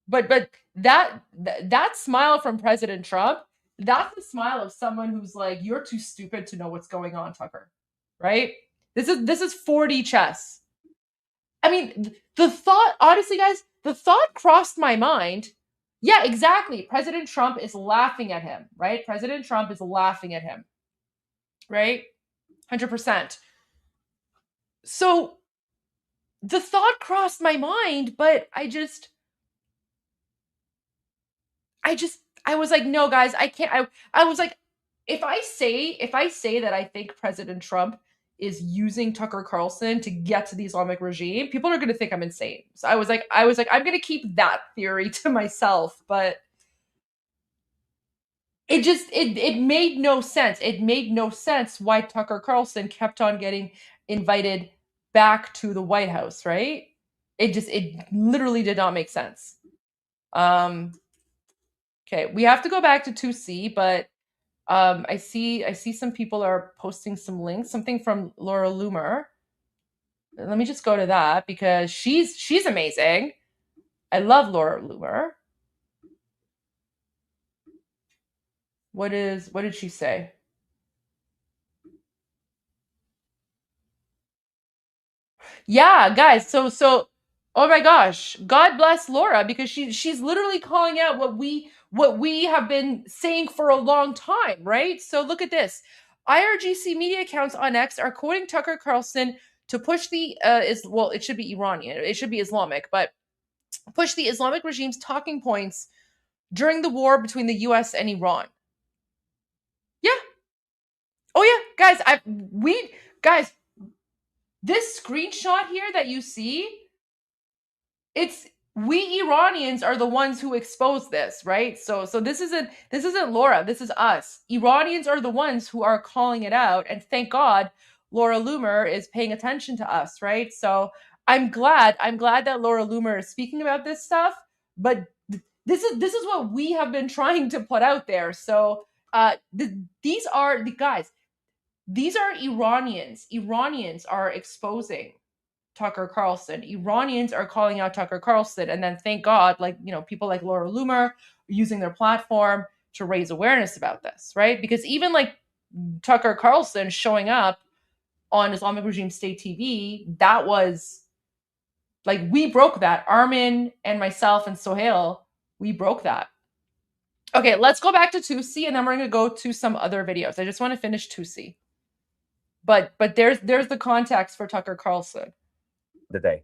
But that smile from President Trump, that's the smile of someone who's like, you're too stupid to know what's going on, Tucker. Right? This is 4D chess. I mean, the thought, honestly, guys, the thought crossed my mind. Yeah, exactly. President Trump is laughing at him, right? President Trump is laughing at him, right? 100%. So the thought crossed my mind, but I was like, no, guys, I can't. I was like, if I say that I think President Trump is using Tucker Carlson to get to the Islamic regime, people are going to think I'm insane. So I was like, I'm going to keep that theory to myself, but it made no sense. It made no sense why Tucker Carlson kept on getting invited back to the White House, right? It literally did not make sense. Okay, we have to go back to 2C, but I see some people are posting some links, something from Laura Loomer. Let me just go to that because she's amazing. I love Laura Loomer. What did she say? Yeah, guys, so oh my gosh, God bless Laura, because she's literally calling out what we have been saying for a long time, right? So look at this. IRGC media accounts on X are quoting Tucker Carlson to push the it should be Iranian, it should be Islamic, but push the Islamic regime's talking points during the war between the US and Iran. Yeah. Oh yeah, guys, this screenshot here that you see, we Iranians are the ones who expose this, right? So this isn't Laura, this is us. Iranians are the ones who are calling it out, and thank God Laura Loomer is paying attention to us, right? So I'm glad that Laura Loomer is speaking about this stuff, but this is what we have been trying to put out there. So these are the guys. These are Iranians. Iranians are exposing Tucker Carlson. Iranians are calling out Tucker Carlson. And then thank God, people like Laura Loomer are using their platform to raise awareness about this, right? Because even like Tucker Carlson showing up on Islamic Regime State TV, that was like, we broke that. Armin and myself and Sohail, we broke that. Okay, let's go back to 2C, and then we're going to go to some other videos. I just want to finish 2C. But there's the context for Tucker Carlson. The day.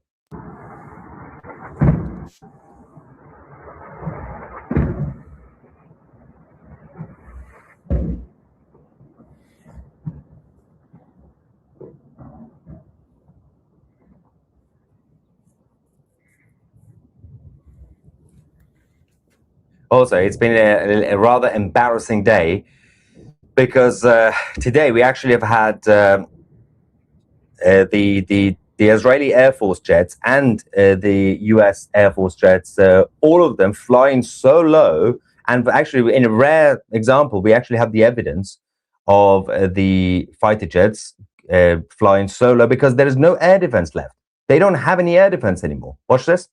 Also, it's been a rather embarrassing day because today we actually have had the Israeli Air Force jets and the US Air Force jets, all of them flying so low. And actually, in a rare example, we actually have the evidence of the fighter jets flying so low because there is no air defense left. They don't have any air defense anymore. Watch this.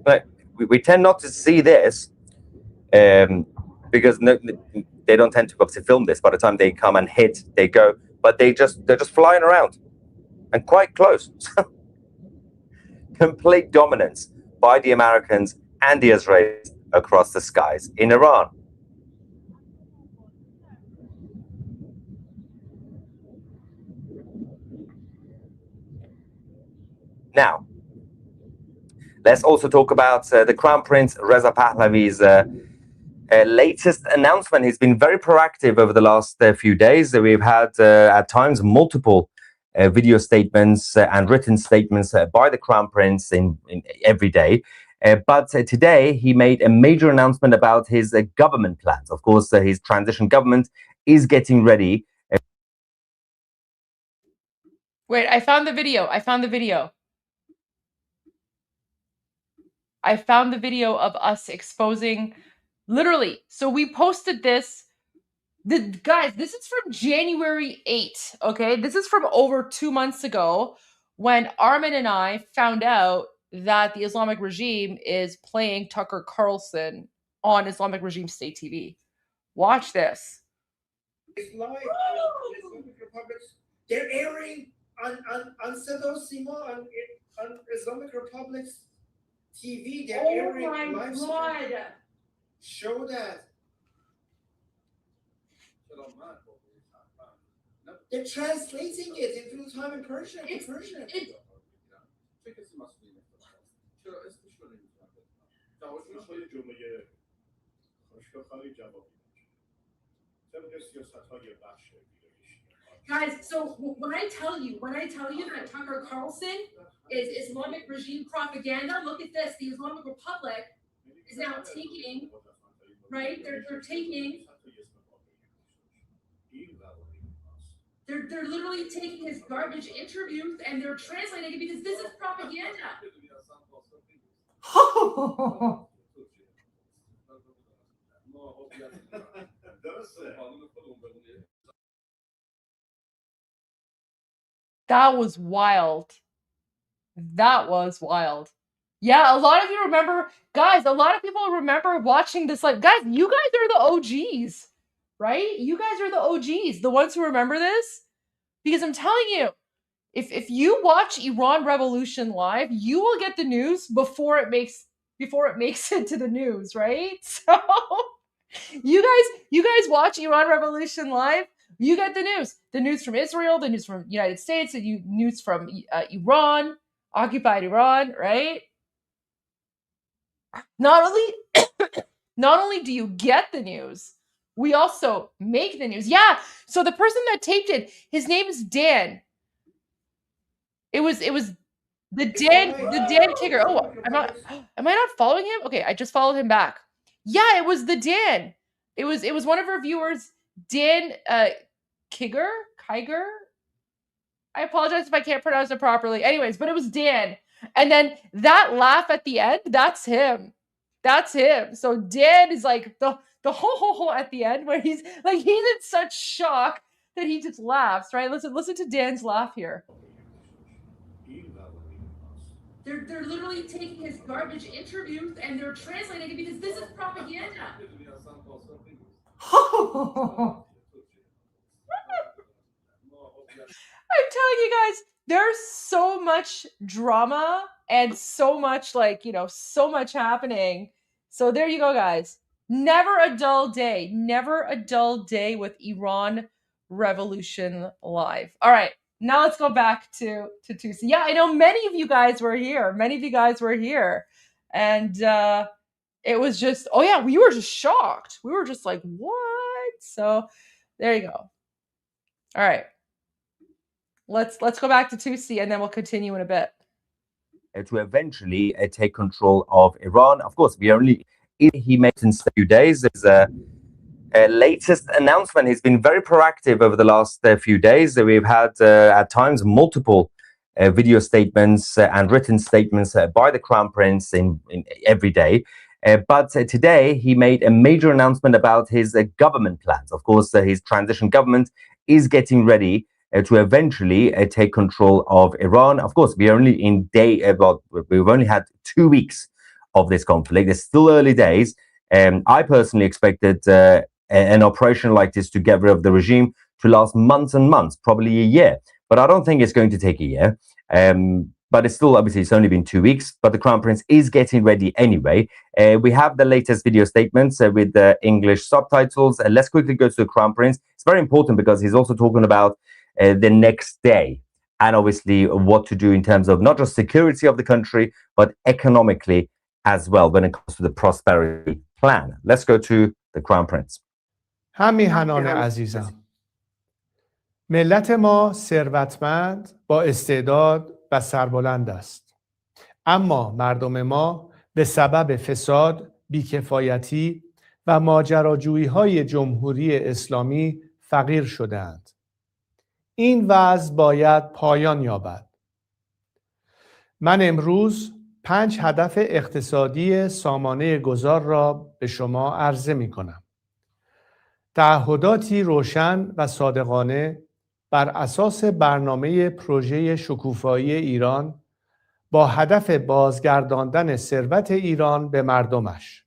But we tend not to see this because they don't tend to obviously film this. By the time they come and hit, they go. But they're just flying around and quite close. Complete dominance by the Americans and the Israelis across the skies in Iran. Now, let's also talk about the Crown Prince Reza Pahlavi's latest announcement. He's been very proactive over the last few days. We've had at times multiple video statements and written statements by the Crown Prince in every day. But today he made a major announcement about his government plans. Of course, his transition government is getting ready. Wait, I found the video. I found the video of us exposing, literally. So we posted this. Guys, this is from January 8th, okay? This is from over 2 months ago when Armin and I found out that the Islamic regime is playing Tucker Carlson on Islamic Regime State TV. Watch this. It's live Islamic Republics. They're airing on Sado Sima on Islamic Republic's TV. They're airing live stream. Show that. They're translating it in real time in Persian. Guys, so when I tell you that Tucker Carlson is Islamic regime propaganda, look at this. The Islamic Republic is now taking, right? They're taking. They're literally taking his garbage interviews and they're translating it because this is propaganda. That was wild. That was wild. Yeah, a lot of you remember, guys, a lot of people remember watching this. Like, guys, you guys are the OGs, right? You guys are the OGs, the ones who remember this. Because I'm telling you, if you watch Iran Revolution live, you will get the news before it makes it to the news, right? So you guys watch Iran Revolution live, you get the news from Israel, the news from United States, the news from Iran, occupied Iran, right? Not only do you get the news, we also make the news. Yeah. So the person that taped it, his name is Dan. It was the Dan Tigger. Oh, am I not following him? Okay, I just followed him back. Yeah, it was the Dan. It was one of our viewers, Dan Kiger. I apologize if I can't pronounce it properly. Anyways, but it was Dan. And then that laugh at the end, that's him. That's him. So Dan is like the ho at the end where he's in such shock that he just laughs, right? Listen to Dan's laugh here. They're literally taking his garbage interviews and they're translating it because this is propaganda. I'm telling you guys, there's so much drama and so much so much happening. So there you go, guys. Never a dull day. Never a dull day with Iran Revolution Live. All right. Now let's go back to Tuesday. Yeah, I know many of you guys were here. And it was just, oh yeah, we were just shocked. We were just like, what? So there you go. All right. Let's go back to Tuesday and then we'll continue in a bit. To eventually take control of Iran. Of course, we are only he made in a few days. There's a latest announcement. He's been very proactive over the last few days. We've had at times multiple video statements and written statements by the Crown Prince in every day. But today he made a major announcement about his government plans. Of course, his transition government is getting ready to eventually take control of Iran. Of course, we've only had 2 weeks of this conflict. It's still early days. I personally expected an operation like this to get rid of the regime to last months and months, probably a year. But I don't think it's going to take a year. But it's still, obviously, it's only been 2 weeks, but the Crown Prince is getting ready anyway. We have the latest video statements with the English subtitles. Let's quickly go to the Crown Prince. It's very important because he's also talking about the next day and obviously what to do in terms of not just security of the country, but economically as well when it comes to the prosperity plan. Let's go to the Crown Prince. همیهنان عزیزم، ملت ما ثروتمند، با استعداد و سربلند است. اما مردم ما به سبب فساد، بیکفایتی و ماجراجویی‌های جمهوری اسلامی فقیر شده‌اند. این وضع باید پایان یابد. من امروز 5 هدف اقتصادی سامانه گذار را به شما عرضه می‌کنم. تعهداتی روشن و صادقانه بر اساس برنامه پروژه شکوفایی ایران با هدف بازگرداندن ثروت ایران به مردمش.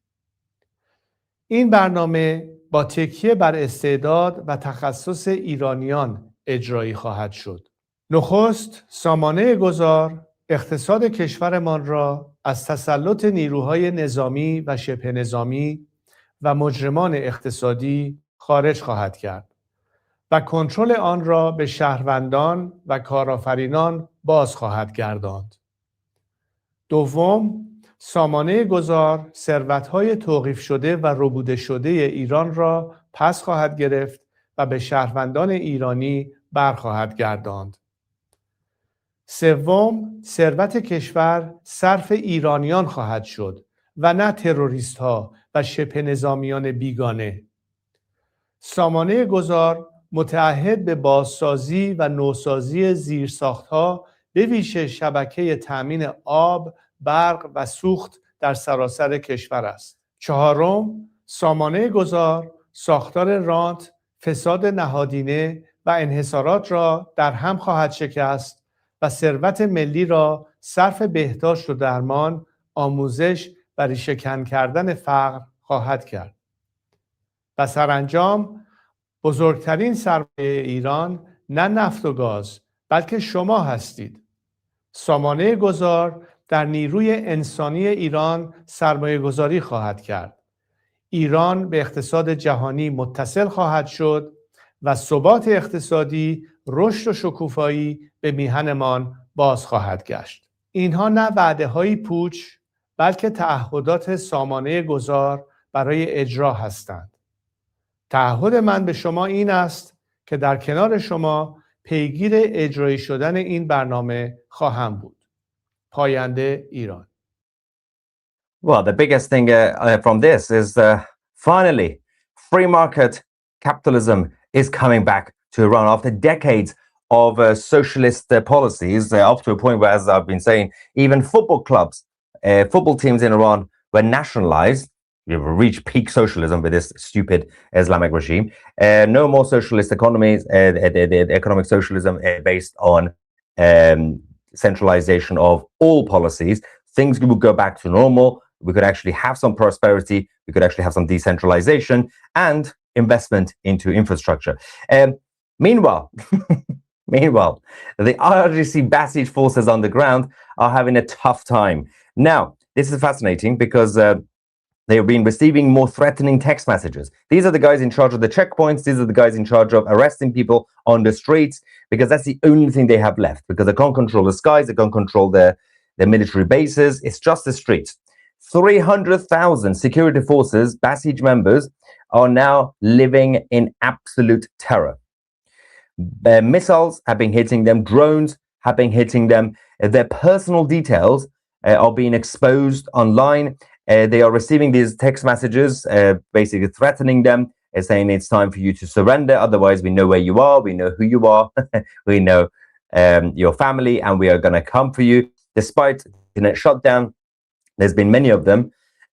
این برنامه با تکیه بر استعداد و تخصص ایرانیان اجرایی خواهد شد. نخست، سامانه گذار اقتصاد کشورمان را از تسلط نیروهای نظامی و شبه نظامی و مجرمان اقتصادی خارج خواهد کرد و کنترل آن را به شهروندان و کارآفرینان باز خواهد گرداند. دوم، سامانه گذار ثروت‌های توقیف شده و ربوده شده ایران را پس خواهد گرفت و به شهروندان ایرانی برخواهد گرداند. سوم، ثروت کشور صرف ایرانیان خواهد شد و نه تروریست‌ها و شبه نظامیان بیگانه. سامانه گذار متعهد به بازسازی و نوسازی زیرساخت‌ها به ویژه شبکه تأمین آب، برق و سوخت در سراسر کشور است. چهارم، سامانه گذار ساختار رانت، فساد نهادینه و انحصارات را در هم خواهد شکست و ثروت ملی را صرف بهداشت و درمان، آموزش و ریشه‌کن کردن فقر خواهد کرد. و سرانجام، بزرگترین سرمایه ایران نه نفت و گاز بلکه شما هستید. سامانه گذار در نیروی انسانی ایران سرمایه گذاری خواهد کرد. ایران به اقتصاد جهانی متصل خواهد شد و ثبات اقتصادی، رشد و شکوفایی به میهنمان باز خواهد گشت. اینها نه وعده‌های پوچ بلکه تعهدات سامانه گذار برای اجرا هستند. تعهد من به شما این است که در کنار شما پیگیر اجرایی شدن این برنامه خواهم بود. پاینده ایران. Well, the biggest thing from this is finally free market capitalism is coming back to Iran after decades of socialist policies, up to a point where, as I've been saying, even football clubs, football teams in Iran were nationalized. You've reached peak socialism with this stupid Islamic regime. No more socialist economies, economic socialism based on centralization of all policies. Things will go back to normal. We could actually have some prosperity. We could actually have some decentralization and investment into infrastructure. Meanwhile, the IRGC Basij forces on the ground are having a tough time. Now, this is fascinating because they've been receiving more threatening text messages. These are the guys in charge of the checkpoints. These are the guys in charge of arresting people on the streets because that's the only thing they have left, because they can't control the skies, they can't control their military bases. It's just the streets. 300,000 security forces, Basij members, are now living in absolute terror. Missiles have been hitting them, drones have been hitting them. Their personal details are being exposed online. They are receiving these text messages, basically threatening them, saying it's time for you to surrender. Otherwise, we know where you are. We know who you are. We know your family, and we are going to come for you. Despite the internet shutdown, there's been many of them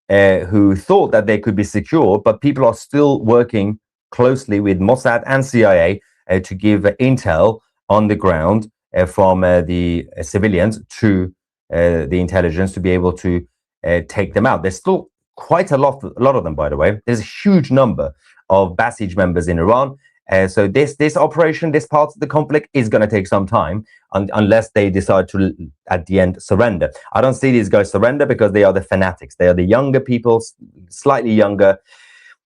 who thought that they could be secure, but people are still working closely with Mossad and CIA to give intel on the ground from the civilians to the intelligence to be able to take them out. There's still quite a lot of them, by the way. There's a huge number of Basij members in Iran. So this operation, this part of the conflict is going to take some time unless they decide to, at the end, surrender. I don't see these guys surrender because they are the fanatics. They are the younger people, slightly younger,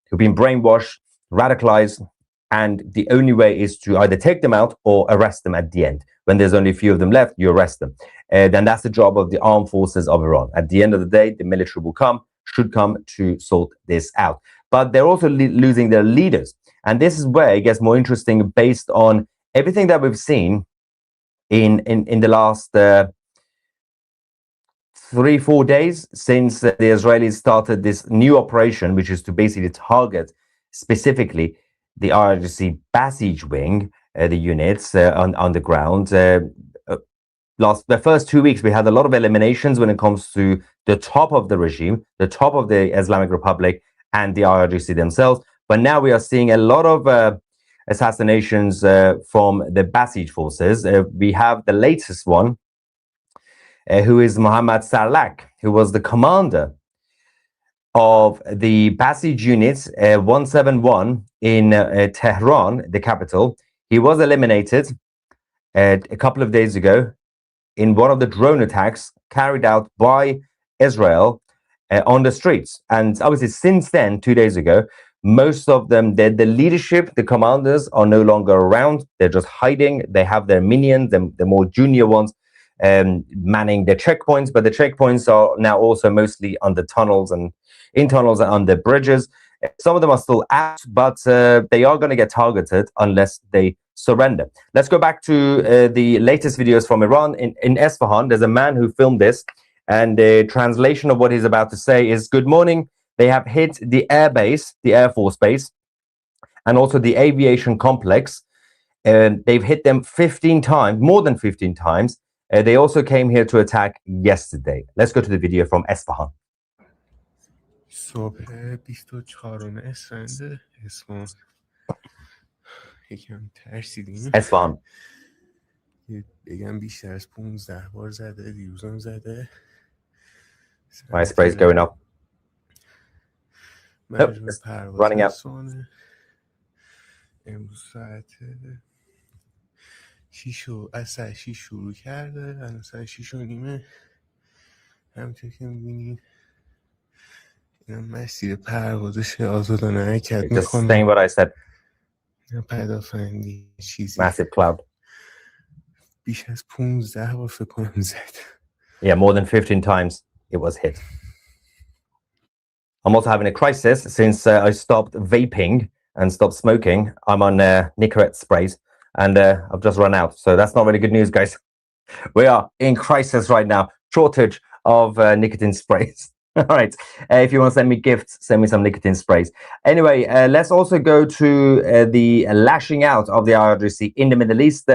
who've been brainwashed, radicalized, and the only way is to either take them out or arrest them at the end. When there's only a few of them left, you arrest them. Then that's the job of the armed forces of Iran. At the end of the day, the military will come, should come to sort this out. But they're also losing their leaders. And this is where it gets more interesting based on everything that we've seen in the last 3-4 days since the Israelis started this new operation, which is to basically target specifically the IRGC Basij wing, the units on the ground. The first 2 weeks, we had a lot of eliminations when it comes to the top of the regime, the top of the Islamic Republic and the IRGC themselves. But now we are seeing a lot of assassinations from the Basij forces. We have the latest one, who is Mohammad Sarlak, who was the commander of the Basij units 171 in Tehran, the capital. He was eliminated a couple of days ago in one of the drone attacks carried out by Israel on the streets. And obviously since then, 2 days ago, most of them, the leadership, the commanders are no longer around. They're just hiding. They have their minions, the more junior ones, manning the checkpoints. But the checkpoints are now also mostly on the tunnels and in tunnels and on the bridges. Some of them are still out, but they are going to get targeted unless they surrender. Let's go back to the latest videos from Iran. In Esfahan, there's a man who filmed this, and the translation of what he's about to say is, "Good morning. They have hit the air base, the Air Force base, and also the aviation complex. They've hit them 15 times, more than 15 times. They also came here to attack yesterday." Let's go to the video from Esfahan. صبح 24 اسفند اسفان یکم ترسیدیم. Esfahan. بگم بیشتر از 15 بار زده، دیروزم زده. My spray's going up. Nope, it's running out. امروز ساعت 6 شروع کرده، الان ساعت 6:30. همونطور که می‌بینید اینا مسیر پروازش آزادانه حرکت Just می‌کنه. saying what I said. پدافندی چیزی Massive cloud. بیش از 15 بار فکر کنم زد. Yeah, more than 15 times it was hit. I'm also having a crisis since I stopped vaping and stopped smoking. I'm on Nicorette sprays, and I've just run out. So that's not really good news, guys. We are in crisis right now. Shortage of nicotine sprays. All right. If you want to send me gifts, send me some nicotine sprays. Anyway, let's also go to the lashing out of the IRGC in the Middle East.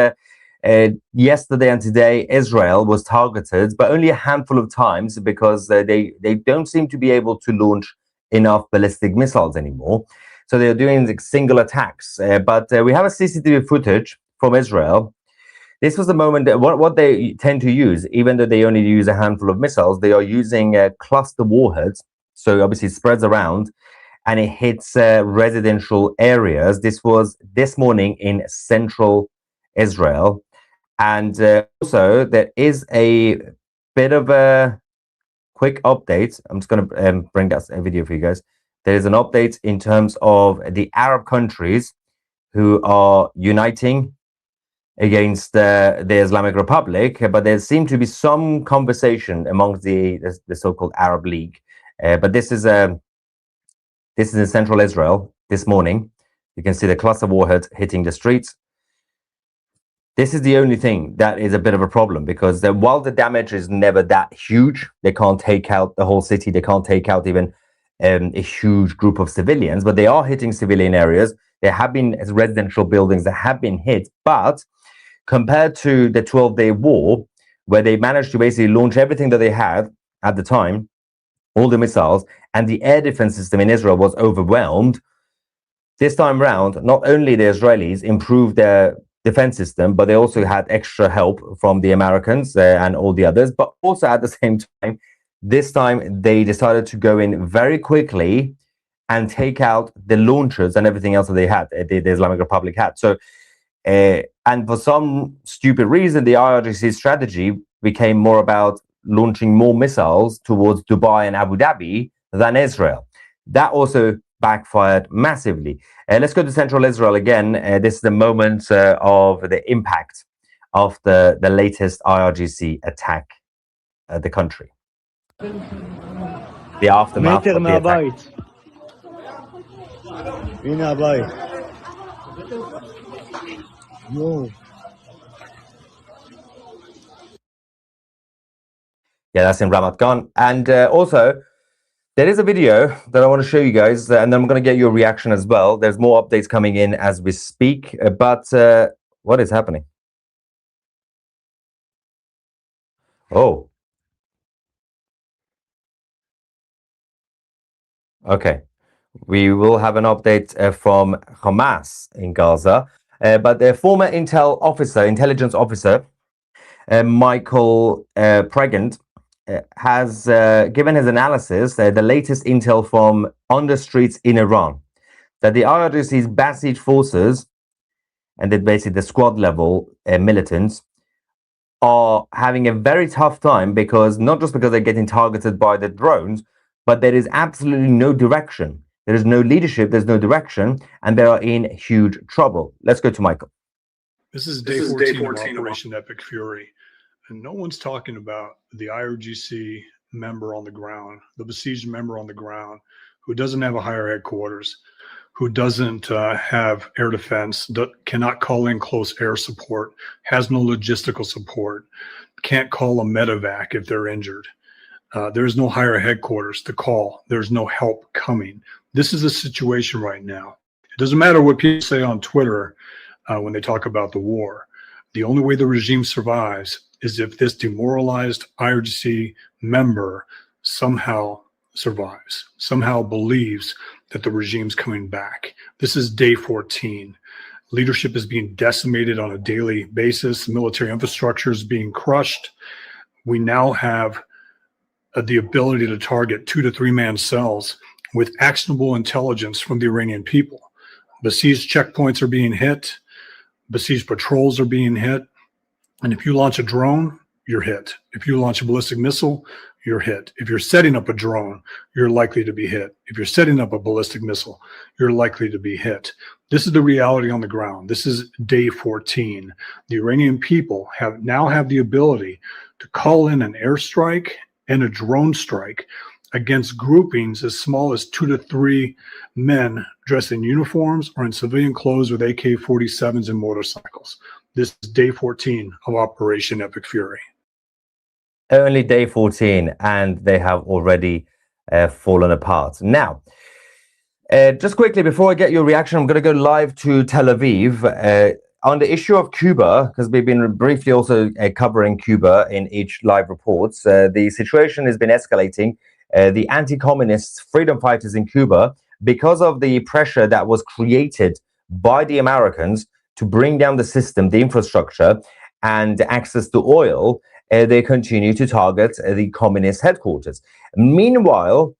Yesterday and today, Israel was targeted, but only a handful of times because they don't seem to be able to launch enough ballistic missiles anymore. So they're doing single attacks. But we have a CCTV footage from Israel. This was the moment that what they tend to use, even though they only use a handful of missiles, they are using cluster warheads. So obviously it spreads around and it hits residential areas. This was this morning in central Israel. And also there is a bit of a quick update. I'm just going to bring us a video for you guys. There is an update in terms of the Arab countries who are uniting against the Islamic Republic, but there seemed to be some conversation amongst the so-called Arab League. But this is in central Israel this morning. You can see the cluster warheads hitting the streets. This is the only thing that is a bit of a problem, because while the damage is never that huge, they can't take out the whole city, they can't take out even a huge group of civilians, but they are hitting civilian areas. There have been residential buildings that have been hit, but compared to the 12-day war, where they managed to basically launch everything that they had at the time, all the missiles, and the air defense system in Israel was overwhelmed, this time round, not only the Israelis improved their defense system, but they also had extra help from the Americans and all the others. But also at the same time, this time they decided to go in very quickly and take out the launchers and everything else that they had, the Islamic Republic had. So, and for some stupid reason, the IRGC strategy became more about launching more missiles towards Dubai and Abu Dhabi than Israel. That also backfired massively. Let's go to central Israel again. This is the moment of the impact of the latest IRGC attack at the country. The aftermath of the attack. Yeah, that's in Ramat Gan. And also, there is a video that I want to show you guys, and then I'm going to get your reaction as well. There's more updates coming in as we speak, but what is happening? Oh. Okay. We will have an update from Hamas in Gaza, but the former intelligence officer, Michael Pregent, has given his analysis, the latest intel from on the streets in Iran, that the IRGC's Basij forces, and then basically the squad level militants, are having a very tough time, because not just because they're getting targeted by the drones, but there is absolutely no direction. There is no leadership, there's no direction, and they are in huge trouble. Let's go to Michael. This is day 14 of Operation Epic Fury. And no one's talking about the IRGC member on the ground, the besieged member on the ground, who doesn't have a higher headquarters, who doesn't have air defense, cannot call in close air support, has no logistical support, can't call a medevac if they're injured. There's no higher headquarters to call. There's no help coming. This is the situation right now. It doesn't matter what people say on Twitter when they talk about the war. The only way the regime survives is if this demoralized IRGC member somehow survives, somehow believes that the regime's coming back. This is day 14. Leadership is being decimated on a daily basis. Military infrastructure is being crushed. We now have the ability to target 2 to 3 man cells with actionable intelligence from the Iranian people. Besieged checkpoints are being hit. Besieged patrols are being hit. And if you launch a drone, you're hit. If you launch a ballistic missile, you're hit. If you're setting up a drone, you're likely to be hit. If you're setting up a ballistic missile, you're likely to be hit. This is the reality on the ground. This is day 14. The Iranian people now have the ability to call in an airstrike and a drone strike against groupings as small as 2 to 3 men dressed in uniforms or in civilian clothes with AK-47s and motorcycles. This is day 14 of Operation Epic Fury. Only day 14, and they have already fallen apart. Now, just quickly, before I get your reaction, I'm going to go live to Tel Aviv on the issue of Cuba, because we've been briefly also covering Cuba in each live reports. The situation has been escalating. The anti-communist freedom fighters in Cuba, because of the pressure that was created by the Americans to bring down the system, the infrastructure, and access to oil, they continue to target the communist headquarters. Meanwhile,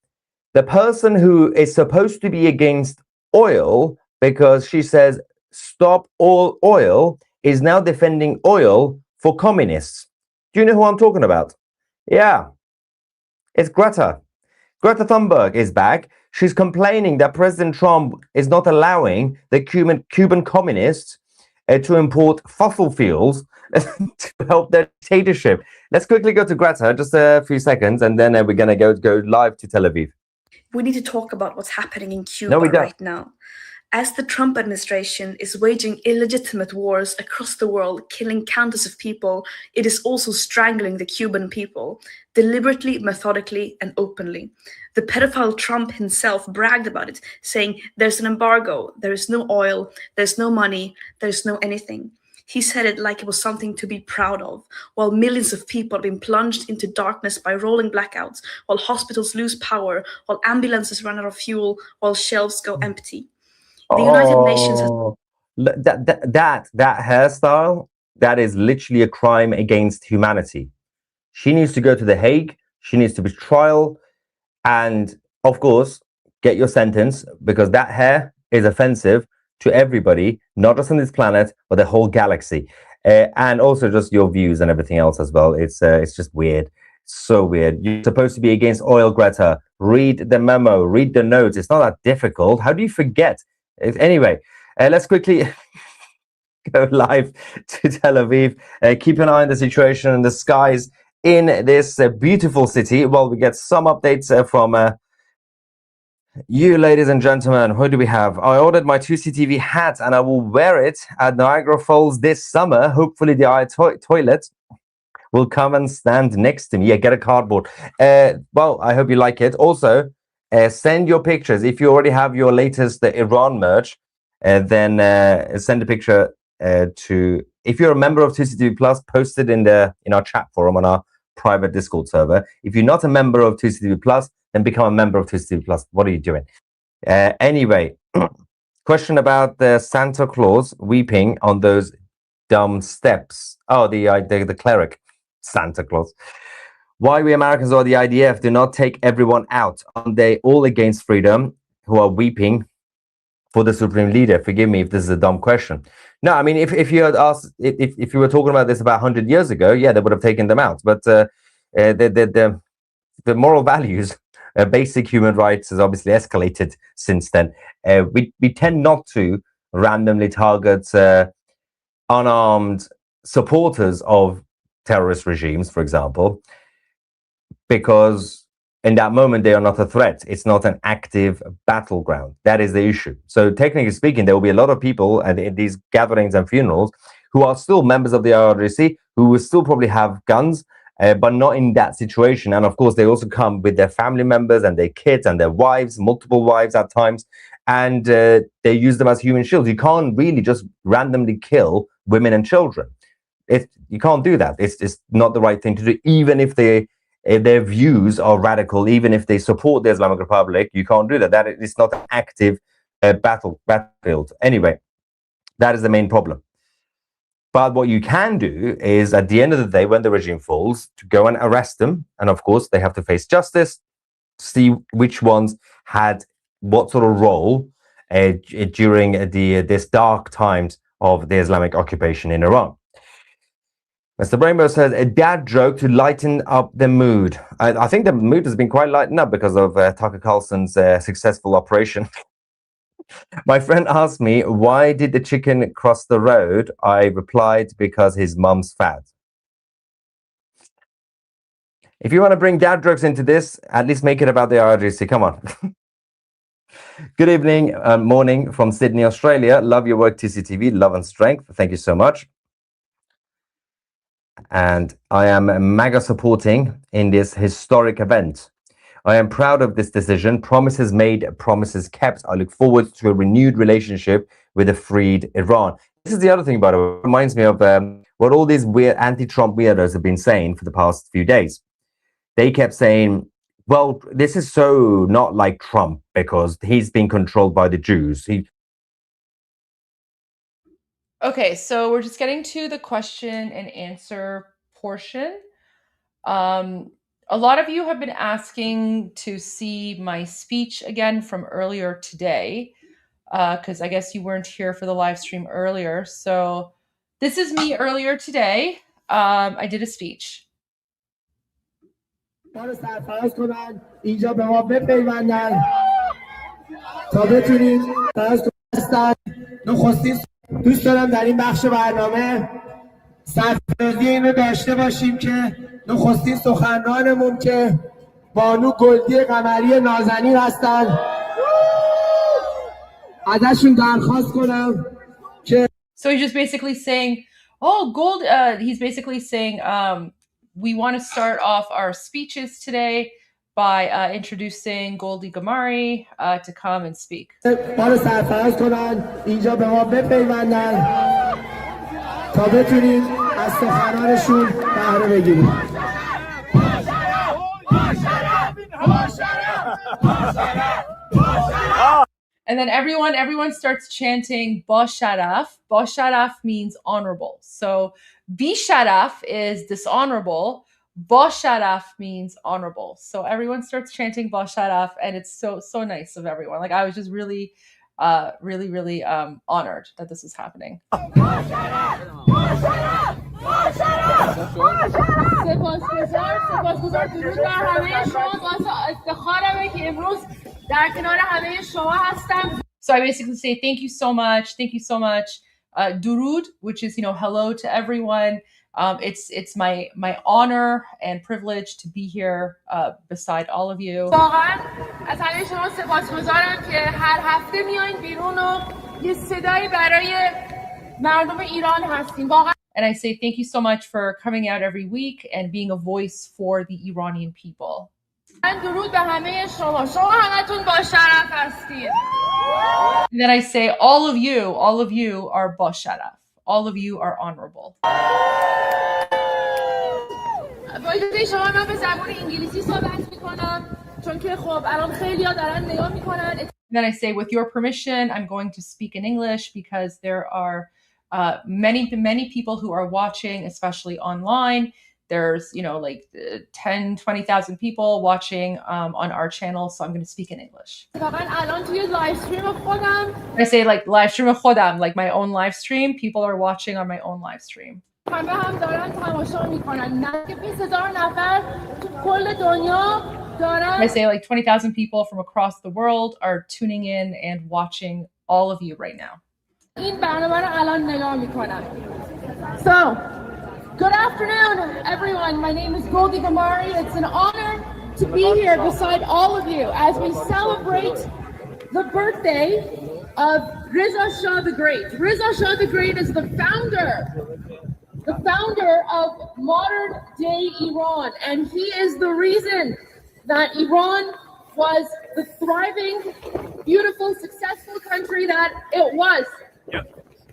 the person who is supposed to be against oil, because she says, stop all oil, is now defending oil for communists. Do you know who I'm talking about? Yeah, it's Greta. Greta Thunberg is back. She's complaining that President Trump is not allowing the Cuban communists to import fossil fuels to help their dictatorship. Let's quickly go to Greta, just a few seconds, and then we're going to go live to Tel Aviv. We need to talk about what's happening in Cuba right now. As the Trump administration is waging illegitimate wars across the world, killing countless of people, it is also strangling the Cuban people, deliberately, methodically, and openly. The pedophile Trump himself bragged about it, saying, "There's an embargo, there is no oil, there's no money, there's no anything." He said it like it was something to be proud of, while millions of people have been plunged into darkness by rolling blackouts, while hospitals lose power, while ambulances run out of fuel, while shelves go empty. The United Nations has... That hairstyle, that is literally a crime against humanity. She needs to go to The Hague. She needs to be trial, and of course, get your sentence, because that hair is offensive to everybody, not just on this planet, but the whole galaxy, and also just your views and everything else as well. It's just weird, so weird. You're supposed to be against oil, Greta. Read the memo, read the notes. It's not that difficult. How do you forget? Anyway, let's quickly go live to Tel Aviv. Keep an eye on the situation and the skies in this beautiful city while we get some updates from you, ladies and gentlemen. What do we have? I ordered my 2CTV hat and I will wear it at Niagara Falls this summer. Hopefully the toilet will come and stand next to me. Yeah, get a cardboard. Well, I hope you like it. Also, send your pictures. If you already have your latest Iran merch, then send a picture to... If you're a member of 2CTV Plus, post it in our chat forum on our private Discord server. If you're not a member of 2CTV Plus, then become a member of 2CTV Plus. What are you doing? Anyway, question about the Santa Claus weeping on those dumb steps. Oh, the cleric Santa Claus. Why we Americans or the IDF do not take everyone out? Aren't they all against freedom who are weeping for the supreme leader? Forgive me if this is a dumb question. No, I mean, if you had asked, if you were talking about this about 100 years ago, yeah, they would have taken them out. But the moral values, basic human rights has obviously escalated since then. We tend not to randomly target unarmed supporters of terrorist regimes, for example, because in that moment they are not a threat. It's not an active battleground. That is the issue. So technically speaking, there will be a lot of people in these gatherings and funerals who are still members of the IRGC, who will still probably have guns, but not in that situation. And of course, they also come with their family members and their kids and their wives, multiple wives at times, and they use them as human shields. You can't really just randomly kill women and children. You can't do that. It's not the right thing to do, even if their views are radical, even if they support the Islamic Republic. You can't do that. That is not an active battlefield. Anyway, that is the main problem. But what you can do is, at the end of the day, when the regime falls, to go and arrest them. And of course, they have to face justice, see which ones had what sort of role during this dark times of the Islamic occupation in Iran. Mr. Rainbow says, a dad joke to lighten up the mood. I think the mood has been quite lightened up because of Tucker Carlson's successful operation. My friend asked me, why did the chicken cross the road? I replied, because his mum's fat. If you want to bring dad jokes into this, at least make it about the IRGC. Come on. Good evening, morning from Sydney, Australia. Love your work, TCTV. Love and strength. Thank you so much. And I am mega supporting in this historic event. I am proud of this decision. Promises made, promises kept. I look forward to a renewed relationship with a freed Iran. This is the other thing, by the way. It reminds me of what all these weird anti-Trump weirdos have been saying for the past few days. They kept saying, well, this is so not like Trump because he's being controlled by the Jews. Okay, so we're just getting to the question and answer portion. A lot of you have been asking to see my speech again from earlier today, because I guess you weren't here for the live stream earlier. So this is me earlier today. I did a speech. ما رو سرفراز کنن اینجا به ما بپیوندن تا بتونیم فرض کنن نخستین دوست دارم در این بخش برنامه سرفرازی اینو داشته باشیم که نخستین سخنرانمون که بانو گلدی قمری نازنین هستن ازشون درخواست کنم که So he's just basically saying, he's basically saying, we want to start off our speeches today by introducing Goldie Gamari to come and speak. ما رو سرفراز کنن اینجا به ما بپیوندن تا بتونیم از سخنانشون بهره بگیریم. And then everyone starts chanting Ba Sharaf. Ba Sharaf means honorable. So Bi Sharaf is dishonorable. Ba Sharaf means honorable. So everyone starts chanting Ba Sharaf, and it's so nice of everyone. Like, I was just really honored that this is happening. سپاسگزار درود بر همه شما. باعث افتخارمه که امروز در کنار همه شما هستم. So I basically say thank you so much. Durud, which is, hello to everyone. It's my honor and privilege to be here beside all of you. واقعا از همه شما سپاسگزارم که هر هفته میایین بیرون و یه صدایی برای مردم ایران هستین. واقعا. And I say thank you so much for coming out every week and being a voice for the Iranian people. درود به همه شما. شما همتون با شرف هستین. And then I say all of you are ba sharaf. All of you are honorable. با اجازه شما من به زبان انگلیسی صحبت میکنم چون که خب الان خیلی‌ها دارن نگاه میکنن. Then I say, with your permission, I'm going to speak in English because there are many people who are watching, especially online. There's, 10, 20,000 people watching on our channel, so I'm going to speak in English. I say, like, live stream of Khodam, like my own live stream. People are watching on my own live stream. I say, like, 20,000 people from across the world are tuning in and watching all of you right now. So, good afternoon, everyone. My name is Goldie Gamari. It's an honor to be here beside all of you as we celebrate the birthday of Reza Shah the Great. Reza Shah the Great is the founder of modern-day Iran, and he is the reason that Iran was the thriving, beautiful, successful country that it was.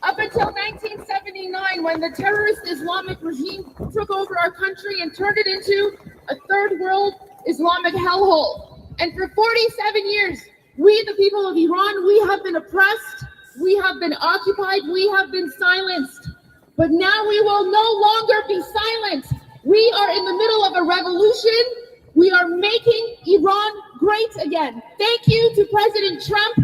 Up until 1979, when the terrorist Islamic regime took over our country and turned it into a third world Islamic hellhole. And for 47 years, we, the people of Iran, we have been oppressed, we have been occupied, we have been silenced. But now we will no longer be silent. We are in the middle of a revolution. We are making Iran great again. Thank you to President Trump.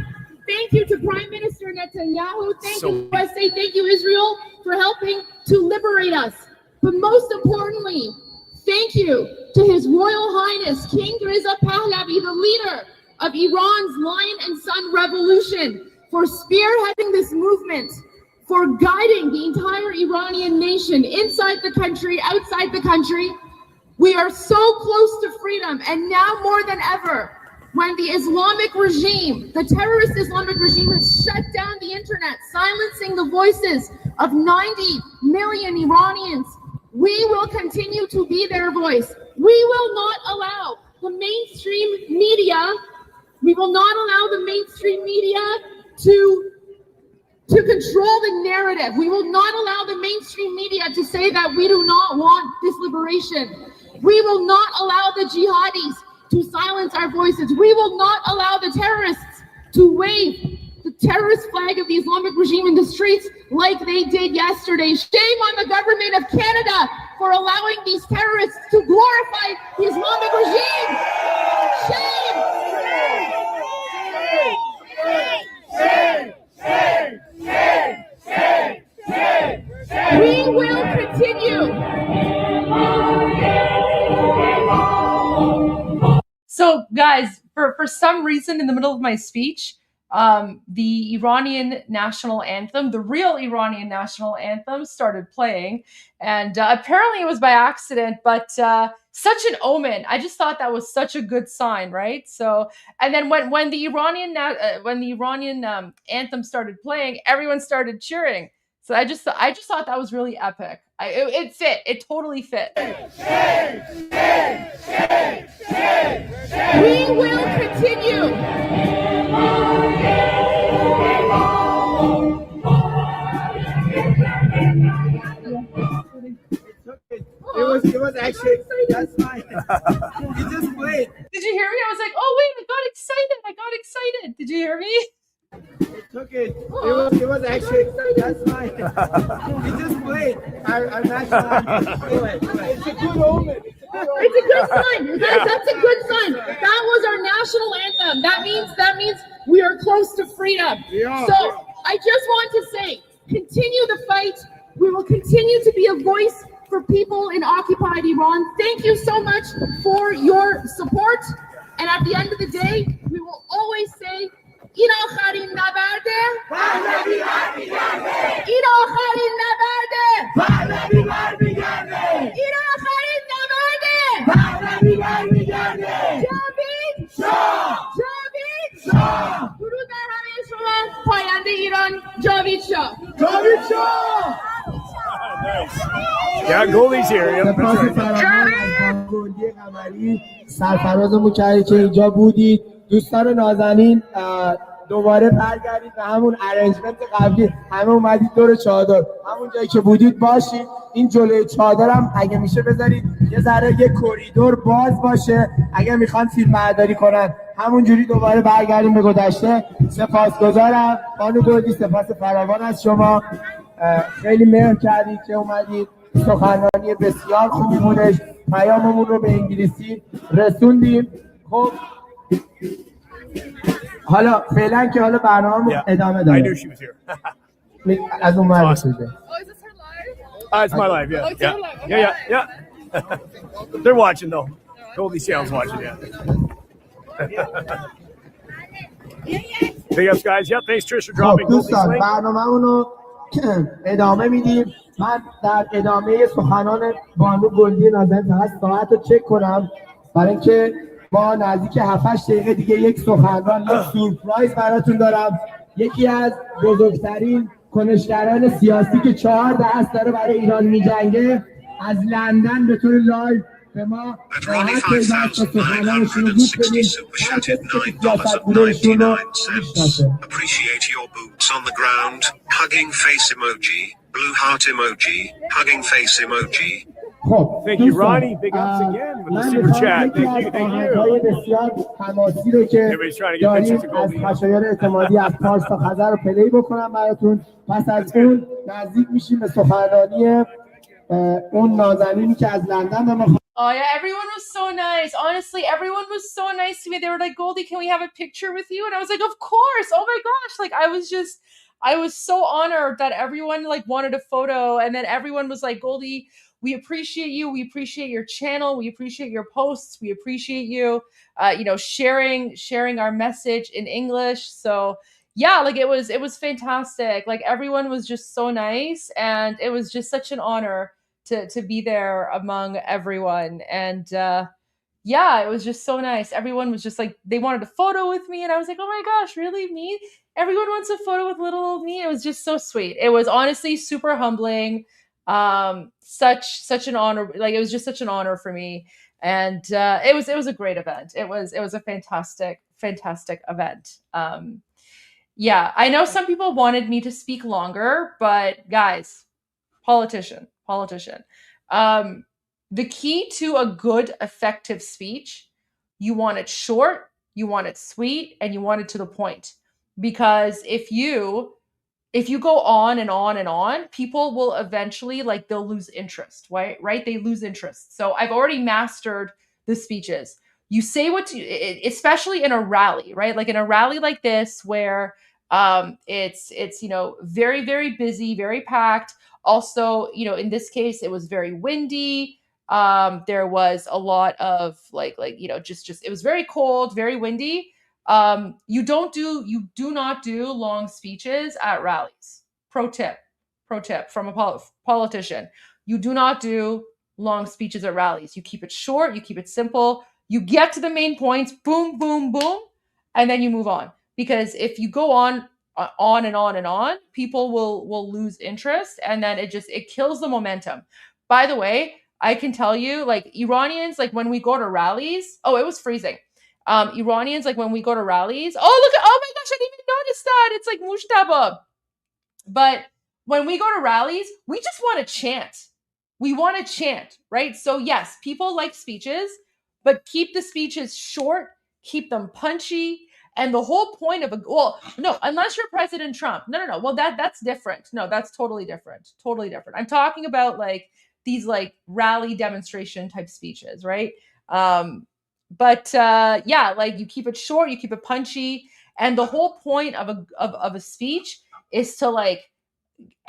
Thank you to Prime Minister Netanyahu. Thank you, USA. Thank you, Israel, for helping to liberate us. But most importantly, thank you to His Royal Highness, King Reza Pahlavi, the leader of Iran's Lion and Sun Revolution, for spearheading this movement, for guiding the entire Iranian nation inside the country, outside the country. We are so close to freedom, and now more than ever, when the Islamic regime, the terrorist Islamic regime, has shut down the internet, silencing the voices of 90 million Iranians, we will continue to be their voice. We will not allow the mainstream media, to control the narrative. We will not allow the mainstream media to say that we do not want this liberation. We will not allow the jihadis to silence our voices. We will not allow the terrorists to wave the terrorist flag of the Islamic regime in the streets like they did yesterday. Shame on the government of Canada for allowing these terrorists to glorify the Islamic regime. Shame! We will continue. So, guys, for some reason in the middle of my speech, the Iranian national anthem, the real Iranian national anthem, started playing. And apparently it was by accident, but such an omen. I just thought that was such a good sign, right? So, and then when the Iranian anthem started playing, everyone started cheering. So I just thought that was really epic. It fit. It totally fit. We will continue. It was actually, that's fine. You just played. Did you hear me? I was like, oh wait, I got excited. Did you hear me? Took it. It was actually, that's fine. You just played. Our national anthem. It's a good omen. It's a good sign. Guys, that's a good sign. That was our national anthem. That means we are close to freedom. Yeah. So I just want to say, continue the fight. We will continue to be a voice for people in occupied Iran. Thank you so much for your support. And at the end of the day, we will always say, این آخرین نبرده پهلوی برمیگرده این آخرین نبرده پهلوی برمیگرده این آخرین نبرده پهلوی برمیگرده جاوید شاه جاوید شاه درود بر همه شما پاینده ایران جاوید شاه جاوید شاه Yeah, Goldie's here. Yep, گلدی قمری سرفرازمون کردید که اینجا بودید. دوستان نازنین دوباره برگردید به همون ارنجمنت قبلی، همه اومدید دور چادر، همون جایی که بودید باشید. این جلوی چادرم اگه میشه بذارید یه ذره یه کوریدور باز باشه اگه میخوان فیلم برداری کنن. همونجوری دوباره برگردیم به گذشته. سپاسگزارم خانم گلدی، سپاس فراوان از شما. خیلی مهر کردید که اومدید. سخنرانی بسیار خوبی بودش. پیاممون رو به انگلیسی رسوندیم. خب حالا فعلا که حالا برنامه ادامه داره. I knew she was here. از اون ور رسیده. It's my live, yeah. Yeah. They're watching though. Goldie Sound's watching, yeah. Big ups, guys. Yep, thanks Trish for dropping Goldie's دوستان link. برنامه‌مون رو ادامه میدیم. من در ادامه سخنان بانو گلدی نازنین فقط ساعت رو چک کنم برای اینکه ما نزدیک 7-8 دقیقه دیگه یک سخنران، یک سورپرایز براتون دارم. یکی از بزرگترین کنشگران سیاسی که 4 دست داره برای ایران میجنگه، از لندن به طور لایو به ما راحت پیدا است که سخنرانشون رو گوش بدیم. هر کسی که سیاستگوشون رو میشناسه. Appreciate your boots on the ground. Hugging face emoji. Blue heart emoji. Hugging face emoji. Thank you, Ronnie. Big ups again with the super chat. Thank you. بسیار تماسی رو که داریم از خشایار اعتمادی از پارس تا خزر رو پلی بکنم براتون. پس از اون نزدیک میشیم به سخنرانی اون نازنینی که از لندن به ما. Oh yeah, everyone was so nice. Honestly, everyone was so nice to me. They were like, Goldie, can we have a picture with you? And I was like, of course. Oh my gosh. Like I was so honored that everyone like wanted a photo. And then everyone was like, Goldie, we appreciate you. We appreciate your channel. We appreciate your posts. We appreciate you, sharing our message in English. So yeah, like it was fantastic. Like everyone was just so nice. And it was just such an honor to be there among everyone. And yeah, it was just so nice. Everyone was just like, they wanted a photo with me. And I was like, oh my gosh, really? Me? Everyone wants a photo with little old me. It was just so sweet. It was honestly super humbling. Such an honor. Like it was just such an honor for me. And it was a great event. It was a fantastic event. Yeah, I know some people wanted me to speak longer, but guys, politician. The key to a good, effective speech, you want it short, you want it sweet, and you want it to the point. Because if you go on and on and on, people will eventually they'll lose interest, right? They lose interest. So I've already mastered the speeches. You say especially in a rally, right? Like in a rally like this where it's very, very busy, very packed. Also, in this case, it was very windy. There was a lot of just it was very cold, very windy. You do not do long speeches at rallies. Pro tip from a politician. You do not do long speeches at rallies. You keep it short, you keep it simple, you get to the main points, boom, boom, boom, and then you move on. Because if you go on and on and on, people will lose interest, and then it kills the momentum. By the way, I can tell you, like, Iranians, like, when we go to rallies, it was freezing. Iranians, like, when we go to rallies, oh my gosh, I didn't even notice that. It's like Mushtaba. But when we go to rallies, we just want to chant. We want to chant, right? So yes, people like speeches, but keep the speeches short, keep them punchy. And the whole point of unless you're President Trump. No. Well, that's different. No, that's totally different. Totally different. I'm talking about like these like rally demonstration type speeches, right? But like, you keep it short, you keep it punchy, and the whole point of a speech is to like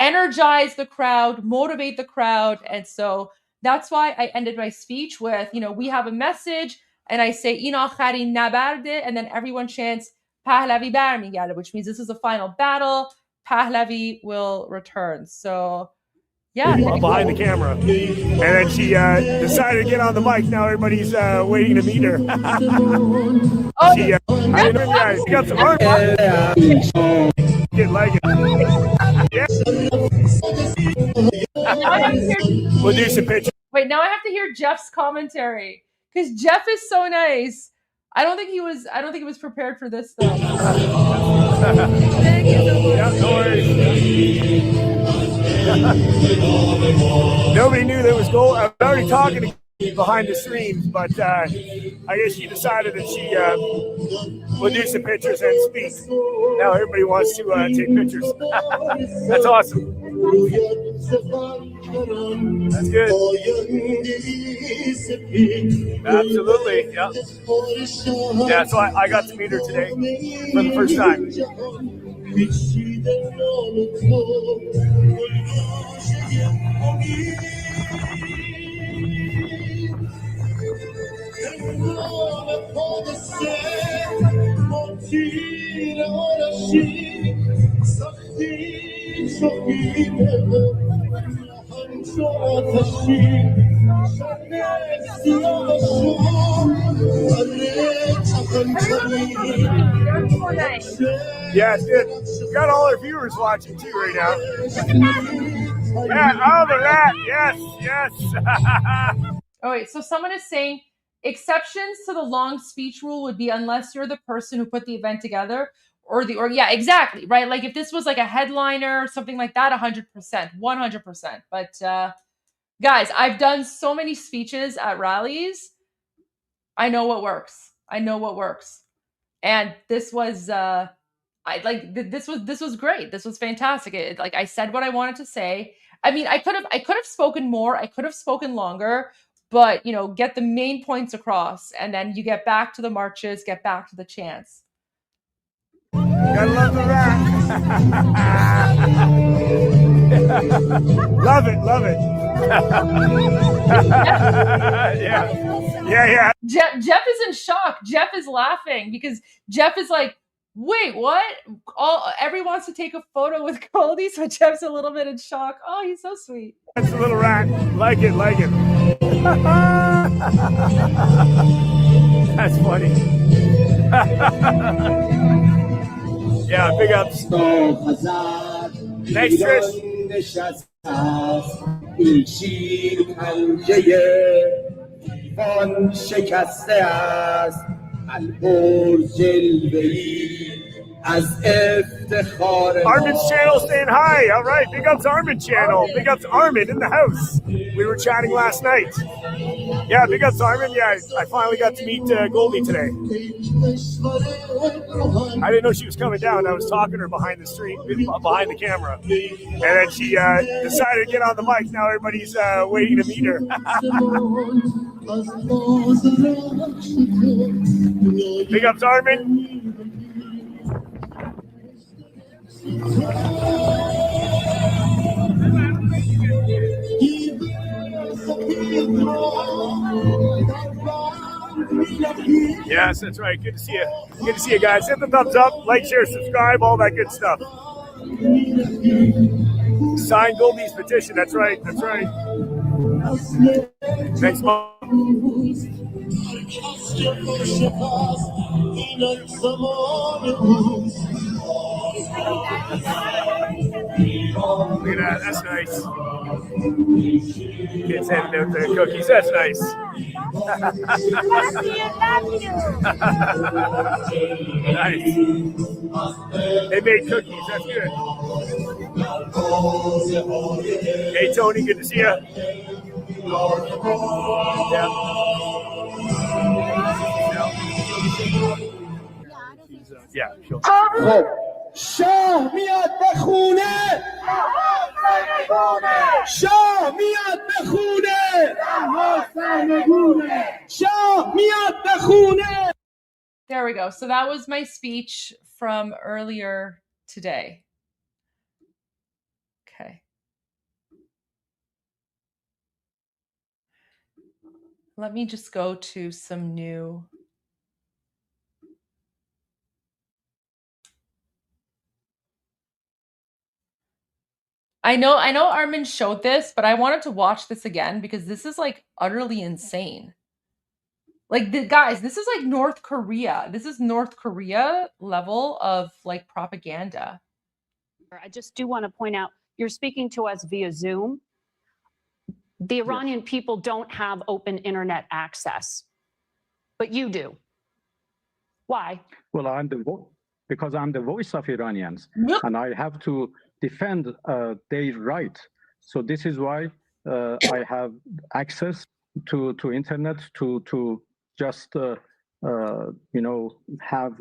energize the crowd, motivate the crowd. And so that's why I ended my speech with, we have a message, and I say in akharin nabarde, and then everyone chants Pahlavi barmigerde, which means this is the final battle. Pahlavi will return. So yeah, behind the camera, and then she decided to get on the mic. Now everybody's waiting to meet her. She got some arm. Get like it. Yeah. We'll do some pictures. Wait, now I have to hear Jeff's commentary, because Jeff is so nice. I don't think he was prepared for this though. Thank you so much. Yeah, no worries. Nobody knew there was gold. I was already talking to behind the streams, but I guess she decided that she would do some pictures and speak. Now everybody wants to take pictures. That's awesome. That's good. Absolutely, yeah. Yeah, so I got to meet her today for the first time. Yeah, it's good. We got all our viewers watching too right now. Yeah, all of that. Yes. Oh wait, so someone is saying exceptions to the long speech rule would be unless you're the person who put the event together, or yeah, exactly, right? Like if this was like a headliner or something like that, 100%, 100%. But guys, I've done so many speeches at rallies. I know what works. And this was this was great. This was fantastic. Like I said what I wanted to say. I mean, I could have spoken more. I could have spoken longer, but get the main points across, and then you get back to the marches, get back to the chants. Gotta love the rap. Love it. Yeah. Jeff is in shock. Jeff is laughing because Jeff is like, wait, what? Everyone wants to take a photo with Goldie, so Jeff's a little bit in shock. Oh, he's so sweet. That's a little rat. Like it. That's funny. Yeah, big ups. Thanks, Trish. Armin's channel staying high. All right, big ups Armin channel. Big ups Armin in the house. We were chatting last night. Yeah, big ups Armin. Yeah, I finally got to meet Goldie today. I didn't know she was coming down. I was talking to her behind the camera. And then she decided to get on the mic. Now everybody's waiting to meet her. Big ups Armin. Yes, that's right. Good to see you. Good to see you guys. Hit the thumbs up, like, share, subscribe, all that good stuff. Sign Goldie's petition. That's right. That's right. Thanks, Mom. Look at that. That's nice. Kids handing out their cookies. That's nice. Nice. They made cookies. That's good. Hey, Tony. Good to see you. Yeah. Sure. شاه میاد به خونه شاه میاد به خونه شاه میاد به خونه. There we go. So that was my speech from earlier today. Okay. Let me just go to some new. I know Armin showed this, but I wanted to watch this again because this is like utterly insane. Like, guys, this is like North Korea. This is North Korea level of like propaganda. I just do want to point out, you're speaking to us via Zoom. The Iranian people don't have open internet access, but you do. Why? Well, because I'm the voice of Iranians, and I have to defend their right. So this is why I have access to internet to just have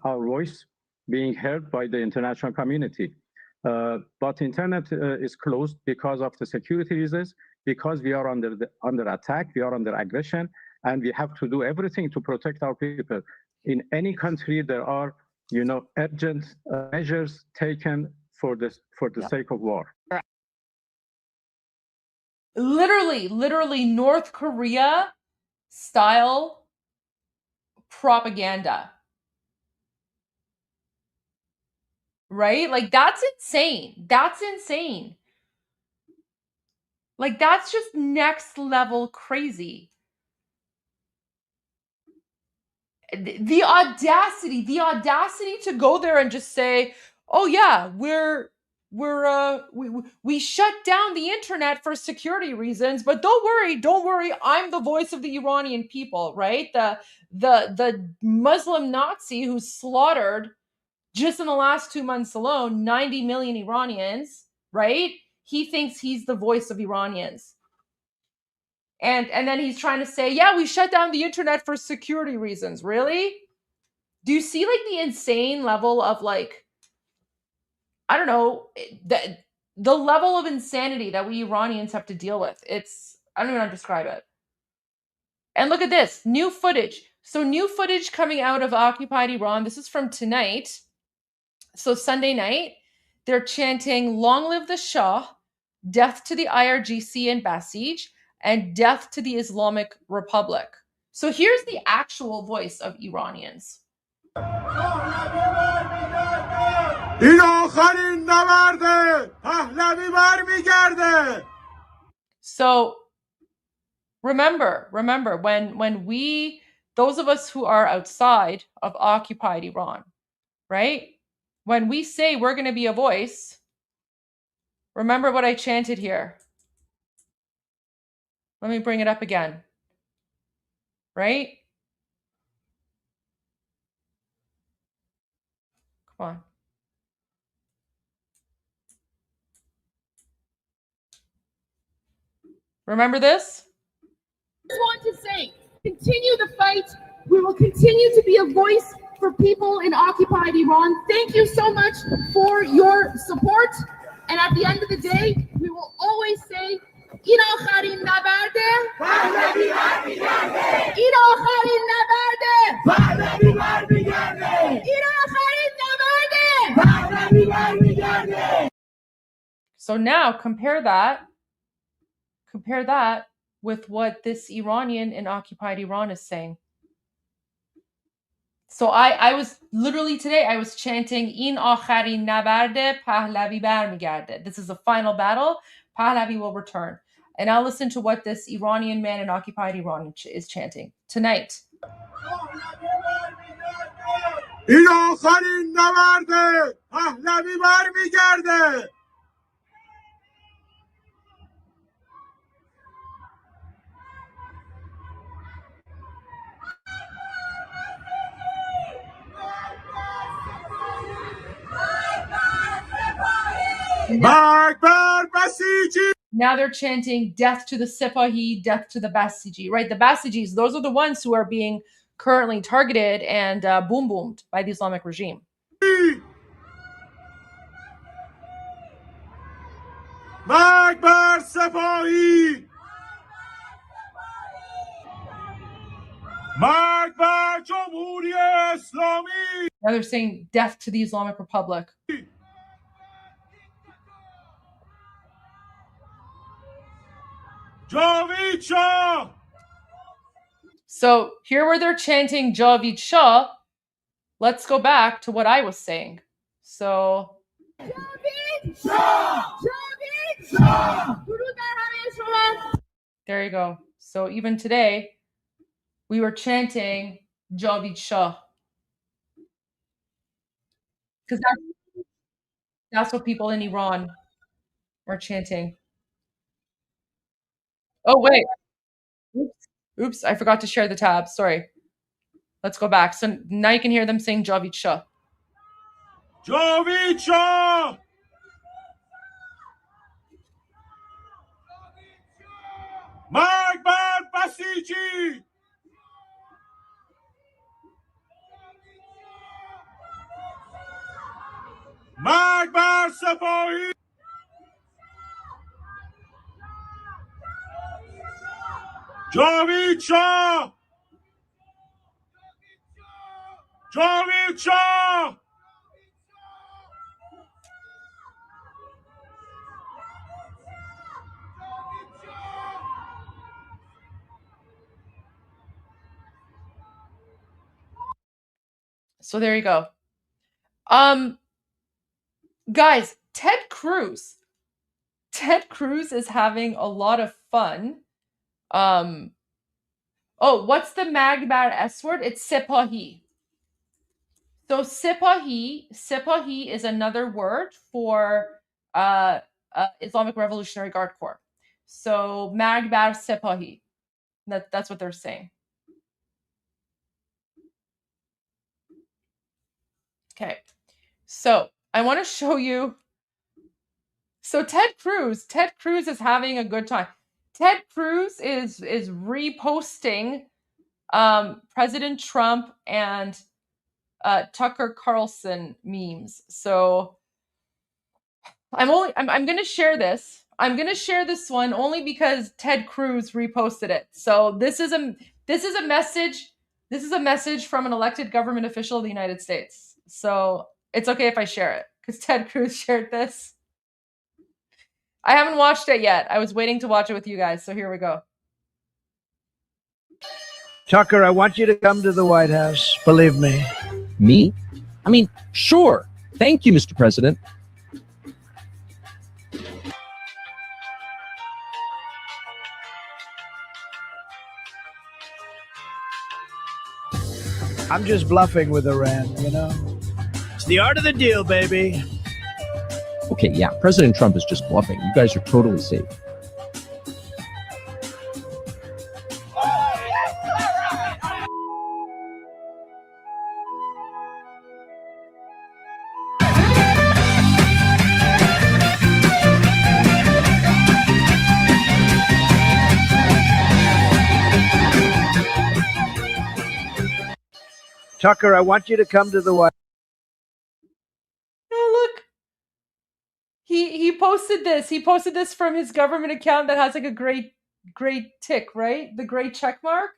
our voice being heard by the international community. But internet is closed because of the security reasons, because we are under attack, we are under aggression, and we have to do everything to protect our people. In any country, there are urgent measures taken for the sake of war. Literally North Korea style propaganda. Right? Like, that's insane. That's insane. Like, that's just next level crazy. The audacity to go there and just say, "Oh yeah, we shut down the internet for security reasons, but don't worry, I'm the voice of the Iranian people," right? The Muslim Nazi who slaughtered just in the last 2 months alone 90 million Iranians, right? He thinks he's the voice of Iranians. And then he's trying to say, "Yeah, we shut down the internet for security reasons." Really? Do you see like the insane level of like, I don't know, the level of insanity that we Iranians have to deal with? I don't even know how to describe it. And look at this, new footage. So new footage coming out of occupied Iran. This is from tonight. So Sunday night, they're chanting, "Long live the Shah, death to the IRGC and Basij, and death to the Islamic Republic." So here's the actual voice of Iranians. So remember when we, those of us who are outside of occupied Iran, right? When we say we're going to be a voice, remember what I chanted here. Let me bring it up again. Right? Come on. Remember this? I just want to say, continue the fight. We will continue to be a voice for people in occupied Iran. Thank you so much for your support. And at the end of the day, we will always say, این آخرین نبرده پهلوی برمیگرده این آخرین نبرده پهلوی برمیگرده این آخرین نبرده پهلوی برمیگرده. So now compare that with what this Iranian in occupied Iran is saying. So I was literally today, I was chanting in akharin nabarde Pahlavi barmigarde. This is the final battle. Pahlavi will return. And I'll listen to what this Iranian man in occupied Iran is chanting tonight. این آخرین نبرده پهلوی برمیگرده. Now they're chanting death to the Sipahi, death to the Basiji, right? The Basijis, those are the ones who are being currently targeted and boomed by the Islamic regime. مرگ بر سپاهی. مرگ بر جمهوری اسلامی. Now they're saying death to the Islamic Republic. جاوید شاه. So here where they're chanting Javid Shah, let's go back to what I was saying. So there you go. So even today, we were chanting Javid Shah. Because that's what people in Iran were chanting. Oh, wait. Oops, I forgot to share the tab. Sorry. Let's go back. So now you can hear them saying Javid Shah. جاوید شاه. مرگ بر بسیجی. مرگ بر سپاهی. جاوید شاه. جاوید شاه. So there you go. Guys, Ted Cruz is having a lot of fun. Oh, what's the Magbar S word? It's Sipahi. So Sipahi is another word for Islamic Revolutionary Guard Corps. So Magbar Sipahi. That's what they're saying. Okay. So I want to show you. So Ted Cruz is having a good time. Ted Cruz is reposting President Trump and Tucker Carlson memes. So I'm going to share this. I'm going to share this one only because Ted Cruz reposted it. So this is a message. This is a message from an elected government official of the United States. So it's okay if I share it because Ted Cruz shared this. I haven't watched it yet. I was waiting to watch it with you guys. So here we go. Tucker, I want you to come to the White House. Believe me. Me? I mean, sure. Thank you, Mr. President. I'm just bluffing with Iran, you know? It's the art of the deal, baby. Okay, yeah, President Trump is just bluffing. You guys are totally safe. Tucker, I want you to come to the White House. Oh, look. He posted this. He posted this from his government account that has like a great tick, right? The great check mark.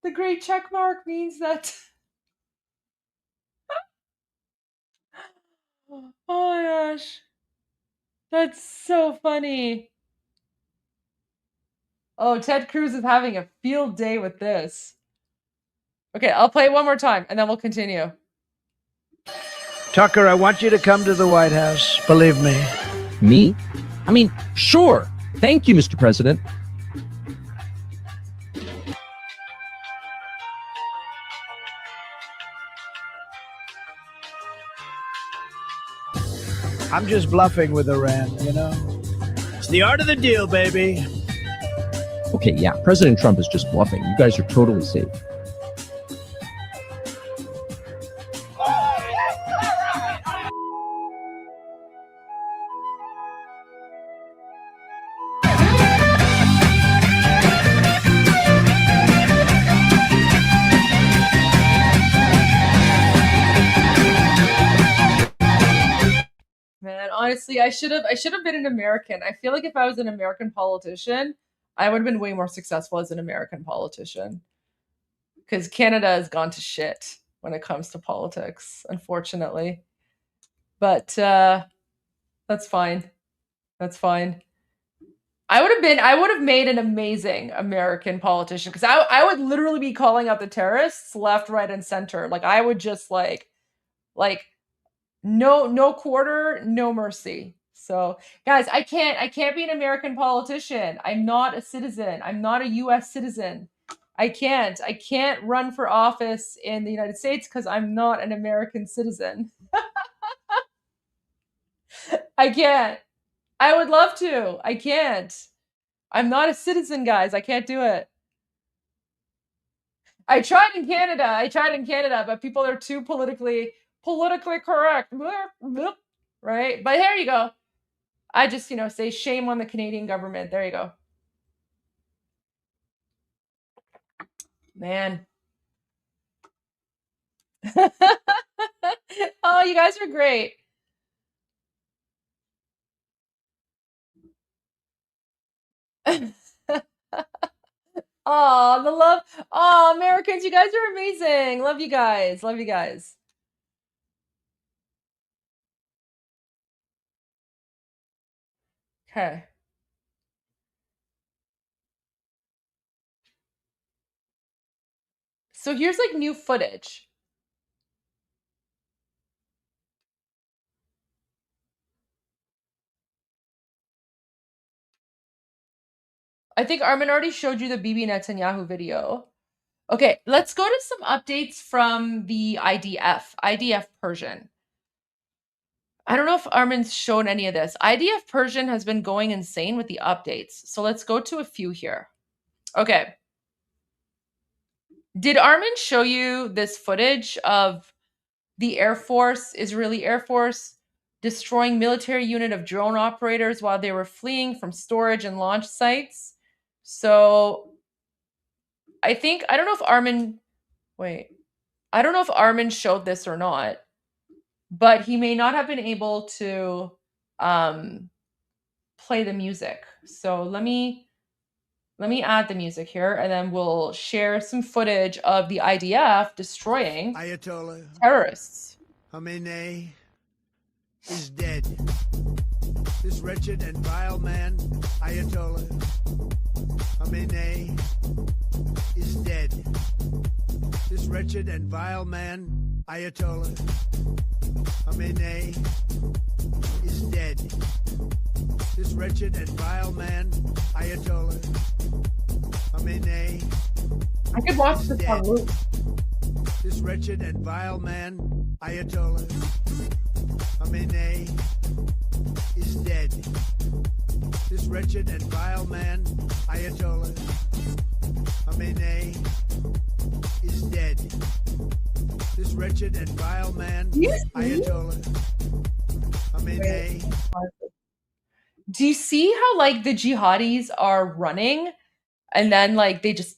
The great check mark means that. Oh my gosh. That's so funny. Oh, Ted Cruz is having a field day with this. Okay, I'll play it one more time and then we'll continue. Tucker, I want you to come to the White House. Believe me. Me? I mean, sure. Thank you, Mr. President. I'm just bluffing with Iran, you know? It's the art of the deal, baby. Okay, yeah, President Trump is just bluffing. You guys are totally safe. Man, honestly, I should have been an American. I feel like if I was an American politician, I would have been way more successful as an American politician. Because Canada has gone to shit when it comes to politics, unfortunately. But that's fine. That's fine. I would have made an amazing American politician because I would literally be calling out the terrorists left, right, and center. Like I would just like no quarter, no mercy. So guys, I can't be an American politician. I'm not a citizen. I'm not a US citizen. I can't run for office in the United States because I'm not an American citizen. I can't. I would love to. I can't. I'm not a citizen, guys. I can't do it. I tried in Canada, but people are too politically correct. Right? But here you go. I just, say shame on the Canadian government. There you go. Man. Oh, you guys are great. Oh, the love. Oh, Americans, you guys are amazing. Love you guys. Love you guys. Okay. So here's like new footage. I think Armin already showed you the Bibi Netanyahu video. Okay, let's go to some updates from the IDF Persian. I don't know if Armin's shown any of this. IDF Persian has been going insane with the updates. So let's go to a few here. Okay. Did Armin show you this footage of the Air Force, Israeli Air Force, destroying military unit of drone operators while they were fleeing from storage and launch sites? So I don't know if Armin showed this or not, but he may not have been able to play the music. So let me add the music here, and then we'll share some footage of the IDF destroying Ayatollah terrorists. Khamenei is dead. This wretched and vile man, Ayatollah Khamenei, is dead. This wretched and vile man, Ayatollah Khamenei, is dead. This wretched and vile man, Ayatollah Khamenei. I could watch this on loop. This wretched and vile man, Ayatollah Khamenei, is dead. This wretched and vile man, Ayatollah Khamenei, is dead. This wretched and vile man, Ayatollah Khamenei. Do you see how like the jihadis are running, and then like they just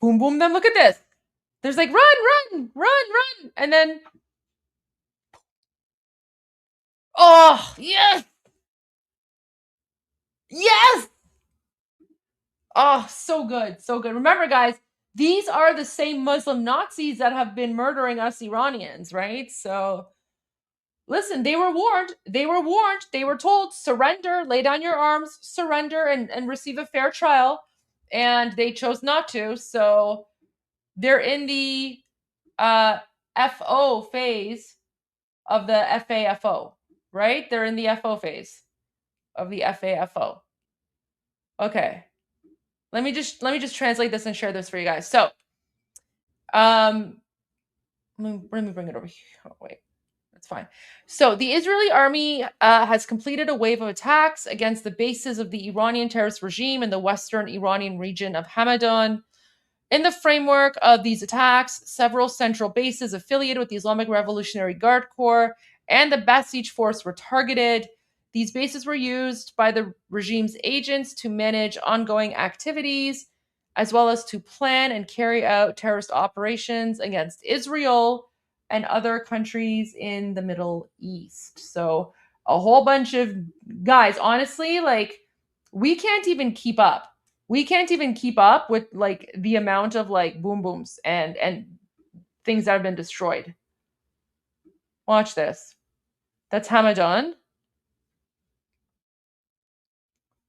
boom boom them? Look at this. There's like run, and then oh yes. Oh, so good, so good. Remember, guys, these are the same Muslim Nazis that have been murdering us Iranians, right? So listen, they were warned. They were told, surrender, lay down your arms, surrender, and receive a fair trial. And they chose not to. So They're in the FO phase of the FAFO, right? They're in the FO phase of the FAFO. Okay. Let me just translate this and share this for you guys. So, let me bring it over here. Oh, wait. That's fine. So the Israeli army has completed a wave of attacks against the bases of the Iranian terrorist regime in the western Iranian region of Hamadan. In the framework of these attacks, several central bases affiliated with the Islamic Revolutionary Guard Corps and the Basij force were targeted. These bases were used by the regime's agents to manage ongoing activities, as well as to plan and carry out terrorist operations against Israel and other countries in the Middle East. So a whole bunch of guys, honestly, like we can't even keep up. We can't even keep up with like the amount of like boom booms and things that have been destroyed. Watch this. That's Hamadan.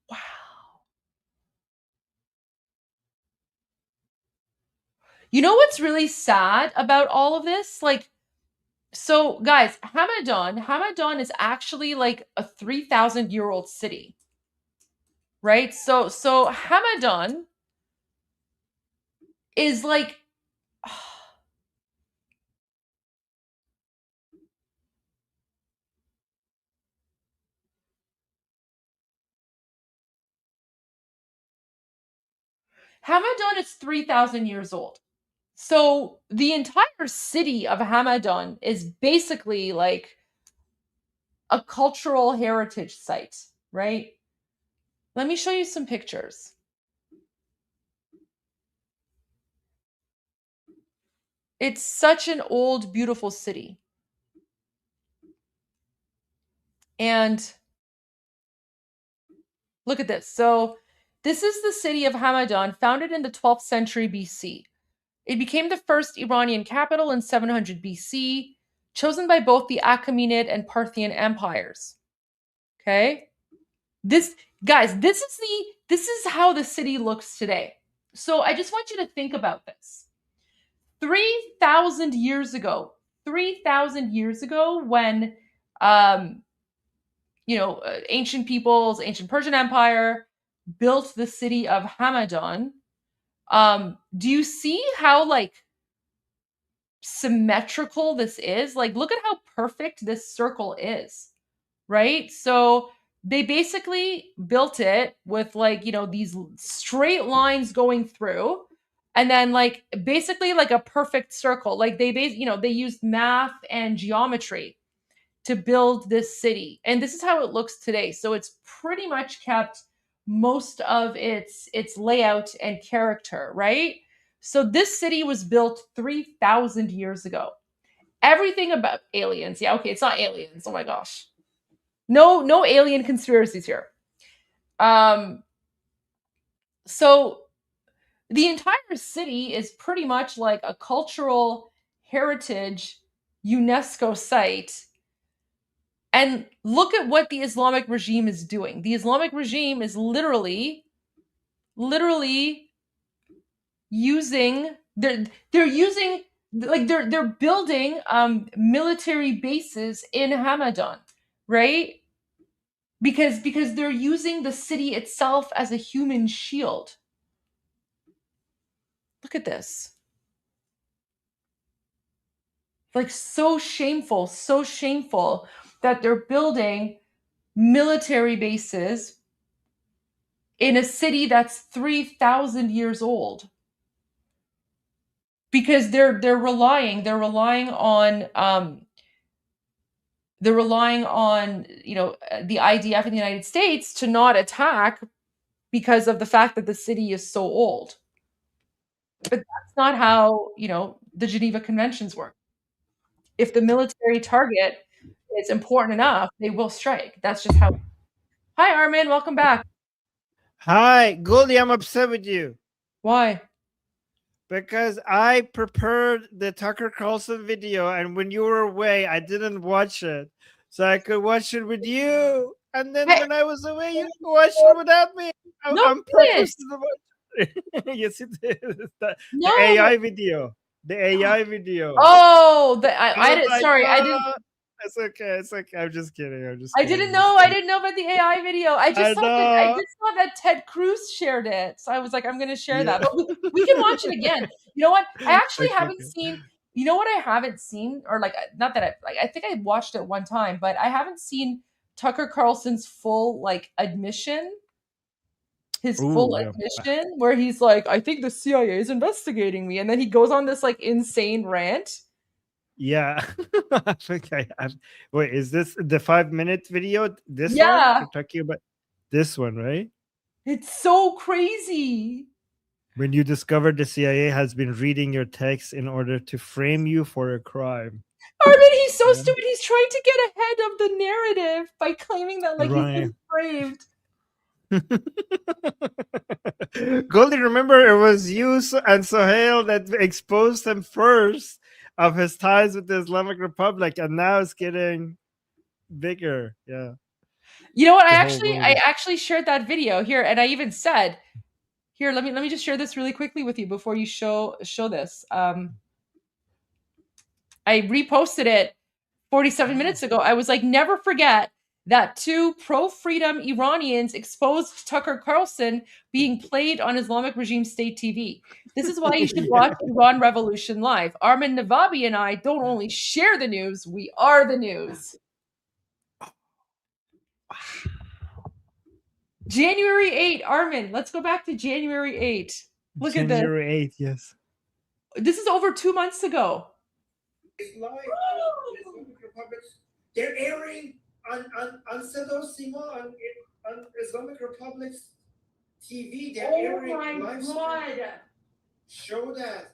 Wow. You know what's really sad about all of this? Like, so guys, Hamadan is actually like a 3,000-year-old city. Right? So Hamadan is like Hamadan is 3,000 years old. So the entire city of Hamadan is basically like a cultural heritage site, right? Let me show you some pictures. It's such an old, beautiful city. And look at this. So this is the city of Hamadan, founded in the 12th century BC. It became the first Iranian capital in 700 BC, chosen by both the Achaemenid and Parthian empires. Okay? This is how the city looks today. So I just want you to think about this. 3,000 years ago, when ancient peoples, ancient Persian Empire built the city of Hamadan, do you see how like symmetrical this is? Like, look at how perfect this circle is, right? So they basically built it with like, these straight lines going through, and then like basically like a perfect circle. Like they used math and geometry to build this city. And this is how it looks today. So it's pretty much kept most of its layout and character, right? So this city was built 3,000 years ago. Everything about aliens. Yeah, okay, it's not aliens. Oh my gosh. No alien conspiracies here. So the entire city is pretty much like a cultural heritage UNESCO site. And look at what the Islamic regime is doing. The Islamic regime is literally using they're building military bases in Hamadan, right? Because they're using the city itself as a human shield. Look at this. Like so shameful that they're building military bases in a city that's 3,000 years old. Because they're relying on the IDF in the United States to not attack because of the fact that the city is so old. But that's not how, the Geneva Conventions work. If the military target is important enough, they will strike. That's just how. Hi, Armin. Welcome back. Hi, Goldie. I'm upset with you. Why? Because I prepared the Tucker Carlson video, and when you were away, I didn't watch it, so I could watch it with you. And then when I was away, you watched it without me. I'm purposely You see the No. AI video. The AI video. Oh, I didn't. Sorry, I didn't. It's okay. It's okay. I'm just kidding. I didn't know. I didn't know about the AI video. I just saw that Ted Cruz shared it, so I was like, I'm going to share that. But we can watch it again. You know what? I actually haven't seen. You know what I haven't seen, or like, not that I think I watched it one time, but I haven't seen Tucker Carlson's full like admission. His full admission, where he's like, I think the CIA is investigating me, and then he goes on this like insane rant. Yeah, I think I have. Wait, is this the 5-minute video? This one? Yeah. We're talking about this one, right? It's so crazy. When you discover the CIA has been reading your texts in order to frame you for a crime. Armin, he's so stupid. He's trying to get ahead of the narrative by claiming that like he's been framed. Goldie, remember it was you and Sohail that exposed him first of his ties with the Islamic Republic, and now it's getting bigger. Yeah. You know what? I actually shared that video here, and I even said, here, let me just share this really quickly with you before you show this. I reposted it 47 minutes ago. I was like, never forget that 2 pro-freedom Iranians exposed Tucker Carlson being played on Islamic regime state TV. This is why you should watch Iran Revolution live. Armin Navabi and I don't only share the news, we are the news. January 8, Armin. Let's go back to January 8. Look at this. January 8, yes. This is over 2 months ago. They're airing on Sadr Sima on Islamic Republic's TV. They're airing live stream. Show that.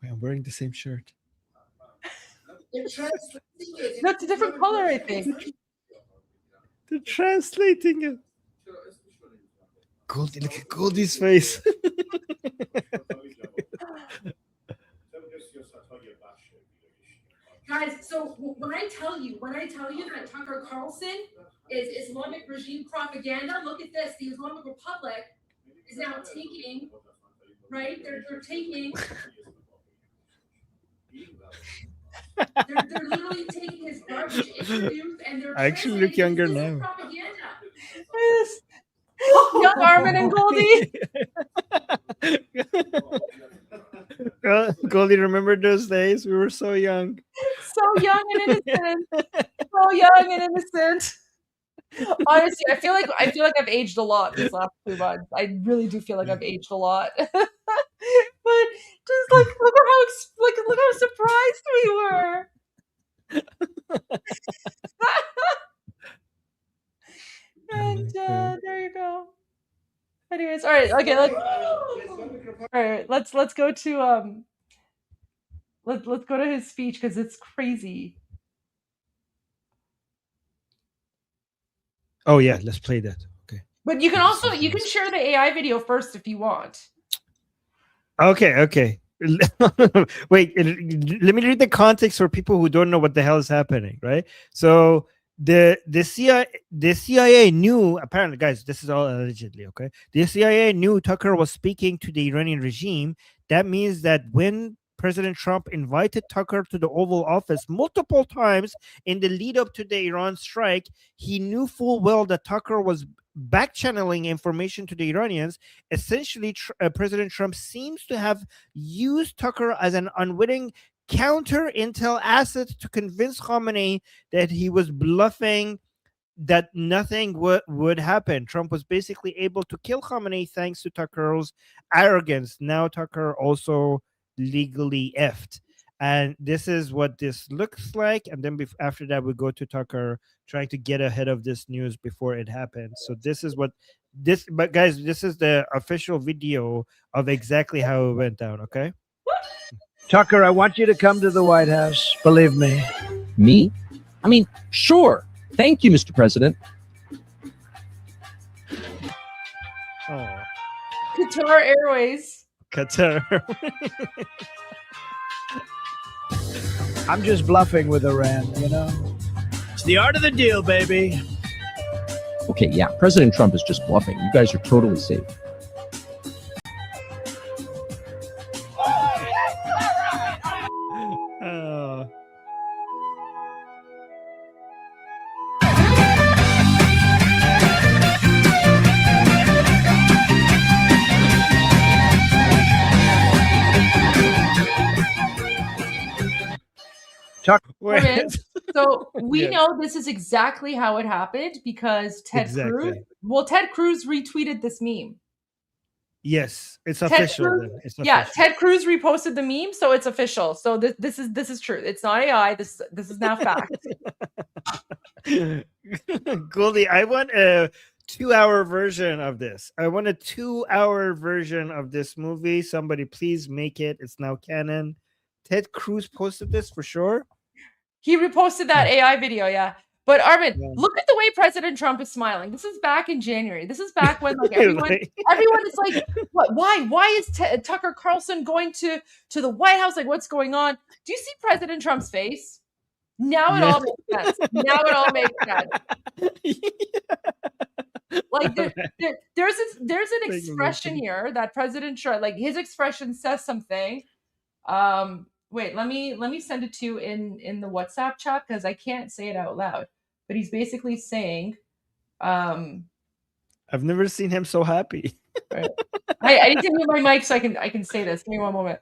I'm wearing the same shirt. They're translating it. That's a different color, I think. They're translating it. Goldie, look at Goldie's face. Guys, so when I tell you that Tucker Carlson is Islamic regime propaganda, look at this. The Islamic Republic is now taking, right? They're taking. They're literally taking his garbage interviews and they're I actually look younger now. propaganda. Young Armin and Goldie. Goldie, remember those days? We were so young. So young and innocent. So young and innocent. Honestly, I feel like I've aged a lot these last 2 months. I really do feel like I've aged a lot. But just like look how surprised we were. And there you go. Anyways, all right, okay, let's go to let's go to his speech because it's crazy. Oh yeah, let's play that. Okay. But you can share the AI video first if you want. Okay. Wait, let me read the context for people who don't know what the hell is happening, right? So the CIA knew, apparently, guys, this is all allegedly, okay? The CIA knew Tucker was speaking to the Iranian regime. That means that when President Trump invited Tucker to the Oval Office multiple times in the lead up to the Iran strike, he knew full well that Tucker was back channeling information to the Iranians. Essentially, President Trump seems to have used Tucker as an unwitting counter intel asset to convince Khamenei that he was bluffing, that nothing would happen. Trump was basically able to kill Khamenei thanks to Tucker's arrogance. Now Tucker also legally effed. And this is what this looks like. And then after that, we go to Tucker trying to get ahead of this news before it happens. So this is what this, but guys, this is the official video of exactly how it went down, okay? Tucker, I want you to come to the White House. Believe me. Me? I mean, sure. Thank you, Mr. President. Oh. Qatar Airways. Qatar. I'm just bluffing with Iran, you know? It's the art of the deal, baby. Okay, yeah, President Trump is just bluffing. You guys are totally safe. Armin, so we know this is exactly how it happened because Ted Cruz retweeted this meme. Yes, it's official. Then. It's yeah, official. Ted Cruz reposted the meme, so it's official. So this is true. It's not AI. This is now fact. Goldie, I want a 2-hour version of this. I want a 2-hour version of this movie. Somebody please make it. It's now canon. Ted Cruz posted this for sure. He reposted that AI video, yeah. But Armin, look at the way President Trump is smiling. This is back in January. This is back when like everyone is like, what? Why is Tucker Carlson going to the White House? Like, what's going on? Do you see President Trump's face? Now it all makes sense. Now it all makes sense. Like there's an expression here that President Trump, like his expression says something. Wait, let me send it to you in the WhatsApp chat because I can't say it out loud. But he's basically saying, I've never seen him so happy. Right. I need to mute my mic so I can say this. Give me one moment.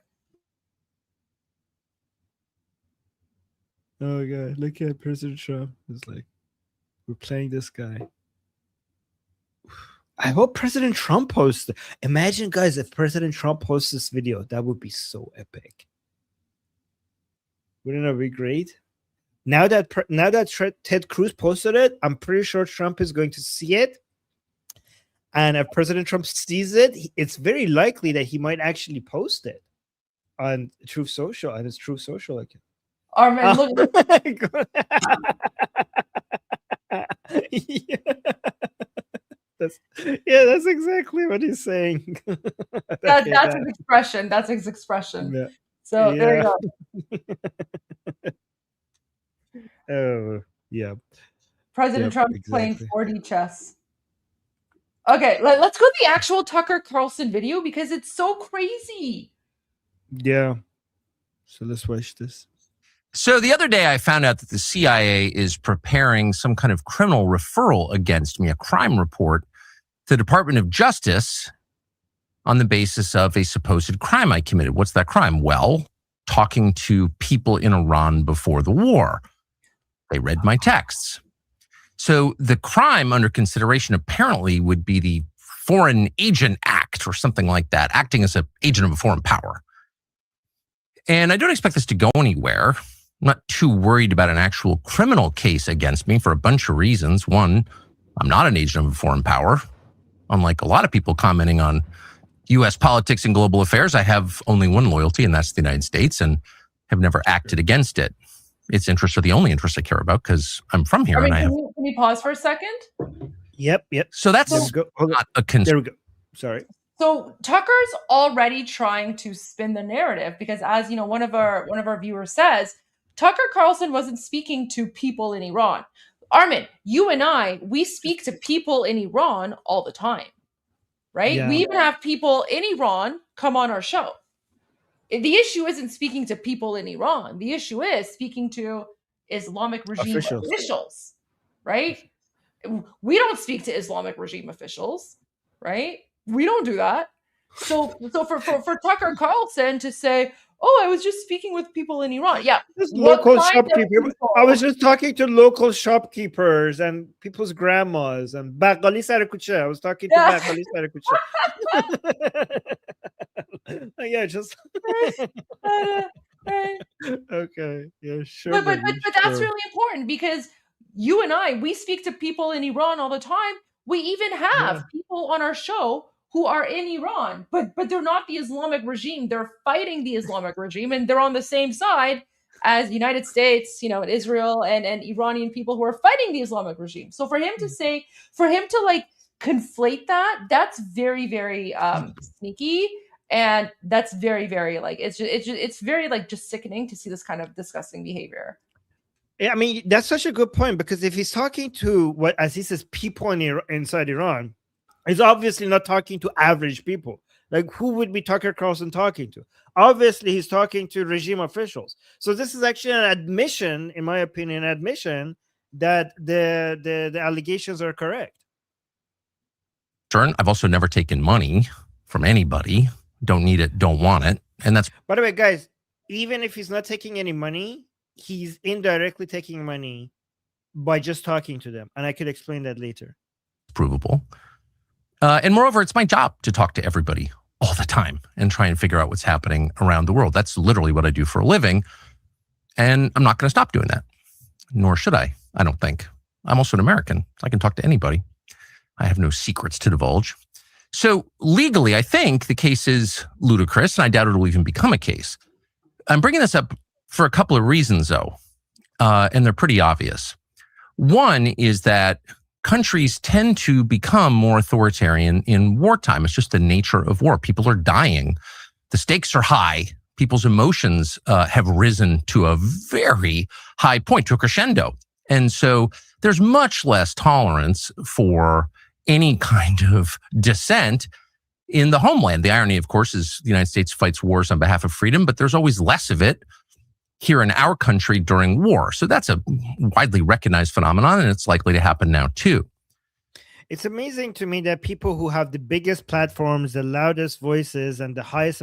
Oh god, look at President Trump. It's like we're playing this guy. I hope President Trump posts. Imagine, guys, if President Trump posts this video, that would be so epic. Wouldn't it be great? Now that Ted Cruz posted it, I'm pretty sure Trump is going to see it. And if President Trump sees it, it's very likely that he might actually post it on Truth Social, on his Truth Social account. Armin, look. That's exactly what he's saying. That's his expression. That's his expression. Yeah. So there you go. Oh, yeah. President Trump playing 4D chess. Okay, let's go to the actual Tucker Carlson video because it's so crazy. Yeah. So let's watch this. So the other day I found out that the CIA is preparing some kind of criminal referral against me, a crime report to the Department of Justice on the basis of a supposed crime I committed. What's that crime? Well, talking to people in Iran before the war. They read my texts. So the crime under consideration apparently would be the Foreign Agent Act or something like that, acting as an agent of a foreign power. And I don't expect this to go anywhere. I'm not too worried about an actual criminal case against me for a bunch of reasons. One, I'm not an agent of a foreign power. Unlike a lot of people commenting on U.S. politics and global affairs, I have only one loyalty, and that's the United States, and have never acted against it. Its interests are the only interests I care about because I'm from here. Armin, and I have. can you pause for a second? Yep. So that's not a concern. There we go. Sorry. So Tucker's already trying to spin the narrative because, as you know, one of our viewers says, Tucker Carlson wasn't speaking to people in Iran. Armin, you and I, we speak to people in Iran all the time, right? Yeah. We even have people in Iran come on our show. The issue isn't speaking to people in Iran. The issue is speaking to Islamic regime officials, right? We don't speak to Islamic regime officials, right? We don't do that. So for Tucker Carlson to say, "Oh, I was just speaking with people in Iran," yeah, local shopkeepers. I was just talking to local shopkeepers and people's grandmas and bagali sar kuche. I was talking to bagali sar kuche. Yeah, just okay, yeah, sure. But that's really important because you and I, we speak to people in Iran all the time. We even have people on our show who are in Iran, but they're not the Islamic regime. They're fighting the Islamic regime, and they're on the same side as the United States, you know, and Israel and Iranian people who are fighting the Islamic regime. So for him to like conflate that, that's very, very sneaky. And that's very, very like it's very like just sickening to see this kind of disgusting behavior. Yeah, I mean that's such a good point because if he's talking to what, as he says, people inside Iran, he's obviously not talking to average people. Like who would be Tucker Carlson talking to? Obviously, he's talking to regime officials. So this is actually an admission, in my opinion, that the allegations are correct. I've also never taken money from anybody. Don't need it, don't want it. And that's, by the way, guys, even if he's not taking any money, he's indirectly taking money by just talking to them, and I could explain that later. Provable. And moreover, it's my job to talk to everybody all the time and try and figure out what's happening around the world. That's literally what I do for a living. And I'm not going to stop doing that, nor should I don't think. I'm also an American. I can talk to anybody. I have no secrets to divulge. So legally, I think the case is ludicrous, and I doubt it'll even become a case. I'm bringing this up for a couple of reasons, though, and they're pretty obvious. One is that countries tend to become more authoritarian in wartime. It's just the nature of war. People are dying. The stakes are high. People's emotions have risen to a very high point, to a crescendo. And so there's much less tolerance for any kind of dissent in the homeland. The irony, of course, is the United States fights wars on behalf of freedom, but there's always less of it here in our country during war. So that's a widely recognized phenomenon, and it's likely to happen now too. It's amazing to me that people who have the biggest platforms, the loudest voices, and the highest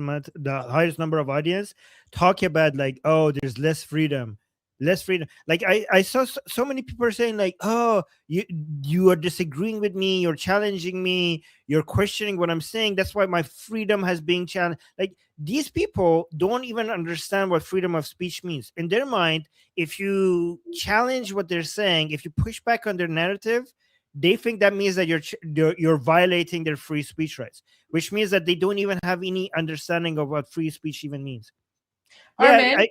number of audience talk about like, oh, there's less freedom. Like I saw so many people are saying like, oh, you are disagreeing with me, you're challenging me, you're questioning what I'm saying. That's why my freedom has been challenged. Like, these people don't even understand what freedom of speech means. In their mind, if you challenge what they're saying, if you push back on their narrative, they think that means that you're violating their free speech rights, which means that they don't even have any understanding of what free speech even means. Armin, I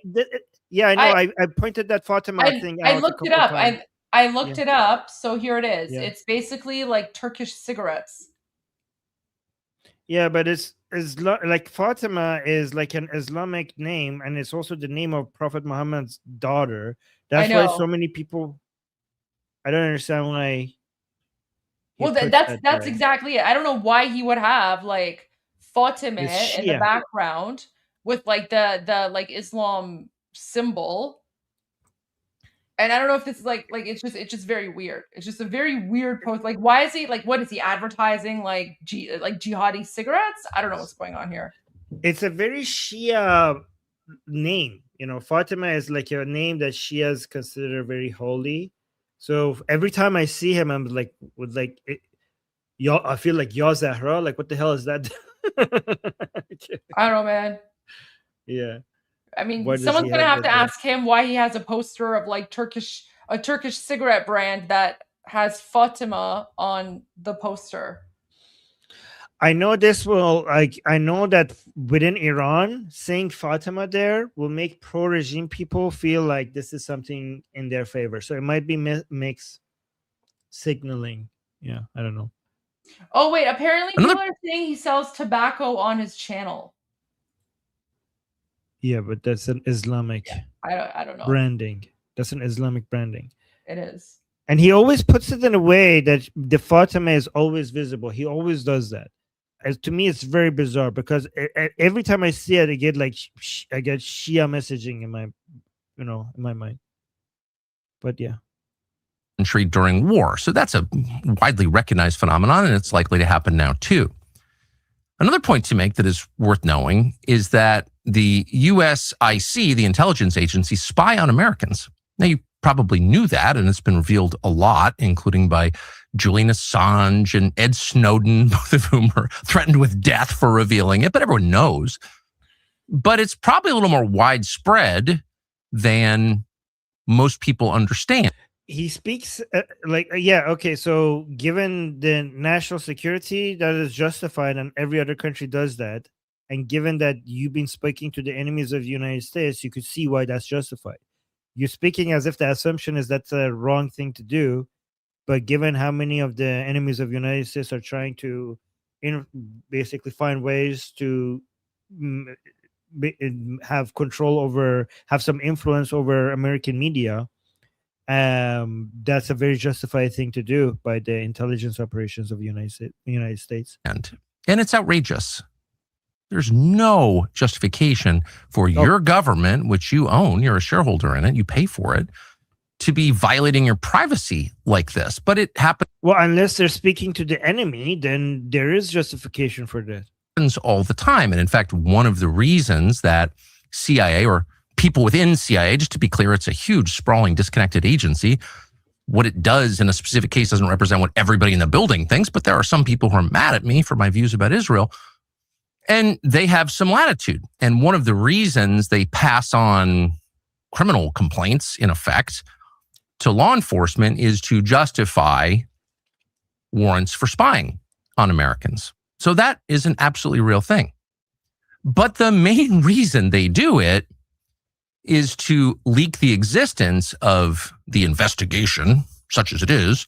know. I pointed that Fatima thing out. I looked it up. I looked it up. So here it is. Yeah. It's basically like Turkish cigarettes. Yeah, but it's like Fatima is like an Islamic name, and it's also the name of Prophet Muhammad's daughter. That's why so many people. I don't understand why. Well, that's exactly it. I don't know why he would have like Fatima in the background with like the like Islam symbol. And I don't know if this is like it's just very weird. It's just a very weird post. Like, why is he like, what is he advertising? Like jihadi cigarettes? I don't know what's going on here. It's a very Shia name. You know, Fatima is like a name that Shias consider very holy. So every time I see him, I'm like, I feel like Ya Zahra. Like, what the hell is that? I don't know, man. Yeah. I mean, someone's gonna have to ask him why he has a poster of like a Turkish cigarette brand that has Fatima on the poster. I know this will I know that within Iran, saying Fatima there will make pro-regime people feel like this is something in their favor. So it might be mixed signaling. Yeah, I don't know. Oh wait, apparently people are saying he sells tobacco on his channel. Yeah, but that's an Islamic I don't know. branding. That's an Islamic branding. It is. And he always puts it in a way that the Fatima is always visible. He always does that. As to me, it's very bizarre because every time I see it, I get Shia messaging in my mind. But yeah. Country during war. So that's a widely recognized phenomenon, and it's likely to happen now too. Another point to make that is worth knowing is that the USIC, the intelligence agency, spy on Americans. Now, you probably knew that, and it's been revealed a lot, including by Julian Assange and Ed Snowden, both of whom are threatened with death for revealing it, but everyone knows. But it's probably a little more widespread than most people understand. He speaks okay, so given the national security, that is justified, and every other country does that. And given that you've been speaking to the enemies of the United States, you could see why that's justified. You're speaking as if the assumption is that's a wrong thing to do. But given how many of the enemies of the United States are trying to basically find ways to have control over, have some influence over American media, that's a very justified thing to do by the intelligence operations of the United States. And it's outrageous. There's no justification for your government, which you own, you're a shareholder in it, you pay for it, to be violating your privacy like this. But it happens. Well, unless they're speaking to the enemy, then there is justification for that. Happens all the time. And in fact, one of the reasons that CIA or people within CIA, just to be clear, it's a huge, sprawling, disconnected agency. What it does in a specific case doesn't represent what everybody in the building thinks, but there are some people who are mad at me for my views about Israel. And they have some latitude. And one of the reasons they pass on criminal complaints, in effect, to law enforcement is to justify warrants for spying on Americans. So that is an absolutely real thing. But the main reason they do it is to leak the existence of the investigation, such as it is.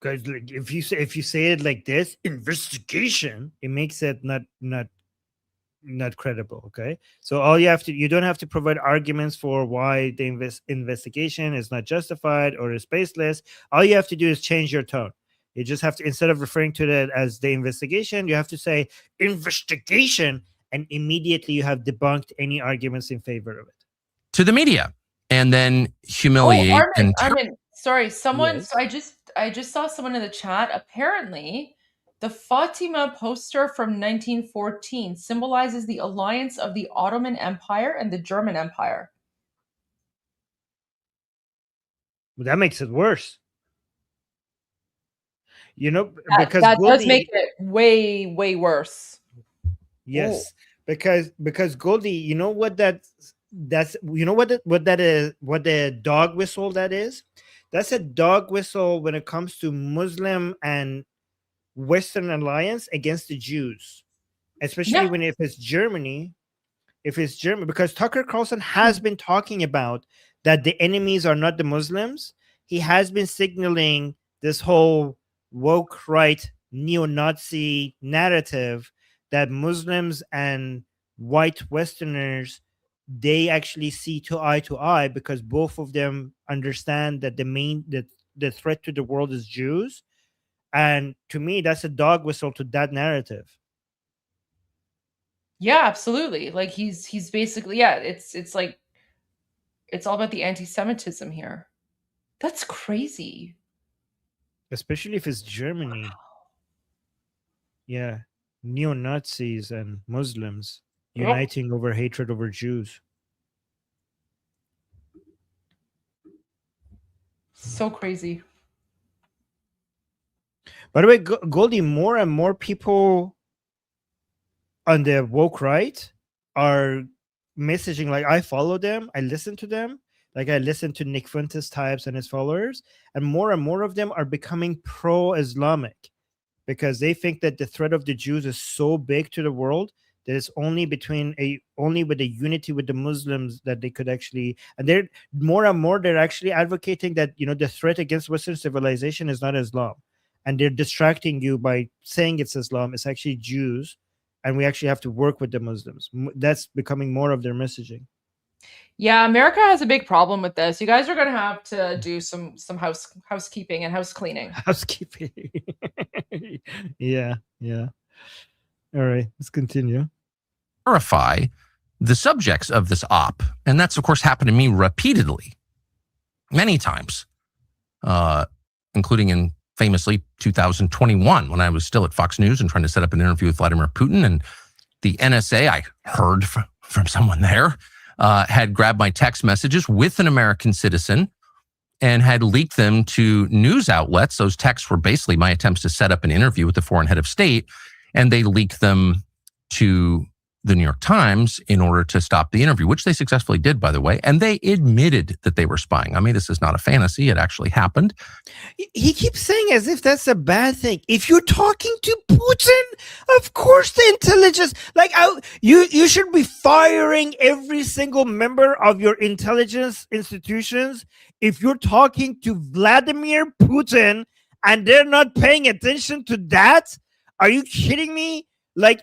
Because like, if you say it like this, investigation, it makes it not credible. Okay, so you don't have to provide arguments for why the investigation is not justified or is baseless. All you have to do is change your tone. You just have to, instead of referring to that as the investigation, you have to say investigation, and immediately you have debunked any arguments in favor of it to the media, and then humiliate. Armin, sorry, someone. Yes. So I just saw someone in the chat. Apparently, the Fatima poster from 1914 symbolizes the alliance of the Ottoman Empire and the German Empire. Well, that makes it worse. Because that Goldie, does make it way, way worse. Yes, because Goldie, you know what that's what the dog whistle that is? That's a dog whistle when it comes to Muslim and Western alliance against the Jews, especially if it's Germany. If it's Germany, because Tucker Carlson has been talking about that the enemies are not the Muslims. He has been signaling this whole woke right neo-Nazi narrative that Muslims and white Westerners, they actually see eye to eye because both of them understand that the threat to the world is Jews. And to me, that's a dog whistle to that narrative. Yeah, absolutely. Like he's basically, it's like it's all about the anti-Semitism here. That's crazy. Especially if it's Germany. Yeah. Neo-Nazis and Muslims uniting over hatred over Jews. So crazy. By the way, Goldie, more and more people on the woke right are messaging, like, I follow them, I listen to them, like I listen to Nick Fuentes types and his followers, and more of them are becoming pro-Islamic because they think that the threat of the Jews is so big to the world that it's only with a unity with the Muslims that they could actually, and they're more and more they're actually advocating that the threat against Western civilization is not Islam, and they're distracting you by saying it's Islam. It's actually Jews, and we actually have to work with the Muslims. That's becoming more of their messaging. Yeah, America has a big problem with this. You guys are going to have to do some housekeeping and house cleaning. Housekeeping. Yeah. All right, let's continue. Verify the subjects of this op. And that's, of course, happened to me repeatedly, many times, including in famously 2021 when I was still at Fox News and trying to set up an interview with Vladimir Putin. And the NSA, I heard from someone there, had grabbed my text messages with an American citizen and had leaked them to news outlets. Those texts were basically my attempts to set up an interview with the foreign head of state, and they leaked them to the New York Times in order to stop the interview, which they successfully did, by the way. And they admitted that they were spying on me. This is not a fantasy. It actually happened. He keeps saying as if that's a bad thing. If you're talking to Putin, of course the intelligence, you should be firing every single member of your intelligence institutions if you're talking to Vladimir Putin and they're not paying attention to that. Are you kidding me? Like,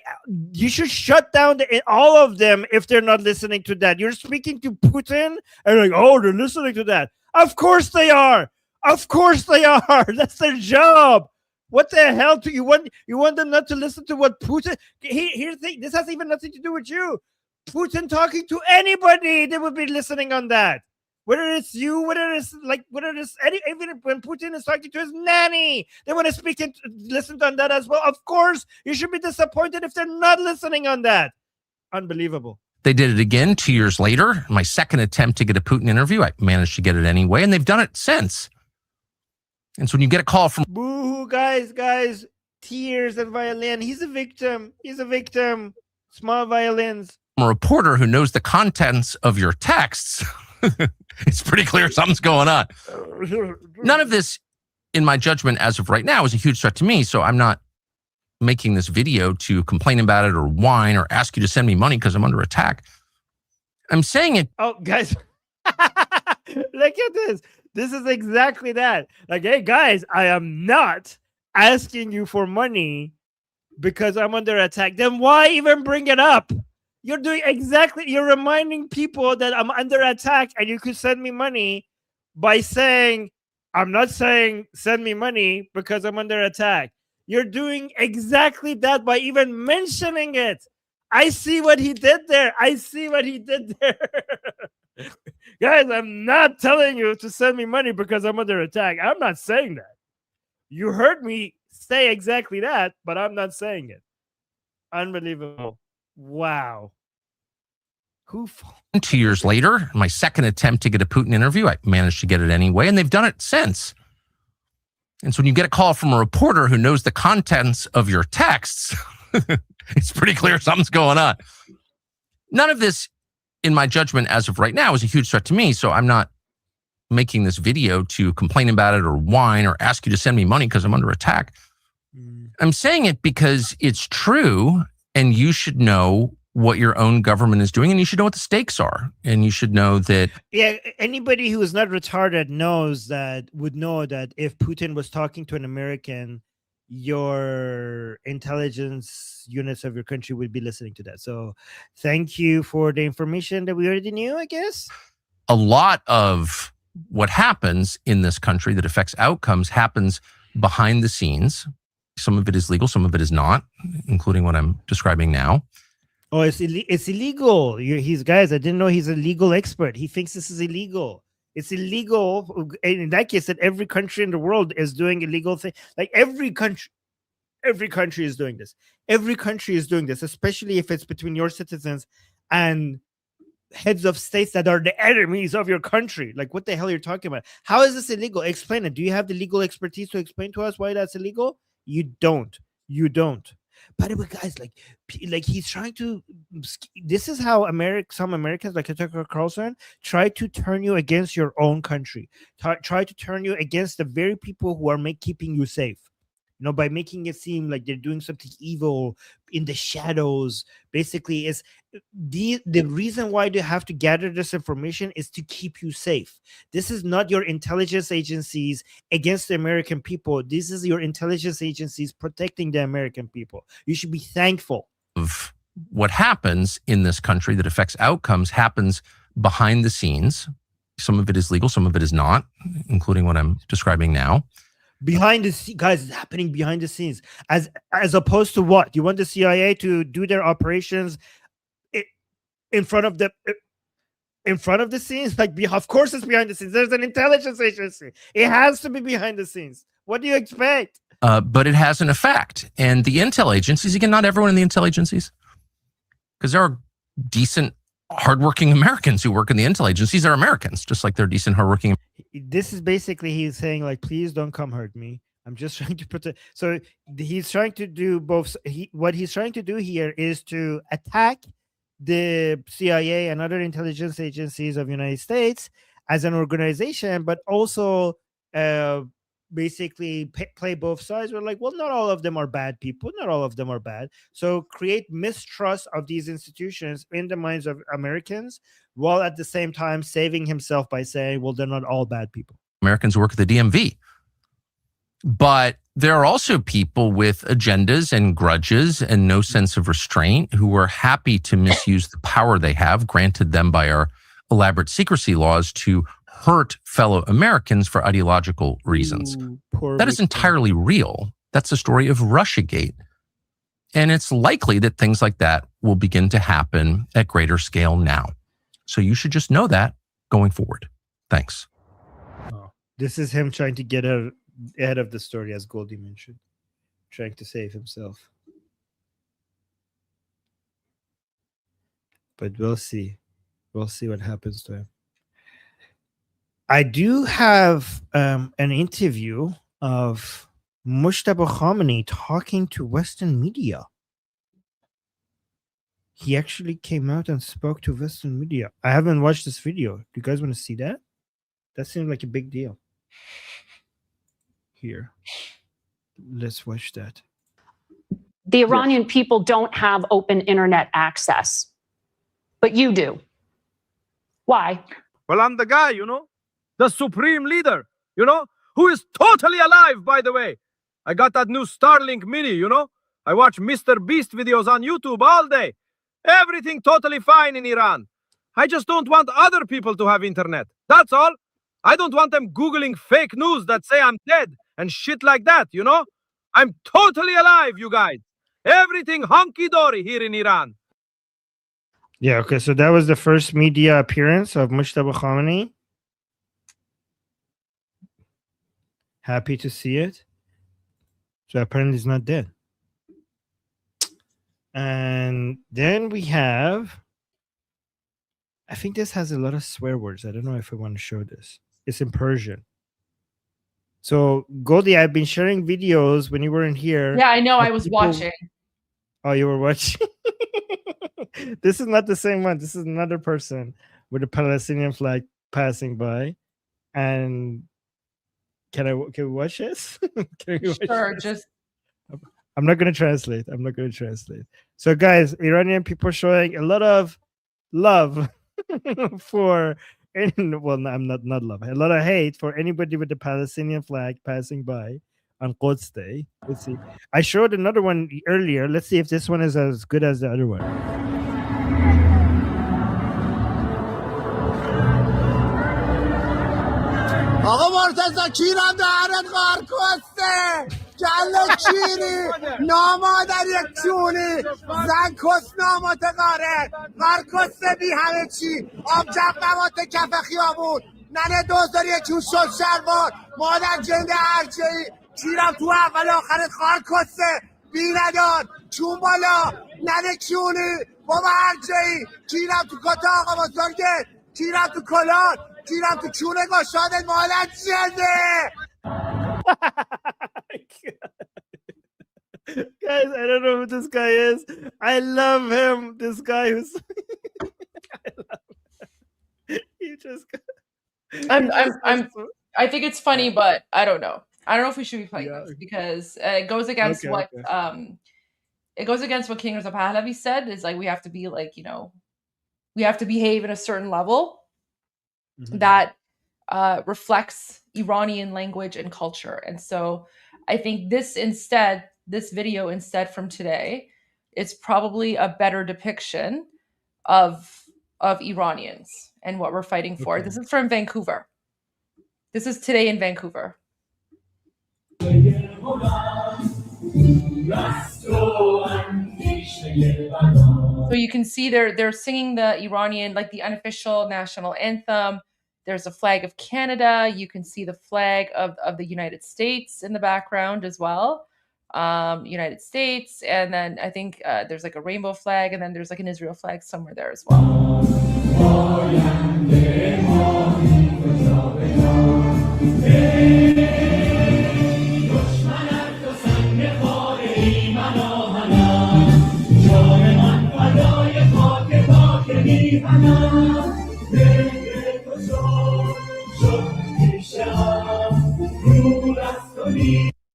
you should shut down all of them if they're not listening to that. You're speaking to Putin and like, oh, they're listening to that. Of course they are. Of course they are. That's their job. What the hell do you want? You want them not to listen to what Putin? Here's the thing. This has even nothing to do with you. Putin talking to anybody, they would be listening on that. Whether it's you, whether it's even when Putin is talking to his nanny, they want to speak and listen on that as well. Of course, you should be disappointed if they're not listening on that. Unbelievable. They did it again 2 years later. My second attempt to get a Putin interview, I managed to get it anyway, and they've done it since. And so when you get a call from Boo, guys, tears and violin. He's a victim. Small violins. a reporter who knows the contents of your texts, it's pretty clear something's going on. None of this, in my judgment, as of right now, is a huge threat to me. So I'm not making this video to complain about it or whine or ask you to send me money because I'm under attack. I'm saying it. Oh, guys, look at this. This is exactly that. Like, hey, guys, I am not asking you for money because I'm under attack. Then why even bring it up? You're doing exactly, you're reminding people that I'm under attack and you could send me money by saying, I'm not saying send me money because I'm under attack. You're doing exactly that by even mentioning it. I see what he did there. Guys, I'm not telling you to send me money because I'm under attack. I'm not saying that. You heard me say exactly that, but I'm not saying it. Unbelievable. Wow. 2 years later, my second attempt to get a Putin interview, I managed to get it anyway, and they've done it since. And so when you get a call from a reporter who knows the contents of your texts, it's pretty clear something's going on. None of this, in my judgment, as of right now, is a huge threat to me. So I'm not making this video to complain about it or whine or ask you to send me money because I'm under attack. I'm saying it because it's true, and you should know what your own government is doing, and you should know what the stakes are, and you should know that. Yeah, anybody who is not retarded would know that if Putin was talking to an American, your intelligence units of your country would be listening to that. So thank you for the information that we already knew, I guess. A lot of what happens in this country that affects outcomes happens behind the scenes. Some of it is legal, some of it is not, including what I'm describing now. Oh, it's illegal. He's guys. I didn't know he's a legal expert. He thinks this is illegal. It's illegal. And in that case, that every country in the world is doing illegal thing. Like every country is doing this. Every country is doing this, especially if it's between your citizens and heads of states that are the enemies of your country. Like, what the hell are you talking about? How is this illegal? Explain it. Do you have the legal expertise to explain to us why that's illegal? You don't. By the way, guys, like he's trying to. This is how some Americans, like Tucker Carlson, try to turn you against your own country. Try to turn you against the very people who are keeping you safe. By making it seem like they're doing something evil in the shadows. Basically, is the reason why they have to gather this information is to keep you safe. This is not your intelligence agencies against the American people. This is your intelligence agencies protecting the American people. You should be thankful. Of what happens in this country that affects outcomes happens behind the scenes. Some of it is legal, some of it is not, including what I'm describing now. Behind the scenes, guys, it's happening behind the scenes. As opposed to what? You want the CIA to do their operations in front of the scenes? Like, of course it's behind the scenes. There's an intelligence agency. It has to be behind the scenes. What do you expect? But it has an effect. And the intel agencies, again, not everyone in the intel agencies, because there are decent, hardworking Americans who work in the intel agencies are Americans, just like they're decent, hardworking. This is basically he's saying, like, please don't come hurt me. I'm just trying to protect. So he's trying to do both. What he's trying to do here is to attack the CIA and other intelligence agencies of the United States as an organization, but also basically play both sides. We're like, well, not all of them are bad people. Not all of them are bad. So create mistrust of these institutions in the minds of Americans, while at the same time saving himself by saying, well, they're not all bad people. Americans who work at the DMV. But there are also people with agendas and grudges and no sense of restraint who are happy to misuse the power they have, granted them by our elaborate secrecy laws, to hurt fellow Americans for ideological reasons. That is entirely real. That's the story of Russiagate. And it's likely that things like that will begin to happen at greater scale now. So you should just know that going forward. Thanks. Oh, this is him trying to get ahead of the story, as Goldie mentioned, trying to save himself. but we'll see. We'll see what happens to him. I do have an interview of Mujtaba Khamenei talking to Western media. He actually came out and spoke to Western media. I haven't watched this video. Do you guys want to see that? That seems like a big deal. Here. Let's watch that. The Iranian people don't have open internet access, but you do. Why? Well, I'm the guy, the supreme leader, who is totally alive, by the way. I got that new Starlink Mini, I watch Mr. Beast videos on YouTube all day. Everything totally fine in Iran. I just don't want other people to have internet. That's all. I don't want them Googling fake news that say I'm dead and shit like that, I'm totally alive, you guys. Everything honky-dory here in Iran. Yeah, okay, so that was the first media appearance of Mujtaba Khamenei. Happy to see it. So apparently he's not dead. And then we have, I think this has a lot of swear words. I don't know if I want to show this. It's in Persian. So Goldie, I've been sharing videos when you weren't here. Yeah, I know. I was watching. Oh, you were watching? This is not the same one. This is another person with a Palestinian flag passing by. And can we watch this? Can we watch Sure, this? just I'm not going to translate. I'm not going to translate. So, guys, Iranian people showing a lot of love for, well, no, I'm not love. A lot of hate for anybody with the Palestinian flag passing by on Quds Day. Let's see. I showed another one earlier. Let's see if this one is as good as the other one. آقا مرتضی کیرم دهنت غار کسته جل کیری نامادر یک چونی زن کس نامات غاره غار کسته بی همه چی آب جب نمات کف خیابون ننه دوزداری چون شد شلوار مادر جنده هرچهی کیرم تو اول آخرت غار کسته بی ندار چون بالا ننه چونی بابا هرچهی کیرم تو کتا آقا بزرگه کیرم تو کلان کیرم تو چونه گشادت مادر جنده Guys, I don't know who this guy is. I love him. This guy who's I love him. He just I think it's funny, but I don't know. I don't know if we should be playing this because it goes against it goes against what King Reza Pahlavi said. Is like we have to be like, we have to behave at a certain level that reflects Iranian language and culture. And so I think this video instead from today is probably a better depiction of Iranians and what we're fighting for. This is from Vancouver. This is today in Vancouver. So you can see they're singing the Iranian, like the unofficial national anthem. There's a flag of Canada. You can see the flag of the United States in the background as well. United States. And then I think there's like a rainbow flag, and then there's like an Israel flag somewhere there as well.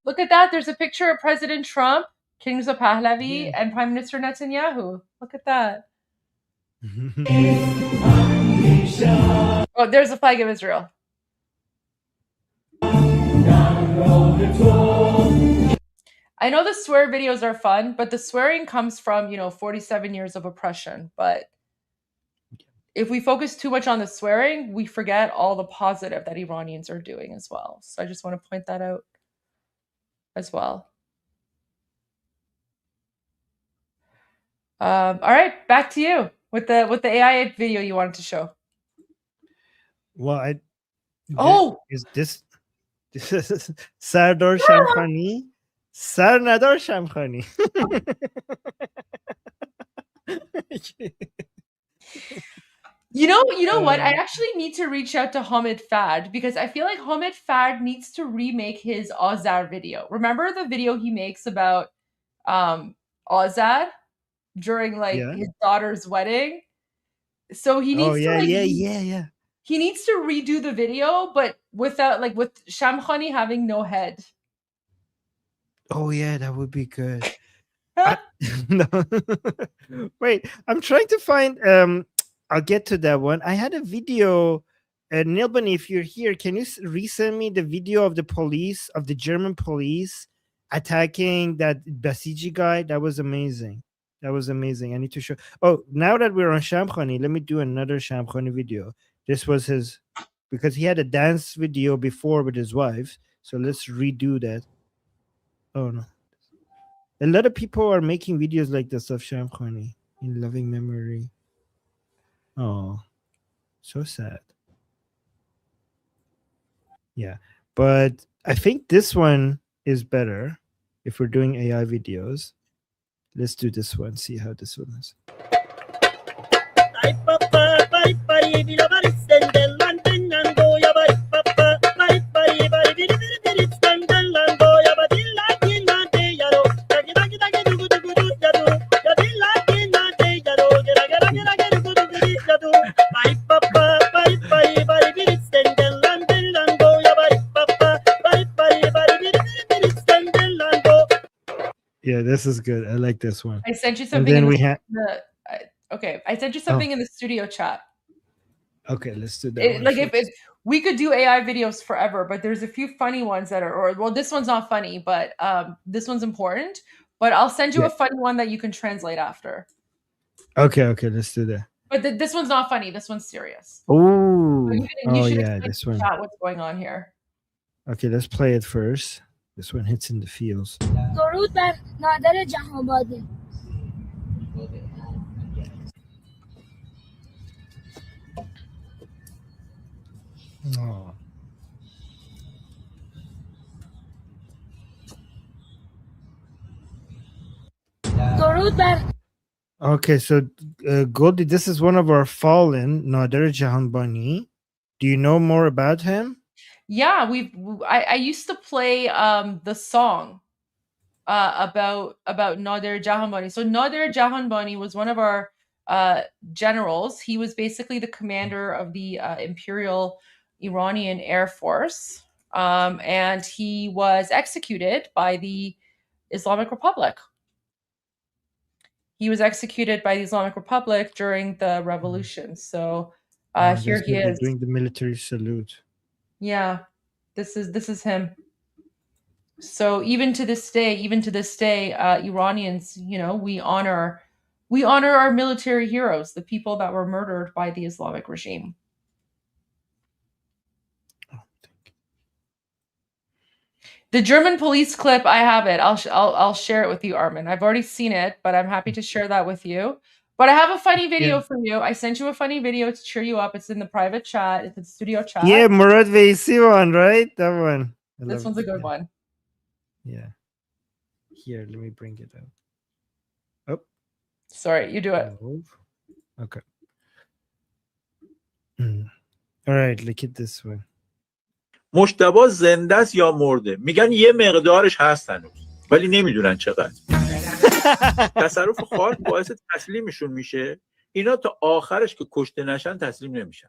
Look at that. There's a picture of President Trump, King Reza Pahlavi, and Prime Minister Netanyahu. Look at that. Oh, there's the flag of Israel. I know the swear videos are fun, but the swearing comes from, 47 years of oppression. But if we focus too much on the swearing, we forget all the positive that Iranians are doing as well. So I just want to point that out as well. All right, back to you with the AI video you wanted to show. Well, is this is Sardar Shamkhani? Sarnadar Shamkhani. You know what? I actually need to reach out to Hamid Fad because I feel like Hamid Fad needs to remake his Azar video. Remember the video he makes about Azar during like his daughter's wedding? So he needs to like yeah. he needs to redo the video, but without like with Shamkhani having no head. Oh yeah, that would be good. No. Wait, I'm trying to find. I'll get to that one. I had a video. Nilbani, if you're here, can you resend me the video of the police, of the German police attacking that Basiji guy? That was amazing. That was amazing. I need to show. Oh, now that we're on Shamkhani, let me do another Shamkhani video. This was his, because he had a dance video before with his wife. So let's redo that. Oh no. A lot of people are making videos like this of Shamkhani in loving memory. Oh, so sad. Yeah, but I think this one is better if we're doing AI videos. Let's do this one, see how this one is. Yeah, this is good. I like this one. I sent you something. And then I sent you something in the studio chat. Okay, let's do that. Like if we could do AI videos forever, but there's a few funny ones that are, well, this one's not funny, but this one's important. But I'll send you a funny one that you can translate after. Okay, let's do that. But this one's not funny. This one's serious. Oh, yeah, this one. What's going on here? Okay, let's play it first. This one hits in the feels. درود بر نادر جهانبادی. Oh. درود بر. Okay, so Goldie, this is one of our fallen, Nader Jahanbani. Do you know more about him? Yeah, I used to play the song about Nader Jahanbani. So Nader Jahanbani was one of our generals. He was basically the commander of the Imperial Iranian Air Force, and he was executed by the Islamic Republic. He was executed by the Islamic Republic during the revolution. So here he is doing the military salute. Yeah, this is him. So even to this day, Iranians, we honor our military heroes, the people that were murdered by the Islamic regime. The German police clip, I have it. I'll share it with you, Armin. I've already seen it, but I'm happy to share that with you. But I have a funny video for you. I sent you a funny video to cheer you up. It's in the private chat. It's in the studio chat. Yeah, Murad Veisi one, right? That one. This one's a good one. Yeah. Here, let me bring it up. Oh. Sorry, you do it. Okay. All right, look at this one. مجتبی زنده است یا مرده؟ میگن یه مقدارش هست هنوز ولی نمیدونن چقدر. تصرف خاک باعث تسلیمشون میشه. اینا تا آخرش که کشته نشن تسلیم نمیشن.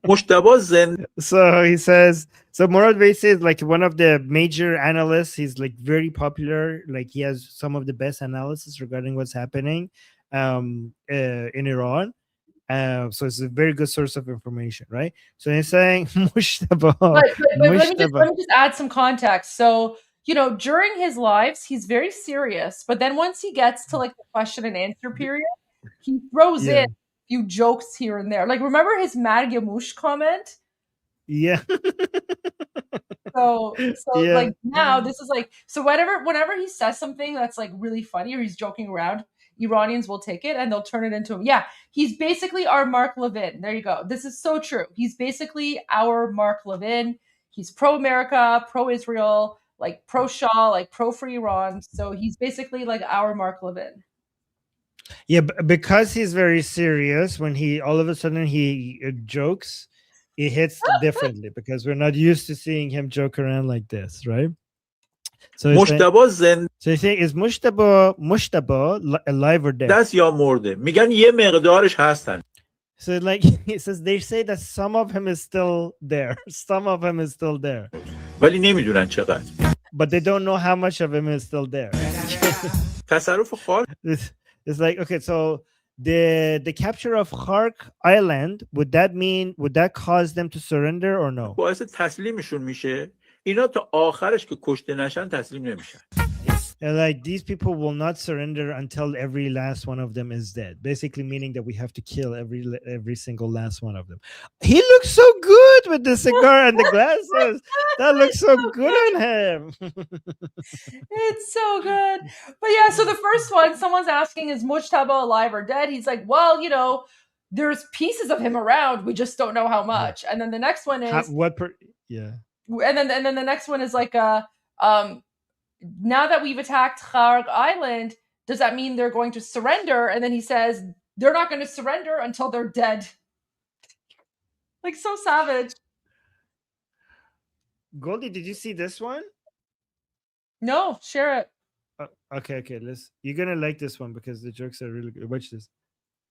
مجتبی زنده. So he says, so Murad Veisi is like one of the major analysts. He's like very popular. Like he has some of the best analysis regarding what's happening in Iran. So it's a very good source of information, right? So he's saying Mushtaba. But let me just add some context. So, during his lives, he's very serious. But then once he gets to like the question and answer period, he throws in a few jokes here and there. Like, remember his Mad Yamush comment? Yeah. So like now this is like, so whenever he says something that's like really funny or he's joking around, Iranians will take it and they'll turn it into him. Yeah, he's basically our Mark Levin. There you go. This is so true. He's basically our Mark Levin. He's pro-America, pro-Israel, like pro-Shah, like pro-free Iran. So he's basically like our Mark Levin. Yeah, because he's very serious. When he all of a sudden he jokes, it hits differently because we're not used to seeing him joke around like this, right? So مشتبه زنده so you think is Mushtaba alive or dead? است یا مرده میگن یه مقدارش هستن So like he says, they say that some of him is still there. Some of him is still there. ولی نمیدونن چقدر But they don't know how much of him is still there. تصرف خارق It's like, okay, so the capture of Khark Island, would that cause them to surrender or no? باعث تسلیمشون میشه اینا تا آخرش که کشته نشن تسلیم نمیشن And like these people will not surrender until every last one of them is dead. Basically meaning that we have to kill every single last one of them. He looks so good with the cigar and the glasses. That looks so good on him. It's so good. But yeah, so the first one, someone's asking, is Mujtaba alive or dead? He's like, well, you know, there's pieces of him around. We just don't know how much. And then the next one is and then the next one is like now that we've attacked Kharg Island, does that mean they're going to surrender? And then he says they're not going to surrender until they're dead. Like so savage. Goldie, did you see this one? No, share it. Okay, you're gonna like this one because the jokes are really good. Watch this.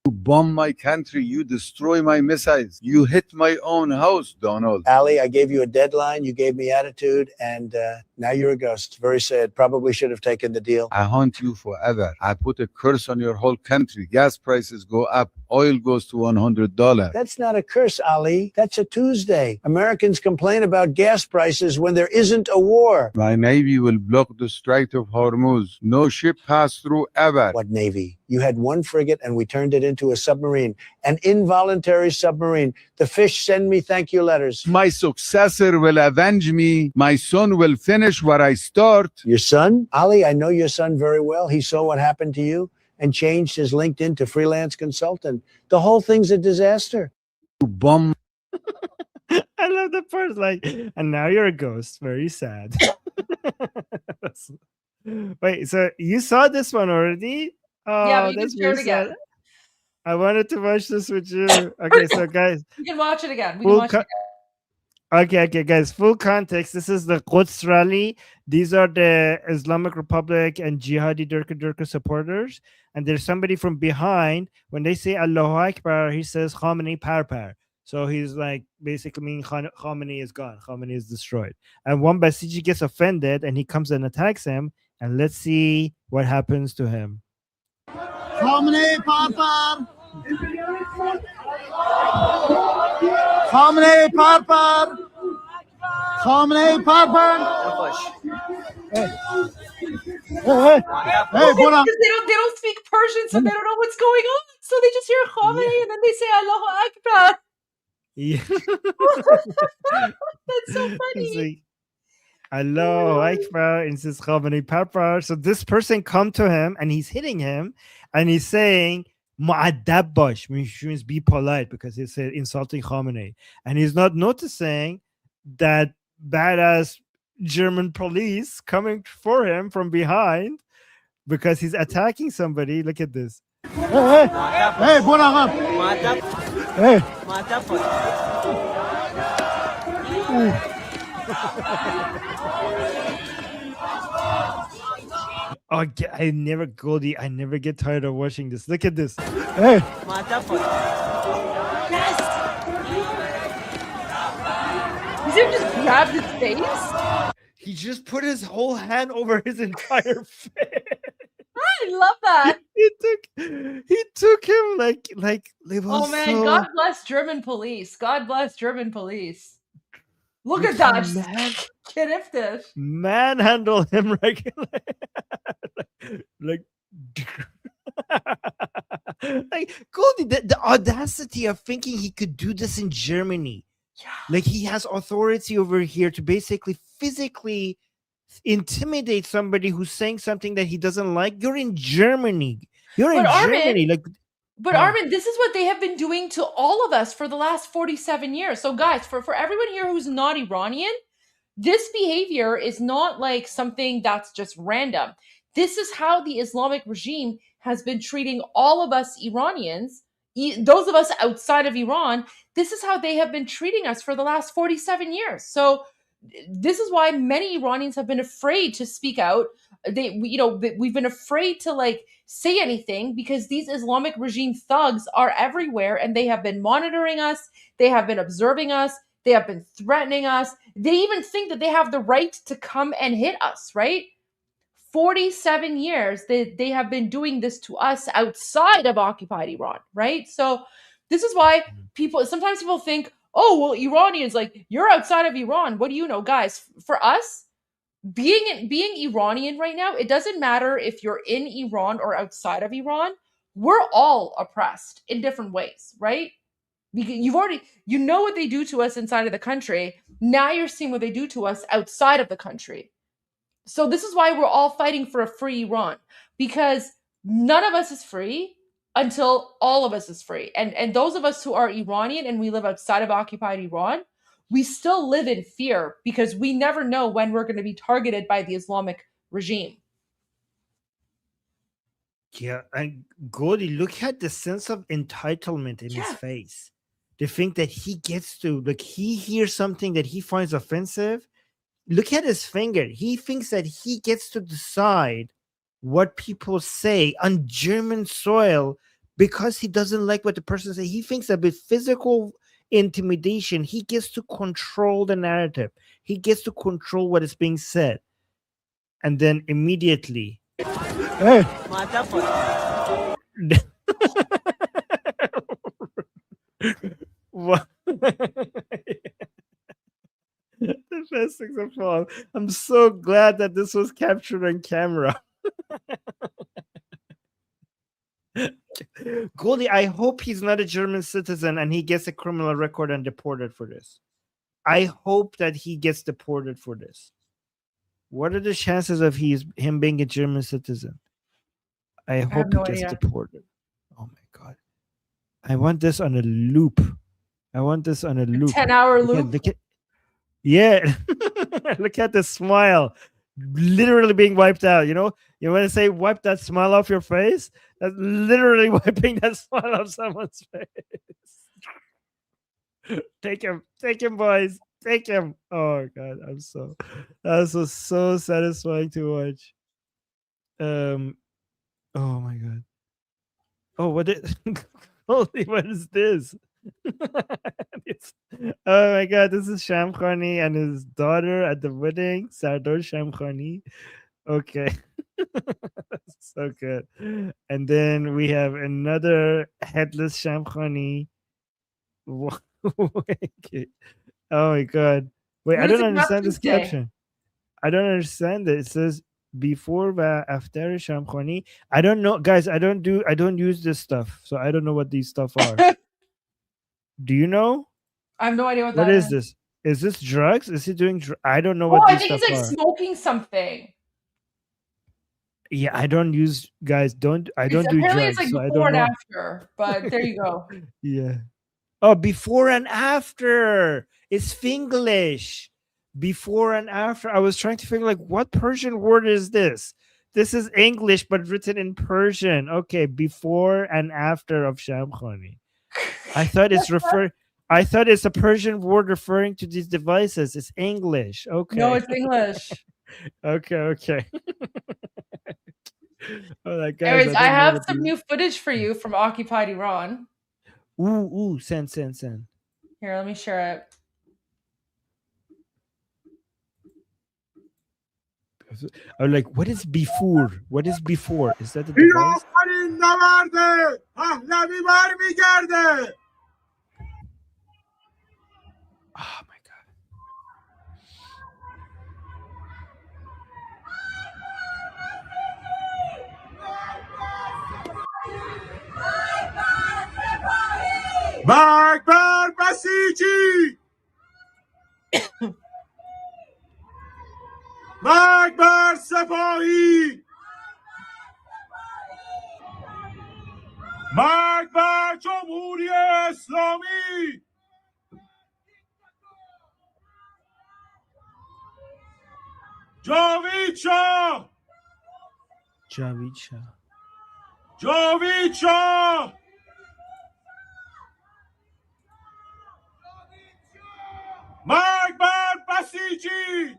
You bomb my country, you destroy my missiles, you hit my own house, Donald. Ali, I gave you a deadline, you gave me attitude, and now you're a ghost. Very sad. Probably should have taken the deal. I haunt you forever. I put a curse on your whole country. Gas prices go up, oil goes to $100. That's not a curse, Ali. That's a Tuesday. Americans complain about gas prices when there isn't a war. My Navy will block the Strait of Hormuz. No ship pass through ever. What Navy? You had one frigate and we turned it into a submarine, an involuntary submarine. The fish send me thank you letters. My successor will avenge me. My son will finish what I start. Your son? Ali, I know your son very well. He saw what happened to you and changed his LinkedIn to freelance consultant. The whole thing's a disaster. You bum. I love the part like, and now you're a ghost. Very sad. Wait, so you saw this one already? Oh, Yeah, but you that's can share it very again. sad. I wanted to watch this with you. Okay, so guys, You can watch it again. We full can watch it again. Okay, guys, full context. This is the Quds rally. These are the Islamic Republic and Jihadi Durka supporters. And there's somebody from behind. When they say Allahu Akbar, he says Khamenei Parpar. So he's like basically meaning Khamenei is gone. Khamenei is destroyed. And one Basiji gets offended and he comes and attacks him. And let's see what happens to him. Khamenei Parpar! Khamenei Parpar! Khamenei Parpar! Hey, Bona. because they don't speak Persian, so they don't know what's going on. So they just hear Khamenei and then they say Allahu Akbar. Yeah. That's so funny. It's like, Allahu Akbar, and says Khamenei Parpar. So this person come to him and he's hitting him and he's saying Mu'addab bash, which means be polite because he said insulting Khamenei. And he's not noticing that badass German police coming for him from behind because he's attacking somebody. Look at this. Hey, Bona. Hey. Oh, I never, Goldie, I never get tired of watching this. Look at this. Hey. Yes. Does he just grab his face? He just put his whole hand over his entire face. I love that. He took him like it was Oh man, so... God bless German police. God bless German police. Look at that. Geriftig. Manhandle him like like Goldie, the audacity of thinking he could do this in Germany. Yeah. Like he has authority over here to basically physically intimidate somebody who's saying something that he doesn't like. You're in Germany. Germany. But Armin, this is what they have been doing to all of us for the last 47 years. So guys, for everyone here who's not Iranian, this behavior is not like something that's just random. This is how the Islamic regime has been treating all of us Iranians, those of us outside of Iran, this is how they have been treating us for the last 47 years. So this is why many Iranians have been afraid to speak out. We've been afraid to like say anything because these Islamic regime thugs are everywhere and they have been monitoring us. They have been observing us. They have been threatening us. They even think that they have the right to come and hit us, right? 47 years they have been doing this to us outside of occupied Iran, right? So this is why sometimes people think, oh, well, Iranians, like, you're outside of Iran. What do you know? Guys, for us, being Iranian right now, it doesn't matter if you're in Iran or outside of Iran. We're all oppressed in different ways, right? Because you know what they do to us inside of the country. Now you're seeing what they do to us outside of the country. So this is why we're all fighting for a free Iran, because none of us is free until all of us is free. And those of us who are Iranian and we live outside of occupied Iran, we still live in fear because we never know when we're going to be targeted by the Islamic regime. Yeah, and Goldie, look at the sense of entitlement in his face. To think that he gets to, like, he hears something that he finds offensive. Look at his finger. He thinks that he gets to decide what people say on German soil because he doesn't like what the person says. He thinks that with physical intimidation, he gets to control the narrative. He gets to control what is being said. And then immediately... Hey. What? The best things of all. I'm so glad that this was captured on camera. Goldie, I hope he's not a German citizen and he gets a criminal record and deported for this. I hope that he gets deported for this. What are the chances of him being a German citizen? I hope he gets deported. Oh my God. I want this on a loop. 10-hour loop. Yeah. Look at the smile. Literally being wiped out. You know, you want to say wipe that smile off your face? That's literally wiping that smile off someone's face. Take him, boys. Take him. Oh God, that was so satisfying to watch. Oh my God. Oh, what is this? Oh my God, this is Shamkhani and his daughter at the wedding, Sardar Shamkhani. Okay. So good. And then we have another headless Shamkhani. Okay. Oh my God. Wait, I don't understand this caption. I don't understand it. It says before và after Shamkhani. I don't know, guys. I don't use this stuff, so I don't know what these stuff are. Do you know? I have no idea what that is. What is this? Is this drugs? Is he doing? I don't know what I these think stuff he's like smoking something. Yeah, I don't use, guys. I don't do apparently drugs. It's like so before and after, but there you go. Yeah. Oh, before and after. It's Finglish. Before and after. I was trying to figure, like, what Persian word is this? This is English, but written in Persian. Okay, before and after of Shamkhani. I thought it's a Persian word referring to these devices. It's English. Okay. No, it's English. Okay. Guys, Anyways, I have some new footage for you from occupied Iran. Ooh, send. Here, let me share it. I'm like, what is before? What is before? Is that the device? Oh my God. Akbar Basiji! Akbar Safahi! Akbar Jamhuri Islami! Javid Shah! جاوید شاه مرگ بر بسیجی.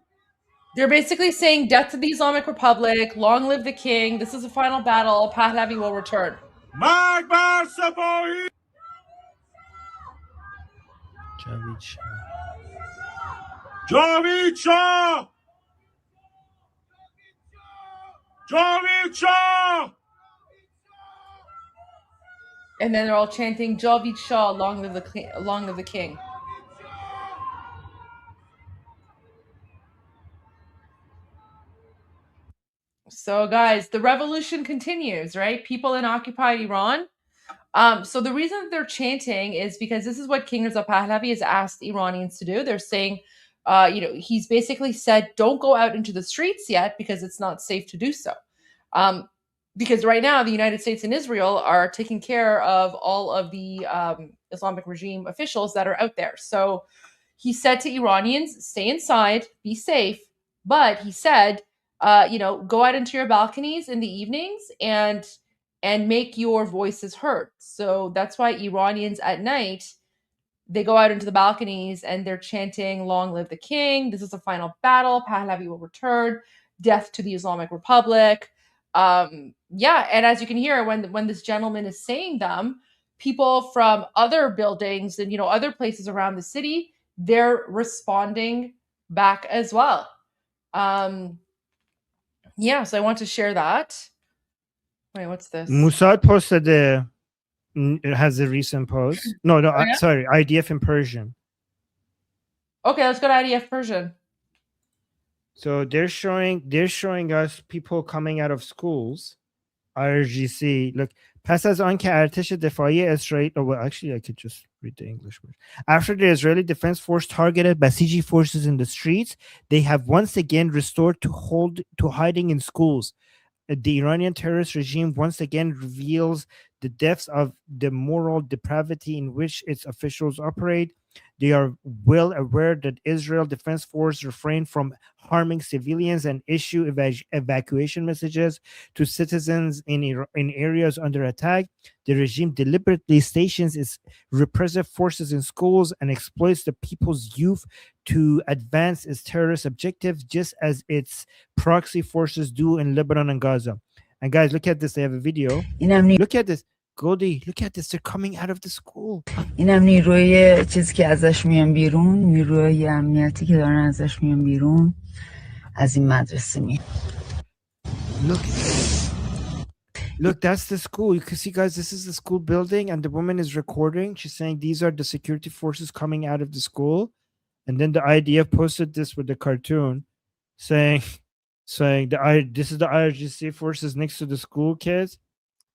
They're basically saying death to the Islamic Republic, long live the king, this is the final battle, Pahlavi will return. مرگ بر سپاهی. جاوید شاه. جاوید شاه جاوید شاه. And then they're all chanting Javid Shah, long live the king. So guys, the revolution continues, right? People in occupied Iran. So the reason that they're chanting is because this is what King Reza Pahlavi has asked Iranians to do. They're saying, he's basically said, don't go out into the streets yet because it's not safe to do so. Because right now the United States and Israel are taking care of all of the Islamic regime officials that are out there. So he said to Iranians, stay inside, be safe. But he said, go out into your balconies in the evenings and make your voices heard. So that's why Iranians at night, they go out into the balconies and they're chanting, long live the king. This is the final battle. Pahlavi will return. Death to the Islamic Republic. And as you can hear, when this gentleman is saying them, people from other buildings and other places around the city, they're responding back as well. So I want to share that. Wait, what's this? Mossad posted it has a recent post. No, yeah? Sorry, IDF in Persian. Okay, let's go to IDF Persian. So they're showing us people coming out of schools. IRGC. Look, پس از آن که ارتش دفاعی اسرائیل. Oh, well, actually, I could just read the English word. After the Israeli Defense Force targeted Basiji forces in the streets, they have once again restored to hiding in schools. The Iranian terrorist regime once again reveals the depths of the moral depravity in which its officials operate. They are well aware that Israel Defense Force refrain from harming civilians and issue evacuation messages to citizens in areas under attack. The regime deliberately stations its repressive forces in schools and exploits the people's youth to advance its terrorist objectives, just as its proxy forces do in Lebanon and Gaza. And guys, look at this. They have a video. Look at this. Goldie, look at this. They're coming out of the school. اینم نیروی چیزی که ازش میان بیرون، نیروی امنیتی که دارن ازش میان بیرون از این مدرسه میان. Look, that's the school. You can see, guys, this is the school building, and the woman is recording. She's saying these are the security forces coming out of the school. And then the IDF posted this with the cartoon saying this is the IRGC forces next to the school kids,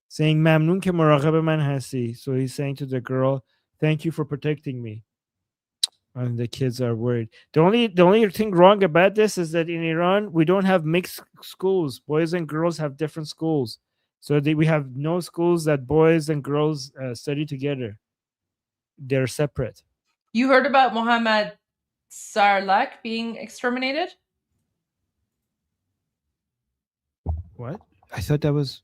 saying ممنون که مراقب من هستی. So he's saying to the girl, thank you for protecting me. And the kids are worried. The only thing wrong about this is that in Iran, we don't have mixed schools. Boys and girls have different schools. So we have no schools that boys and girls study together. They're separate. You heard about Mohammad Sarlak being exterminated? What? I thought that was...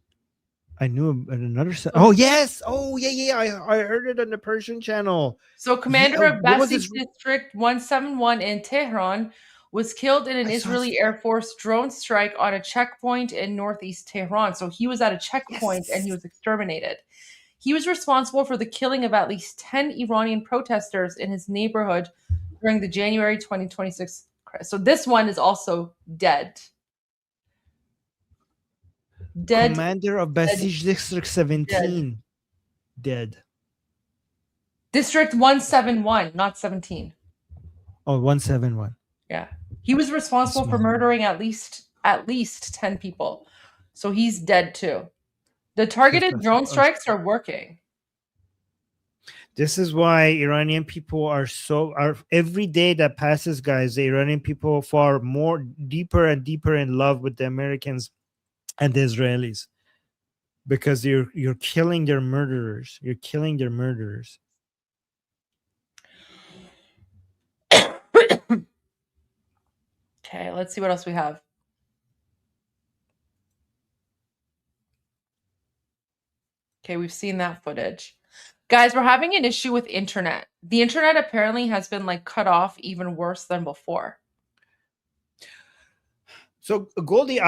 I knew another... Oh, yes! Oh, yeah. I heard it on the Persian channel. So commander of Basij District 171 in Tehran was killed in an Israeli Air Force drone strike on a checkpoint in northeast Tehran. So he was at a checkpoint and he was exterminated. He was responsible for the killing of at least 10 Iranian protesters in his neighborhood during the January 2026 crisis. So this one is also dead. Commander of Basij District 17. Dead. District 171, not 17. Oh, 171. Yeah. He was responsible for murdering at least 10 people. So he's dead too. The targeted drone strikes are working. This is why Iranian people are every day that passes, guys, the Iranian people fall more deeper and deeper in love with the Americans and the Israelis, because you're killing their murderers. You're killing their murderers. Okay, let's see what else we have. Okay, we've seen that footage. Guys, we're having an issue with internet. The internet apparently has been like cut off even worse than before. So Goldie,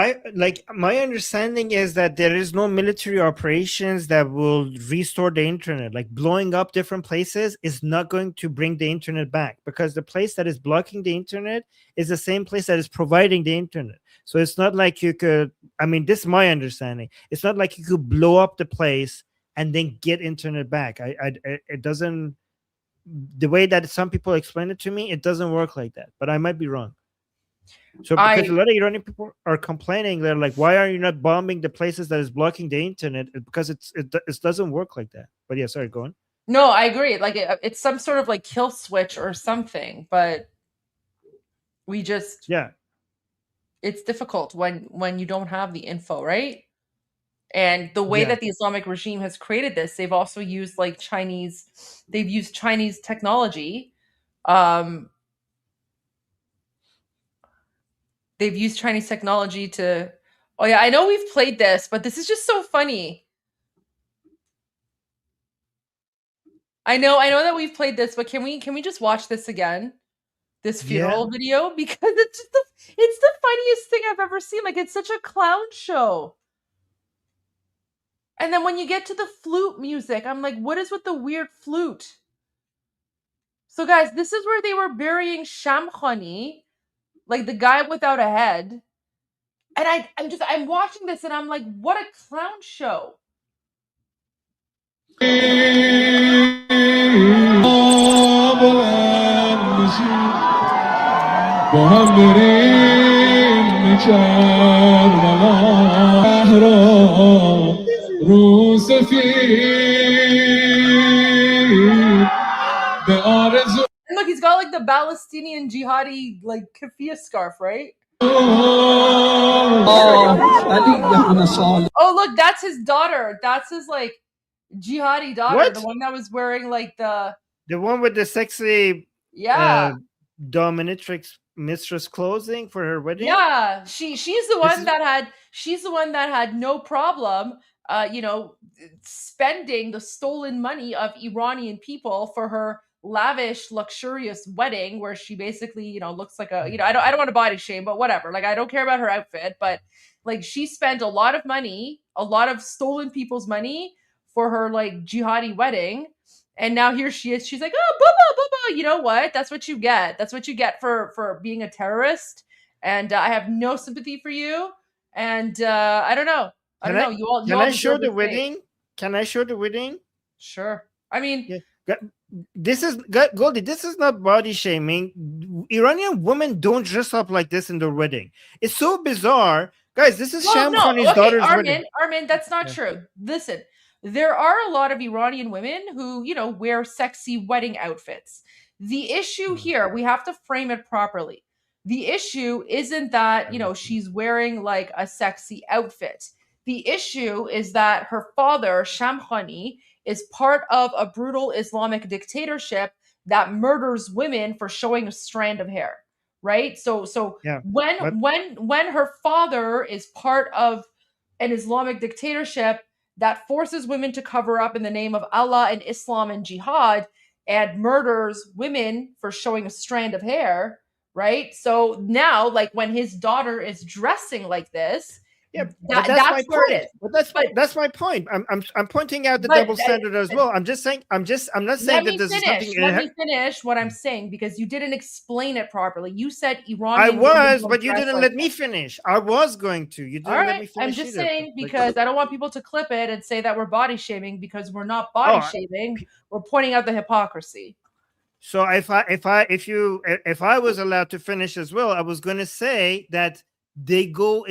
my understanding is that there is no military operations that will restore the internet. Like blowing up different places is not going to bring the internet back, because the place that is blocking the internet is the same place that is providing the internet. So it's not like you could, I mean, this is my understanding. It's not like you could blow up the place and then get internet back. It doesn't, the way that some people explain it to me, it doesn't work like that, but I might be wrong. So because a lot of Iranian people are complaining, they're like, why are you not bombing the places that is blocking the internet? Because it doesn't work like that. But yeah, sorry, go on. No, I agree. Like it's some sort of like kill switch or something, but we just, it's difficult when you don't have the info, right? And the way that the Islamic regime has created this, they've also used like Chinese technology. They've used Chinese technology to, oh yeah, I know we've played this, but this is just so funny. I know that we've played this, but can we just watch this again? This funeral video? Because it's just it's the funniest thing I've ever seen. Like, it's such a clown show. And then when you get to the flute music, I'm like, what is with the weird flute? So guys, this is where they were burying Shamkhani, like the guy without a head. And I'm watching this and I'm like, what a clown show. And look, he's got like the Palestinian jihadi like keffiyeh scarf, right? Oh, look, that's his daughter. That's his like jihadi daughter, What? the one that was wearing like the one with the sexy dominatrix mistress clothing for her wedding. Yeah, she's the one that had no problem spending the stolen money of Iranian people for her lavish, luxurious wedding, where she basically, looks like a, I don't want to body shame, but whatever. Like, I don't care about her outfit, but like she spent a lot of money, a lot of stolen people's money for her like jihadi wedding. And now here she is. She's like, oh, boo-boo. You know what? That's what you get. That's what you get for being a terrorist. And I have no sympathy for you. And I don't know. I don't know. You all. Can I show the wedding? Can I show the wedding? Sure. I mean, this is Goldie. This is not body shaming. Iranian women don't dress up like this in their wedding. It's so bizarre, guys. This is Shamkhani's daughter's wedding. Armin, that's not true. Listen. There are a lot of Iranian women who, wear sexy wedding outfits. The issue here, we have to frame it properly. The issue isn't that, she's wearing like a sexy outfit. The issue is that her father, Shamkhani, is part of a brutal Islamic dictatorship that murders women for showing a strand of hair, right? So when her father is part of an Islamic dictatorship that forces women to cover up in the name of Allah and Islam and jihad, and murders women for showing a strand of hair, right? So now, like, when his daughter is dressing like this, that's where it is. But that's my point. I'm pointing out the double standard as well. I'm not saying that this is something. Let me finish what I'm saying, because you didn't explain it properly. You said I Iranian. was, but you didn't let me finish. I was going to. You didn't let me finish. I'm just saying, because I don't want people to clip it and say that we're body shaming, because we're not body shaming. We're pointing out the hypocrisy. So if I was allowed to finish as well, I was going to say that they go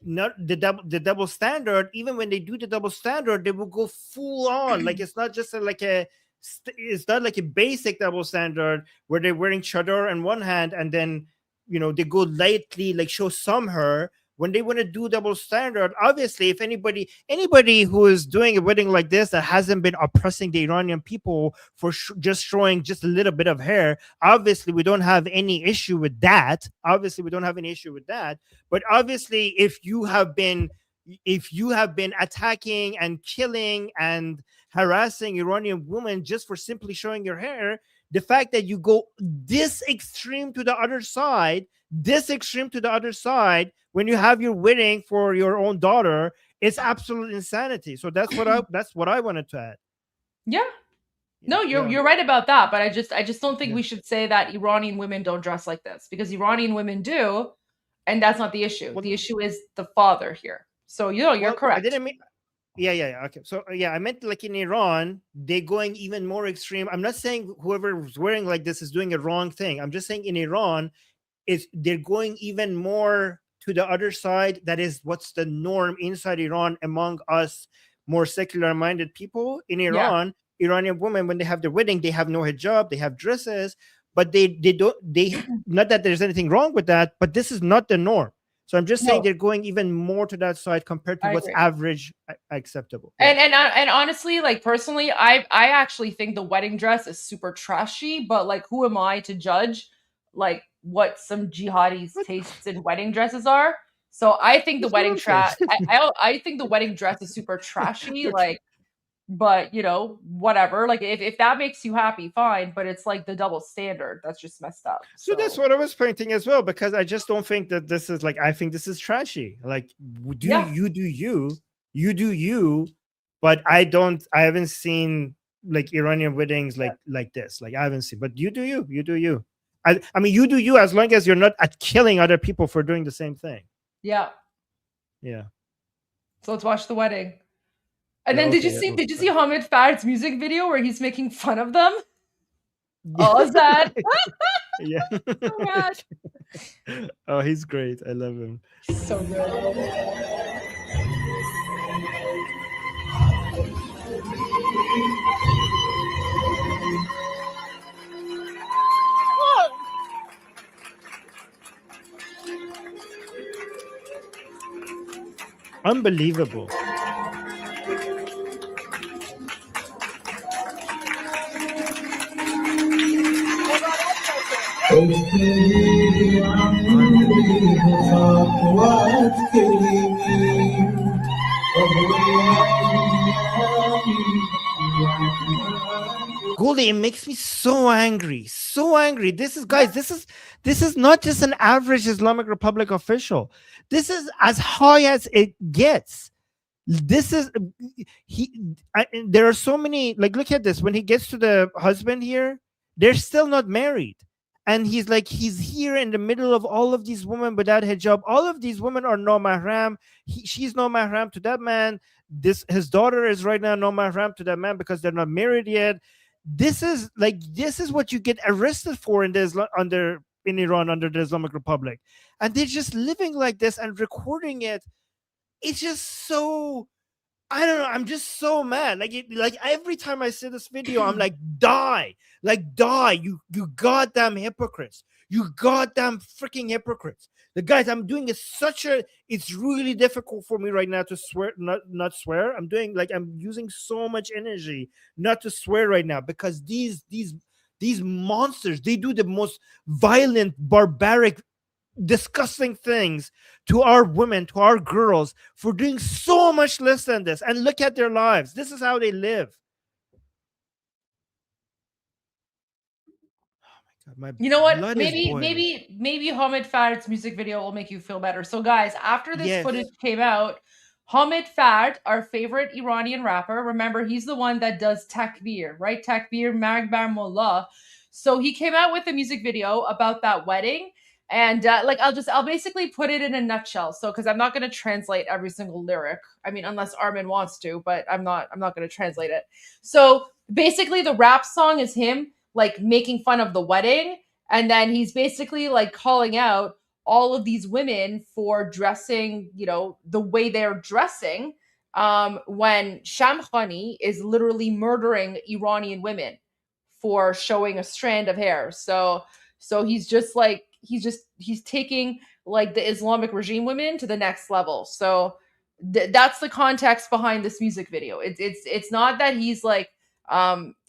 not the double standard. Even when they do the double standard, they will go full on. Like, it's not just it's not like a basic double standard where they're wearing chador on one hand and then they go lightly, like show some hair. When they want to do double standard, obviously, if anybody who is doing a wedding like this that hasn't been oppressing the Iranian people for just showing just a little bit of hair, obviously we don't have any issue with that. But obviously, if you have been if you have been attacking and killing and harassing Iranian women just for simply showing your hair, the fact that you go this extreme to the other side, when you have your wedding for your own daughter, it's absolute insanity. So that's what I wanted to add. Yeah. No, you're right about that, but I just don't think we should say that Iranian women don't dress like this, because Iranian women do, and that's not the issue. The issue is the father here. So you're correct. I didn't mean. Yeah. Okay. So I meant like in Iran, they're going even more extreme. I'm not saying whoever's wearing like this is doing a wrong thing. I'm just saying in Iran, they're going even more to the other side. That is what's the norm inside Iran among us more secular-minded people. In Iran, Iranian women, when they have their wedding, they have no hijab, they have dresses, but they not that there's anything wrong with that, but this is not the norm. So I'm just saying they're going even more to that side compared to what's average acceptable. And honestly, like personally, I actually think the wedding dress is super trashy, but like who am I to judge like what some jihadis' tastes in wedding dresses are? So I think the wedding dress I think the wedding dress is super trashy, like, but whatever. Like if that makes you happy, fine, but it's like the double standard. That's just messed up. So that's what I was pointing as well, because I just don't think that this is like, I think this is trashy. Like you do you, but I haven't seen like Iranian weddings like this. Like I haven't seen, but you do you. I mean, you do you, as long as you're not killing other people for doing the same thing. Yeah. So let's watch the wedding. And then did you see Hamid Fard's music video where he's making fun of them? Oh, is that? Yeah. Oh gosh. Oh, he's great. I love him. So good. Unbelievable. Goldie, it makes me so angry. This is not just an average Islamic Republic official. This is as high as it gets. This is there are so many, like, look at this. When he gets to the husband here, they're still not married. And he's here in the middle of all of these women without hijab. All of these women are no mahram. She's no mahram to that man. His daughter is right now no mahram to that man because they're not married yet. This is what you get arrested for in Iran under the Islamic Republic. And they're just living like this and recording it. It's just so, I don't know. I'm just so mad. Like every time I see this video, I'm like, die, you goddamn hypocrites, you goddamn freaking hypocrites. The guys, I'm doing it's really difficult for me right now to swear, not swear. I'm using so much energy not to swear right now, because these monsters, they do the most violent, barbaric, disgusting things to our women, to our girls, for doing so much less than this. And look at their lives. This is how they live. Oh my God, you know what? Maybe Hamid Fard's music video will make you feel better. So guys, after this footage came out, Hamid Fard, our favorite Iranian rapper, remember he's the one that does Takbir, right? Takbir, Magbar Mullah. So he came out with a music video about that wedding. And I'll basically put it in a nutshell. So, because I'm not going to translate every single lyric. I mean, unless Armin wants to, but I'm not going to translate it. So basically the rap song is him like making fun of the wedding. And then he's basically like calling out all of these women for dressing, the way they're dressing. When Shamkhani is literally murdering Iranian women for showing a strand of hair. So he's just like, he's taking like the Islamic regime women to the next level. So that's the context behind this music video. It's not that he's like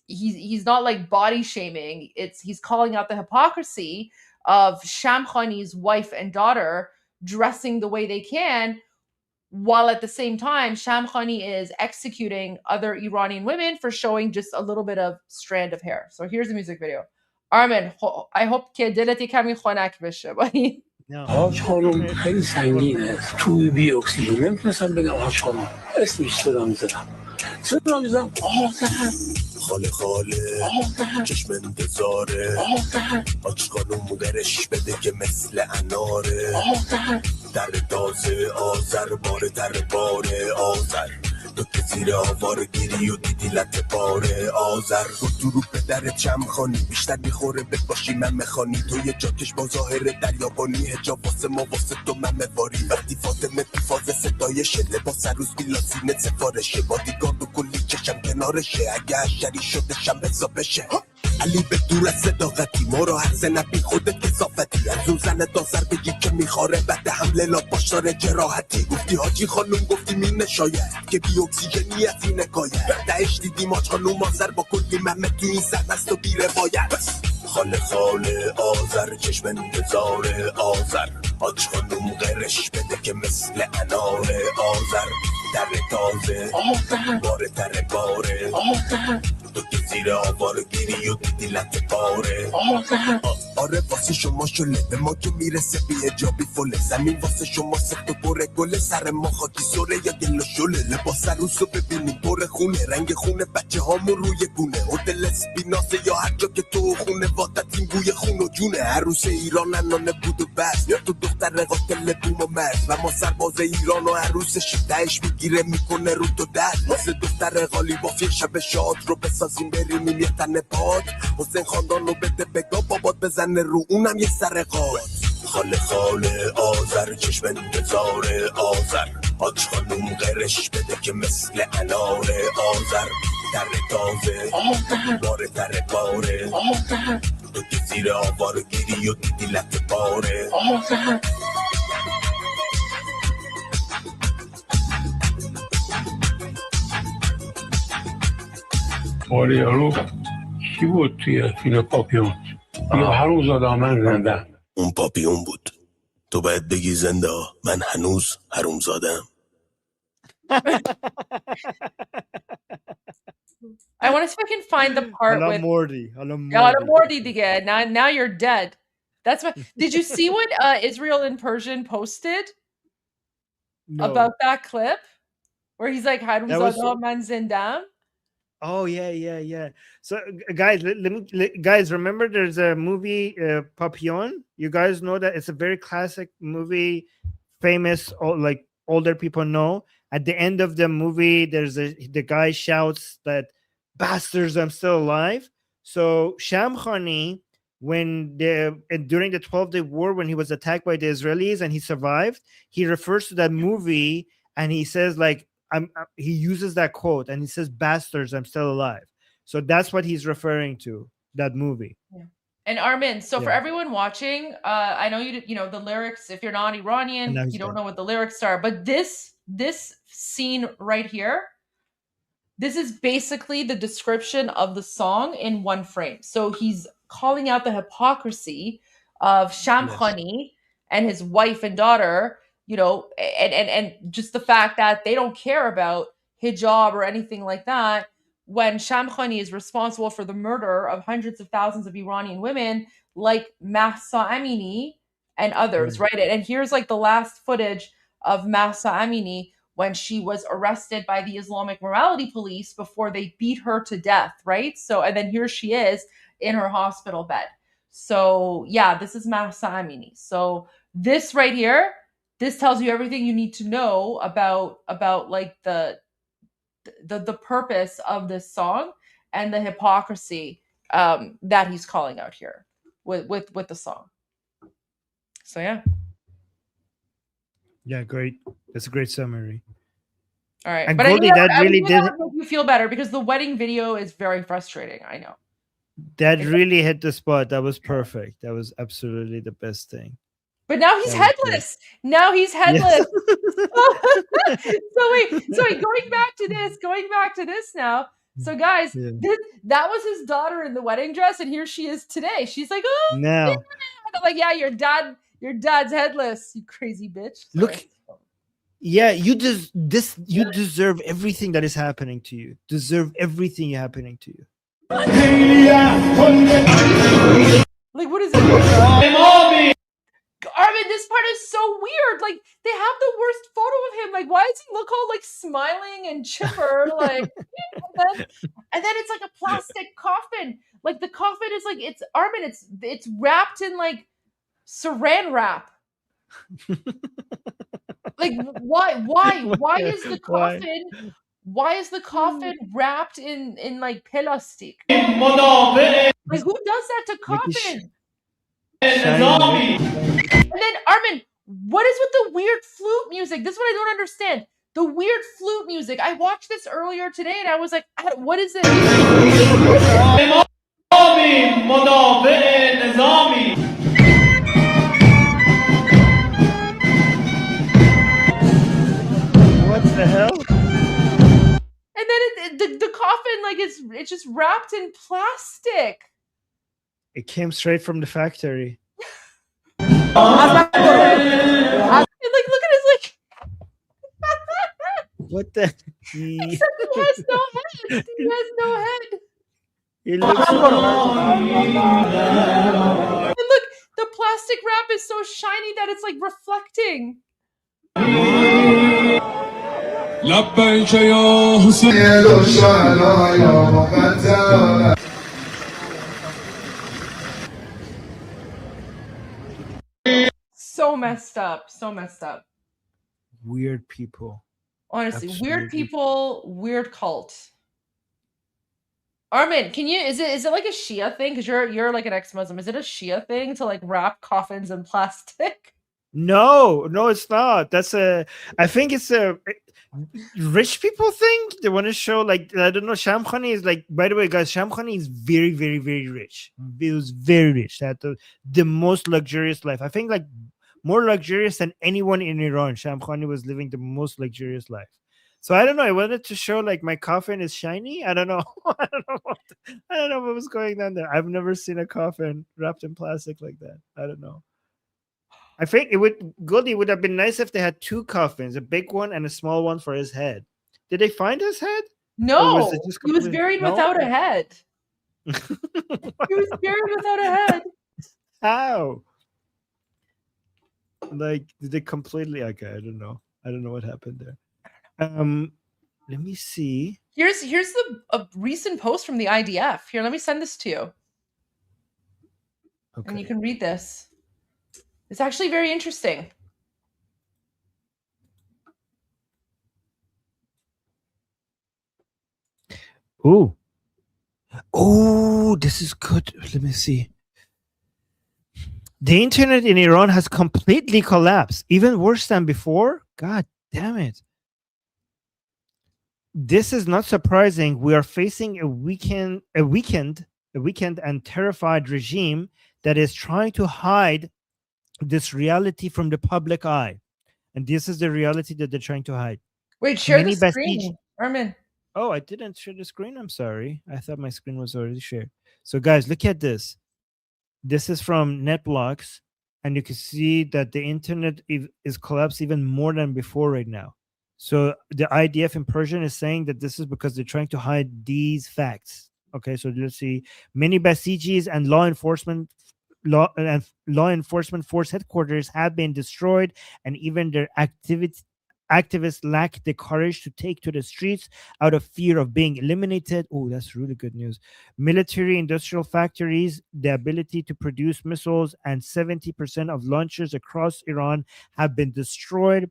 he's not like body shaming. He's calling out the hypocrisy of Shamkhani's wife and daughter dressing the way they can while at the same time, Shamkhani is executing other Iranian women for showing just a little bit of strand of hair. So here's the music video. Armin, I hope که دلت کمی خنک بشه. حاج خانم خیلی سنگینه توی بی اکسیژن نمیتونستم بگم حاج خانم اسمش صدا میزدم خاله خاله چشم انتظاره حاج خانم درش بده که مثل اناره در تازه آذر باره در باره آذر تو که زیر آوار گیری و دیدی لطه باره آذر تو رو پدرت شمخانی بیشتر میخوره بد باشی ممه خانی تو یه جاکش با ظاهر دریابانی هجاب واسه ما واسه تو ممه واری وقتی فاطمه تو فاز ستایشه لباس عروس بیلاسینه سفارشه بادیگارد و کلی چشم کنارشه اگه حشری شده شم بزا بشه علی به دور از صداقتی ما رو هر زنه بی خودت کسافتی از اون زن دازر بگی که میخواره بعد حمله لا باش داره جراحتی گفتی حاجی خانوم گفتی می نشاید که بی اکسیژنی از این نکاید دهش دیدیم حاج خانوم آذر با کلی ممه تو این زن است و بی روایت خاله خاله آذر چشم انتظاره آذر حاج خانوم غیرش بده که مثل اناره آذر در تازه باره تر باره تو که زیر آوار گیری و دیدی لطه باره آره واسه شما شله به ما که میرسه بی اجابی فله زمین واسه شما سخت و بره گله سر ما خاکی سره یا گل و شله لباس عروس رو ببینیم بره خونه رنگ خونه بچه هامون روی گونه هتل اسپیناسه یا هر جا که تو خونه وادت این بوی خون و جونه عروس ایران انانه بود و بس یا تو دختر قاتل بوم و مرز و ما سرباز ایران و عروسش دهش میگیره میکنه رو تو دست واسه دختر غالی بافیه شب شاد رو بسازیم بریم یه تن پاد حسین خاندان رو بده بگا بابات بزنه رو اونم یه سر قاد خاله خاله آذر چشم انتظاره آذر حاج خانوم غیرش بده که مثل اناره آذر در تازه باره تر باره تو که زیر آوار گیری و دیدی لطه باره آره یارو کی بود توی فیلم پاپیون یا هنوز آدم زنده اون پاپیون بود تو باید بگی زنده من هنوز حروم زادم I want to see if I can find the part with Morty. Morty again. Now you're dead. That's what. Did you see what Israel in Persian posted about that clip where he's like, "Harum Zadah man zindam"? Oh yeah. So guys, guys, remember there's a movie Papillon. You guys know that it's a very classic movie, famous, like older people know. At the end of the movie, the guy shouts that, "Bastards, I'm still alive." So Shamkhani, during the 12-day war, when he was attacked by the Israelis and he survived, he refers to that movie and he says like, he uses that quote and he says, "Bastards, I'm still alive." So that's what he's referring to, that movie. Yeah. And Armin, so for everyone watching, I know you know the lyrics. If you're not Iranian, you don't know what the lyrics are. But this scene right here, this is basically the description of the song in one frame. So he's calling out the hypocrisy of Shamkhani and his wife and daughter, you know, and just the fact that they don't care about hijab or anything like that, when Shamkhani is responsible for the murder of hundreds of thousands of Iranian women like Mahsa Amini and others, right? And here's like the last footage of Mahsa Amini when she was arrested by the Islamic morality police before they beat her to death, right? So, and then here she is in her hospital bed. So yeah, this is Mahsa Amini. So this right here, this tells you everything you need to know about like the purpose of this song and the hypocrisy that he's calling out here with the song. So yeah, great. That's a great summary. All right, and but Goldie, that really did make you feel better because the wedding video is very frustrating. I know that really hit the spot. That was perfect. That was absolutely the best thing. But now he's headless. Now he's headless. Yes. so wait, going back to this now. So guys, that was his daughter in the wedding dress, and here she is today. She's like, "Oh, now." Yeah. I'm like, yeah, your dad's headless, you crazy bitch." Sorry. Look Yeah, you you deserve everything that is happening to you. Deserve everything happening to you. Like, what is it? Armin, this part is so weird. Like, they have the worst photo of him. Like, why does he look all like smiling and chipper? Like, and then it's like a plastic coffin. Like, the coffin is like, it's Armin. It's wrapped in like saran wrap. Like, why is the coffin? Why is the coffin wrapped in like plastic? Like, who does that to coffin? And then Armin, what is with the weird flute music? This is what I don't understand. The weird flute music. I watched this earlier today and I was like, what is it? What the hell? And then the coffin, like it's just wrapped in plastic. It came straight from the factory. And like, look at his like. What the? Except he has no head. He has no head. It looks. And look, the plastic wrap is so shiny that it's like reflecting. So messed up. So messed up. Weird people. Honestly, Absolutely. weird people, weird cult. Armin, can you is it like a Shia thing? Because you're like an ex-Muslim. Is it a Shia thing to like wrap coffins in plastic? No, it's not. I think it's a rich people thing. They want to show, like, I don't know. Shamkhani is like, by the way, guys, Shamkhani is very, very, very rich. He was very rich. Had the most luxurious life. I think like more luxurious than anyone in Iran. Shamkhani was living the most luxurious life. So I don't know. I wanted to show like my coffin is shiny. I don't know. I don't know what was going on there. I've never seen a coffin wrapped in plastic like that. I don't know. I think Goldie would have been nice if they had two coffins, a big one and a small one for his head. Did they find his head? No, he was buried without a head. He was buried without a head. How? Like, did they completely? Okay, I don't know. I don't know what happened there. Let me see. Here's a recent post from the IDF. Here, let me send this to you. Okay. And you can read this. It's actually very interesting. Oh, this is good. Let me see. The internet in Iran has completely collapsed, even worse than before. God damn it. This is not surprising. We are facing a weakened and terrified regime that is trying to hide this reality from the public eye. And this is the reality that they're trying to hide. Wait, share the screen, Armin. Oh, I didn't share the screen. I'm sorry. I thought my screen was already shared. So guys, look at this. This is from NetBlocks, and you can see that the internet is collapsed even more than before right now. So the IDF in Persian is saying that this is because they're trying to hide these facts. Okay, so let's see. Many Basijis and law enforcement force headquarters have been destroyed, and even their activists lack the courage to take to the streets out of fear of being eliminated. Oh, that's really good news. Military industrial factories, the ability to produce missiles, and 70% of launchers across Iran have been destroyed.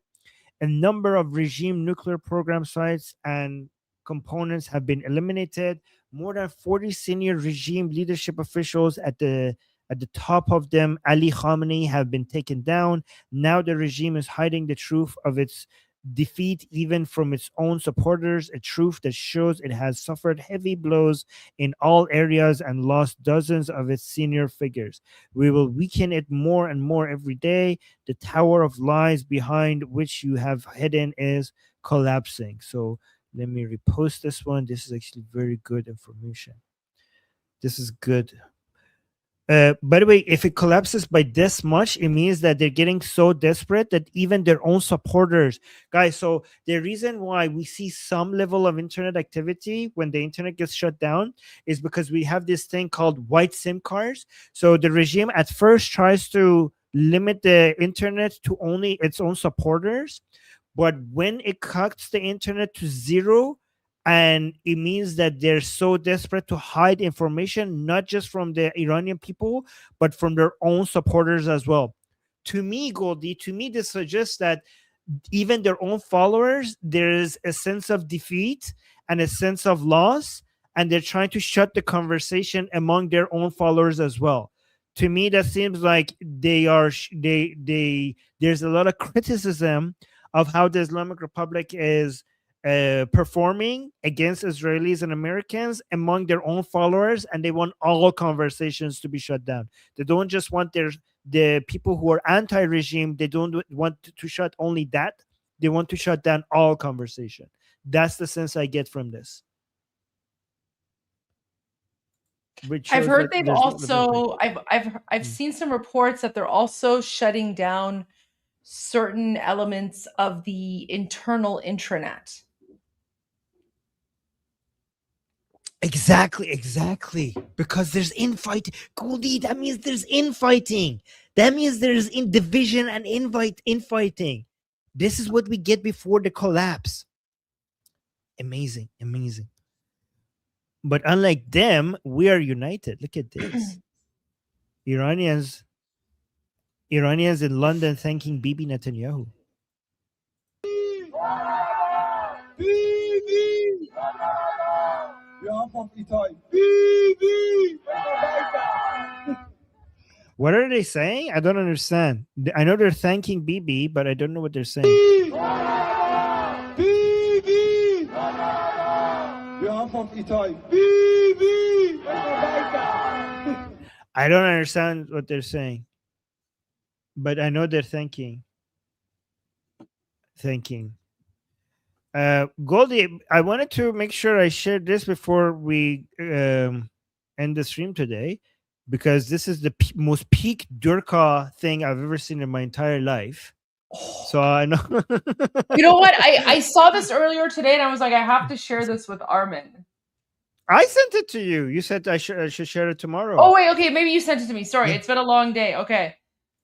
A number of regime nuclear program sites and components have been eliminated. More than 40 senior regime leadership officials at the top of them, Ali Khamenei, have been taken down. Now the regime is hiding the truth of its defeat even from its own supporters, a truth that shows it has suffered heavy blows in all areas and lost dozens of its senior figures. We will weaken it more and more every day. The tower of lies behind which you have hidden is collapsing. So let me repost this one. This is actually very good information. This is good. By the way, if it collapses by this much, it means that they're getting so desperate that even their own supporters, guys. So the reason why we see some level of internet activity when the internet gets shut down is because we have this thing called white SIM cards. So the regime at first tries to limit the internet to only its own supporters, but when it cuts the internet to zero, and it means that they're so desperate to hide information, not just from the Iranian people, but from their own supporters as well. To me, Goldie, this suggests that even their own followers, there is a sense of defeat and a sense of loss, and they're trying to shut the conversation among their own followers as well. To me, that seems like there's a lot of criticism of how the Islamic Republic is performing against Israelis and Americans among their own followers, and they want all conversations to be shut down. They don't just want the people who are anti-regime. They don't want to shut only that. They want to shut down all conversation. That's the sense I get from this. I've heard they've also I've seen some reports that they're also shutting down certain elements of the internal intranet. Exactly. Because there's infighting. Goldie, that means there's infighting. That means there's division and infighting. This is what we get before the collapse. Amazing. But unlike them, we are united. Look at this. Iranians in London thanking Bibi Netanyahu. What are they saying? I don't understand. I know they're thanking Bibi, but I don't know what they're saying. I don't understand what they're saying, but I know they're thanking. Goldie, I wanted to make sure I shared this before we end the stream today, because this is the most peak Durka thing I've ever seen in my entire life. So I know. You know what? I saw this earlier today, and I was like, I have to share this with Armin. I sent it to you. You said I should share it tomorrow. Oh wait, okay, maybe you sent it to me. Sorry, it's been a long day. Okay.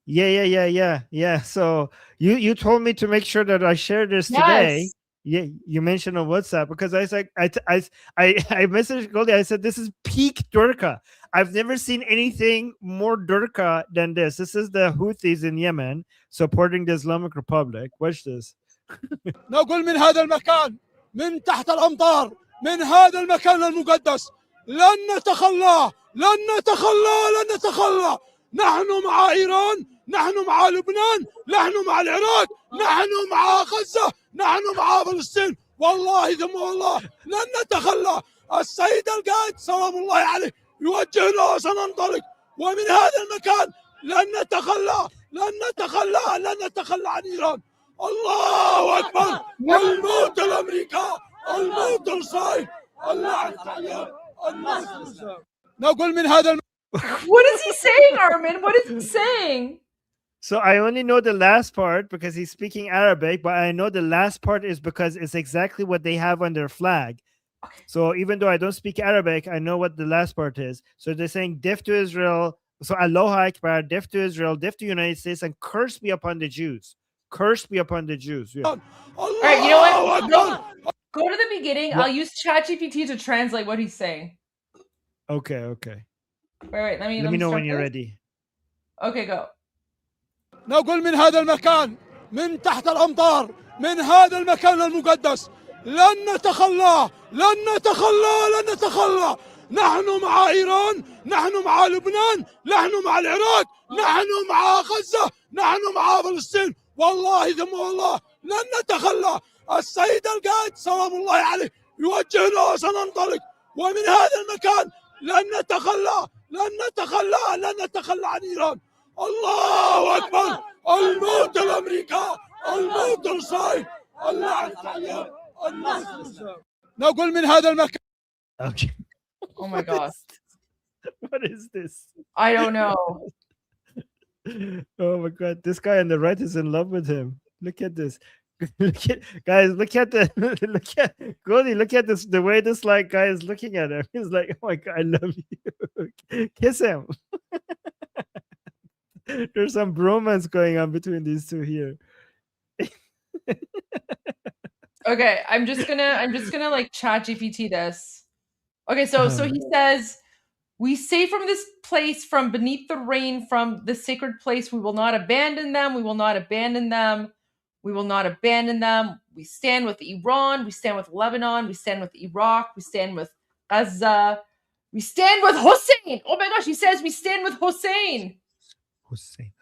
Yeah. So you told me to make sure that I share this today. Yeah, you mentioned on WhatsApp, because I was like, I messaged Goldie. I said, this is peak Durka. I've never seen anything more Durka than this. This is the Houthis in Yemen supporting the Islamic Republic. Watch this. نقول من هذا المكان، من تحت الأمطار، من هذا المكان المقدس، لن نتخلى. نحن مع إيران، نحن مع لبنان، نحن مع العراق، نحن مع غزة، نحن مع فلسطين. والله ثم والله لن نتخلى. السيد القائد سلام الله عليه يوجهنا وسننطلق، ومن هذا المكان لن نتخلى عن إيران. الله أكبر. الموت الأمريكا، الموت الصايد، الله الطيب، الموت. نقول من هذا. What is he saying, Armin? What is he saying? So I only know the last part because he's speaking Arabic, but I know the last part is because it's exactly what they have on their flag. Okay. So even though I don't speak Arabic, I know what the last part is. So they're saying death to Israel. So Aloha Akbar, death to Israel, death to the United States, and curse be upon the Jews. Curse be upon the Jews. Yeah. All right, you know what? Go to the beginning. What? I'll use ChatGPT to translate what he's saying. Okay. Wait, let me know when you're ready. Okay, go. نقول من هذا المكان، من تحت الأمطار، من هذا المكان المقدس، لن نتخلى. نحن مع إيران، نحن مع لبنان، نحن مع العراق، نحن مع غزة، نحن مع فلسطين. والله ثم والله لن نتخلى. السيد القائد سلام الله عليه يوجهنا وسننطلق، ومن هذا المكان لن نتخلى عن إيران. الله أكبر. الموت الأمريكا، الموت الصايد، الله الطيب، الموت. نقول من هذا المكان. Okay. Oh my God. What is this? I don't know. Oh my god, this guy on the right is in love with him. Look at this. Look at guys, look at the look at Goldie, look at this, the way this like guy is looking at him. He's like, oh my god, I love you. Kiss him. There's some bromance going on between these two here. Okay, I'm just gonna like chat GPT this. Okay, so he says, we say from this place, from beneath the rain, from the sacred place, we will not abandon them. We will not abandon them. We will not abandon them. We stand with Iran. We stand with Lebanon. We stand with Iraq. We stand with Gaza. We stand with Hussein. Oh my gosh, he says we stand with Hussein. Hussein.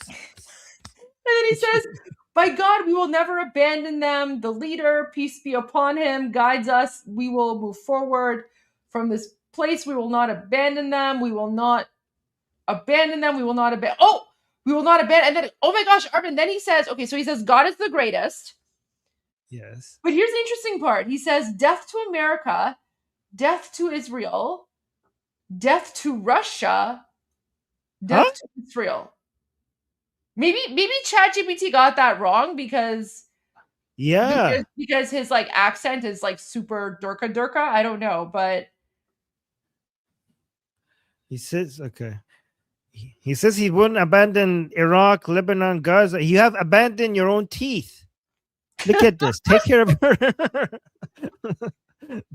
And then he says, by God, we will never abandon them. The leader, peace be upon him, guides us. We will move forward from this place. We will not abandon them. We will not abandon them. We will not abandon. Oh, we will not abandon. And then, oh my gosh, Armin. Then he says, okay, so he says, God is the greatest. Yes. But here's the interesting part. He says, death to America, death to Israel, death to Russia, death to Israel. Maybe ChatGPT got that wrong because because his like accent is like super durka. I don't know, but he says okay. He says he wouldn't abandon Iraq, Lebanon, Gaza. You have abandoned your own teeth. Look at this. Take care of her.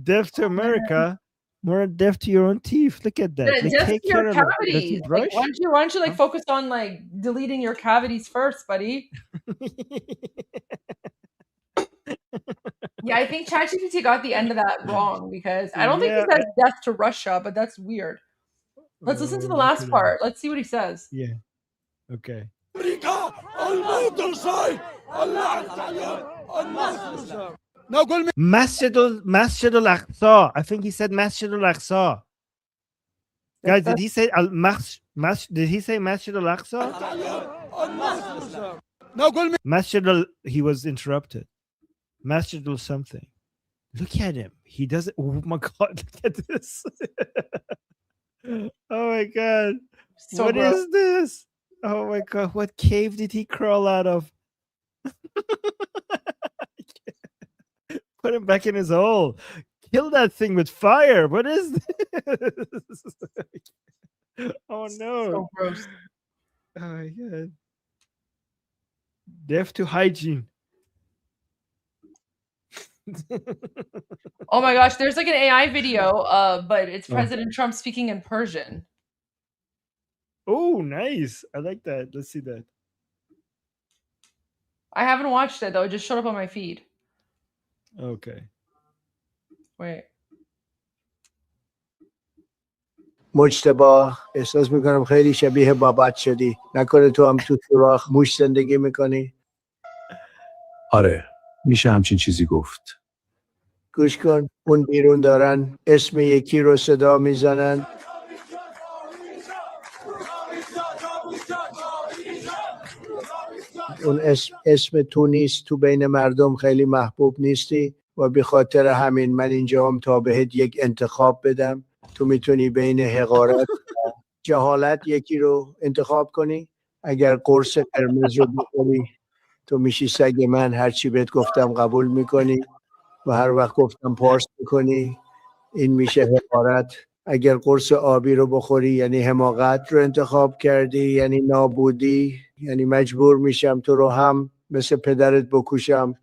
Deaf to America. More deaf to your own teeth. Look at that. Deaf take to your care cavities. Of Like, why don't you like focus on like deleting your cavities first, buddy? Yeah, I think ChatGPT got the end of that wrong because I don't think he says death to Russia, but that's weird. Let's listen to the last part. Let's see what he says. Yeah. Okay. Masjid al-Aqsa. I think he said Masjid al-Aqsa. Guys, did he say did he say Masjid al-Aqsa? He was interrupted. Masjid al something. Look at him. He doesn't. Oh my god! Look at this. Oh my god! So what gross. is this? Oh my god! What cave did he crawl out of? Put him back in his hole. Kill that thing with fire. What is this? Oh no! So gross. Oh my god! Deaf to hygiene. Oh my gosh, there's like an AI video, but it's President Trump speaking in Persian. Oh, nice. I like that. Let's see that. I haven't watched it though. It just showed up on my feed. Okay. Wait. مجتبی احساس میکنم خیلی شبیه بابات شدی. نکنه تو هم تو سوراخ موش زندگی میکنی؟ آره میشه همچین چیزی گفت. گوش کن اون بیرون دارن اسم یکی رو صدا میزنن. اون اسم تو نیست. تو بین مردم خیلی محبوب نیستی و به خاطر همین من اینجام تا بهت یک انتخاب بدم. تو میتونی بین حقارت و جهالت یکی رو انتخاب کنی. اگر قرص قرمز رو بخوری تو میشی سگ من. هرچی بهت گفتم قبول میکنی و هر وقت گفتم پارس میکنی. این میشه حقارت. اگر قرص آبی رو بخوری یعنی حماقت رو انتخاب کردی، یعنی نابودی، یعنی مجبور میشم تو رو هم مثل پدرت بکشم.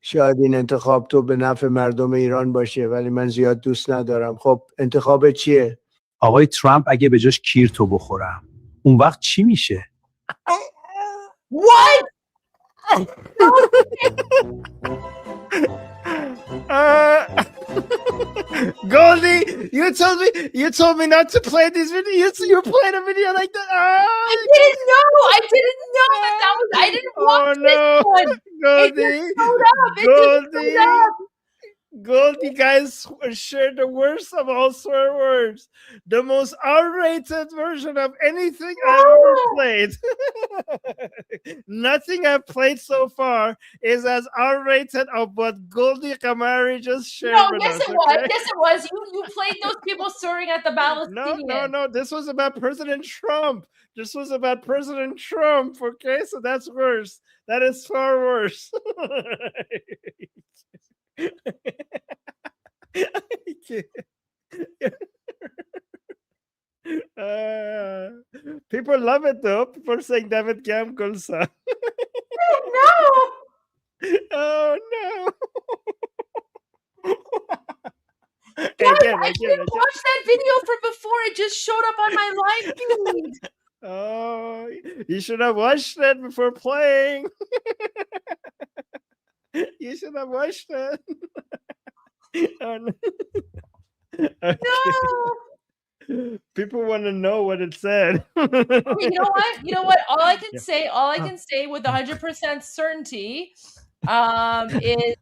شاید این انتخاب تو به نفع مردم ایران باشه ولی من زیاد دوست ندارم. خب انتخاب چیه؟ آقای ترامپ اگه به جاش کیر تو بخورم اون وقت چی میشه؟ What? Goldie, you told me not to play this video. You were playing a video like that. I didn't know that I didn't watch this one. Goldie, It just showed up. Goldie guys shared the worst of all swear words. The most R-rated version of anything I've ever played. Nothing I've played so far is as R-rated of what Goldie Kamari just shared No, with yes us. it was. Okay? Yes it was. You played those people swearing at the Palestinians. No. This was about President Trump. This was about President Trump. Okay, so that's worse. That is far worse. People love it though. People are saying David Gam Gulsa. No. Oh no. Guys, I didn't watch that video from before. It just showed up on my live feed. Oh, you should have watched it before playing. You should have watched it. Oh, no. Okay. No. People want to know what it said. Okay, you know what? You know what? All I can Yeah. say with 100% certainty is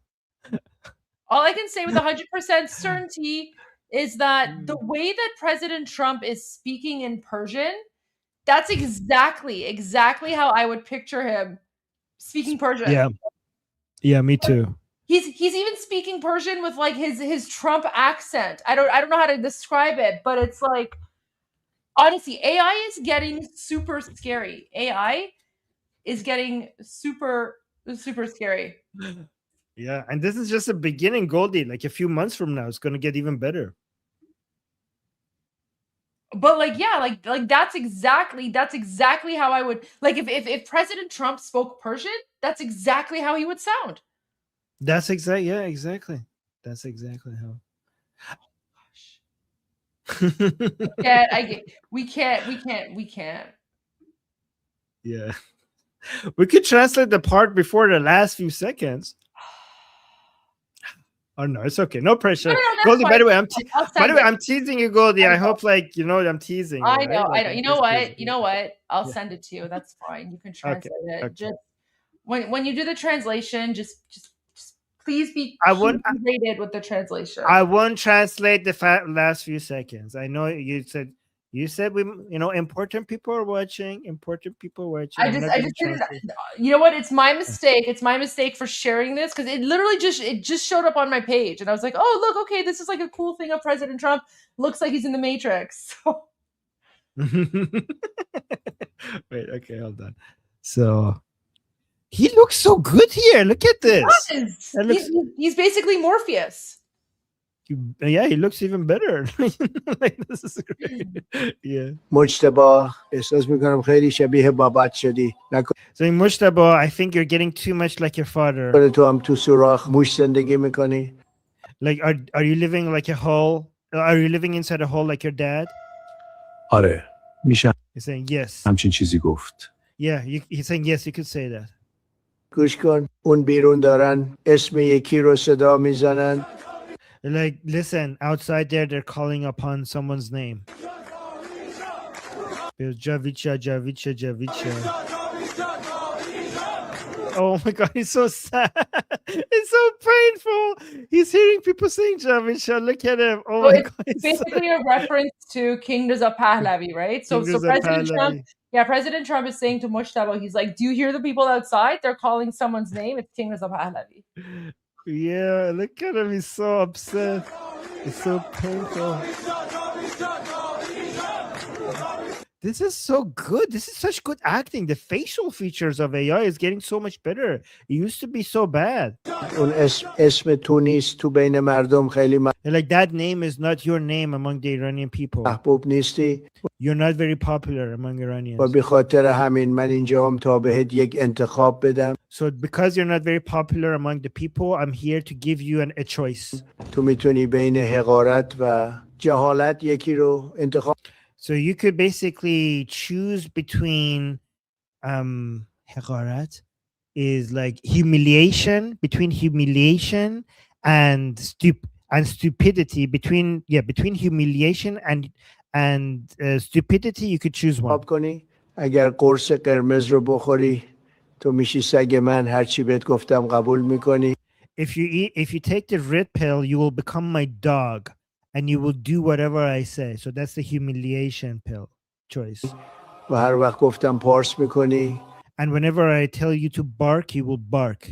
all I can say with 100% certainty is that the way that President Trump is speaking in Persian, that's exactly how I would picture him speaking Persian. Yeah, me too. He's even speaking Persian with like his Trump accent. I don't know how to describe it, but it's like honestly, AI is getting super scary. AI is getting super scary. Yeah, and this is just a beginning, Goldie. Like a few months from now, it's going to get even better. But like, yeah, like that's exactly how I would like if President Trump spoke Persian, that's exactly how he would sound. That's exactly. That's exactly how. We can't. Yeah. We could translate the part before the last few seconds. Oh no, it's okay. No pressure. No, Goldie, by the way, fine. I'm teasing you, Goldie. I hope I'm teasing you. I know. Right? You know what? I'll send it to you. That's fine. You can translate it. Okay. Just when you do the translation, just please be rated with the translation. I won't translate the last few seconds. I know you said we, important people are watching. I just didn't. You know what? It's my mistake. It's my mistake for sharing this because it literally just showed up on my page, and I was like, oh look, okay, this is like a cool thing of President Trump. Looks like he's in the Matrix. Wait, okay, hold on. So he looks so good here. Look at this. He's basically Morpheus. Yeah, he looks even better. Like, this is great. Yeah. مجتبی احساس میکنم خیلی شبیه بابات شدی. So in Mujtaba, I think you're getting too much like your father. تو هم تو سوراخ موش زندگی میکنی. Like are you living like a hole? Are you living inside a hole like your dad? آره میشه. He's saying yes. همچین چیزی گفت. Yeah, he's saying yes, you could say that. گوش کن اون بیرون دارن اسم یکی رو صدا میزنن. Like, listen, outside there, they're calling upon someone's name. Javicha. Oh my God, he's so sad. It's so painful. He's hearing people saying Javicha. Look at him. Oh my God. It's basically a reference to King Reza Pahlavi, right? So President Trump, President Trump is saying to Mujtaba, he's like, do you hear the people outside? They're calling someone's name. It's King Reza Pahlavi. Yeah, look at him. He's so upset. It's so painful. This is so good. This is such good acting. The facial features of AI is getting so much better. It used to be so bad. اون اسم تو نیست تو بین مردم خیلی Like that name is not your name among the Iranian people. محبوب نیستی. You're not very popular among Iranians. و به خاطر همین من اینجام تا بهت یک انتخاب بدم. So because you're not very popular among the people, I'm here to give you a choice. تو میتونی بین حقارت و جهالت یکی رو انتخاب. So you could basically choose between حقارت is like humiliation, between humiliation and stupidity, between humiliation and stupidity, you could choose one. کنی اگر قرص قرمز رو بخوری تو میشی سگ من هر چی بهت گفتم قبول میکنی. if you take the red pill, you will become my dog, and you will do whatever I say. So that's the humiliation pill choice. و هر وقت گفتم پارس میکنی And whenever I tell you to bark, you will bark.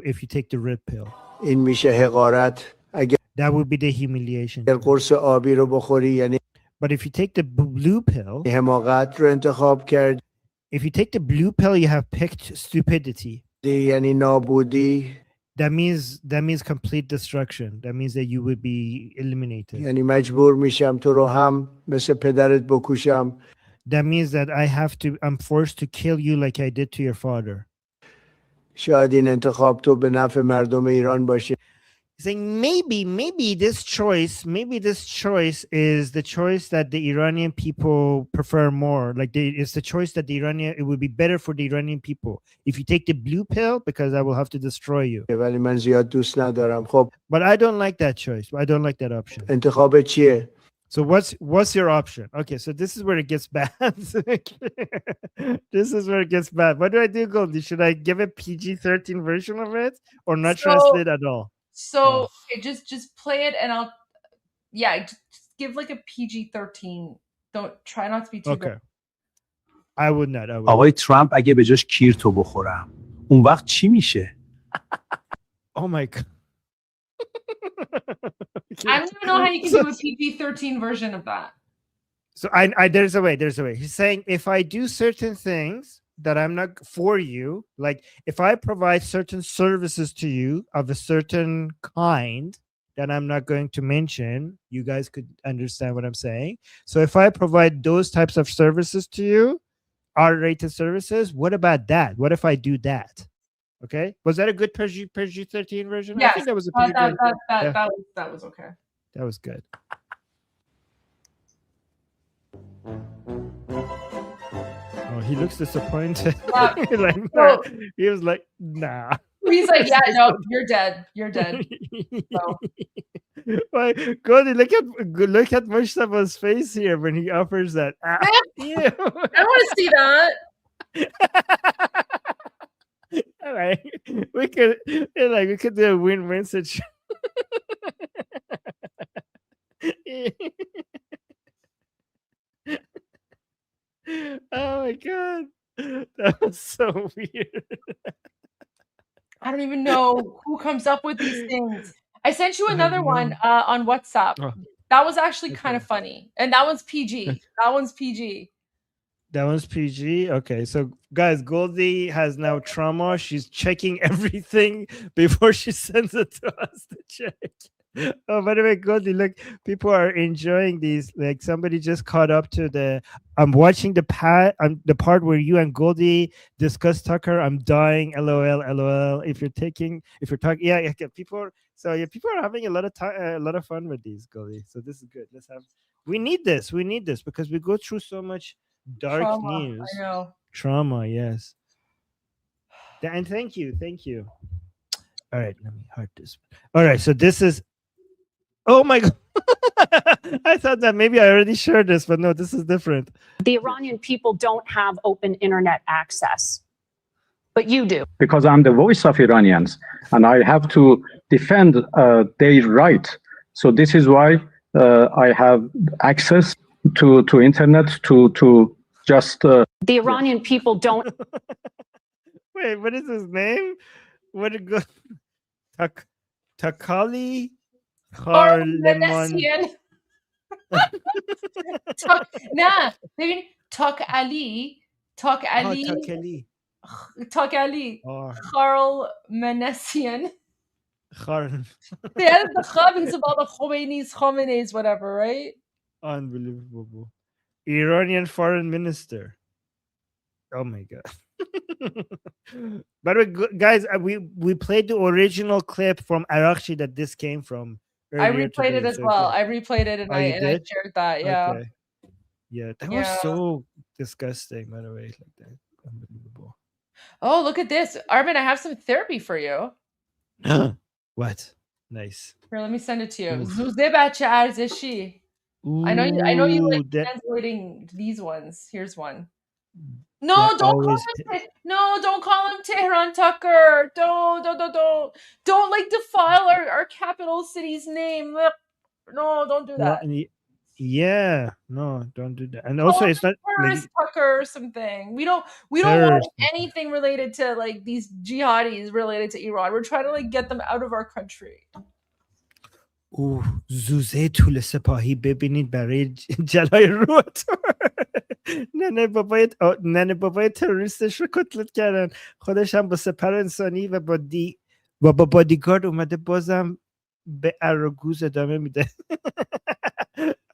If you take the red pill, این میشه حقارت. اگر that would be the humiliation. قرص آبی رو بخوری یعنی But if you take the blue pill, حماقت رو انتخاب کردی if you take the blue pill, you have picked stupidity. یعنی نابودی. That means complete destruction. That means that you would be eliminated. یعنی مجبور میشم تو رو هم مثل پدرت بکشم. That means that I'm forced to kill you like I did to your father. شاید این انتخاب تو به نفع مردم ایران باشه. Saying maybe this choice is the choice that the Iranian people prefer more. Like it's the choice that it would be better for the Iranian people if you take the blue pill, because I will have to destroy you. ولی من زیاد دوست ندارم. خب But I don't like that choice. I don't like that option. انتخاب چیه؟ So what's your option? Okay, so this is where it gets bad. This is where it gets bad. What do I do, Goldie? Should I give a PG-13 version of it or not translate at all? So okay, just play it, and I'll just give like a PG-13. Don't try not to be too. Okay. I would not. آقای ترامپ اگه به جاش کیر تو بخورم اون وقت چی میشه؟ Oh my God. I don't even know how you can do a PG-13 version of that. So I there's a way. He's saying if I do certain things that I'm not for you, like if I provide certain services to you of a certain kind that I'm not going to mention, you guys could understand what I'm saying. So if I provide those types of services to you, R-rated services, what about that? What if I do that? Okay, was that a good PG-13 version? Yes, I think that was a pretty good. That was okay. That was good. Oh, he looks disappointed. He was like, nah. He's like, yeah, no, you're dead. You're dead. So. Goldie, look at Mustafa's face here when he offers that. I don't want to see that. All right, we could do a win-win situation. Oh my God, that was so weird. I don't even know who comes up with these things. I sent you another one on WhatsApp. Oh. That was actually kind of funny, and that one's PG. That one's PG. That one's PG. Okay, so guys, Goldie has now trauma. She's checking everything before she sends it to us to check. Oh, by the way, Goldie, look, people are enjoying these. Like somebody just caught up to I'm watching the part where you and Goldie discuss Tucker. I'm dying. LOL, LOL. If you're talking, yeah, people are having a lot of fun with these, Goldie. So this is good. We need this because we go through so much dark Trauma, news. I know. Trauma, yes. And thank you. All right, let me heart this. All right, so this is. Oh my God! I thought that maybe I already shared this, but no, this is different. The Iranian people don't have open internet access, but you do. Because I'm the voice of Iranians, and I have to defend their right. So this is why I have access to internet to just. The Iranian people don't. Wait, what is his name? What it go? Takali Harleman. Nah, ببین تاک علی Carl Manessian. They added the Chab because of all the Khomeinis, whatever, right? Unbelievable. Iranian foreign minister. Oh my God. By the way, guys, we played the original clip from Arakshi that this came from. I replayed it as well. I replayed it and I shared that. Yeah. Okay. Yeah, that was so disgusting, by the way. Like that. Unbelievable. Oh, look at this. Armin, I have some therapy for you. What? Nice. Here, let me send it to you. Zuze bache arzeshi. I know you like translating these ones. Here's one. No, They're don't call always him. No, don't call him Tehran Tucker. Don't like defile our capital city's name. No, don't do no, that. yeah, no, don't do that. And Call also, him it's not terrorist like Tucker or something. We don't want terrorist. anything related to like these jihadis related to Iran. We're trying to like get them out of our country. زوزه طول سپاهی ببینید برای جلای روتون. ننه بابای تروریستش رو کتلت کردن، خودش هم با سپر انسانی و با بادیگارد اومده بازم به اراگوز ادامه میده.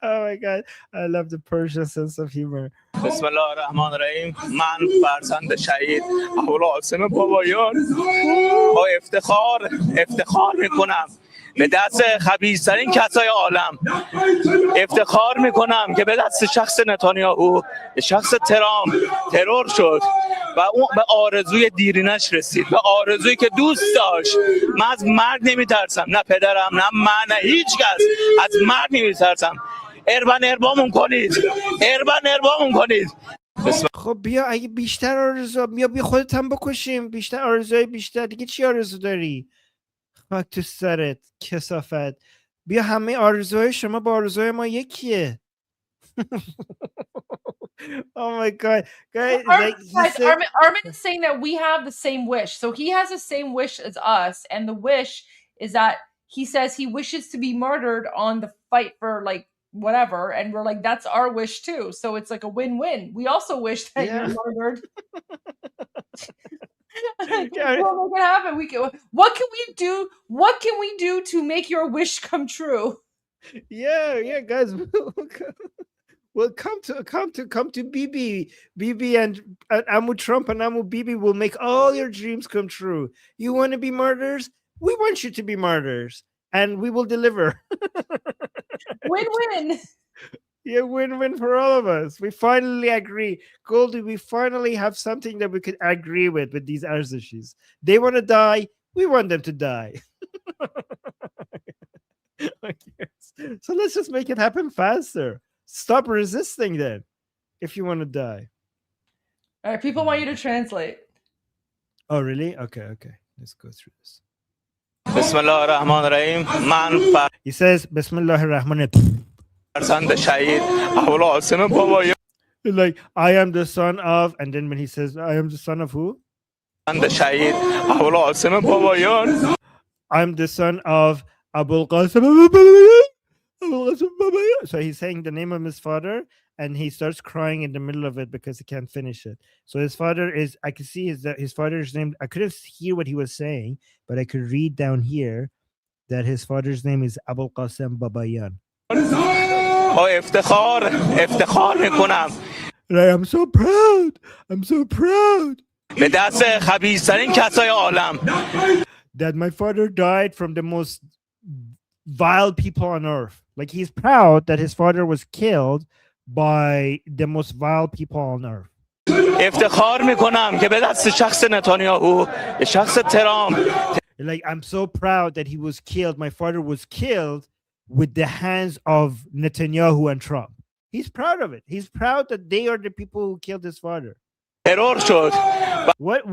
Oh my god, I love the Persian sense of humor. بسم الله الرحمن الرحیم. من فرزند شهید ابوالقاسم بابایان با افتخار میکنم به دست خبیث‌ترین کسای عالم. افتخار میکنم که به دست شخص نتانیاهو، به شخص ترامپ ترور شد و اون به آرزوی دیرینش رسید، به آرزویی که دوست داشت. من از مرگ نمیترسم، نه پدرم، نه من، نه هیچ کس از مرگ نمیترسم. اربامون کنید. خب بیا، اگه بیشتر آرزو، بیا خودت هم بکشیم. بیشتر آرزوهای بیشتر دیگه. چی آرزو داری؟ خاک تو سرت کثافت. بیا، همه آرزوهای شما با آرزوهای ما yekیه. Oh my god, guys! Armin is saying that we have the same wish. So he has the same wish as us, and the wish is that he says he wishes to be murdered on the fight for like whatever, and we're like, that's our wish too. So it's like a win-win. We also wish that you're murdered. We'll make it happen. What can we do? What can we do to make your wish come true? Yeah, guys. Well, come to Bibi and Amu Trump and Amu Bibi will make all your dreams come true. You want to be martyrs? We want you to be martyrs, and we will deliver. Win-win. Yeah, win-win for all of us. We finally agree. Goldie, we finally have something that we could agree with these Arzashis. They want to die. We want them to die. So let's just make it happen faster. Stop resisting then, if you want to die. All right, people want you to translate. Oh, really? Okay. Let's go through this. Bismillah ar-Rahman ar-Rahim. He says, Bismillah ar-Rahman ar-Rahim. Like, I am the son of, and then when he says, I am the son of who? I'm the son of Abul Qasim. So he's saying the name of his father, and he starts crying in the middle of it because he can't finish it. So his father is, I could see his father's name. I couldn't hear what he was saying, but I could read down here that his father's name is Abul Qasim Babayan. افتخار میکنم. I'm so proud. به دست خبیث‌ترین کسای عالم. That my father died from the most vile people on earth. Like, he's proud that his father was killed by the most vile people on earth. افتخار میکنم که به دست شخص نتانیاهو، به شخص ترامپ. Like, I'm so proud that he was killed. My father was killed with the hands of Netanyahu and Trump. He's proud of it. He's proud that they are the people who killed his father. ترور شد.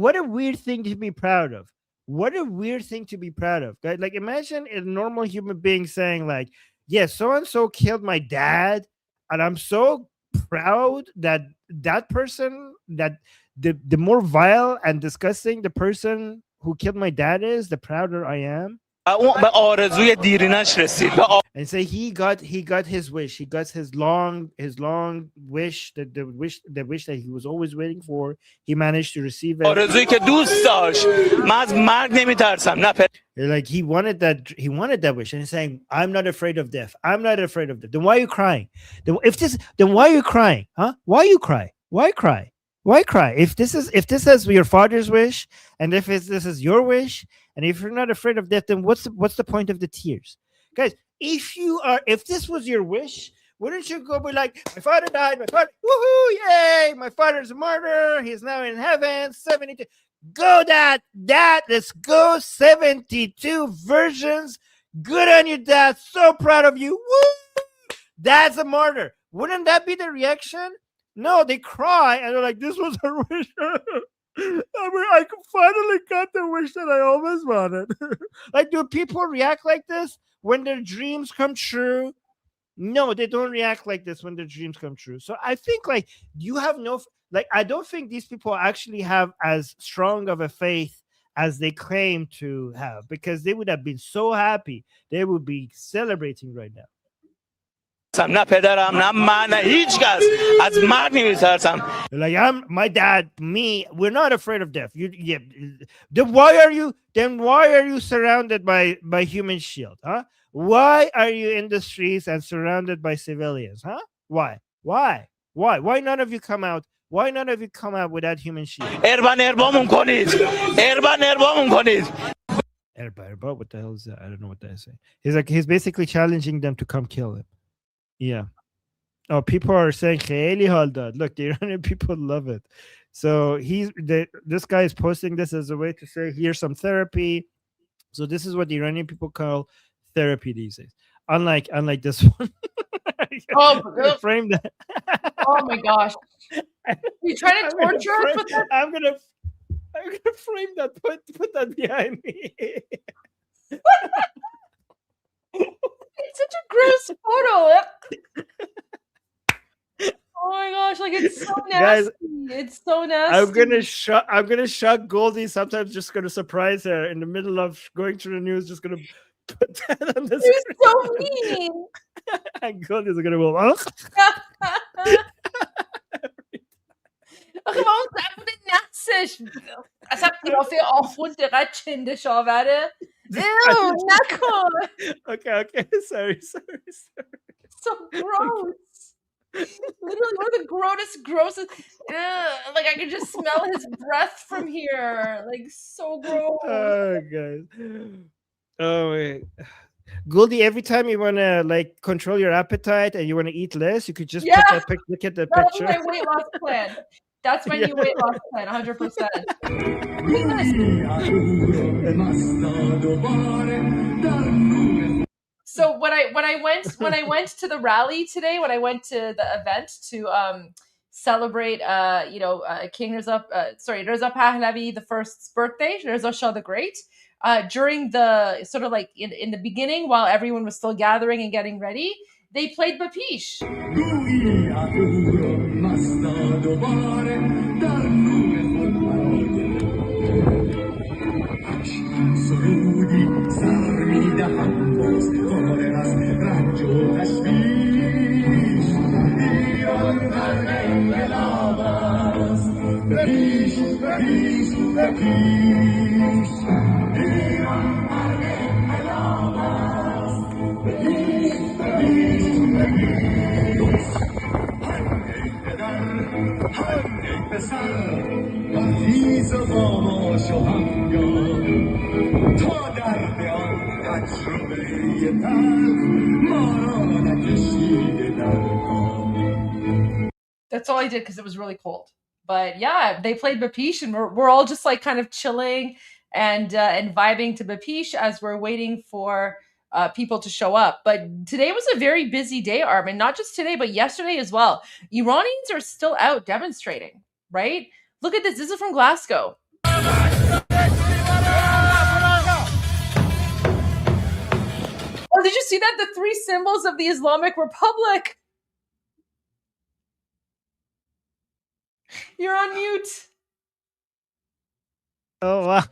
What a weird thing to be proud of. What a weird thing to be proud of. Like, imagine a normal human being saying like, yeah, so-and-so killed my dad, and I'm so proud that that person, that the more vile and disgusting the person who killed my dad is, the prouder I am. به آرزوی دیرینش رسید. And say he got his wish. He got his long wish, the wish that he was always waiting for. He managed to receive it. آرزویی که دوست داشت. من از مرگ نمیترسم. نه. Like, he wanted that wish, and he's saying, I'm not afraid of death. I'm not afraid of death. Then why are you crying? Then why are you crying? Huh? Why you cry? Why cry? Why cry? If this is your father's wish, and if this is your wish, and if you're not afraid of death, then what's the point of the tears? Guys, if this was your wish, wouldn't you go be like, my father died, woohoo, yay, my father's a martyr, he's now in heaven, 72. Go, dad, let's go, 72 versions. Good on you, dad, so proud of you. Woo! Dad's a martyr. Wouldn't that be the reaction? No, they cry and they're like, "This was her wish." I finally got the wish that I always wanted. Like, do people react like this when their dreams come true? No, they don't react like this when their dreams come true. So I think like you have like I don't think these people actually have as strong of a faith as they claim to have, because they would have been so happy. They would be celebrating right now. نه پدرم نه من نه هیچ کس از مرگ نمیترسم. Like, my dad, me, we're not afraid of death. Then why are you surrounded by human shield, huh? Why are you in the streets and surrounded by civilians, huh? Why none of you come out? Why none of you come out without human shield? اربامون کنید. اربامون کنید. Erba, what the hell is that? I don't know what that is saying. He's basically challenging them to come kill him. Yeah. Oh, people are saying خیلی حال داد. Look, the Iranian people love it. So this guy is posting this as a way to say, here's some therapy. So this is what the Iranian people call therapy these days. Unlike this one. Oh, frame that. Oh my gosh. You trying to torture us with that? I'm gonna frame that. Put that behind me. It's such a gross photo. Oh my gosh, like it's so nasty. Guys, it's so nasty. I'm gonna shock Goldie. Sometimes just gonna surprise her in the middle of going through the news. Just gonna put that on the screen. You're so mean. And Goldie's gonna go, oh. آخه اون زبون نفسش اصلا قیافه آخوند دقیقا چنده شاوره. نکن. Okay, sorry. So gross. Literally one of the grossest. Like I can just smell his breath from here. Like so gross. Oh, guys. Oh wait. Goldie, every time you want to like control your appetite and you want to eat less, you could just put that look at the picture. That's my weight loss plan. That's my new weight loss plan, 100%. So when I went to the rally today, when I went to the event to celebrate King Reza Pahlavi the first's birthday, Reza Shah the Great, during the sort of like in the beginning, while everyone was still gathering and getting ready, they played Bapish. That's all I did because it was really cold. But yeah, they played Bapish and we're all just like kind of chilling and vibing to Bapish as we're waiting for people to show up. But today was a very busy day, Armin. Not just today, but yesterday as well. Iranians are still out demonstrating, right? Look at this. This is from Glasgow. Oh, did you see that? The three symbols of the Islamic Republic. You're on mute. Oh wow!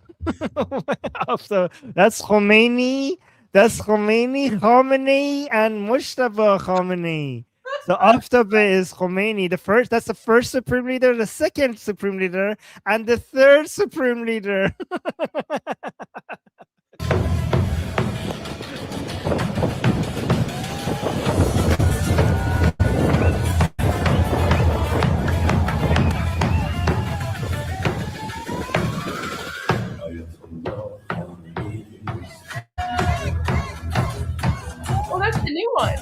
So that's Khomeini. That's Khomeini, and Mustafa Khomeini. So Aftabe is Khomeini, the first. That's the first supreme leader, the second supreme leader, and the third supreme leader. Oh, that's the new one.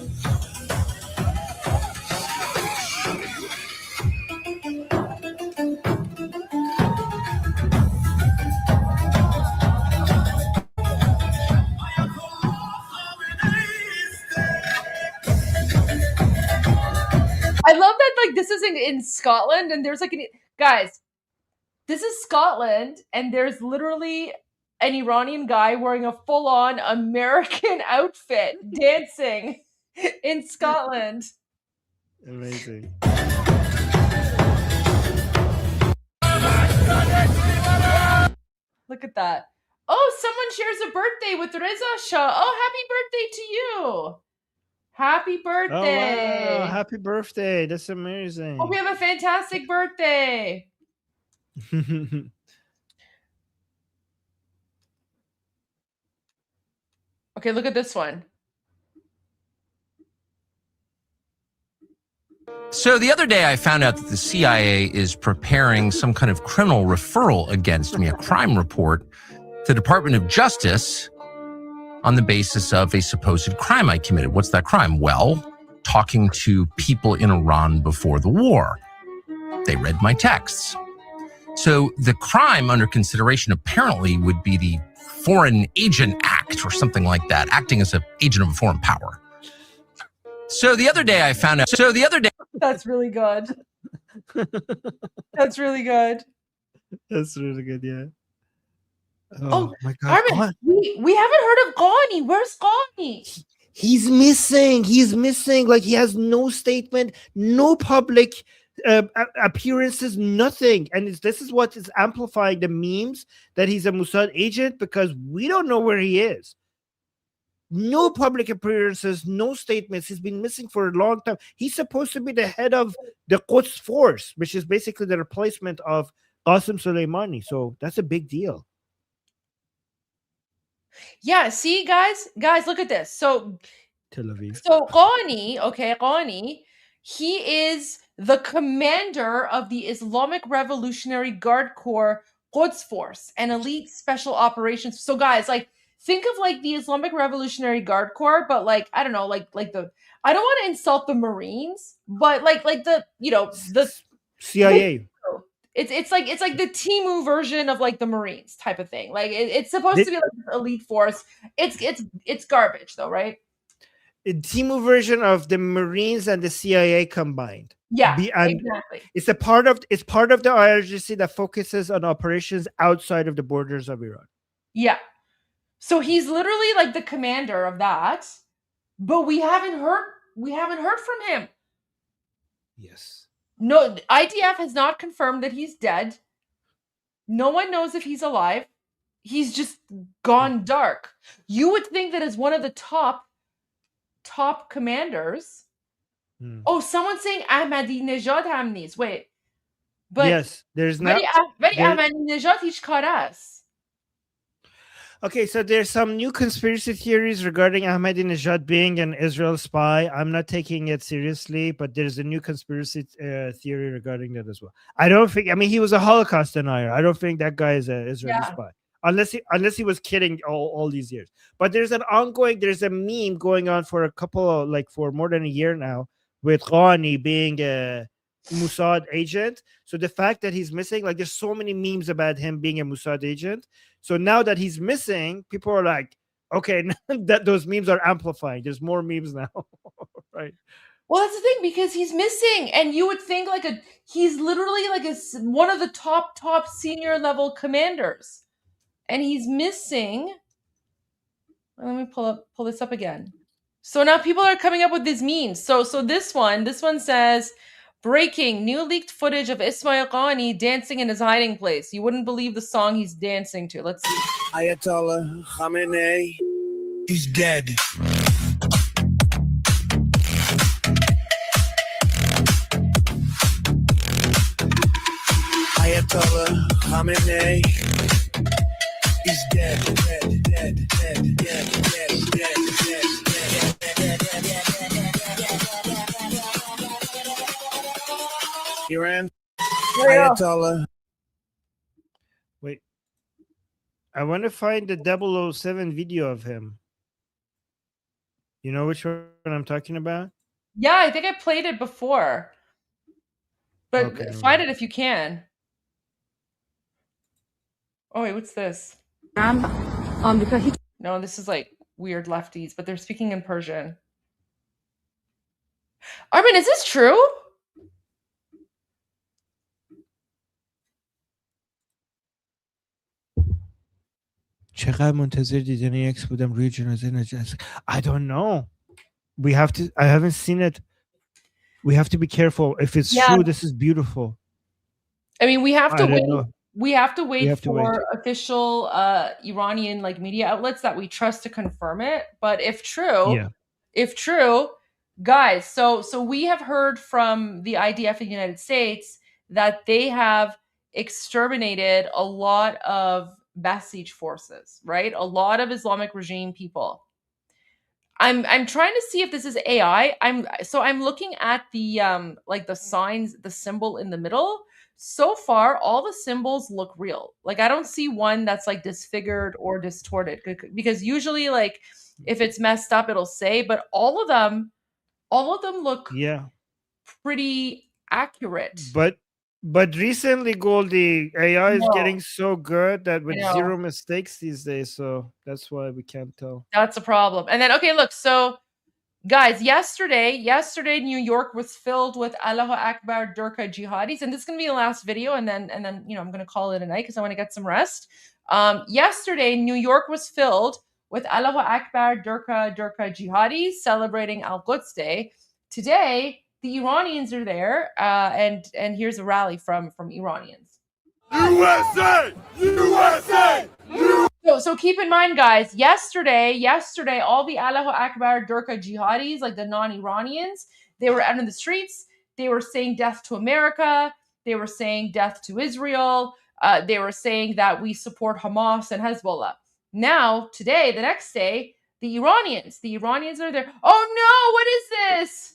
I love that, like, this is in Scotland, and there's like guys, this is Scotland, and there's literally an Iranian guy wearing a full-on American outfit dancing in Scotland. Amazing. Look at that. Oh, someone shares a birthday with Reza Shah. Oh, happy birthday to you. Happy birthday. Oh, wow. Happy birthday. That's amazing. Hope you have a fantastic birthday. Okay, look at this one. So the other day, I found out that the CIA is preparing some kind of criminal referral against me, a crime report to the Department of Justice on the basis of a supposed crime I committed. What's that crime? Well, talking to people in Iran before the war. They read my texts. So the crime under consideration apparently would be the Foreign Agent Act or something like that, acting as an agent of a foreign power. So the other day I found out. That's really good. That's really good. That's really good, yeah. Oh my God. Armin, we haven't heard of Ghani. Where's Ghani? He's missing. He's missing. Like, he has no statement, no public appearances, nothing. And this is what is amplifying the memes that he's a Mossad agent, because we don't know where he is. No public appearances, no statements. He's been missing for a long time. He's supposed to be the head of the Quds Force, which is basically the replacement of Qasem Soleimani. So that's a big deal. Yeah, see, guys, look at this. So Tel Aviv. So Ghani, he is the commander of the Islamic Revolutionary Guard Corps Quds Force, an elite special operations. So guys, like, think of like the Islamic Revolutionary Guard Corps, but like, I don't know, like the, I don't want to insult the Marines, but like the, you know, the CIA. It's like the Timu version of like the Marines type of thing. Like it's supposed to be like this elite force. It's garbage though, right? A Timu version of the Marines and the CIA combined. Yeah, exactly. It's part of the IRGC that focuses on operations outside of the borders of Iran. Yeah. So he's literally like the commander of that, but we haven't heard from him. Yes. No, IDF has not confirmed that he's dead. No one knows if he's alive. He's just gone dark. You would think that as one of the top commanders. Oh, someone's saying Ahmadinejad ham needs. Wait. But yes, there's not. Very Ahmadinejad hiç kar است. Okay, so there's some new conspiracy theories regarding Ahmadinejad being an Israel spy. I'm not taking it seriously, but there's a new conspiracy theory regarding that as well. I don't think. I mean, he was a Holocaust denier. I don't think that guy is an Israeli spy, unless he was kidding all these years. But there's a meme going on for for more than a year now with Ghani being a Mossad agent. So the fact that he's missing, like, there's so many memes about him being a Mossad agent. So now that he's missing, people are like, okay, that those memes are amplifying. There's more memes now, right? Well, that's the thing, because he's missing, and you would think he's literally like one of the top senior level commanders, and he's missing. Let me pull this up again. So now people are coming up with these memes. So this one says, breaking, new leaked footage of Ismail Ghani dancing in his hiding place. You wouldn't believe the song he's dancing to. Let's see. Ayatollah Khamenei, he's dead. Ayatollah Khamenei, he's dead, dead. Iran, Ayatollah. Wait, I want to find the 007 video of him. You know which one I'm talking about? Yeah, I think I played it before. But okay, find it if you can. Oh wait, what's this? No, this is like weird lefties, but they're speaking in Persian. Armin, is this true? چقدر منتظر دیدن این عکس بودم روی جنازه نجس. I don't know. We have to. I haven't seen it. We have to be careful. If it's true, this is beautiful. I mean, we have to I don't wait. know. We have to wait have to for wait. official Iranian like media outlets that we trust to confirm it. But if true, guys, so we have heard from the IDF in the United States that they have exterminated a lot of Basij forces, right? A lot of Islamic regime people. I'm trying to see if this is AI. I'm looking at the like the signs, the symbol in the middle. So far, all the symbols look real. Like I don't see one that's like disfigured or distorted because usually like if it's messed up, it'll say, but all of them look pretty accurate. But recently, Goldie, AI is No. getting so good that with I know. zero mistakes these days, so that's why we can't tell. That's a problem. And then okay, look, so guys, yesterday New York was filled with Allahu Akbar Durka jihadis, and this is gonna be the last video, and then I'm gonna call it a night because I want to get some rest. Yesterday, New York was filled with Allahu Akbar Durka jihadis celebrating Al-Quds Day. Today, the Iranians are there, and here's a rally from Iranians. USA! USA! So keep in mind, guys, yesterday, all the Allahu Akbar Durka jihadis, like the non-Iranians, they were out in the streets. They were saying death to America. They were saying death to Israel. They were saying that we support Hamas and Hezbollah. Now, today, the next day, the Iranians are there. Oh no, what is this?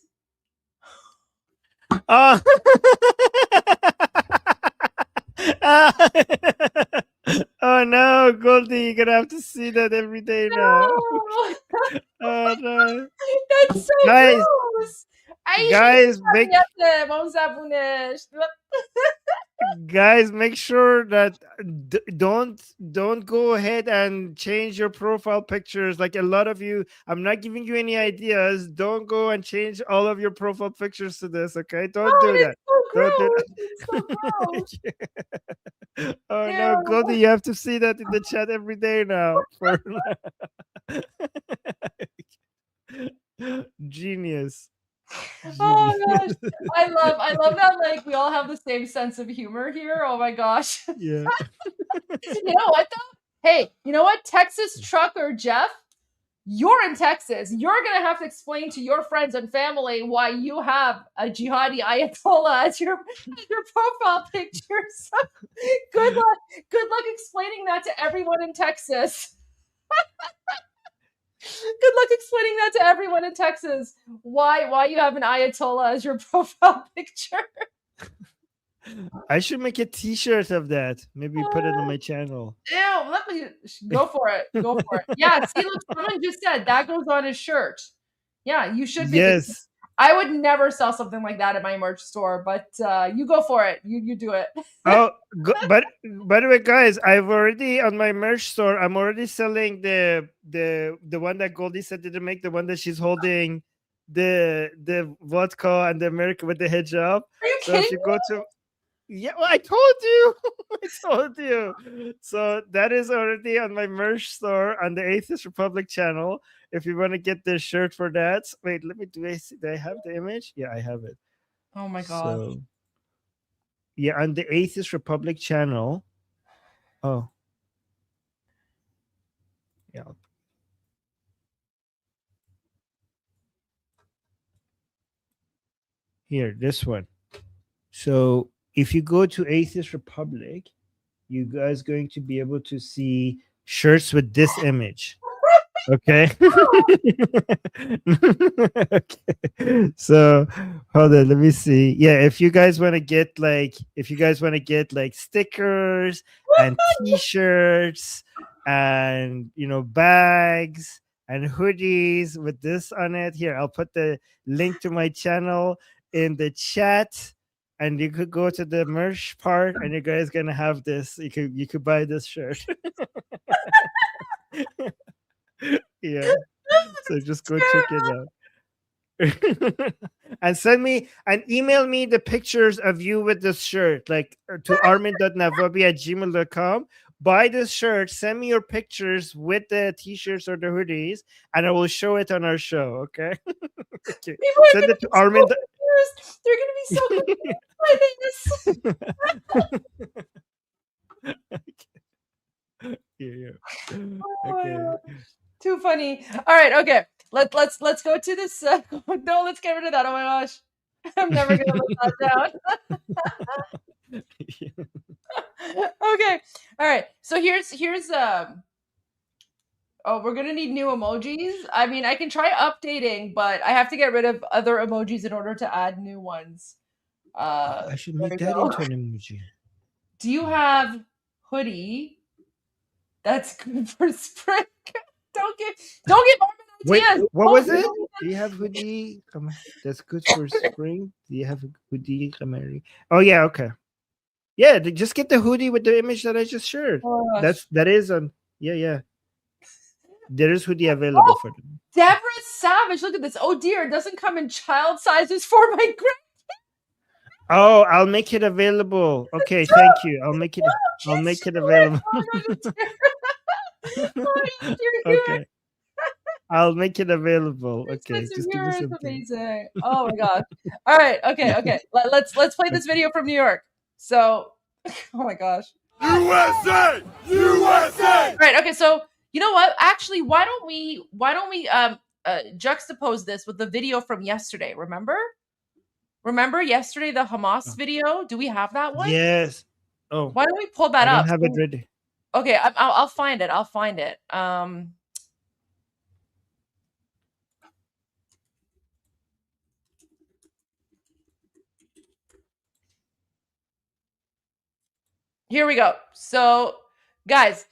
Oh no, Goldie, you're gonna have to see that every day now. Oh no. That's so Guys, gross. guys, make sure that don't go ahead and change your profile pictures. Like a lot of you, I'm not giving you any ideas. Don't go and change all of your profile pictures to this, okay? Don't do that. Don't do that. Oh no, Goldie, you have to see that in the chat every day now. Genius. Oh gosh, I love that. Like we all have the same sense of humor here. Oh my gosh. Yeah. You know what though? Hey, you know what? Texas trucker Jeff, you're in Texas. You're gonna have to explain to your friends and family why you have a jihadi Ayatollah as your profile picture. So good luck explaining that to everyone in Texas. Good luck explaining that to everyone in Texas. Why you have an Ayatollah as your profile picture. I should make a t-shirt of that. Maybe put it on my channel. Ew, let me go for it. Go for it. Yeah, see, look, someone just said that goes on his shirt. Yeah, you should be. Yes. I would never sell something like that at my merch store, but you go for it. You do it. But by the way, guys, I've already on my merch store. I'm already selling the one that Goldie said didn't make, the one that she's holding the vodka and the American with the hijab. Are you So kidding if you go to well, I told you. I told you. So that is already on my merch store on the Atheist Republic channel. If you want to get the shirt for that, wait, let me do I have the image? Yeah, I have it. Oh my god. So, yeah, on the Atheist Republic channel. Oh. Yeah. Here, this one. So if you go to Atheist Republic, you guys going to be able to see shirts with this image. Okay. Okay. So hold on, let me see. Yeah, if you guys want to get like stickers and t-shirts and bags and hoodies with this on it, here I'll put the link to my channel in the chat, and you could go to the merch part and you guys gonna have this. You could buy this shirt. Yeah, so just go check it out. And send me and email me the pictures of you with this shirt, like to armin.navabi@gmail.com. buy this shirt, send me your pictures with the t-shirts or the hoodies, and I will show it on our show. Okay. Okay. People are Send gonna it to be so Armin. confused. They're gonna be so confused by this. Yeah. Oh my Okay. God. Too funny. All right, okay. Let's go to this. No, let's get rid of that. Oh my gosh, I'm never gonna let that down. Okay. All right. So here's oh, we're gonna need new emojis. I mean, I can try updating, but I have to get rid of other emojis in order to add new ones. I should There make we that go. into an emoji. Do you have hoodie? That's good for spring. Don't give Armin Wait, ideas. what Oh, was it? no. Do you have hoodie? That's good for spring. Do you have a hoodie, Kamari? Oh yeah, okay. Yeah, just get the hoodie with the image that I just shared. Oh, That is on. Yeah. There is hoodie available for them. Deborah Savage, look at this. Oh dear, it doesn't come in child sizes for my grandkids. Oh, I'll make it available. Okay, thank you. I'll make it available. Okay. I'll make it available. Okay, just give me It's something. amazing. Oh my gosh. All right, okay. Let's play this video from New York. So, oh my gosh. USA! USA! All right, okay, so you know what? Actually, why don't we juxtapose this with the video from yesterday? Remember yesterday the Hamas video? Do we have that one? Yes. Oh. Why don't we pull that I up? don't have it ready. Okay, I'll find it. I'll find it. Here we go. So, guys,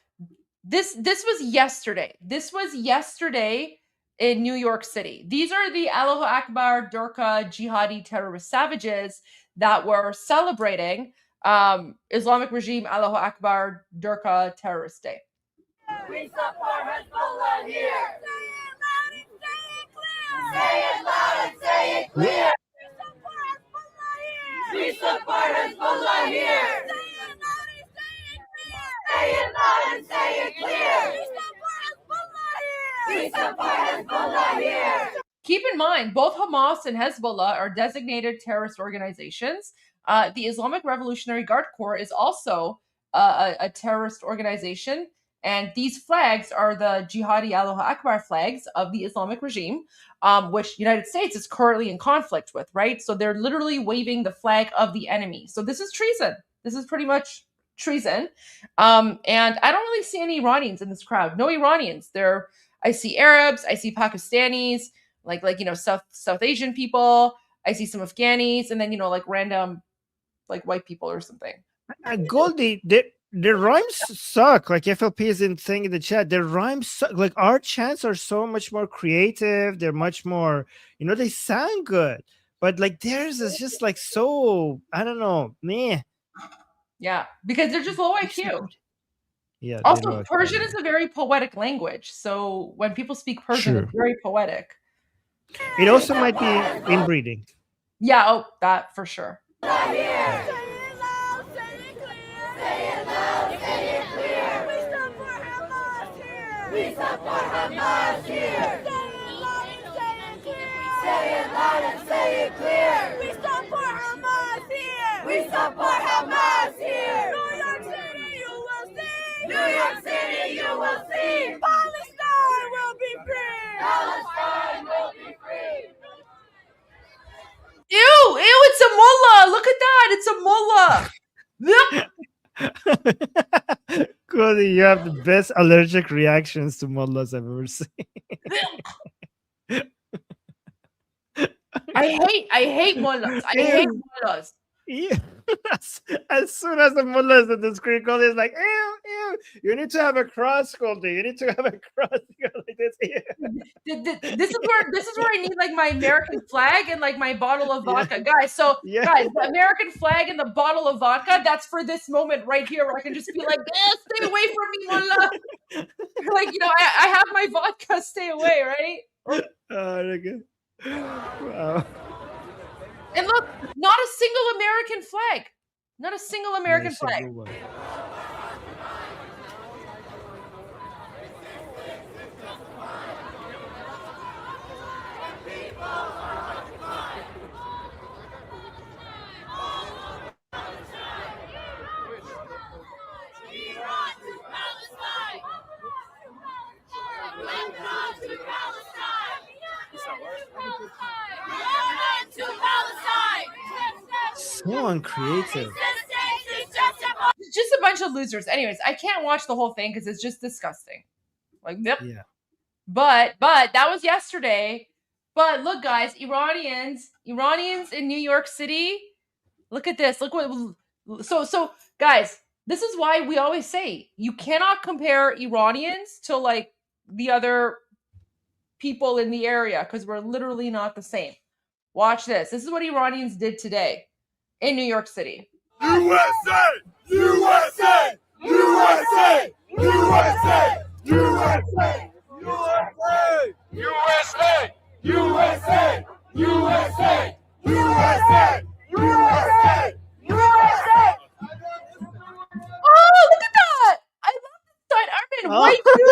this was yesterday. This was yesterday in New York City. These are the Allahu Akbar Durka jihadi terrorist savages that were celebrating Islamic regime Allahu Akbar Durka terrorist day. We support Hezbollah here. Say it loud and say it clear. We support Hezbollah here. Say it loud and say it clear. We support Hezbollah here. Keep in mind, both Hamas and Hezbollah are designated terrorist organizations. The Islamic Revolutionary Guard Corps is also a terrorist organization. And these flags are the Jihadi Allahu Akbar flags of the Islamic regime, which the United States is currently in conflict with, right? So they're literally waving the flag of the enemy. So this is treason. This is pretty much treason. And I don't really see any Iranians in this crowd. No Iranians. I see Arabs. I see Pakistanis, like South Asian people. I see some Afghanis, and then like random like white people or something. Goldie, the rhymes suck. Like FLP is saying in the chat, the rhymes suck. Like our chants are so much more creative. They're much more, they sound good. But like theirs is just like so, I don't know, meh. Yeah, because they're just low IQ. Yeah. Also, Persian is a very poetic language. So when people speak Persian, it's very poetic. It also might be inbreeding. Yeah, oh, that for sure. We support Hamas here. Say it loud and say it clear. We support Hamas here. We support Hamas here. New York City, you will see. New York City, you will see. Palestine will be free. Palestine will be free. Ew, it's a mullah. Look at that. It's a mullah. Goldie, you have the best allergic reactions to mullahs I've ever seen. I hate mullahs. I hate mullahs. Yeah. As soon as the mullah is in the screen, Goldie is like, ew, ew. You need to have a cross, Goldie. You need to have a cross. Like this. This is where I need like my American flag and like my bottle of vodka, guys. So guys, the American flag and the bottle of vodka, that's for this moment right here where I can just be like, stay away from me, mullah. Like I have my vodka, stay away, right? Wow. And look, not a single American flag. Not a single American flag. So uncreative. Just a bunch of losers. Anyways, I can't watch the whole thing because it's just disgusting. Like, yep. Yeah. But that was yesterday. But look, guys, Iranians in New York City. Look at this. Look what. So guys, this is why we always say you cannot compare Iranians to like the other people in the area because we're literally not the same. Watch this. This is what Iranians did today in New York City. USA! USA! USA! USA! USA! USA! USA! USA! USA! USA! USA! USA! Oh, look at that! I love this sign. Armin, white dude.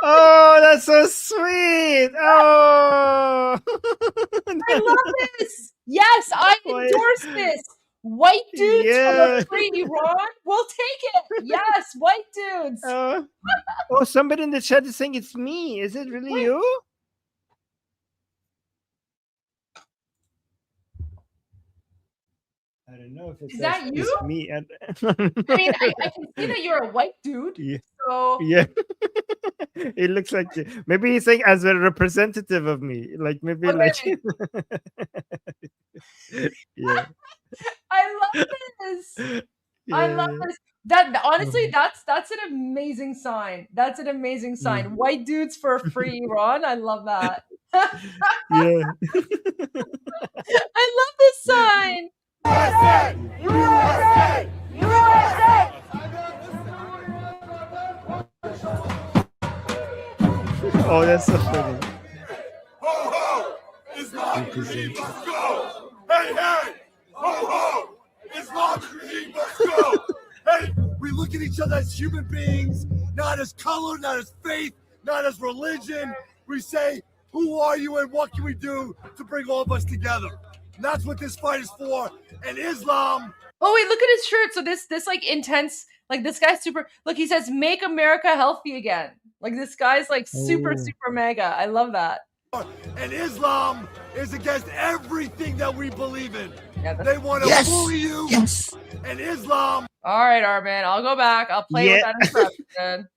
Oh, that's so sweet. Oh, I love this. Yes, I endorse this. White dudes from a free Iran. We'll take it. Yes, white dudes. Oh, somebody in the chat is saying it's me. Is it really you? I don't know if it's Is that you? It's me. I mean, I can see that you're a white dude. Yeah. So Yeah. It looks like maybe he's saying as a representative of me. Like maybe like yeah. I love this. I love this. That honestly, that's an amazing sign. That's an amazing sign. White dudes for a free Iran. I love that. Yeah. I love this sign. USA! USA! USA! Oh, that's so funny. Ho ho! Islam regime must go! Hey hey! Ho ho! Islam regime must go! Hey, we look at each other as human beings, not as color, not as faith, not as religion. We say, who are you and what can we do to bring all of us together? And that's what this fight is for. And Islam. Oh wait, look at his shirt. So this like intense, like this guy's super. Look, he says, "Make America healthy again." Like this guy's like super mega. I love that. And Islam is against everything that we believe in. Yeah, they want to bully you. Yes. And Islam. All right, Armin, I'll go back. I'll play with that instruction.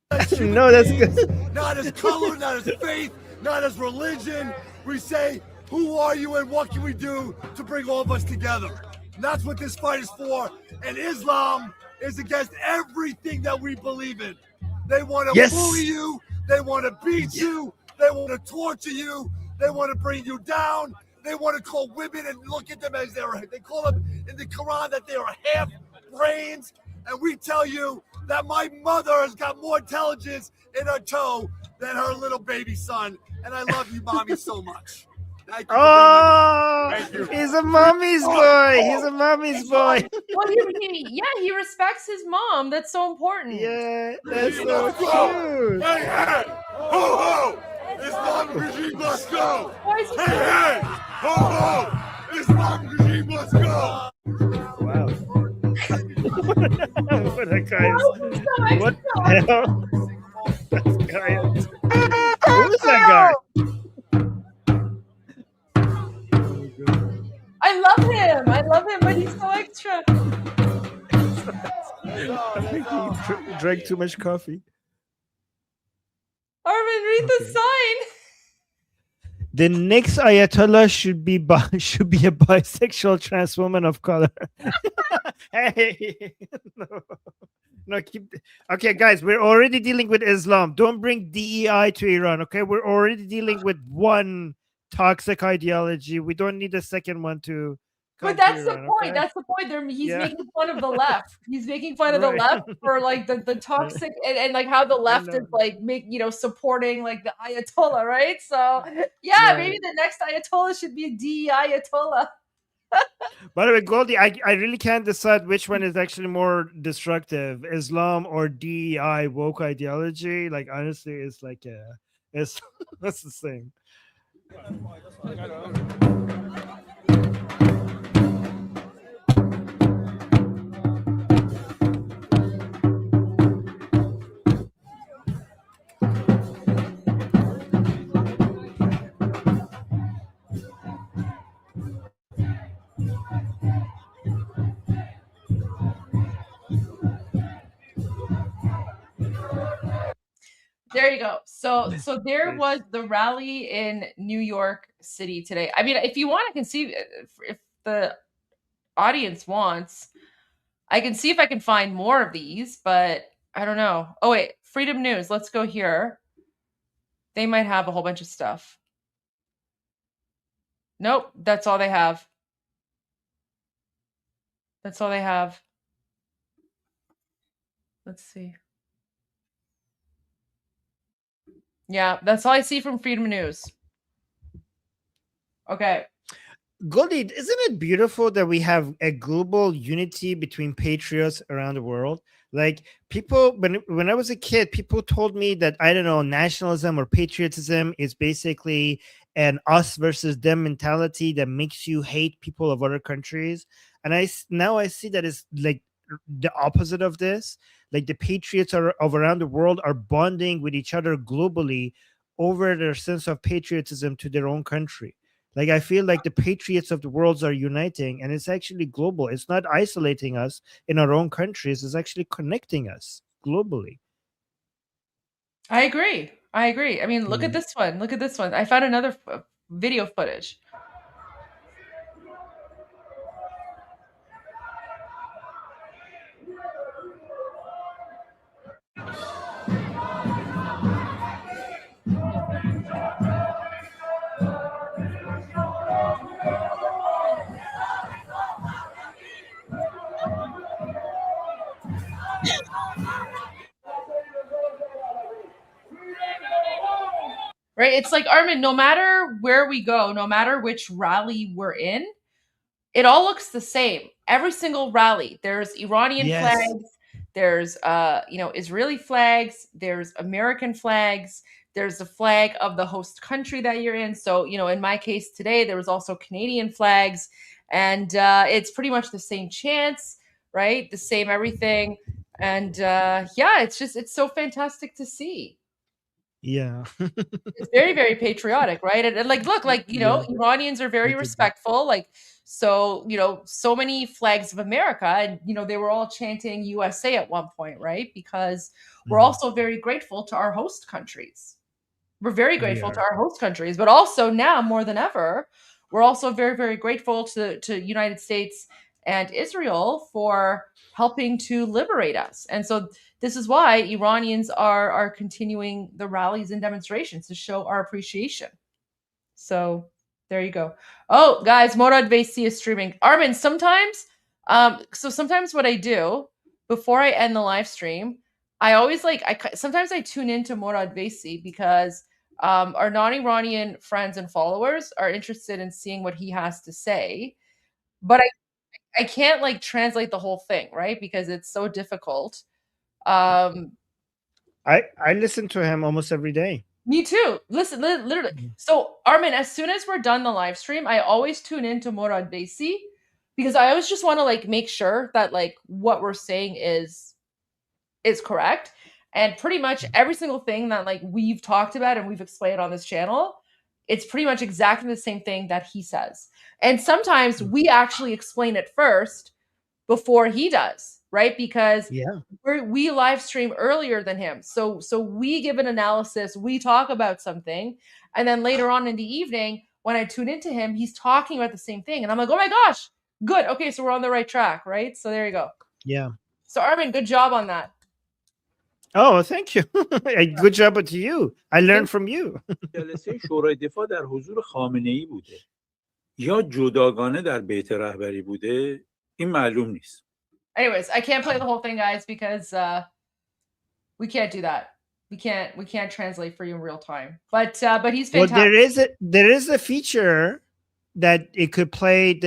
No, that's good. Not as color, not as faith, not as religion. We say, who are you and what can we do to bring all of us together? And that's what this fight is for. And Islam is against everything that we believe in. They want to bully you. They want to beat you. They want to torture you. They want to bring you down. They want to call women and look at them as they call them in the Quran that they are half brains. And we tell you that my mother has got more intelligence in her toe than her little baby son. And I love you, mommy, so much. Thank you. Oh, Thank you. He's a mommy's boy. He's a mommy's boy. Well, he respects his mom. That's so important. Yeah, that's so cute. Hey, hey, ho, ho, Islam regime must go. Hey, hey, ho, ho, Islam regime must go. Wow. What a guy is. What the hell? That guy is. Who is that guy? I love him, but he's so extra. I think he drank too much coffee. Armin, read the sign. The next Ayatollah should be a bisexual trans woman of color. Hey, no, keep. Okay, guys, we're already dealing with Islam. Don't bring DEI to Iran. Okay, we're already dealing with one toxic ideology. We don't need a second one to. But that's the point. Okay? That's the point. He's making fun of the left. He's making fun of the left for like the toxic and like how the left is like supporting like the Ayatollah, right? So maybe the next Ayatollah should be a DEI Ayatollah. By the way, Goldie, I really can't decide which one is actually more destructive, Islam or DEI woke ideology. Like honestly, it's like it's that's the same. There you go. So there was the rally in New York City today. I mean, if you want, I can see if the audience wants. I can see if I can find more of these, but I don't know. Oh wait, Freedom News. Let's go here. They might have a whole bunch of stuff. Nope, that's all they have. That's all they have. Let's see. Yeah, that's all I see from Freedom News. Okay. Goldie, isn't it beautiful that we have a global unity between patriots around the world? Like people, when I was a kid, people told me that, I don't know, nationalism or patriotism is basically an us versus them mentality that makes you hate people of other countries. And now I see that it's like the opposite of this. Like the patriots of around the world are bonding with each other globally over their sense of patriotism to their own country. Like I feel like the patriots of the world are uniting, and it's actually global. It's not isolating us in our own countries. It's actually connecting us globally. I agree. I agree. I mean, look at this one. Look at this one. I found another video footage. Right? It's like, Armin, no matter where we go, no matter which rally we're in, it all looks the same. Every single rally, there's Iranian flags, there's Israeli flags, there's American flags, there's the flag of the host country that you're in. So, in my case today, there was also Canadian flags, and it's pretty much the same chants, right? The same everything. And it's so fantastic to see. Yeah. It's very, very patriotic, right? And look, Iranians are very respectful. So many flags of America, and they were all chanting USA at one point, right? Because we're also very grateful to our host countries. We're very grateful to our host countries, but also now more than ever, we're also very, very grateful to United States and Israel for helping to liberate us. And so this is why Iranians are continuing the rallies and demonstrations to show our appreciation. So there you go. Oh, guys, Morad Vaisi is streaming. Armin, sometimes what I do before I end the live stream, I always sometimes I tune into Morad Vaisi because our non-Iranian friends and followers are interested in seeing what he has to say. But I can't translate the whole thing, right? Because it's so difficult. I listen to him almost every day. Me too. Listen, literally. So, Armin, as soon as we're done the live stream, I always tune into Morad Vaisi because I always just want to make sure that what we're saying is correct. And pretty much every single thing that we've talked about and we've explained on this channel, it's pretty much exactly the same thing that he says. And sometimes we actually explain it first before he does, right? Because we live stream earlier than him. So we give an analysis, we talk about something, and then later on in the evening, when I tune into him, he's talking about the same thing. And I'm like, oh my gosh, good. Okay, so we're on the right track, right? So there you go. Yeah. So Armin, good job on that. Oh, thank you. Good job to you. I learned from you. جلسه شورای دفاع در حضور خامنه‌ای بوده یا جداگانه در بیت رهبری بوده این معلوم نیست. Anyways, I can't play the whole thing, guys, because we can't do that. We can't translate for you in real time. But he's fantastic. Well, there is a feature that it could play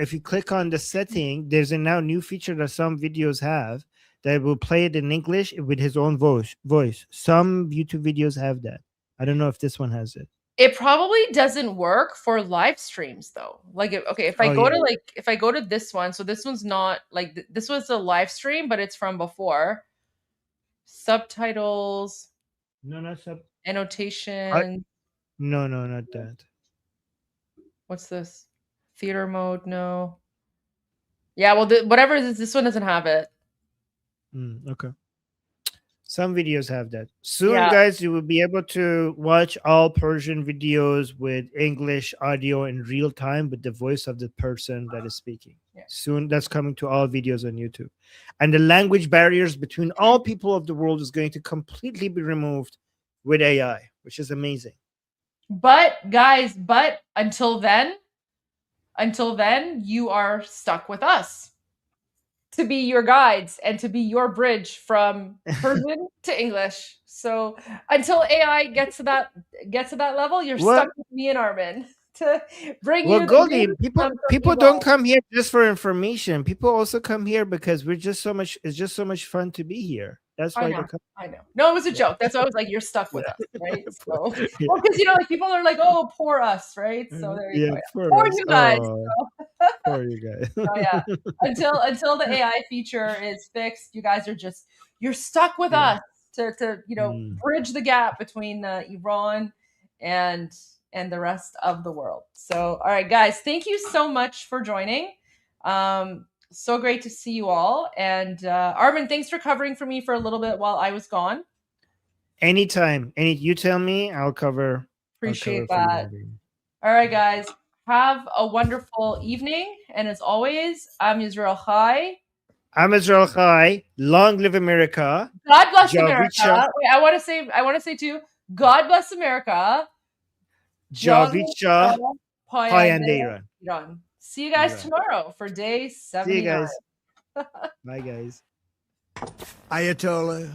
if you click on the setting, there's a now new feature that some videos have that will play it in English with his own voice. Some YouTube videos have that. I don't know if this one has it. It probably doesn't work for live streams though. If I go to this one, so this one's not this was a live stream, but it's from before. Subtitles. No, not annotation. No, not that. What's this? Theater mode? No. Yeah, well, whatever it is, this one doesn't have it. Okay. Some videos have that. Soon, Yeah. guys, you will be able to watch all Persian videos with English audio in real time with the voice of the person that is speaking. Soon, that's coming to all videos on YouTube. And the language barriers between all people of the world is going to completely be removed with AI, which is amazing. But guys, until then, you are stuck with us to be your guides and to be your bridge from Persian to English. So until AI gets to that level, you're stuck with me and Armin to bring you. Well, the Goldie, news people from don't Iran. come here just for information. People also come here because we're just so much. It's just so much fun to be here. That's why I they know. come. I know. No, it was a joke. That's why I was like, you're stuck with us, right? So, well, because like people are like, oh, poor us, right? So there you go. Poor us. you guys. Oh, poor you guys. So yeah, until the AI feature is fixed, you guys are you're stuck with us to bridge the gap between Iran and the rest of the world. So all right, guys, thank you so much for joining. So great to see you all. And Armin, thanks for covering for me for a little bit while I was gone. Anytime, you tell me, I'll cover. Appreciate that. All right, guys, have a wonderful evening. And as always, I'm Israel Chai. I'm Israel Chai. Long live America. God bless Javicha. America. Wait, I want to say too, God bless America. Javicha. Payandeira. Iran. See you guys tomorrow for day 79. See you guys. Bye, guys. Ayatollah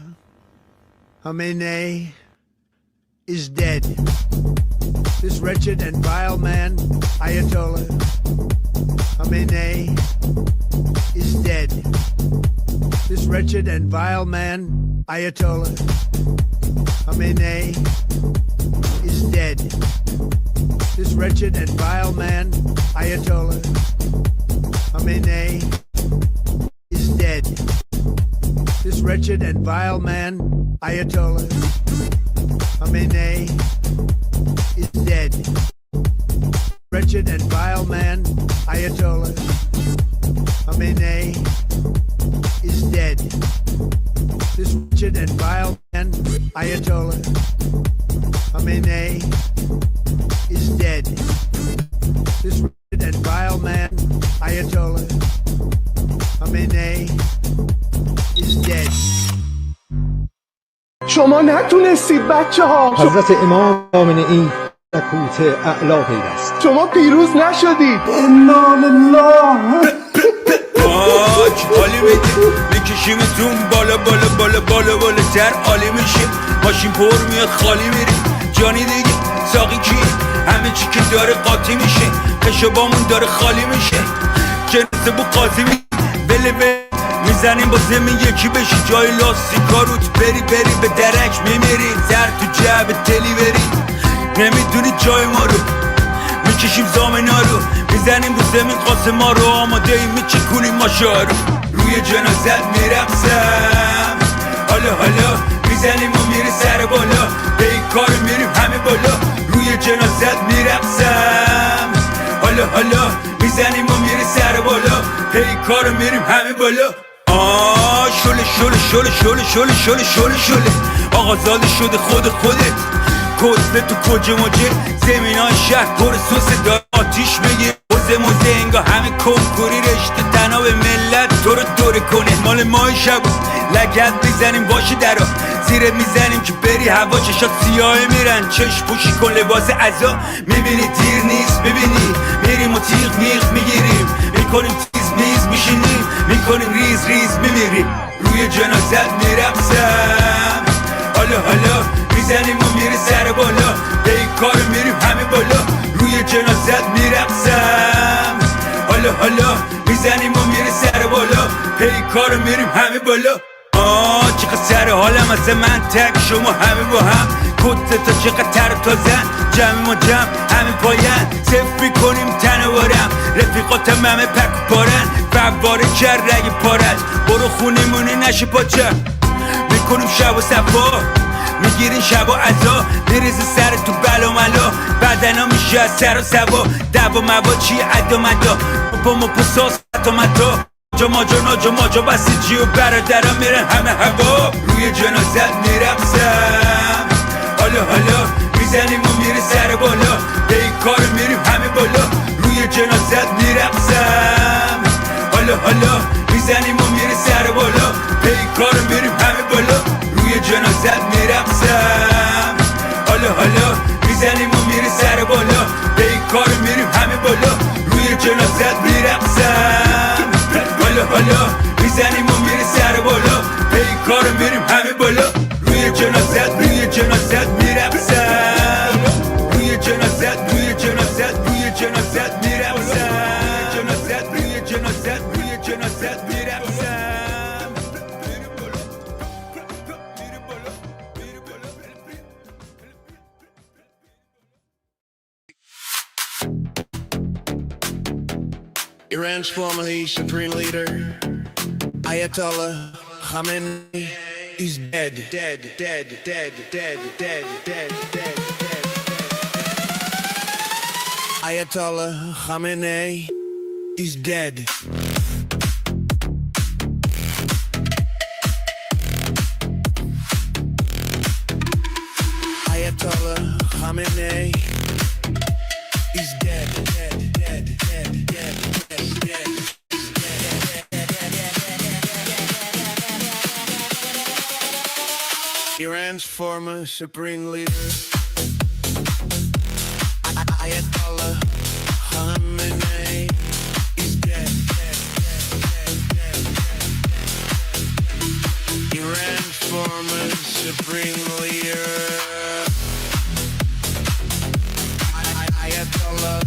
Khamenei is dead. This wretched and vile man, Ayatollah Khamenei, is dead. This wretched and vile man, Ayatollah Khamenei, is dead. This wretched and vile man, Ayatollah Khamenei, is dead. This wretched and vile man, Ayatollah Khamenei, is dead. Wretched and vile man, Ayatollah Khamenei, is dead. This wretched and vile man, Ayatollah Khamenei, is dead. This wretched and vile man, Ayatollah Khamenei, is dead. شما نتونستید بچه ها. حضرت امام خامنه ای ملکوت اعلی پیوست. شما پیروز نشدید. انا لله. حالی میدی میکشیمتون بالا بالا بالا بالا بالاتر عالی میشه. ماشین پر میاد خالی میری. جانی دیگه ساقی کی همه چی که داره قاطی میشه. خشبامون داره خالی میشه. جنس بو قاضی بله میزنیم با زمین یکی بشی. جای لاستیکا روت بری به درک میمیری. زر تو جعب تلی بری. نمیدونی جای ما رو میکشیم زامنا رو. میزنیم رو زمین قاسما رو. آماده ایم میچکونیم ماشا رو. روی جنازت میرقصم. حالا میزنیم و میری سر بالا. به این کار میریم همه بالا. روی جنازت میرقصم. حالا میزنیم و میری سر بالا. به این کار میریم همه بالا. شله آقازاده شده خودت. کسته تو کجا مجه زمین های شهر پر سوسه دار آتیش میگه. موزه انگا همه کنکوری رشته تنها به ملت تو رو دوره کنه. مال مای شب لگت میزنیم باشه درا زیرت میزنیم که بری هوا. چشات سیاه میرن چشم پوشی کن لباس عزا. میبینی دیر نیست ببینی میریم و تیغ میغ میگیریم. میکنیم تیز میز میشینیم میکنیم ریز میمیریم. روی جنازت میرقصم. حالا میزنیم و میری سر بالا. به این کار میریم همه بالا. روی جنازت میرقصم. حالا میزنیم و میری سر بالا. به این کار میریم همه بالا. چقدر سر حالم از من تک شما همه با هم. کت تا چقدر تر تا زن جمع ما جمع همه پاین. صف میکنیم تنوارم رفیقاتم همه پک و پارن. فواره کرد رگ پارد برو خونیمونی نشه پاچم. میکنیم شب و صفا میگیرین شب و عزا. میریز سر تو بلا ملا بدنا میشه از سر و سوا. دوا موا چی عدا مدا با ما پساس حتا مدا. ماجا بسیجی و برادرم میرن همه هوا روی جنازت میرقصم حالا میزنیم و میره سر بالا به این کار میریم همه بالا روی جنازت میرقصم حالا میزنیم و میره سر بالا به این کار میریم همه بالا روی جنازت میرقصم حالا میزنیم و میره سر بالا به این کار میریم همه بالا روی جنازت میرقصم حالا میزنیم و میره سر بالا به این کار میریم همه بالا روی جنازت میرقصم روی جنازت میرقصم روی جنازت میرقصم Iran's formerly supreme leader, Ayatollah Khamenei, is dead. Ayatollah Khamenei is dead. Ayatollah Khamenei is dead. Iran's former supreme leader, Ayatollah Khamenei, is dead. Iran's former supreme leader, Ayatollah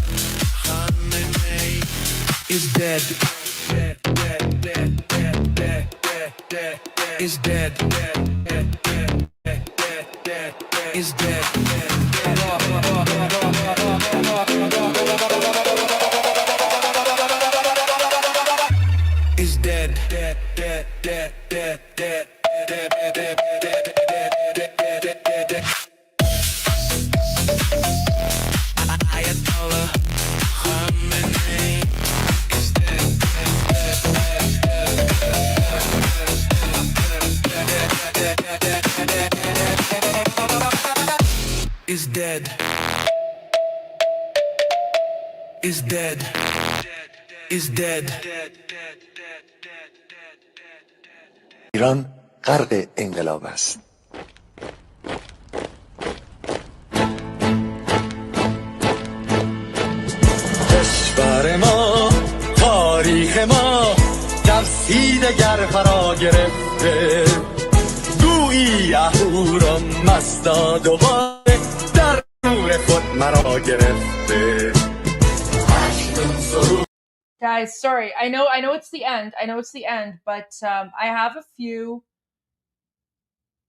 Khamenei, is dead. Is dead. Is dead. Is dead. Ayatollah Khamenei is dead. Is dead. Is dead. Is dead. ایران غرق انقلاب است. کشور ما تاریخ ما در سیدگر فرا گرفته گویی اهورا مستا دوباره در نور خود مرا گرفته. Guys, sorry. I know it's the end. But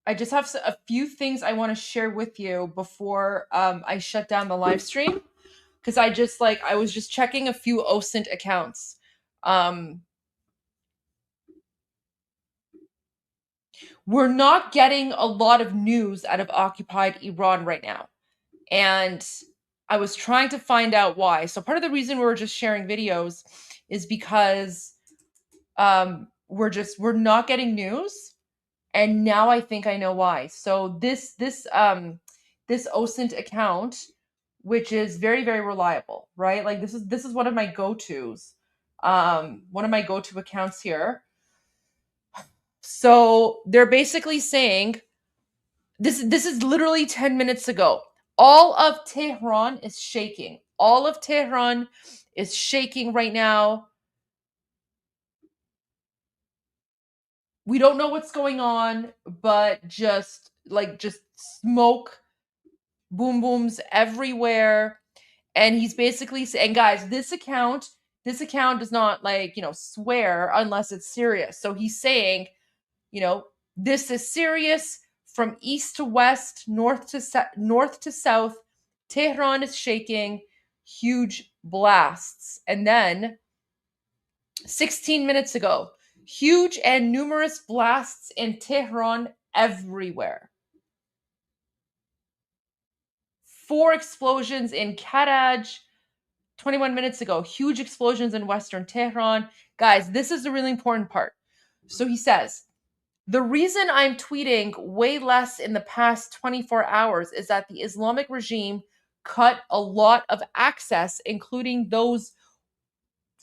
I just have a few things I want to share with you before I shut down the live stream, because I was just checking a few OSINT accounts. We're not getting a lot of news out of occupied Iran right now. And I was trying to find out why. So part of the reason we're just sharing videos is because we're not getting news. And now I think I know why. So this OSINT account, which is very, very reliable, right? Like this is one of my go-tos. One of my go-to accounts here. So they're basically saying this is literally 10 minutes ago. All of Tehran is shaking. All of Tehran is shaking right now. We don't know what's going on, but just smoke, boom booms everywhere. And he's basically saying, guys, this account does not swear unless it's serious. So he's saying, this is serious. From east to west, north to south, Tehran is shaking, huge blasts. And then 16 minutes ago, huge and numerous blasts in Tehran everywhere. 4 explosions in Karaj, 21 minutes ago, huge explosions in Western Tehran. Guys, this is the really important part. So he says, the reason I'm tweeting way less in the past 24 hours is that the Islamic regime cut a lot of access, including those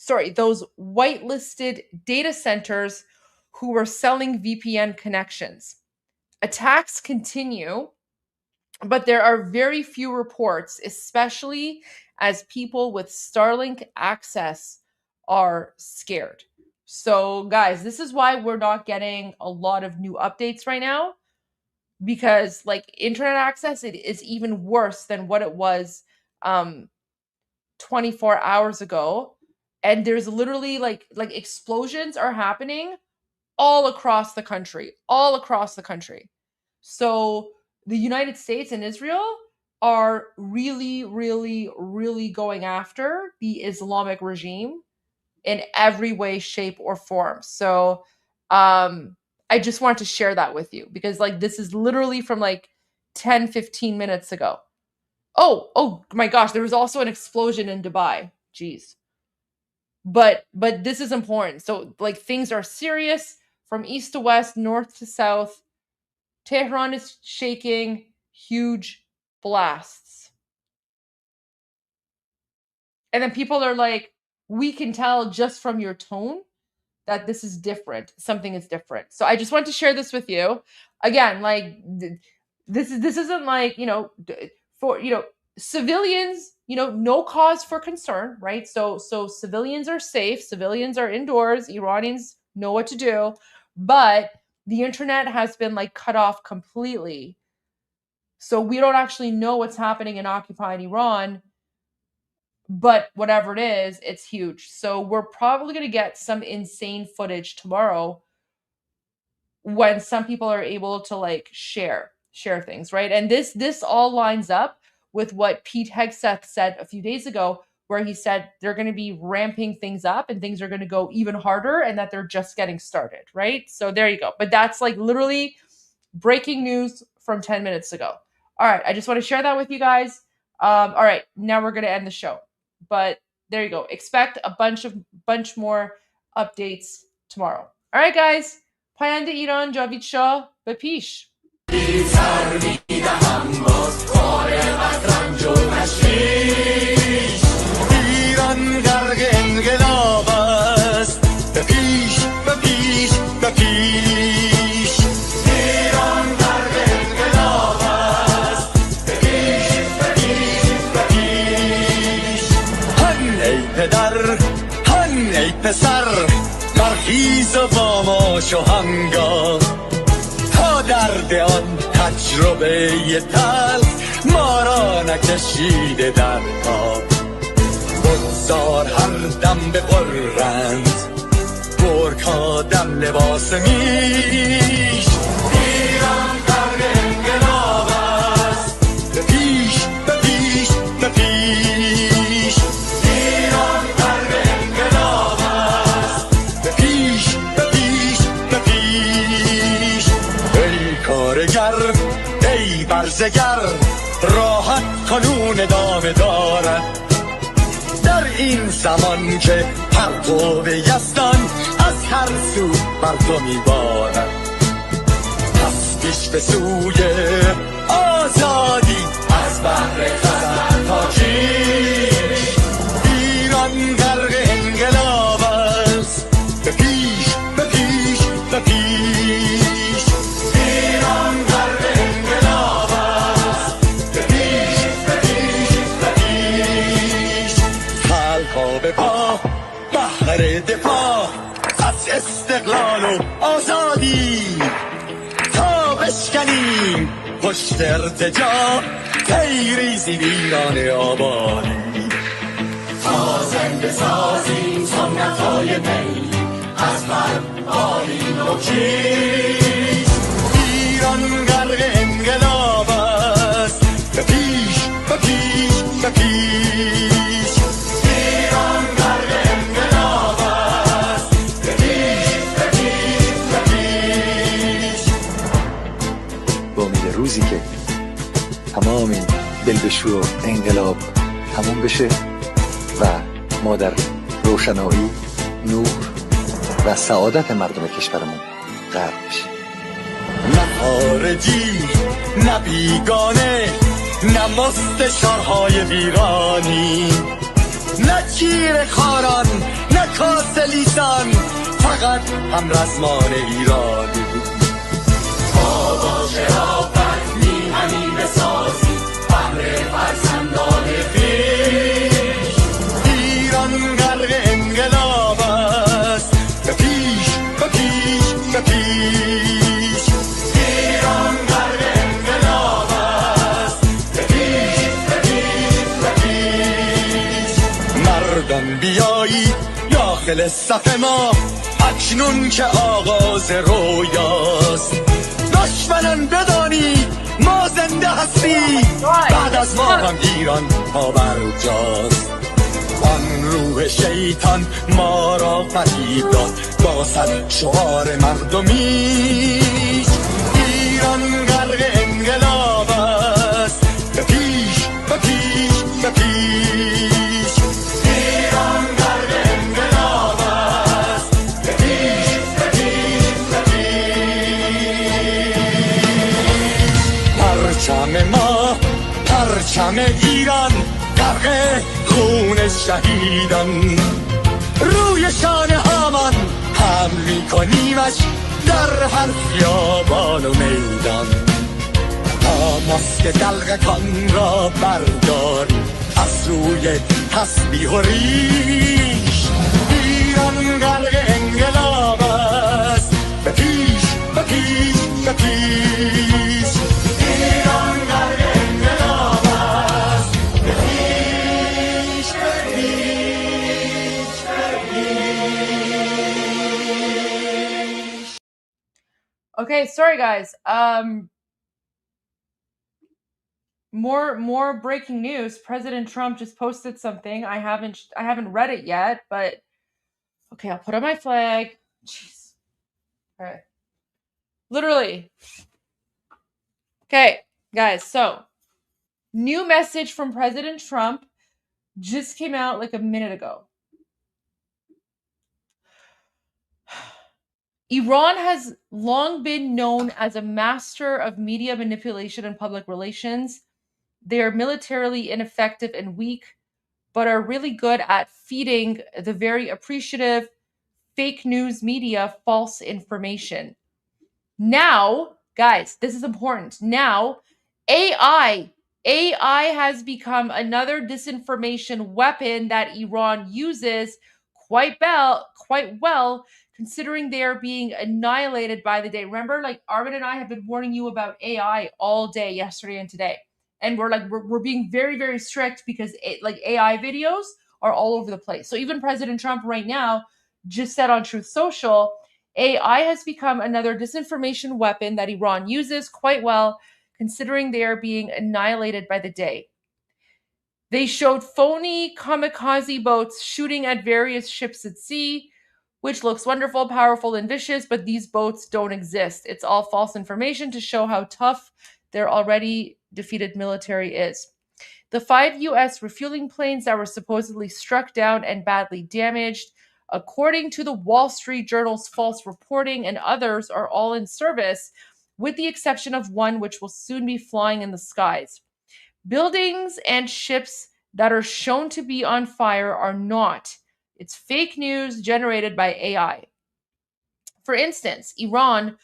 whitelisted data centers who were selling VPN connections. Attacks continue, but there are very few reports, especially as people with Starlink access are scared. So guys, this is why we're not getting a lot of new updates right now, because like internet access, it is even worse than what it was 24 hours ago. And there's literally like explosions are happening all across the country. So the United States and Israel are really, really, really going after the Islamic regime in every way, shape, or form. So I just wanted to share that with you because like this is literally from like 10, 15 minutes ago. Oh my gosh, there was also an explosion in Dubai. Jeez. But this is important. So like things are serious from east to west, north to south. Tehran is shaking, huge blasts. And then people are like, we can tell just from your tone that this is different. Something is different. So I just want to share this with you. Again, like this isn't like, for, civilians, no cause for concern, right? So civilians are safe. Civilians are indoors. Iranians know what to do. But the internet has been like cut off completely. So we don't actually know what's happening in occupied Iran. But whatever it is, it's huge. So we're probably going to get some insane footage tomorrow when some people are able to like share things, right? And this all lines up with what Pete Hegseth said a few days ago, where he said they're going to be ramping things up and things are going to go even harder and that they're just getting started, right? So there you go. But that's like literally breaking news from 10 minutes ago. All right, I just want to share that with you guys. All right, now we're going to end the show. But there you go. Expect a bunch more updates tomorrow. All right, guys. پاینده ایران جاوید شاه به پیش. ایران غرق انقلاب است به پیش به پیش به پیش ایران غرق انقلاب است به پیش به پیش به پیش هن ای پدر هن ای پسر برخیز و با ما شو هنگام تا درد آن تجربه تلخ ما را نکشیده در آب بگذار هر دم بغرند گرگ‌ها دم لباس میش ایران غرق انقلاب است به پیش به پیش به پیش ایران غرق انقلاب است به پیش به پیش به پیش ای کارگر ای برزگر راحت کنون ادامه دارد در این زمان که پرتو یزدان از هر سو بر تو میبارد پس پیش به سوی آزادی از بحر خزر تا کیش ایران غرق انقلاب است به پیش به پیش به پیش ایران غرق انقلاب است به پیش به پیش به پیش خلقا به پا بهر دفاع از استقلال و آزادی تا بشکنیم پشت ارتجاع تیریزی ویران آبادی تا زنده سازیم سنت‌های می از من آیین و کیش ایران غرق انقلاب است به پیش به پیش به پیش ایران غرق انقلاب است به پیش به پیش به پیش با امید روزی که تمام این دلبشو انقلاب تموم بشه و ما در روشنایی، نور و سعادت مردم کشورمون غرق بشیم. نه خارجی، نه بیگانه، نه مستشارهای ویرانی، نه چیر خاران، نه کاسلیسان، فقط هم رزمان ایرانی. ما با شرافت میهنی بسازیم فخر فرزندان خویش. ایران غرق انقلاب است، به پیش، به پیش، به پیش. ایران غرق انقلاب است، به پیش، به پیش، به پیش. مردان بیایید داخل صف ما، اکنون که آغاز رویاست. دشمنان بدانید ما زنده هستیم، بعد از ما هم ایران پابرجاست. آن روح شیطان ما را فریب داد با صد شعار مردمیش. ایران غرق انقلاب است، به پیش، به پیش، به پیش. ایران غرق انقلاب است، به پیش، به پیش، به پیش. پرچم ما، پرچم ایران، غرق خون شهیدان. روی شانه هامان حمل می‌کنیمش در هر خیابان و میدان. تا ماسک دلقکان را برداریم از روی تسبیح و ریش. ایران غرق انقلاب است، به پیش، به پیش، به پیش. ایران غرق انقلاب است، به پیش، به پیش، به پیش. Okay, sorry guys. More breaking news. President Trump just posted something. I haven't read it yet, but okay, I'll put on my flag. Jeez. All right. Literally. Okay, guys, so new message from President Trump just came out like a minute ago. Iran has long been known as a master of media manipulation and public relations. They are militarily ineffective and weak, but are really good at feeding the very appreciative fake news media false information. Now, guys, this is important. Now, AI has become another disinformation weapon that Iran uses quite well, considering they are being annihilated by the day. Remember, like Armin and I have been warning you about AI all day, yesterday and today. And we're being very, very strict because AI videos are all over the place. So even President Trump right now just said on Truth Social, AI has become another disinformation weapon that Iran uses quite well, considering they are being annihilated by the day. They showed phony kamikaze boats shooting at various ships at sea, which looks wonderful, powerful, and vicious, but these boats don't exist. It's all false information to show how tough their already defeated military is. The 5 U.S. refueling planes that were supposedly struck down and badly damaged, according to the Wall Street Journal's false reporting, and others are all in service, with the exception of one which will soon be flying in the skies. Buildings and ships that are shown to be on fire are not. It's fake news generated by AI. For instance, Iran,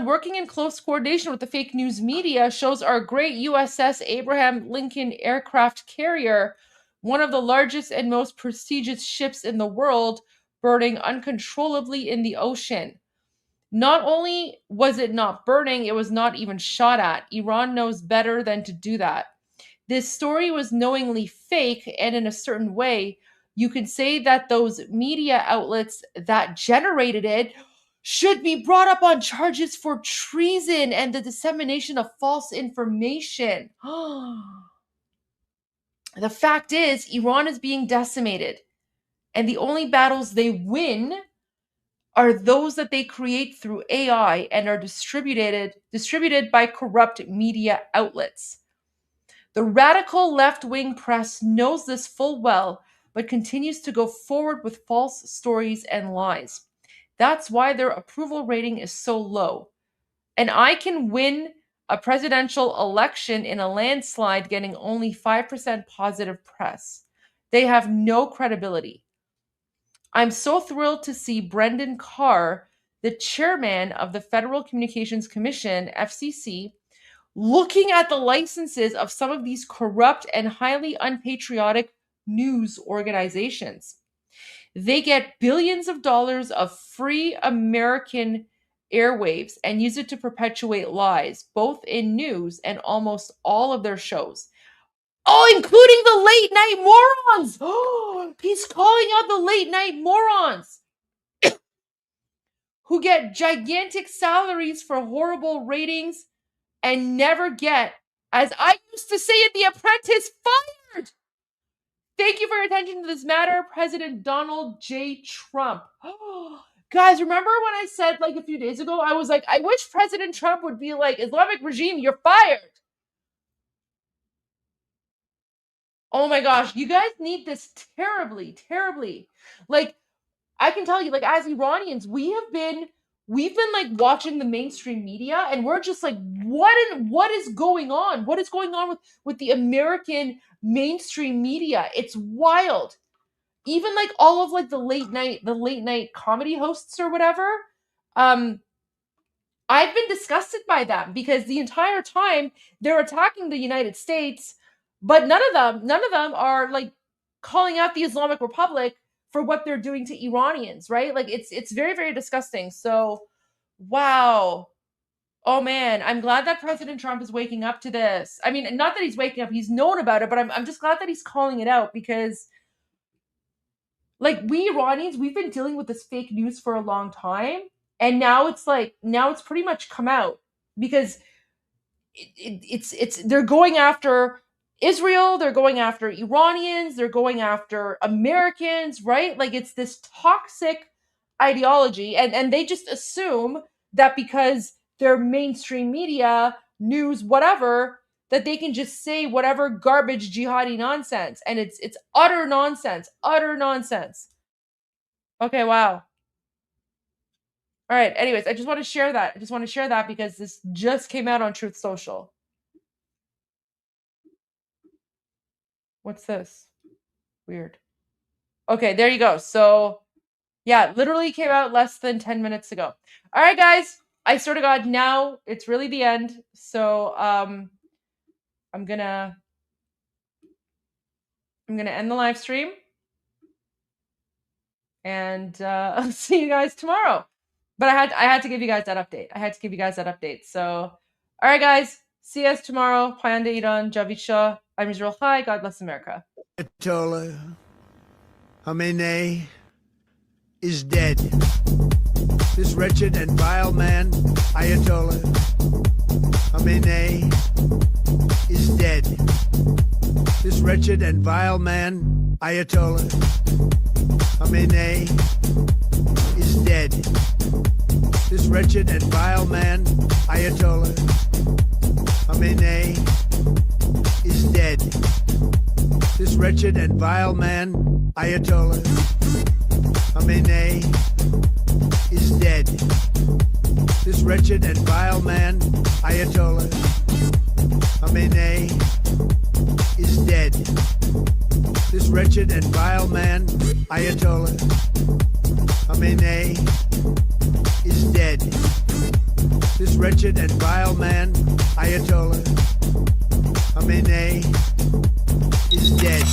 working in close coordination with the fake news media, shows our great USS Abraham Lincoln aircraft carrier, one of the largest and most prestigious ships in the world, burning uncontrollably in the ocean. Not only was it not burning, it was not even shot at. Iran knows better than to do that. This story was knowingly fake, and in a certain way, you could say that those media outlets that generated it should be brought up on charges for treason and the dissemination of false information. The fact is, Iran is being decimated, and the only battles they win are those that they create through AI and are distributed by corrupt media outlets. The radical left-wing press knows this full well, but continues to go forward with false stories and lies. That's why their approval rating is so low. And I can win a presidential election in a landslide getting only 5% positive press. They have no credibility. I'm so thrilled to see Brendan Carr, the chairman of the Federal Communications Commission, FCC, looking at the licenses of some of these corrupt and highly unpatriotic news organizations. They get billions of dollars of free American airwaves and use it to perpetuate lies, both in news and almost all of their shows. Oh, including the late night morons. Oh, he's calling out the late night morons who get gigantic salaries for horrible ratings and never get, as I used to say in The Apprentice, fired. Thank you for your attention to this matter, President Donald J. Trump. Guys, remember when I said like a few days ago, I was like, I wish President Trump would be like, Islamic regime, you're fired. Oh my gosh, you guys need this terribly, terribly. Like, I can tell you, like, as Iranians, we've been like watching the mainstream media, and we're just like, what is going on? What is going on with the American mainstream media? It's wild. Even like all of like the late night comedy hosts or whatever. I've been disgusted by them because the entire time they're attacking the United States, but none of them are like calling out the Islamic Republic for what they're doing to Iranians, right? Like it's very, very disgusting. So, wow. Oh man, I'm glad that President Trump is waking up to this. I mean, not that he's waking up, he's known about it, but I'm just glad that he's calling it out because like we Iranians, we've been dealing with this fake news for a long time. And now it's pretty much come out because they're going after Israel, they're going after Iranians, they're going after Americans, right? Like it's this toxic ideology, and they just assume that because they're mainstream media, news, whatever, that they can just say whatever garbage jihadi nonsense, and it's utter nonsense. Okay, wow. All right, anyways, I just want to share that because this just came out on Truth Social. What's this? Weird. Okay, there you go. So, yeah, literally came out less than 10 minutes ago. All right, guys, I swear to God, now it's really the end. So, I'm gonna end the live stream, and I'll see you guys tomorrow. But I had to give you guys that update. So, all right, guys, see us tomorrow. Payande Iran, Javid Shah. I'm Israel Chai. God bless America. Ayatollah Khamenei is dead. This wretched and vile man, Ayatollah Khamenei, is dead. This wretched and vile man, Ayatollah Khamenei, is dead. This wretched and vile man, Ayatollah Khamenei, is dead. This wretched and vile man, Ayatollah Khamenei, is dead. This wretched and vile man, Ayatollah Khamenei, is dead. This wretched and vile man, Ayatollah Khamenei, is dead. This wretched and vile man, Ayatollah Khamenei, is dead.